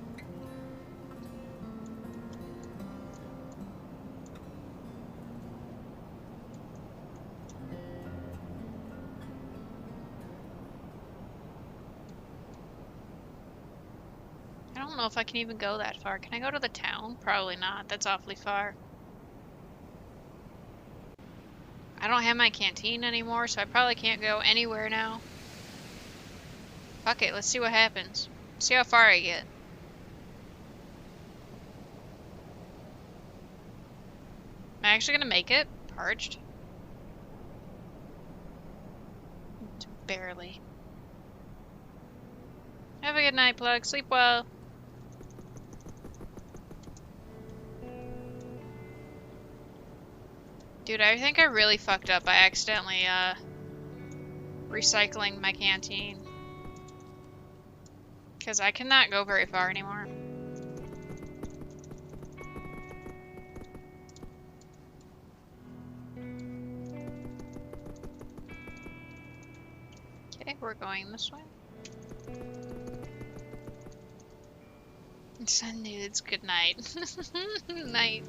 A: I don't know if I can even go that far. Can I go to the town? Probably not. That's awfully far. I don't have my canteen anymore, so I probably can't go anywhere now. Fuck it, let's see what happens. See how far I get. Am I actually gonna make it? Parched? Barely. Have a good night, Plug. Sleep well. Dude, I think I really fucked up by accidentally, recycling my canteen. Because I cannot go very far anymore. Okay, we're going this way. Sun nudes, good night. Night.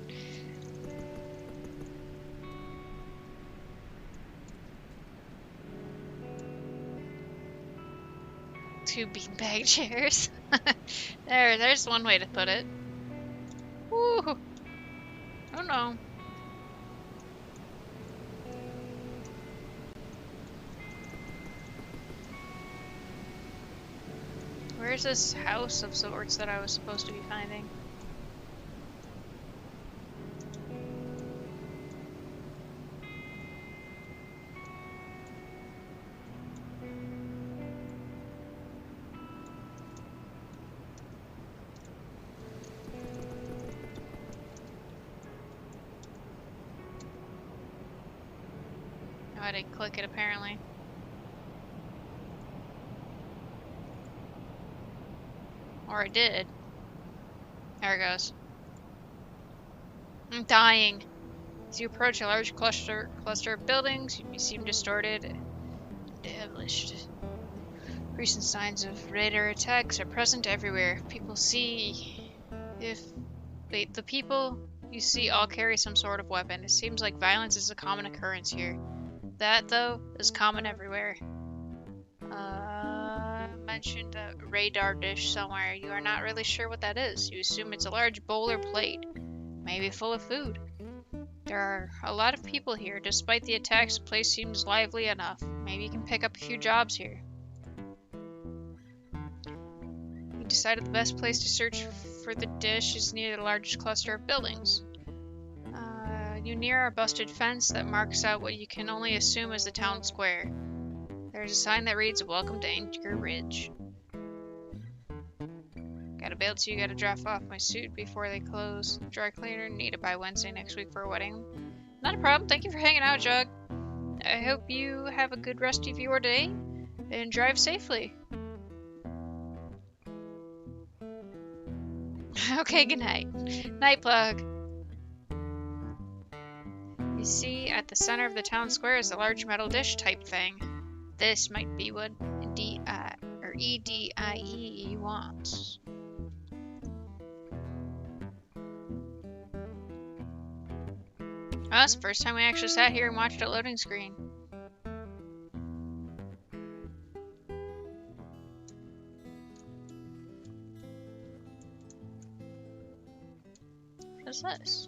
A: Two beanbag chairs. There's one way to put it. Woo! Oh no. Where's this house of sorts that I was supposed to be finding? Oh, I didn't click it apparently. Or I did. There it goes. I'm dying. As you approach a large cluster of buildings, you seem distorted, devilish. Recent signs of raider attacks are present everywhere. People see if the people you see all carry some sort of weapon. It seems like violence is a common occurrence here. That, though, is common everywhere. Mentioned a radar dish somewhere. You are not really sure what that is. You assume it's a large bowl or plate, maybe full of food. There are a lot of people here. Despite the attacks, the place seems lively enough. Maybe you can pick up a few jobs here. You decided the best place to search for the dish is near the largest cluster of buildings. You near a busted fence that marks out what you can only assume is the town square. There's a sign that reads, "Welcome to Anchor Ridge." Gotta bail so you gotta drop off my suit before they close. Dry cleaner, need it by Wednesday next week for a wedding. Not a problem, thank you for hanging out, Jug. I hope you have a good rest of your day, and drive safely. Okay, good night. Night, Plug. You see, at the center of the town square is a large metal dish type thing. This might be what EDIE wants. Oh, that's the first time we actually sat here and watched a loading screen. What is this?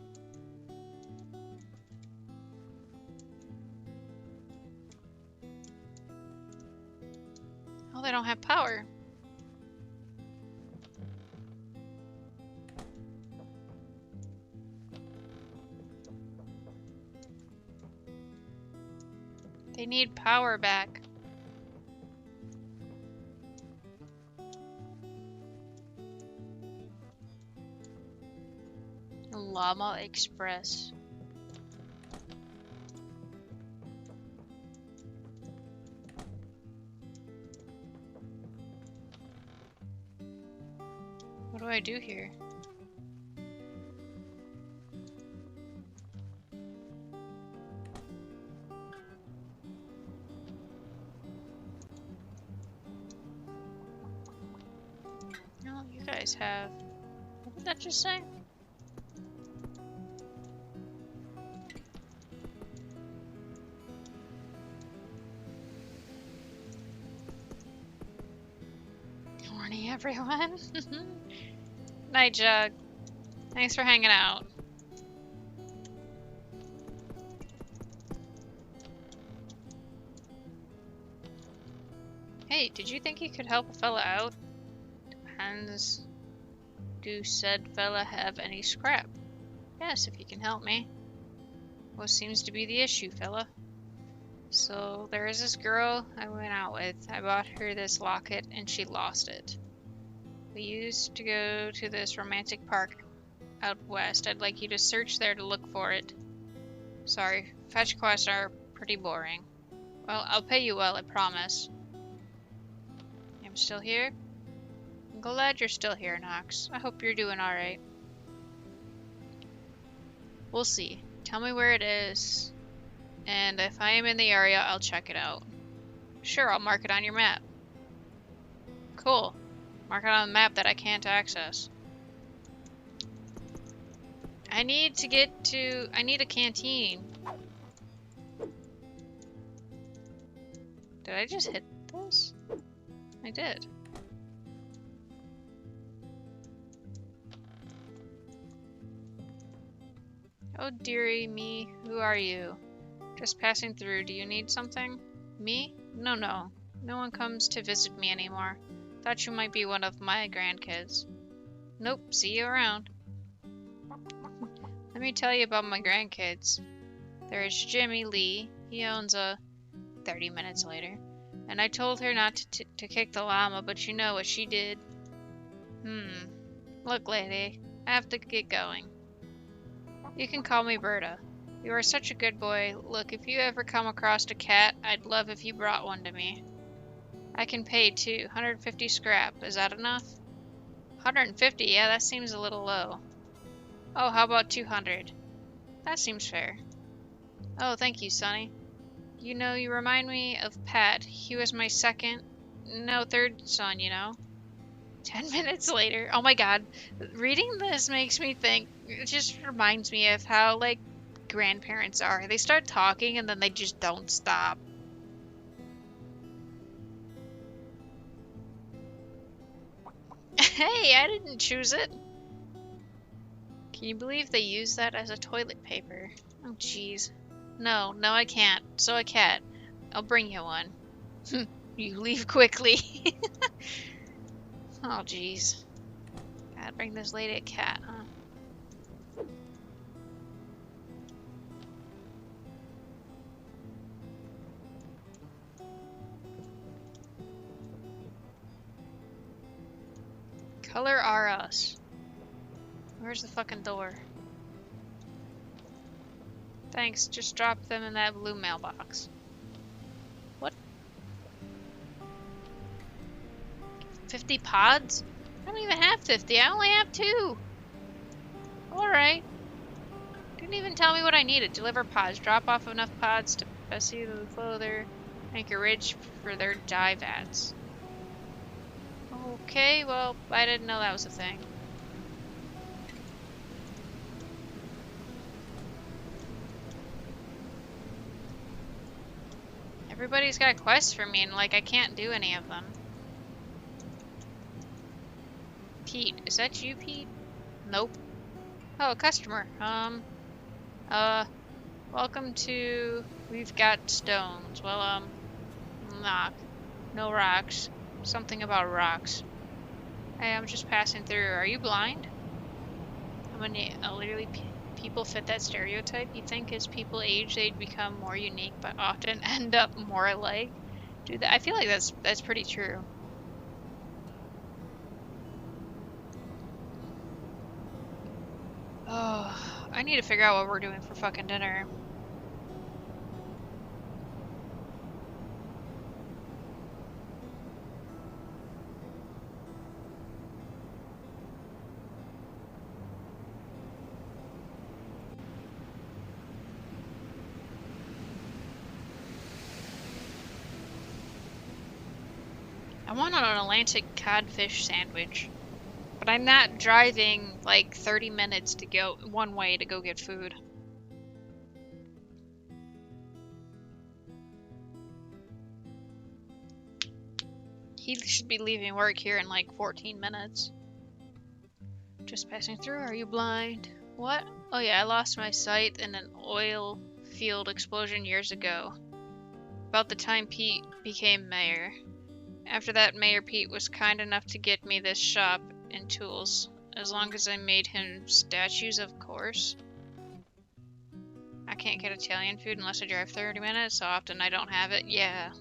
A: Oh, they don't have power. They need power back. Llama Express. What do I do here? No, you guys have. What did that just say? Morning, everyone. Night, Jug. Thanks for hanging out. Hey, did you think you could help a fella out? Depends. Do said fella have any scrap? Yes, if you can help me. What seems to be the issue, fella? So, there is this girl I went out with. I bought her this locket and she lost it. We used to go to this romantic park out west. I'd like you to search there to look for it. Sorry, fetch quests are pretty boring. Well, I'll pay you well, I promise. I'm still here? I'm glad you're still here, Nox. I hope you're doing alright. We'll see. Tell me where it is, and if I am in the area, I'll check it out. Sure, I'll mark it on your map. Cool. Mark it on the map that I can't access. I need a canteen. Did I just hit this? I did. Oh dearie me, who are you? Just passing through, do you need something? Me? No. No one comes to visit me anymore. Thought you might be one of my grandkids. Nope, see you around. Let me tell you about my grandkids. There's Jimmy Lee, he owns a... 30 minutes later. And I told her not to kick the llama, but you know what she did. Look, lady, I have to get going. You can call me Berta. You are such a good boy. Look, if you ever come across a cat, I'd love if you brought one to me. I can pay too. 150 scrap. Is that enough? 150? Yeah, that seems a little low. Oh, how about 200? That seems fair. Oh, thank you, Sonny. You know, you remind me of Pat. He was my third son, you know. 10 minutes later. Oh my god. Reading this makes me think, it just reminds me of how, like, grandparents are. They start talking and then they just don't stop. Hey, I didn't choose it. Can you believe they use that as a toilet paper? Oh, jeez. No, I can't. So a cat. I'll bring you one. You leave quickly. Oh, jeez. Gotta bring this lady a cat, huh? Color are us. Where's the fucking door? Thanks, just drop them in that blue mailbox. What? 50 pods? I don't even have 50, I only have 2. Alright. Didn't even tell me what I needed. Deliver pods. Drop off enough pods to Bessie the Clother. Make a ridge for their dye vats. Okay, well, I didn't know that was a thing. Everybody's got quests for me, and like I can't do any of them. Pete, is that you, Pete? Nope. Oh, a customer. Welcome to... We've got stones. Well, knock. No rocks. Something about rocks. Hey, I'm just passing through. Are you blind? How many elderly people fit that stereotype? You think as people age, they'd become more unique, but often end up more alike? Dude, I feel like that's pretty true. Oh, I need to figure out what we're doing for fucking dinner. I want an Atlantic codfish sandwich. But I'm not driving like 30 minutes to go one way to go get food. He should be leaving work here in like 14 minutes. Just passing through. Are you blind? What? Oh yeah, I lost my sight in an oil field explosion years ago. About the time Pete became mayor. After that, Mayor Pete was kind enough to get me this shop and tools. As long as I made him statues, of course. I can't get Italian food unless I drive 30 minutes, so often I don't have it. Yeah.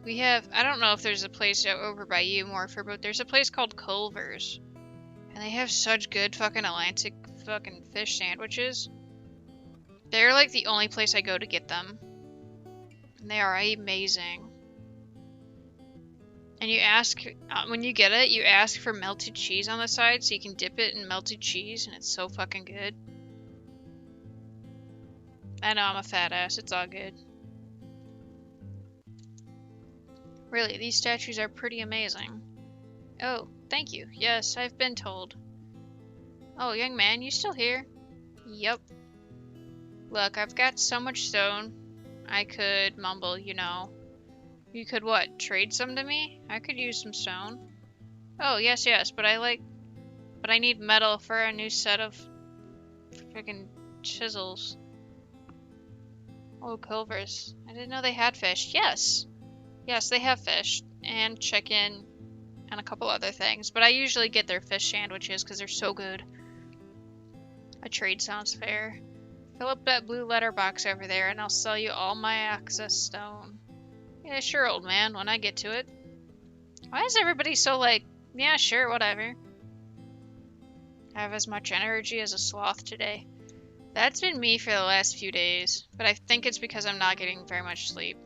A: We have, I don't know if there's a place over by you, Morpher, but there's a place called Culver's. And they have such good fucking Atlantic fucking fish sandwiches. They're like the only place I go to get them. And they are amazing. And you ask, when you get it, you ask for melted cheese on the side so you can dip it in melted cheese, and it's so fucking good. I know I'm a fat ass, it's all good. Really, these statues are pretty amazing. Oh, thank you. Yes, I've been told. Oh, young man, you still here? Yep. Look, I've got so much stone, I could mumble, you know. You could what, trade some to me? I could use some stone. Oh, yes, but I need metal for a new set of freaking chisels. Oh, Culver's. I didn't know they had fish. Yes. Yes, they have fish. And chicken. And a couple other things. But I usually get their fish sandwiches because they're so good. A trade sounds fair. Fill up that blue letterbox over there and I'll sell you all my access stone. Yeah, sure, old man, when I get to it. Why is everybody so like, yeah, sure, whatever. I have as much energy as a sloth today. That's been me for the last few days, but I think it's because I'm not getting very much sleep.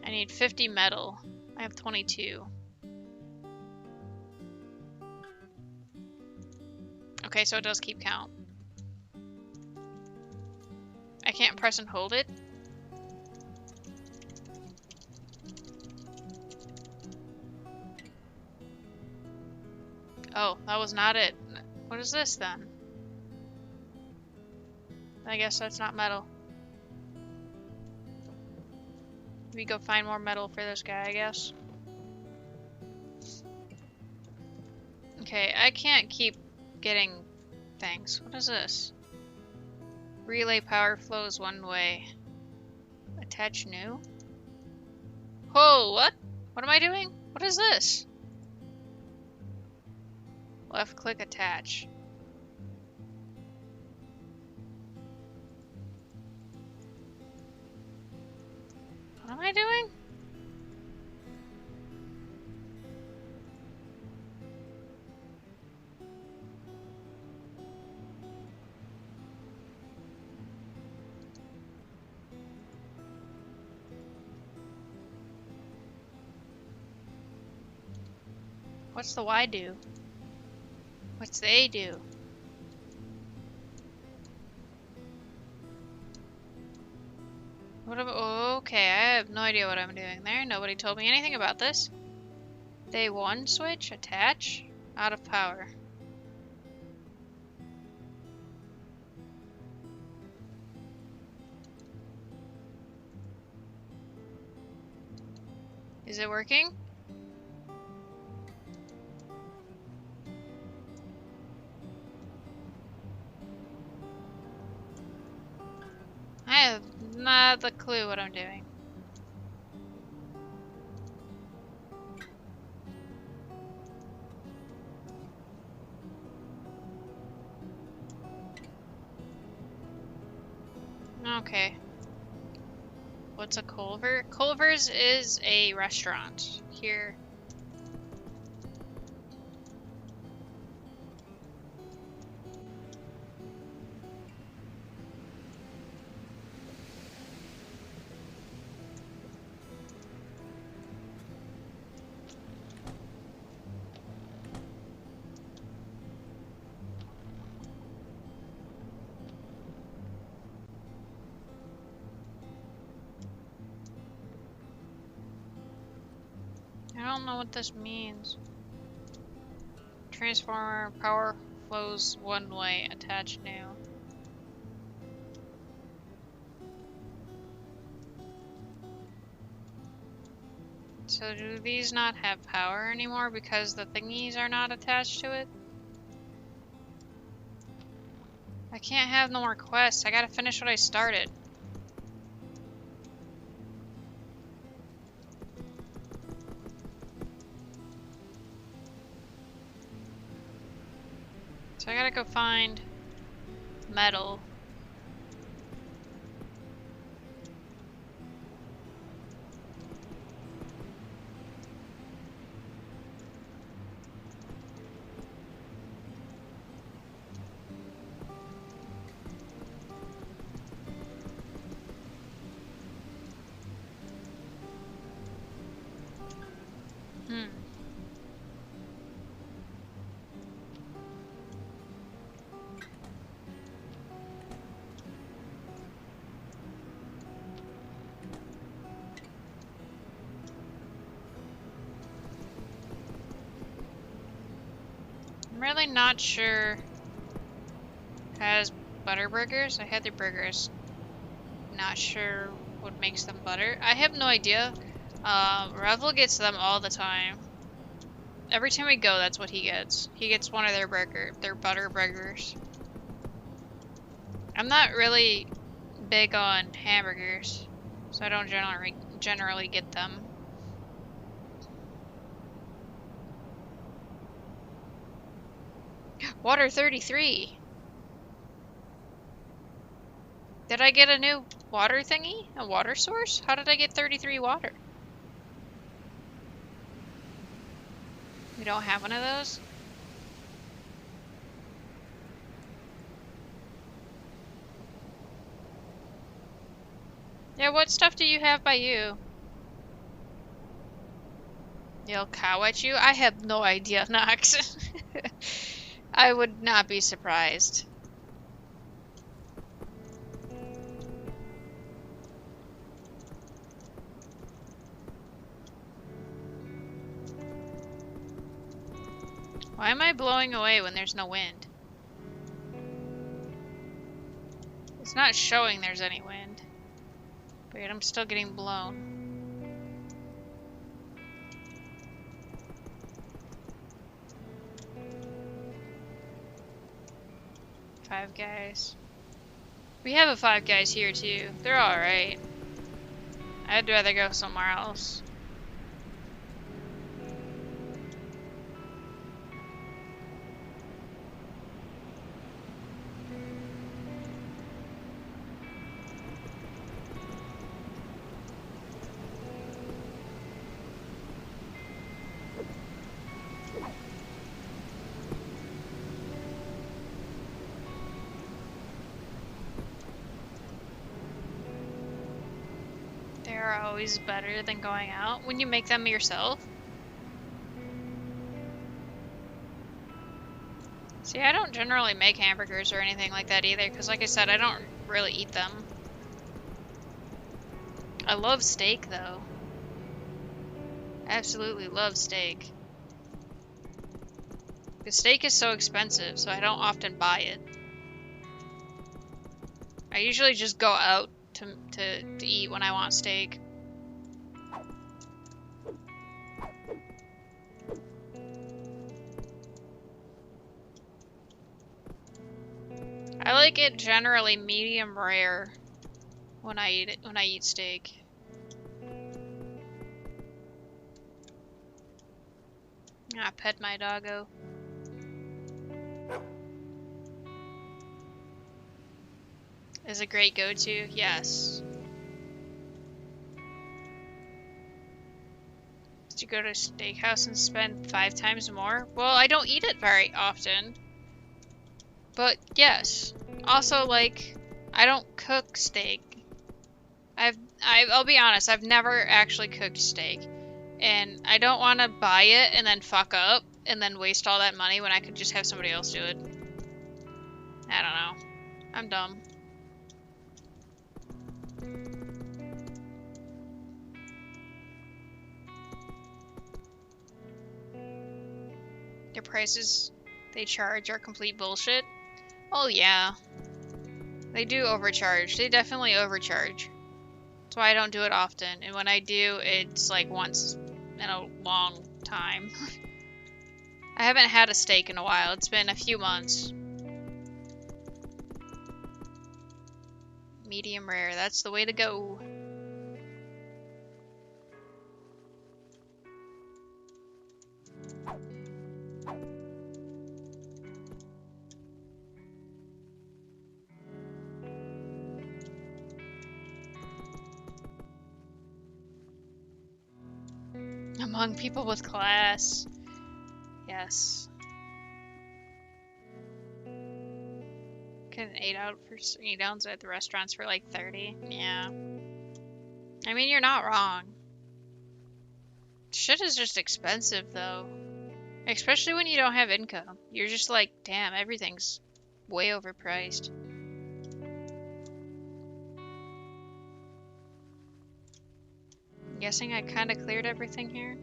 A: I need 50 metal. I have 22. Okay, so it does keep count. I can't press and hold it. Oh, that was not it. What is this then? I guess that's not metal. We go find more metal for this guy, I guess. Okay, I can't keep getting things. What is this? Relay power flows one way. Attach new? Whoa, what? What am I doing? What is this? Left click attach. What am I doing? What's the Y do? What's the A do? What about, oh, okay, I have no idea what I'm doing there. Nobody told me anything about this. Day 1 switch, attach, out of power. Is it working? I have not a clue what I'm doing. Okay. What's a Culver? Culver's is a restaurant here. don't know what this means. Transformer power flows one way. Attach new. So do these not have power anymore because the thingies are not attached to it? I can't have no more quests. I gotta finish what I started. So I gotta go find metal. Hmm. I'm really not sure. Has butter burgers? I had their burgers. Not sure what makes them butter. I have no idea. Revel gets them all the time. Every time we go, that's what he gets. He gets one of their butter burgers. I'm not really big on hamburgers, so I don't generally get them. Water 33. Did I get a new water thingy? A water source? How did I get 33 water? We don't have one of those? Yeah, what stuff do you have by you? They'll cow at you? I have no idea, Nox. I would not be surprised. Why am I blowing away when there's no wind? It's not showing there's any wind. But yet I'm still getting blown. Five Guys. We have a Five Guys here too. They're alright. I'd rather go somewhere else. They're always better than going out when you make them yourself. See, I don't generally make hamburgers or anything like that either, because like I said, I don't really eat them. I love steak, though. Absolutely love steak. The steak is so expensive, so I don't often buy it. I usually just go out to eat when I want steak. I like it generally medium rare when I eat steak. Ah, pet my doggo. Is a great go-to, yes. Did you go to a steakhouse and spend 5 times more? Well, I don't eat it very often. But yes. Also, like, I don't cook steak. I'll be honest, I've never actually cooked steak. And I don't want to buy it and then fuck up and then waste all that money when I could just have somebody else do it. I don't know. I'm dumb. prices they charge are complete bullshit? Oh yeah. They do overcharge. They definitely overcharge. That's why I don't do it often. And when I do, it's like once in a long time. I haven't had a steak in a while. It's been a few months. Medium rare. That's the way to go. Among people with class. Yes. Can eat out for eat outs at the restaurants for like 30. Yeah. I mean, you're not wrong. Shit is just expensive though. Especially when you don't have income. You're just like, damn, everything's way overpriced. I'm guessing I kind of cleared everything here.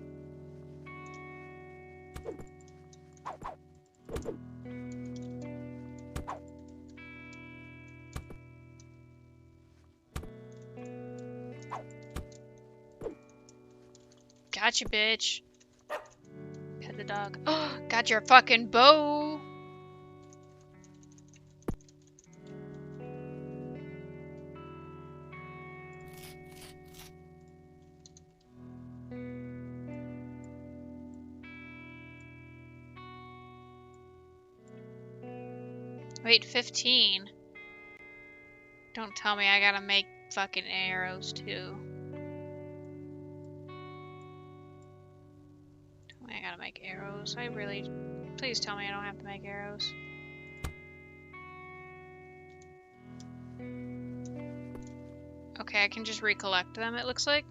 A: Gotcha, bitch. Pet the dog. Oh, got your fucking bow. Wait, 15? Don't tell me I gotta make fucking arrows too. Tell me I gotta make arrows. I really... Please tell me I don't have to make arrows. Okay, I can just recollect them, it looks like.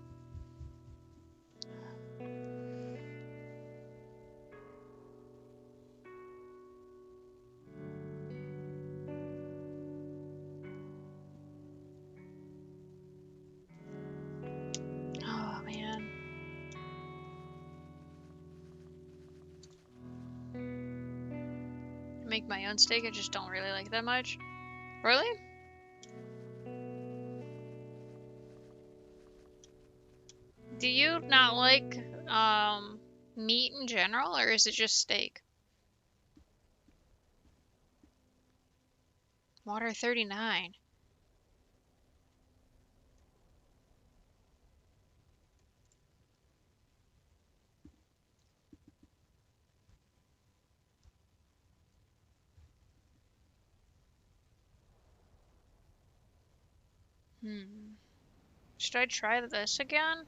A: Oh, man. Make my own steak, I just don't really like that much. Really? Do you not like, meat in general, or is it just steak? Water 39. Should I try this again?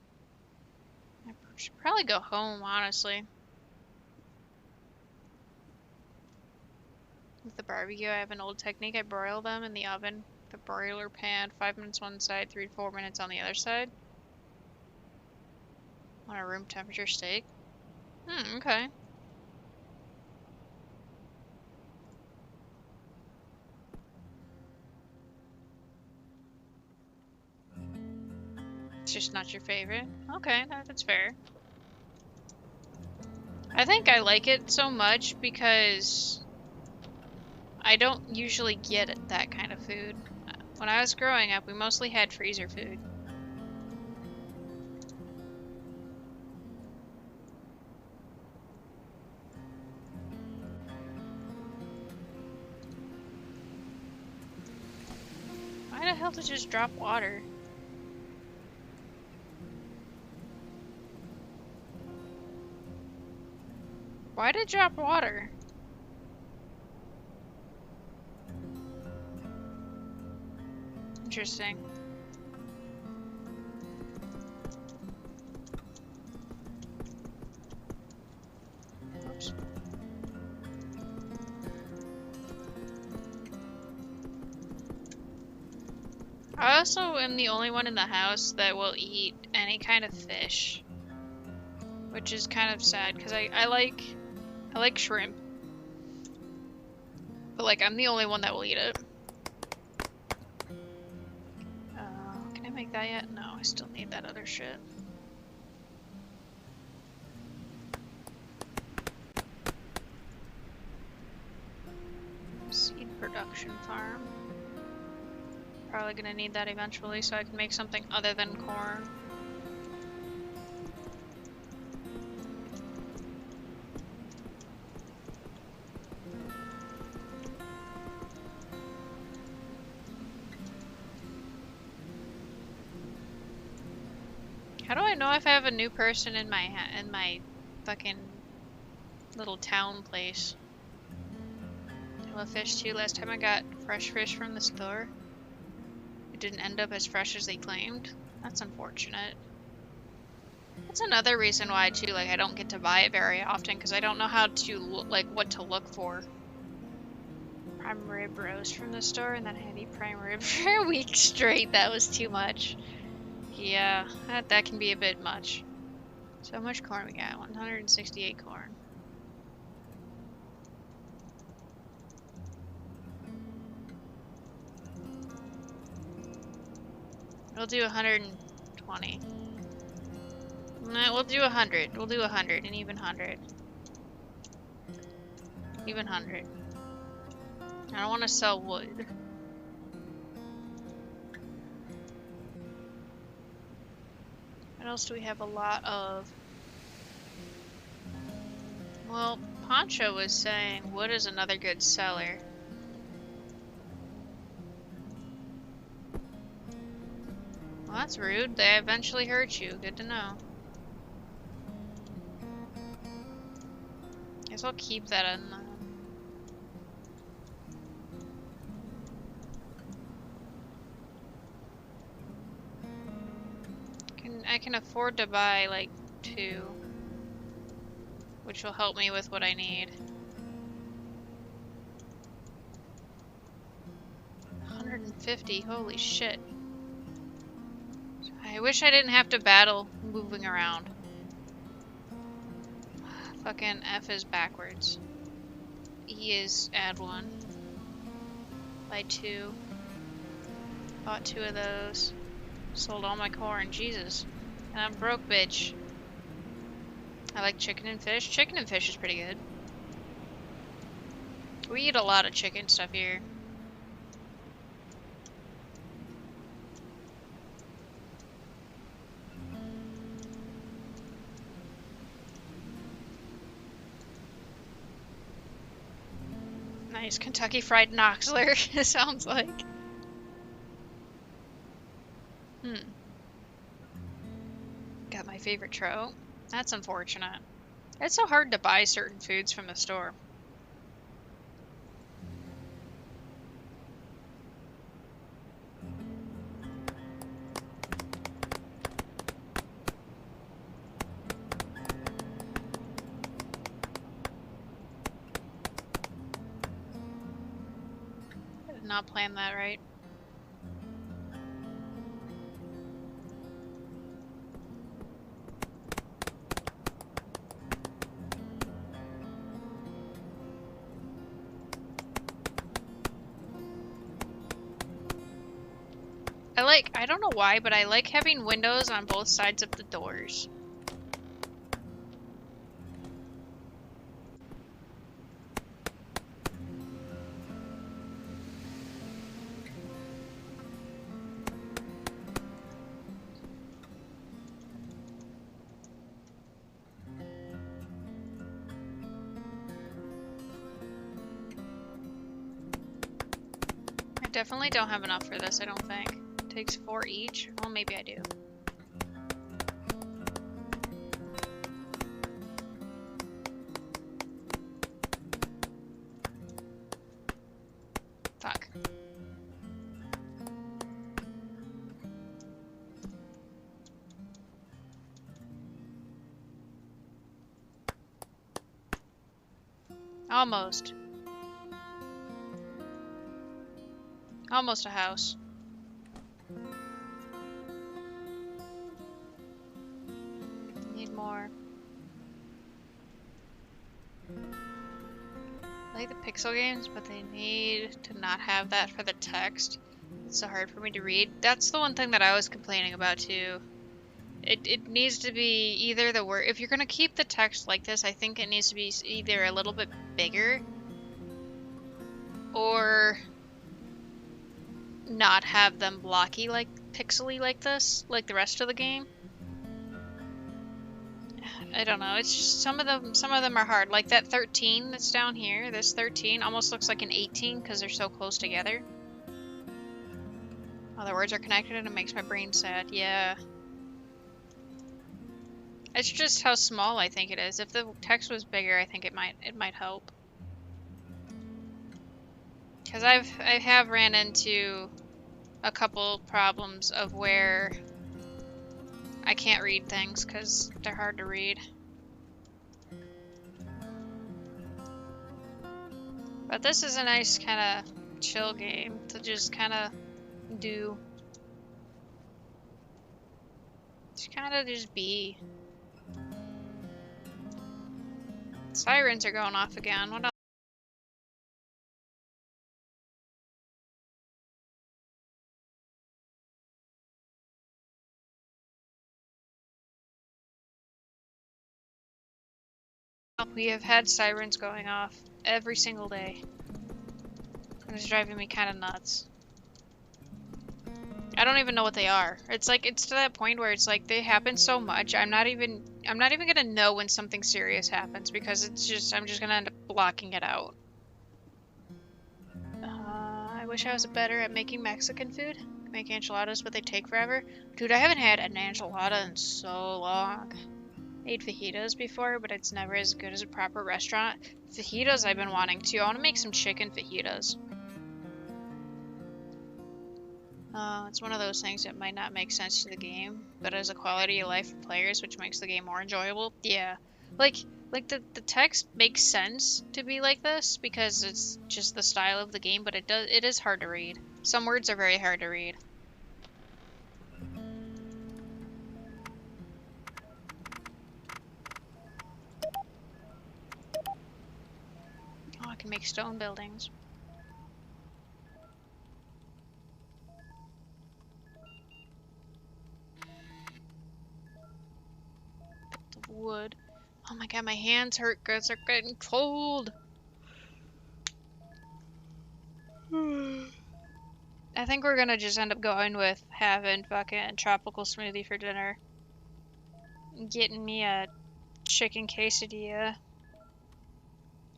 A: I should probably go home, honestly. With the barbecue, I have an old technique. I broil them in the oven. The broiler pan, 5 minutes one side, 3 to 4 minutes on the other side. On a room temperature steak. Okay. It's just not your favorite. Okay, that's fair. I think I like it so much because I don't usually get that kind of food. When I was growing up, we mostly had freezer food. Why the hell did it just drop water? Why did it drop water? Interesting. Oops. I also am the only one in the house that will eat any kind of fish. Which is kind of sad, because I like shrimp. But like, I'm the only one that will eat it. Can I make that yet? No, I still need that other shit. production farm. Probably gonna need that eventually so I can make something other than corn. How do I know if I have a new person in my fucking little town place? I love fish too. Last time I got fresh fish from the store, it didn't end up as fresh as they claimed. That's unfortunate. That's another reason why too, like I don't get to buy it very often because I don't know how to like what to look for. Prime rib roast from the store, and then I had to eat prime rib for a week straight. That was too much. Yeah, that can be a bit much. So how much corn we got? 168 corn. We'll do 120. No, we'll do 100. We'll do 100, an even 100. Even 100. I don't want to sell wood. What else do we have a lot of? Well, Poncho was saying wood is another good seller. Well, that's rude. They eventually hurt you. Good to know. Guess I'll keep that in the... I can afford to buy like 2, which will help me with what I need. 150, holy shit. I wish I didn't have to battle moving around. Fucking F is backwards. E is add 1. Buy 2. Bought 2 of those. Sold all my corn, Jesus. And I'm broke, bitch. I like chicken and fish. Chicken and fish is pretty good. We eat a lot of chicken stuff here. Nice Kentucky Fried Knoxler, it sounds like. Got my favorite trout. That's unfortunate. It's so hard to buy certain foods from the store. I did not plan that right. I don't know why, but I like having windows on both sides of the doors. I definitely don't have enough for this, I don't think. Takes 4 each? Well, maybe I do. Fuck. Almost. Almost a house. Need more. I like the pixel games, but they need to not have that for the text. It's so hard for me to read. That's the one thing that I was complaining about too. It needs to be either the word. If you're gonna keep the text like this, I think it needs to be either a little bit bigger or not have them blocky like pixely like this, like the rest of the game. I don't know. It's just some of them are hard. Like that 13 that's down here. This 13 almost looks like an 18 because they're so close together. Oh, the words are connected and it makes my brain sad. Yeah. It's just how small I think it is. If the text was bigger, I think it might help. Because I have ran into a couple problems of where I can't read things because they're hard to read. But this is a nice kind of chill game to just kind of do. Just kind of just be. Sirens are going off again. What else? We have had sirens going off every single day. And it's driving me kind of nuts. I don't even know what they are. It's like, it's to that point where it's like they happen so much. I'm not even gonna know when something serious happens because I'm just gonna end up blocking it out. I wish I was better at making Mexican food. Make enchiladas, but they take forever. Dude, I haven't had an enchilada in so long. I ate fajitas before, but it's never as good as a proper restaurant. Fajitas I've been wanting to. I want to make some chicken fajitas. It's one of those things that might not make sense to the game, but as a quality of life for players, which makes the game more enjoyable. Yeah, like the text makes sense to be like this because it's just the style of the game, but it is hard to read. Some words are very hard to read. Oh, I can make stone buildings. Of wood. Oh my god, my hands hurt because they're getting cold. I think we're gonna just end up going with having fucking tropical smoothie for dinner. Getting me a chicken quesadilla.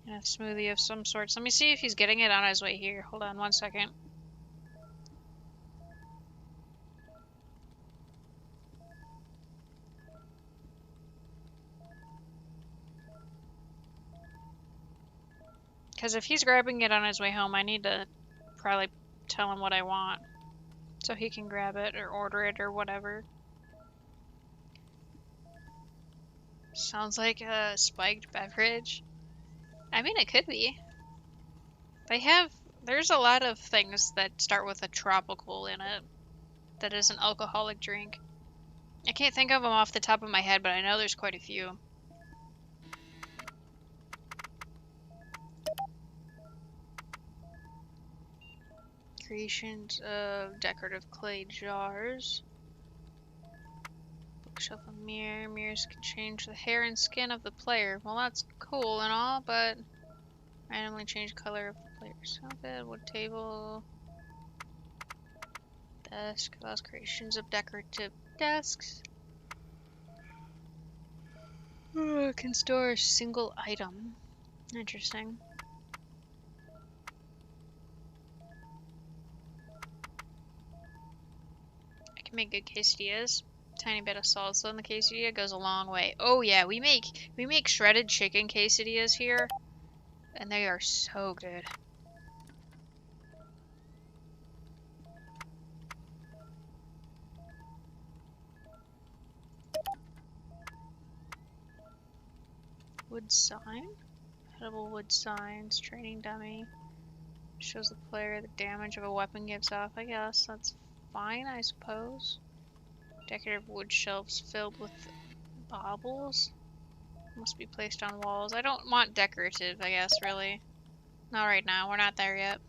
A: And a smoothie of some sorts. Let me see if he's getting it on his way here. Hold on 1 second. Because if he's grabbing it on his way home, I need to probably tell him what I want. So he can grab it or order it or whatever. Sounds like a spiked beverage. I mean, it could be. There's a lot of things that start with a tropical in it that is an alcoholic drink. I can't think of them off the top of my head, but I know there's quite a few. Creations of decorative clay jars. Bookshelf and mirror. Mirrors can change the hair and skin of the player. Well, that's cool and all, but randomly change color of the player's outfit. Wood table. Desk. Allows creations of decorative desks. Can store a single item. Interesting. I can make good quesadillas. Tiny bit of salsa in the quesadilla goes a long way. Oh yeah, we make shredded chicken quesadillas here, and they are so good. Wood sign? Edible wood signs. Training dummy. Shows the player the damage of a weapon gives off. I guess that's fine, I suppose. Decorative wood shelves filled with baubles. Must be placed on walls. I don't want decorative, I guess, really. Not right now. We're not there yet.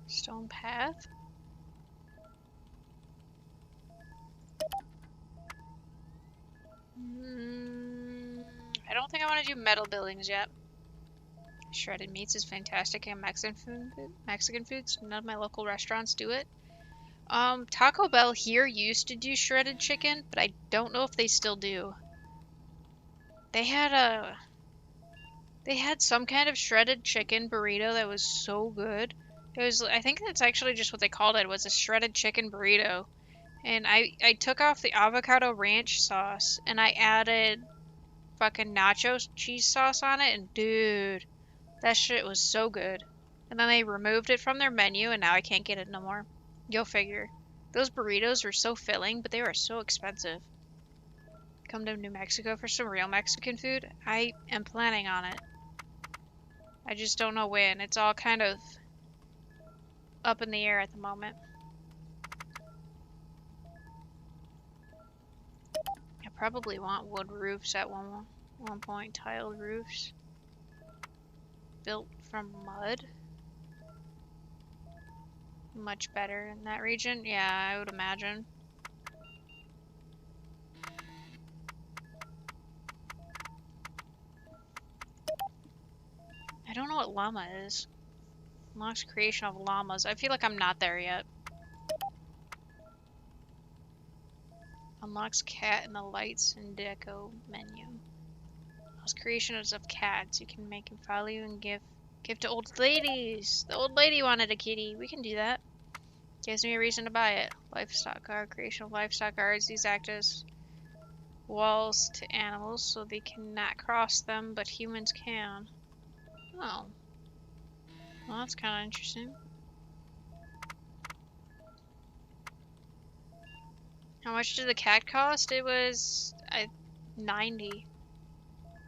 A: Stone path. I want to do metal buildings yet. Shredded meats is fantastic in Mexican foods. None of my local restaurants do it. Taco Bell here used to do shredded chicken, but I don't know if they still do. They had some kind of shredded chicken burrito that was so good. It was, I think that's actually just what they called it, was a shredded chicken burrito. And I took off the avocado ranch sauce and I added fucking nacho cheese sauce on it, and dude, that shit was so good. And then they removed it from their menu and now I can't get it no more. Go figure. Those burritos were so filling, but they were so expensive. Come to New Mexico for some real Mexican food? I am planning on it. I just don't know when. It's all kind of up in the air at the moment. I probably want wood roofs at one point. Tiled roofs. Built from mud. Much better in that region. Yeah, I would imagine. I don't know what llama is. Unlocks creation of llamas. I feel like I'm not there yet. Unlocks cat in the lights and deco menu. Allows creations of cats. You can make him follow you and give to old ladies. The old lady wanted a kitty. We can do that. Gives me a reason to buy it. Livestock guard. Creation of livestock guards. These act as walls to animals so they cannot cross them, but humans can. Oh. Well, that's kind of interesting. How much did the cat cost? It was 90.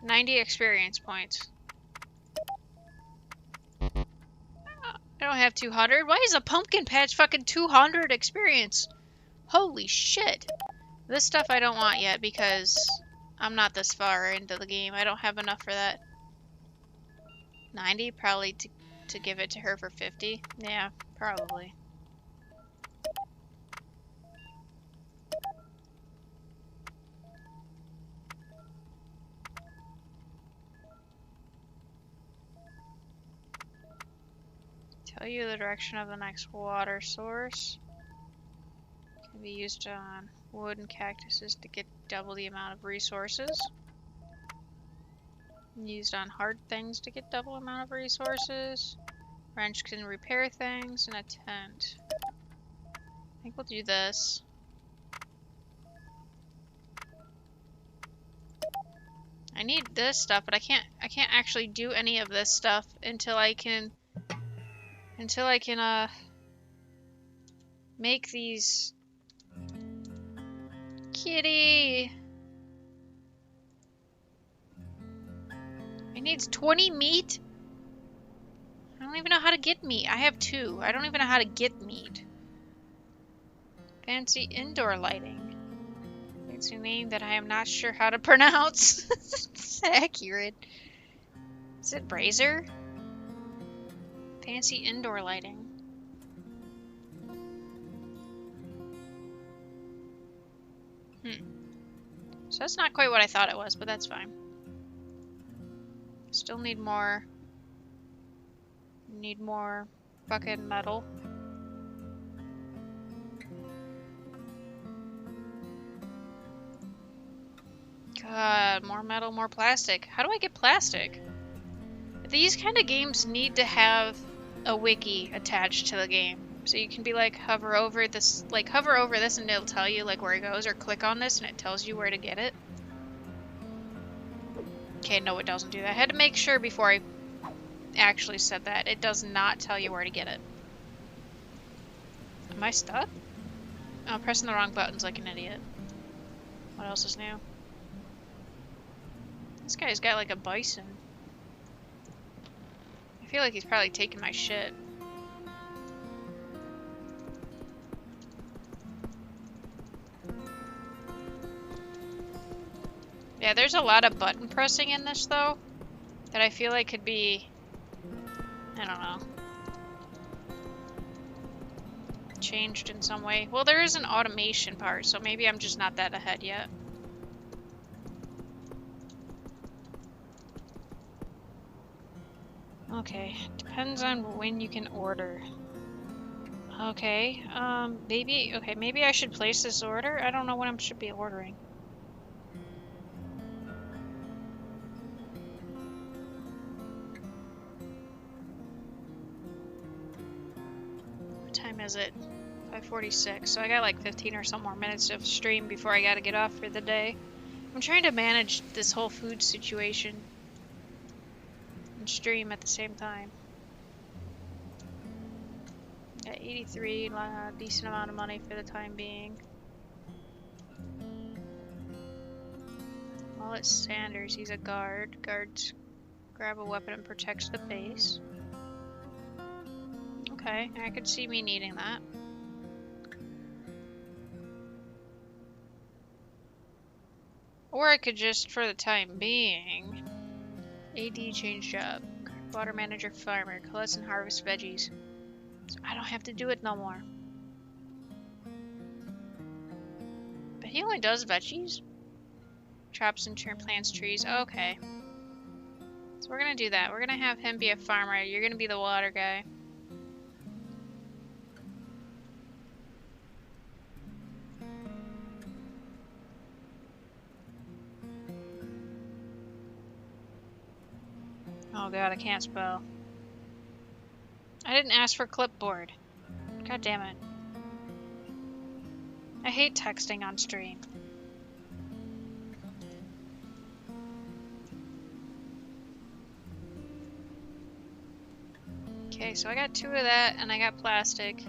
A: 90 experience points. I don't have 200. Why is a pumpkin patch fucking 200 experience? Holy shit. This stuff I don't want yet because I'm not this far into the game. I don't have enough for that. 90? Probably to give it to her for 50? Yeah, probably. Tell you the direction of the next water source. Can be used on wood and cactuses to get double the amount of resources. Used on hard things to get double amount of resources. Wrench can repair things, and a tent. I think we'll do this. I need this stuff, but I can't actually do any of this stuff until I can make these. Kitty! It needs 20 meat? I don't even know how to get meat. I have 2. I don't even know how to get meat. Fancy indoor lighting. Fancy name that I am not sure how to pronounce. It's accurate. Is it Brazier? Fancy indoor lighting. So that's not quite what I thought it was, but that's fine. Still need more. Need more fucking metal. God, more metal, more plastic. How do I get plastic? These kind of games need to have a wiki attached to the game. So you can be like, hover over this and it'll tell you like where it goes, or click on this and it tells you where to get it. Okay, no, it doesn't do that. I had to make sure before I actually said that. It does not tell you where to get it. Am I stuck? Oh, I'm pressing the wrong buttons like an idiot. What else is new? This guy's got like a bison. I feel like he's probably taking my shit. Yeah, there's a lot of button pressing in this though that I feel like could be, I don't know, changed in some way. Well, there is an automation part, so maybe I'm just not that ahead yet. Okay, depends on when you can order. Okay, maybe I should place this order? I don't know what I should be ordering. What time is it? 5:46, so I got like 15 or some more minutes of stream before I gotta get off for the day. I'm trying to manage this whole food situation and stream at the same time. Got 83, decent amount of money for the time being. Well, it's Sanders, he's a guard. Guards grab a weapon and protects the base. Okay, I could see me needing that. Or I could just, for the time being, AD change job. Water manager farmer, collects and harvest veggies. So I don't have to do it no more. But he only does veggies? Traps and turn plants, trees. Okay. So we're gonna do that. We're gonna have him be a farmer. You're gonna be the water guy. Oh god, I can't spell. I didn't ask for clipboard. God damn it. I hate texting on stream. Okay, so I got 2 of that, and I got plastic.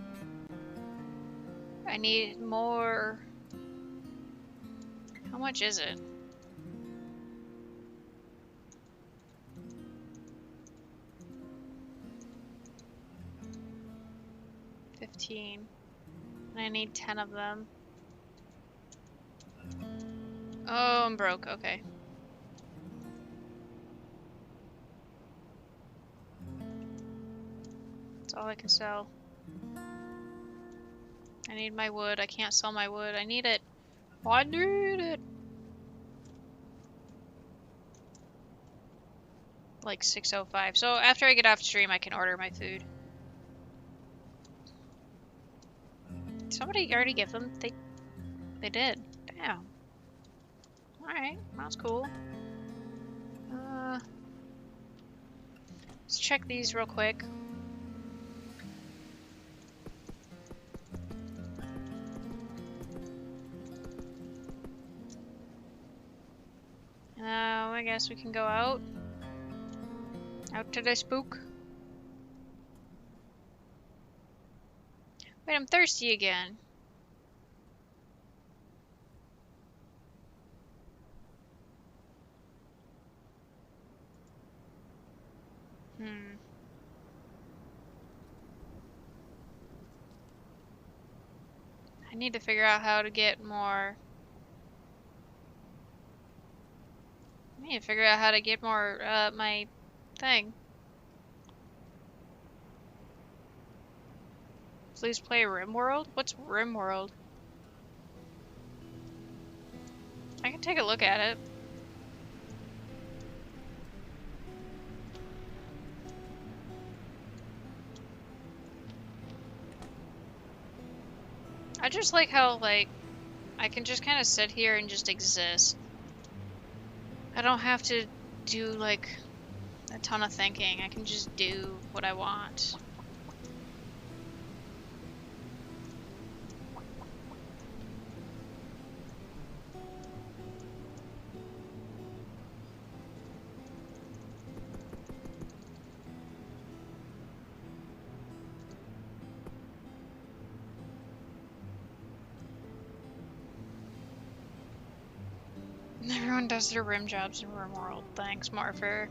A: I need more... How much is it? $15. And I need 10 of them. Oh, I'm broke. Okay. That's all I can sell. I need my wood. I can't sell my wood. I need it. I need it. Like 6:05. So after I get off stream, I can order my food. Somebody already give them? They did. Damn. Alright, that's cool. Let's check these real quick. I guess we can go out. Out to the spook. Wait, I'm thirsty again. I need to figure out how to get more... I need to figure out how to get more, my thing. Please play RimWorld? What's RimWorld? I can take a look at it. I just like how, like, I can just kind of sit here and just exist. I don't have to do, like, a ton of thinking. I can just do what I want. Everyone does their rim jobs in RimWorld. Thanks, Morpher.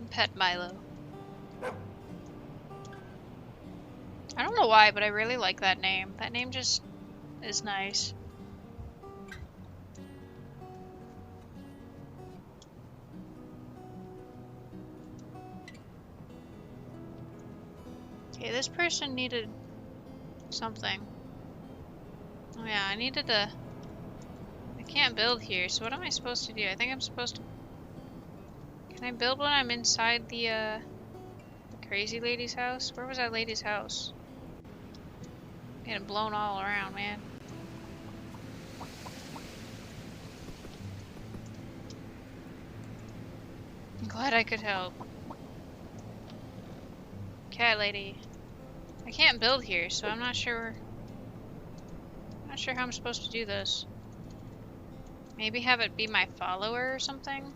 A: Pet Milo. I don't know why, but I really like that name. That name just is nice. Okay, this person needed something. Oh yeah, I needed a... I can't build here, so what am I supposed to do? I think I'm supposed to... Can Can I build when I'm inside the crazy lady's house? Where was that lady's house? Getting blown all around, man. I'm glad I could help. Cat lady. I can't build here, so I'm not sure. Not sure how I'm supposed to do this. Maybe have it be my follower or something?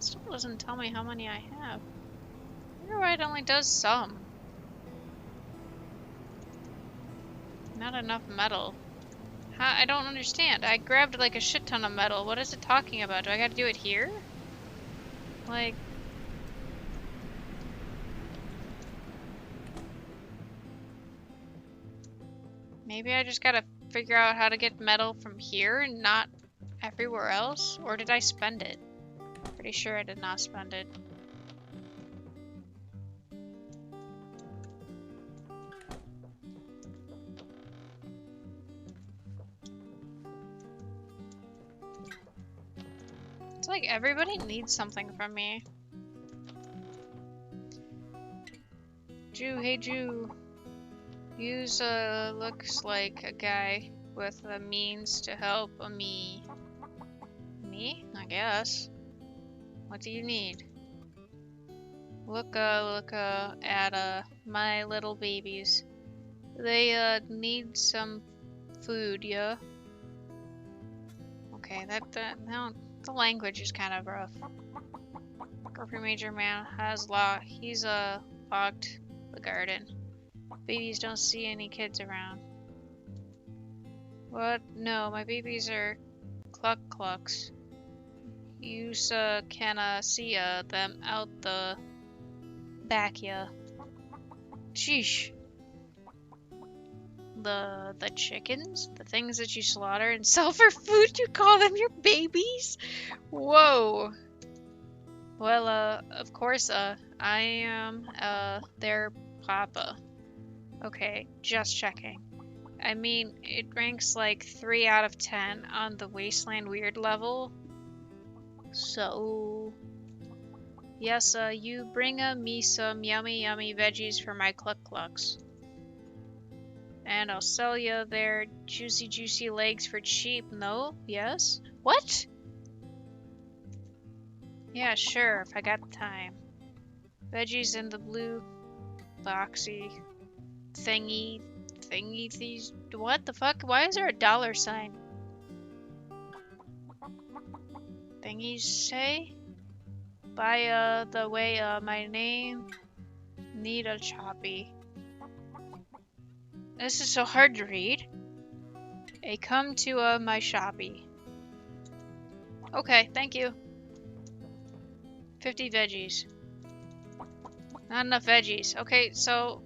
A: Still doesn't tell me how many I have. I wonder why it only does some. Not enough metal. How? I don't understand. I grabbed like a shit ton of metal. What is it talking about? Do I gotta do it here? Like... Maybe I just gotta figure out how to get metal from here and not everywhere else? Or did I spend it? Pretty sure I did not spend it. It's like everybody needs something from me. Jew, hey Jew. Use looks like a guy with the means to help me. Me? I guess. What do you need? Look at my little babies. They need some food, yeah. Okay, no, the language is kind of rough. Grumpy Major Man has he's locked the garden. Babies don't see any kids around. What? No, my babies are clucks. You can see them out the back, yeah. Sheesh. The chickens? The things that you slaughter and sell for food, you call them your babies? Whoa. Well, of course, I am, their papa. Okay, just checking. I mean, it ranks like 3 out of 10 on the Wasteland Weird level. So... Yes, you bring me some yummy veggies for my clucks. And I'll sell you their juicy legs for cheap. No? Yes? What? Yeah, sure, if I got the time. Veggies in the blue boxy thingy these. What the fuck? Why is there a dollar sign? Thingies say? By the way, my name need a choppy. This is so hard to read. Hey, come to my shoppy. Okay, thank you. 50 veggies. Not enough veggies. Okay, so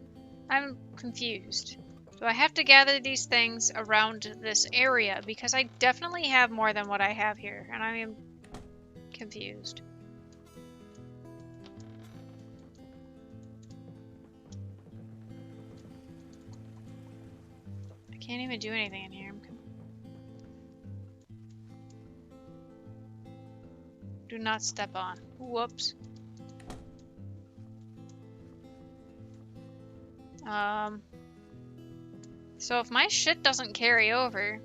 A: I'm confused. Do I have to gather these things around this area? Because I definitely have more than what I have here, and I am confused. I can't even do anything in here. Do not step on. Whoops. So if my shit doesn't carry over,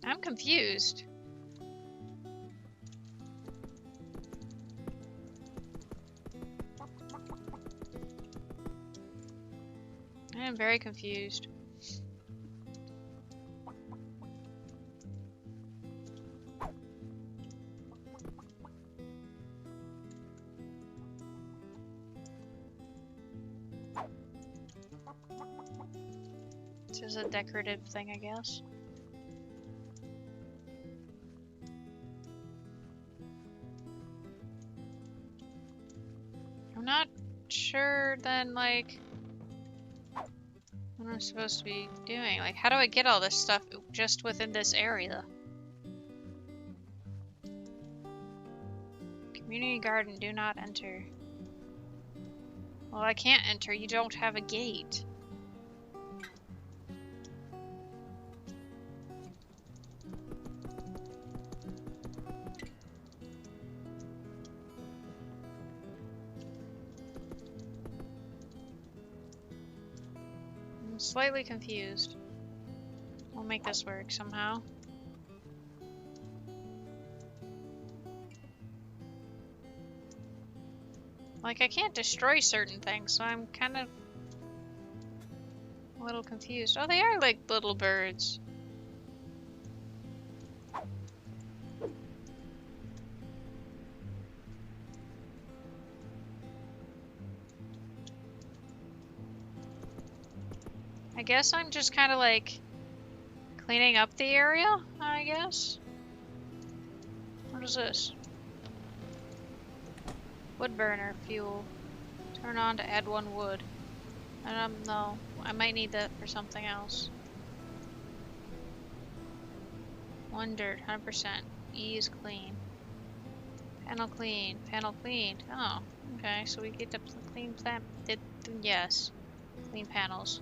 A: I'm confused. I am very confused. This is a decorative thing, I guess. I'm not sure then, like... what I'm supposed to be doing. Like, how do I get all this stuff just within this area? Community garden, do not enter. Well, I can't enter. You don't have a gate. I'm slightly confused. We'll make this work somehow. Like, I can't destroy certain things, so I'm kind of a little confused. Oh, they are like little birds. I guess I'm just kind of like cleaning up the area, I guess. What is this? Wood burner, fuel. Turn on to add 1 wood. No, I might need that for something else. 1 dirt, 100%. E is clean. Panel clean, panel cleaned. Oh, okay, so we get to clean plant. Yes, clean panels.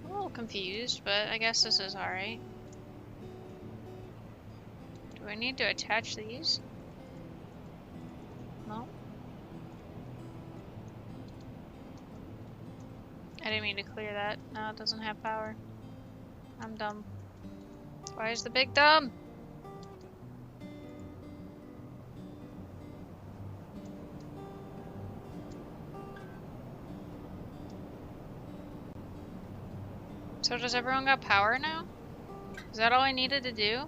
A: I'm a little confused, but I guess this is alright. Do I need to attach these? No. I didn't mean to clear that. No, it doesn't have power. I'm dumb. Why is the big dumb? So does everyone got power now? Is that all I needed to do?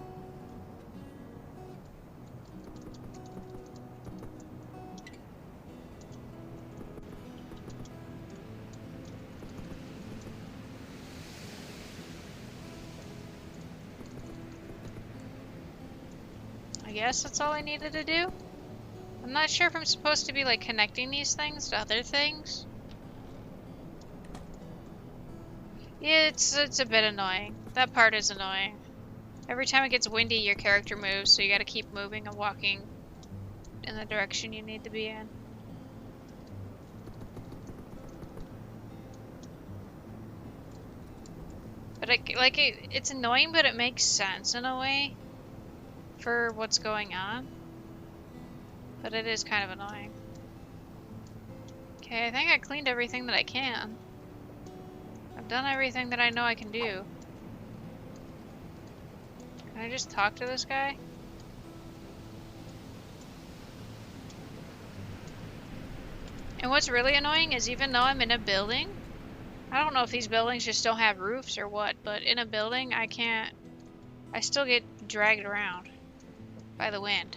A: I guess that's all I needed to do? I'm not sure if I'm supposed to be like connecting these things to other things. Yeah, it's a bit annoying. That part is annoying. Every time it gets windy, your character moves, so you gotta keep moving and walking in the direction you need to be in. But it's annoying, but it makes sense in a way for what's going on. But it is kind of annoying. Okay, I think I cleaned everything that I can. I've done everything that I know I can do. Can I just talk to this guy? And what's really annoying is even though I'm in a building, I don't know if these buildings just don't have roofs or what, but in a building I still get dragged around by the wind.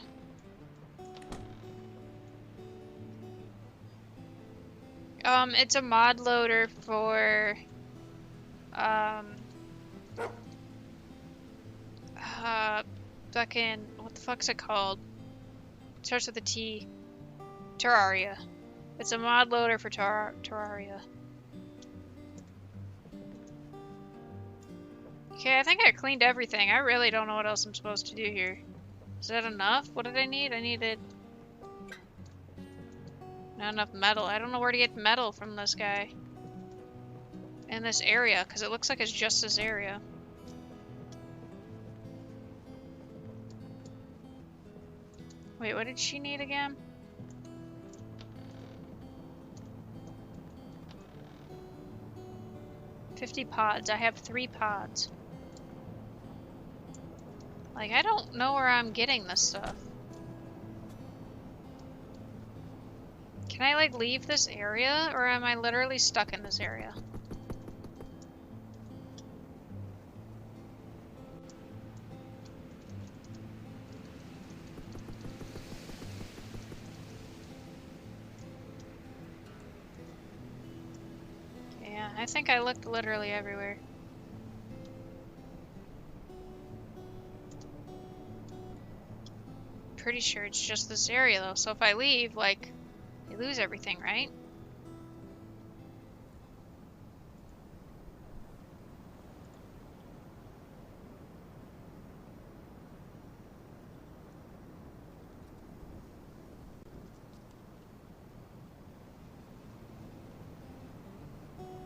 A: It's a mod loader for fucking, what the fuck's it called? It starts with a T. Terraria. It's a mod loader for Terraria. Okay, I think I cleaned everything. I really don't know what else I'm supposed to do here. Is that enough? What did I need? I needed... not enough metal. I don't know where to get metal from this guy. In this area, because it looks like it's just this area. Wait, what did she need again? $50 pods. I have 3 pods. Like, I don't know where I'm getting this stuff. Can I, like, leave this area? Or am I literally stuck in this area? Yeah, I think I looked literally everywhere. Pretty sure it's just this area though, so if I leave, like, I lose everything, right?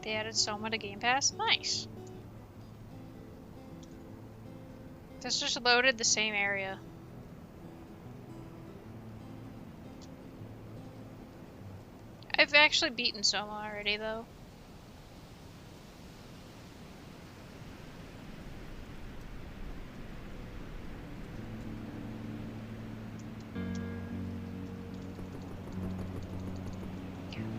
A: They added Soma to Game Pass? Nice. This just loaded the same area. I've actually beaten Soma already, though.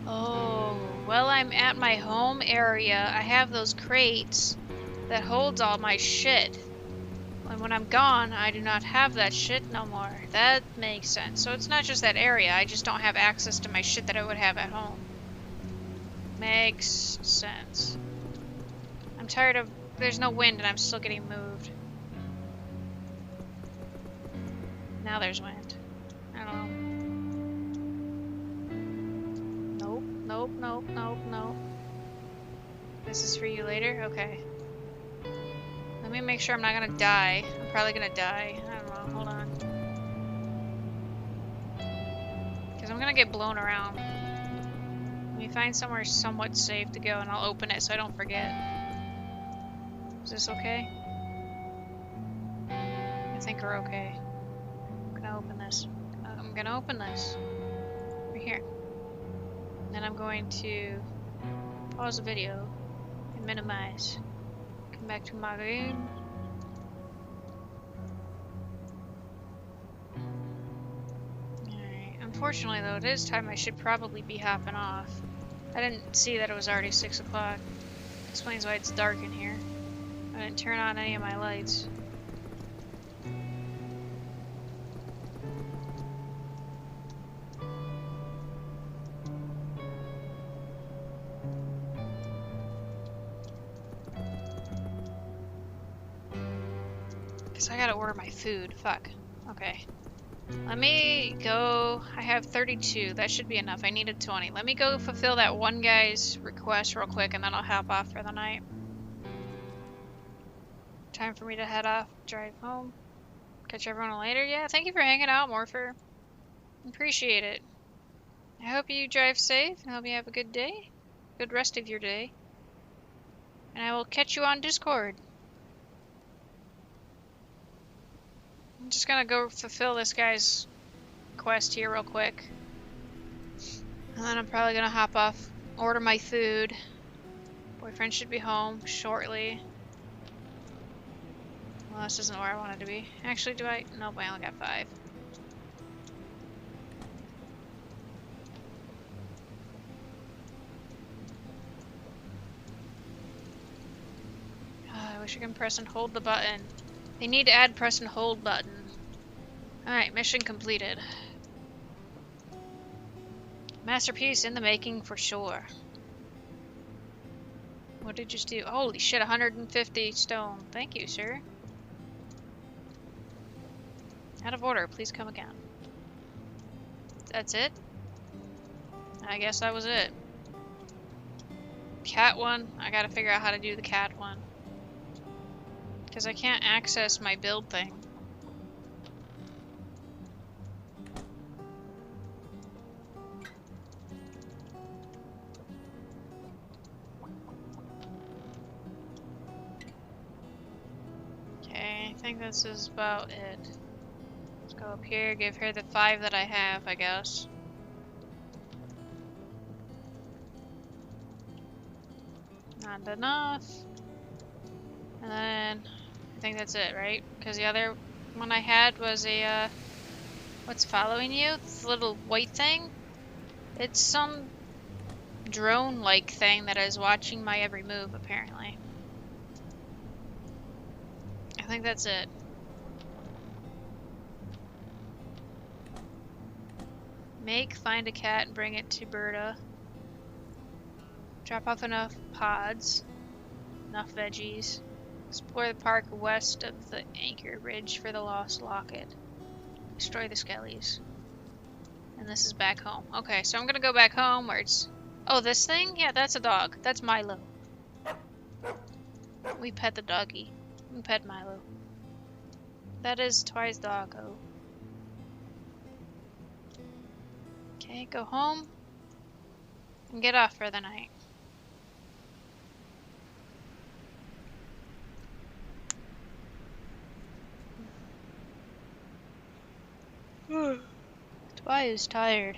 A: Oh, well, I'm at my home area. I have those crates that holds all my shit. And when I'm gone, I do not have that shit no more. That makes sense. So it's not just that area, I just don't have access to my shit that I would have at home. Makes sense. I'm tired of... There's no wind and I'm still getting moved. Now there's wind. I don't know. Nope, nope, nope, nope, nope. This is for you later? Okay. Let me make sure I'm not gonna die. I'm probably gonna die. I don't know, hold on. Because I'm gonna get blown around. Let me find somewhere somewhat safe to go and I'll open it so I don't forget. Is this okay? I think we're okay. I'm gonna open this. I'm gonna open this. Right here. Then I'm going to pause the video and minimize. Come back to my room. Alright. Unfortunately though, it is time I should probably be hopping off. I didn't see that it was already 6 o'clock. Explains why it's dark in here. I didn't turn on any of my lights. Guess I gotta order my food. Fuck. Okay. Let me go. I have 32. That should be enough. I needed 20. Let me go fulfill that one guy's request real quick and then I'll hop off for the night. Time for me to head off, drive home. Catch everyone later. Yeah, thank you for hanging out, Morpher. Appreciate it. I hope you drive safe and I hope you have a good day. Good rest of your day. And I will catch you on Discord. I'm just gonna go fulfill this guy's quest here real quick. And then I'm probably gonna hop off, order my food. Boyfriend should be home shortly. Well, this isn't where I wanted to be. Actually, do I? Nope, I only got 5. I wish I could press and hold the button. They need to add press and hold button. Alright, mission completed. Masterpiece in the making for sure. What did you just do? Holy shit, 150 stone. Thank you, sir. Out of order, please come again. That's it? I guess that was it. Cat one? I gotta figure out how to do the cat one. Because I can't access my build thing. Okay, I think this is about it. Let's go up here, give her the 5 that I have, I guess. Not enough. And then I think that's it, right? Because the other one I had was a, what's following you? This little white thing? It's some drone-like thing that is watching my every move, apparently. I think that's it. Find a cat and bring it to Berta. Drop off enough pods. Enough veggies. Explore the park west of the anchor ridge for the lost locket. Destroy the skellies. And this is back home. Okay, so I'm gonna go back home where it's... Oh, this thing? Yeah, that's a dog. That's Milo. We pet the doggy. We pet Milo. That is Twi's doggo. Okay, go home. And get off for the night. Spy is tired.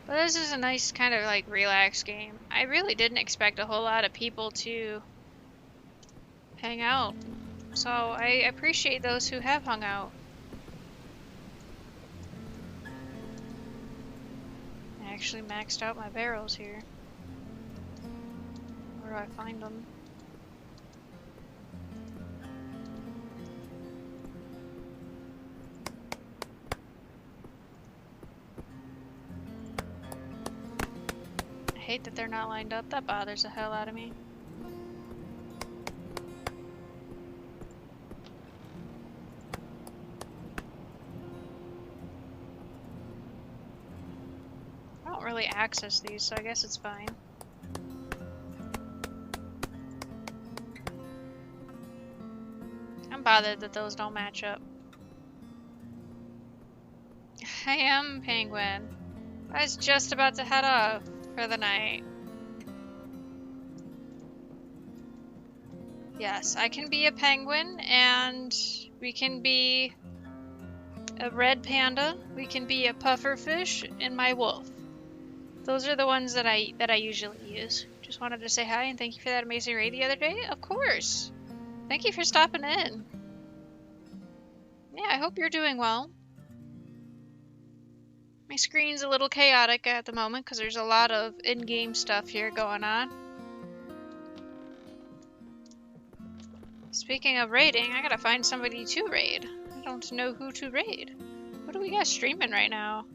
A: But this is a nice kind of like relaxed game. I really didn't expect a whole lot of people to hang out. So I appreciate those who have hung out. I actually maxed out my barrels here. Where do I find them? I hate that they're not lined up. That bothers the hell out of me. I don't really access these, so I guess it's fine. I'm bothered that those don't match up. I am Penguin. I was just about to head off for the night. Yes, I can be a penguin, and we can be a red panda, we can be a pufferfish, and my wolf. Those are the ones that I usually use. Just wanted to say hi and thank you for that amazing raid the other day. Of course. Thank you for stopping in. Yeah, I hope you're doing well. My screen's a little chaotic at the moment because there's a lot of in-game stuff here going on. Speaking of raiding, I gotta find somebody to raid. I don't know who to raid. What do we got streaming right now?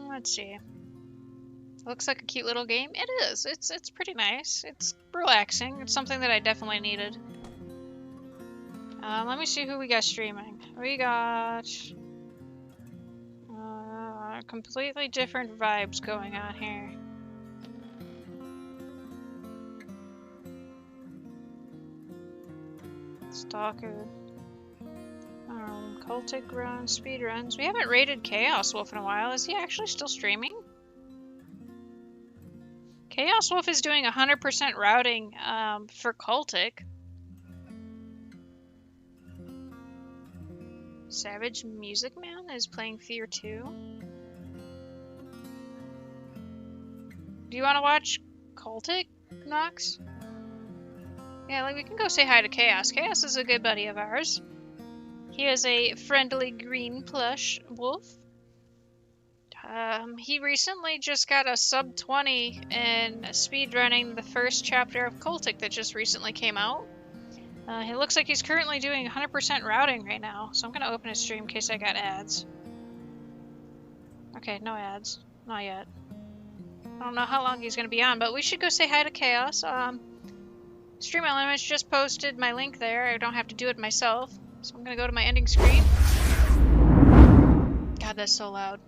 A: Let's see. Looks like a cute little game. It is. It's pretty nice. It's relaxing. It's something that I definitely needed. Let me see who we got streaming. We got completely different vibes going on here. Stalker. Cultic runs, speed runs. We haven't raided Chaos Wolf in a while. Is he actually still streaming? Chaos Wolf is doing 100% routing for Cultic. Savage Music Man is playing Fear 2. Do you want to watch Cultic, Nox? Yeah, like we can go say hi to Chaos. Chaos is a good buddy of ours. He is a friendly green plush wolf. He recently just got a sub 20 in speedrunning the first chapter of Cultic that just recently came out. It looks like he's currently doing 100% routing right now, so I'm gonna open his stream in case I got ads. Okay, no ads. Not yet. I don't know how long he's gonna be on, but we should go say hi to Chaos. Stream Elements just posted my link there. I don't have to do it myself. So I'm gonna go to my ending screen. God, that's so loud.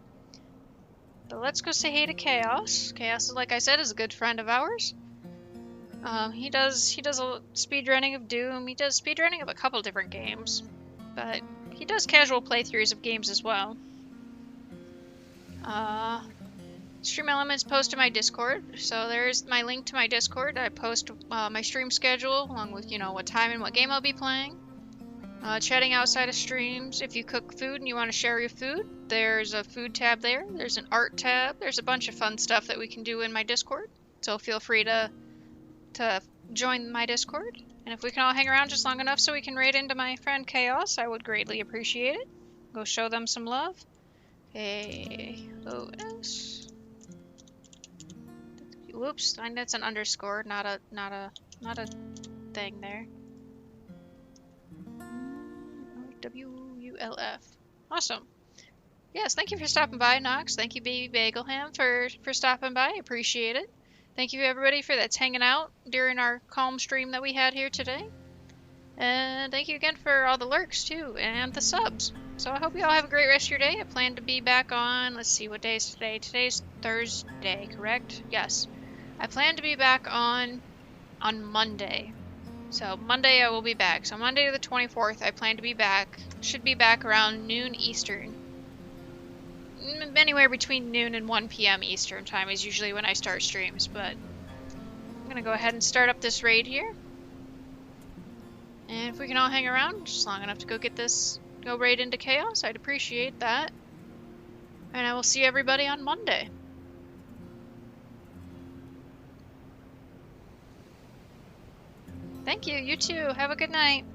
A: But let's go say hey to Chaos. Chaos, like I said, is a good friend of ours. He does a speedrunning of Doom. He does speedrunning of a couple different games, but he does casual playthroughs of games as well. Stream Elements posted my Discord, so there's my link to my Discord. I post my stream schedule along with, you know, what time and what game I'll be playing. Chatting outside of streams. If you cook food and you want to share your food, there's a food tab there. There's an art tab. There's a bunch of fun stuff that we can do in my Discord. So feel free to join my Discord. And if we can all hang around just long enough so we can raid into my friend Chaos, I would greatly appreciate it. Go show them some love. AOS. Whoops, that's an underscore, not a thing there. WULF. Awesome. Yes, thank you for stopping by, Nox. Thank you, Baby Bagelham, for stopping by. Appreciate it. Thank you, everybody, that's hanging out during our calm stream that we had here today. And thank you again for all the lurks, too, and the subs. So I hope you all have a great rest of your day. I plan to be back on, let's see, what day is today? Today's Thursday, correct? Yes. I plan to be back on Monday. So Monday I will be back. So Monday the 24th I plan to be back. Should be back around noon Eastern. anywhere between noon and 1 p.m. Eastern time is usually when I start streams, but I'm gonna go ahead and start up this raid here. And if we can all hang around just long enough to go raid into Chaos, I'd appreciate that. And I will see everybody on Monday. Thank you, you too. Have a good night.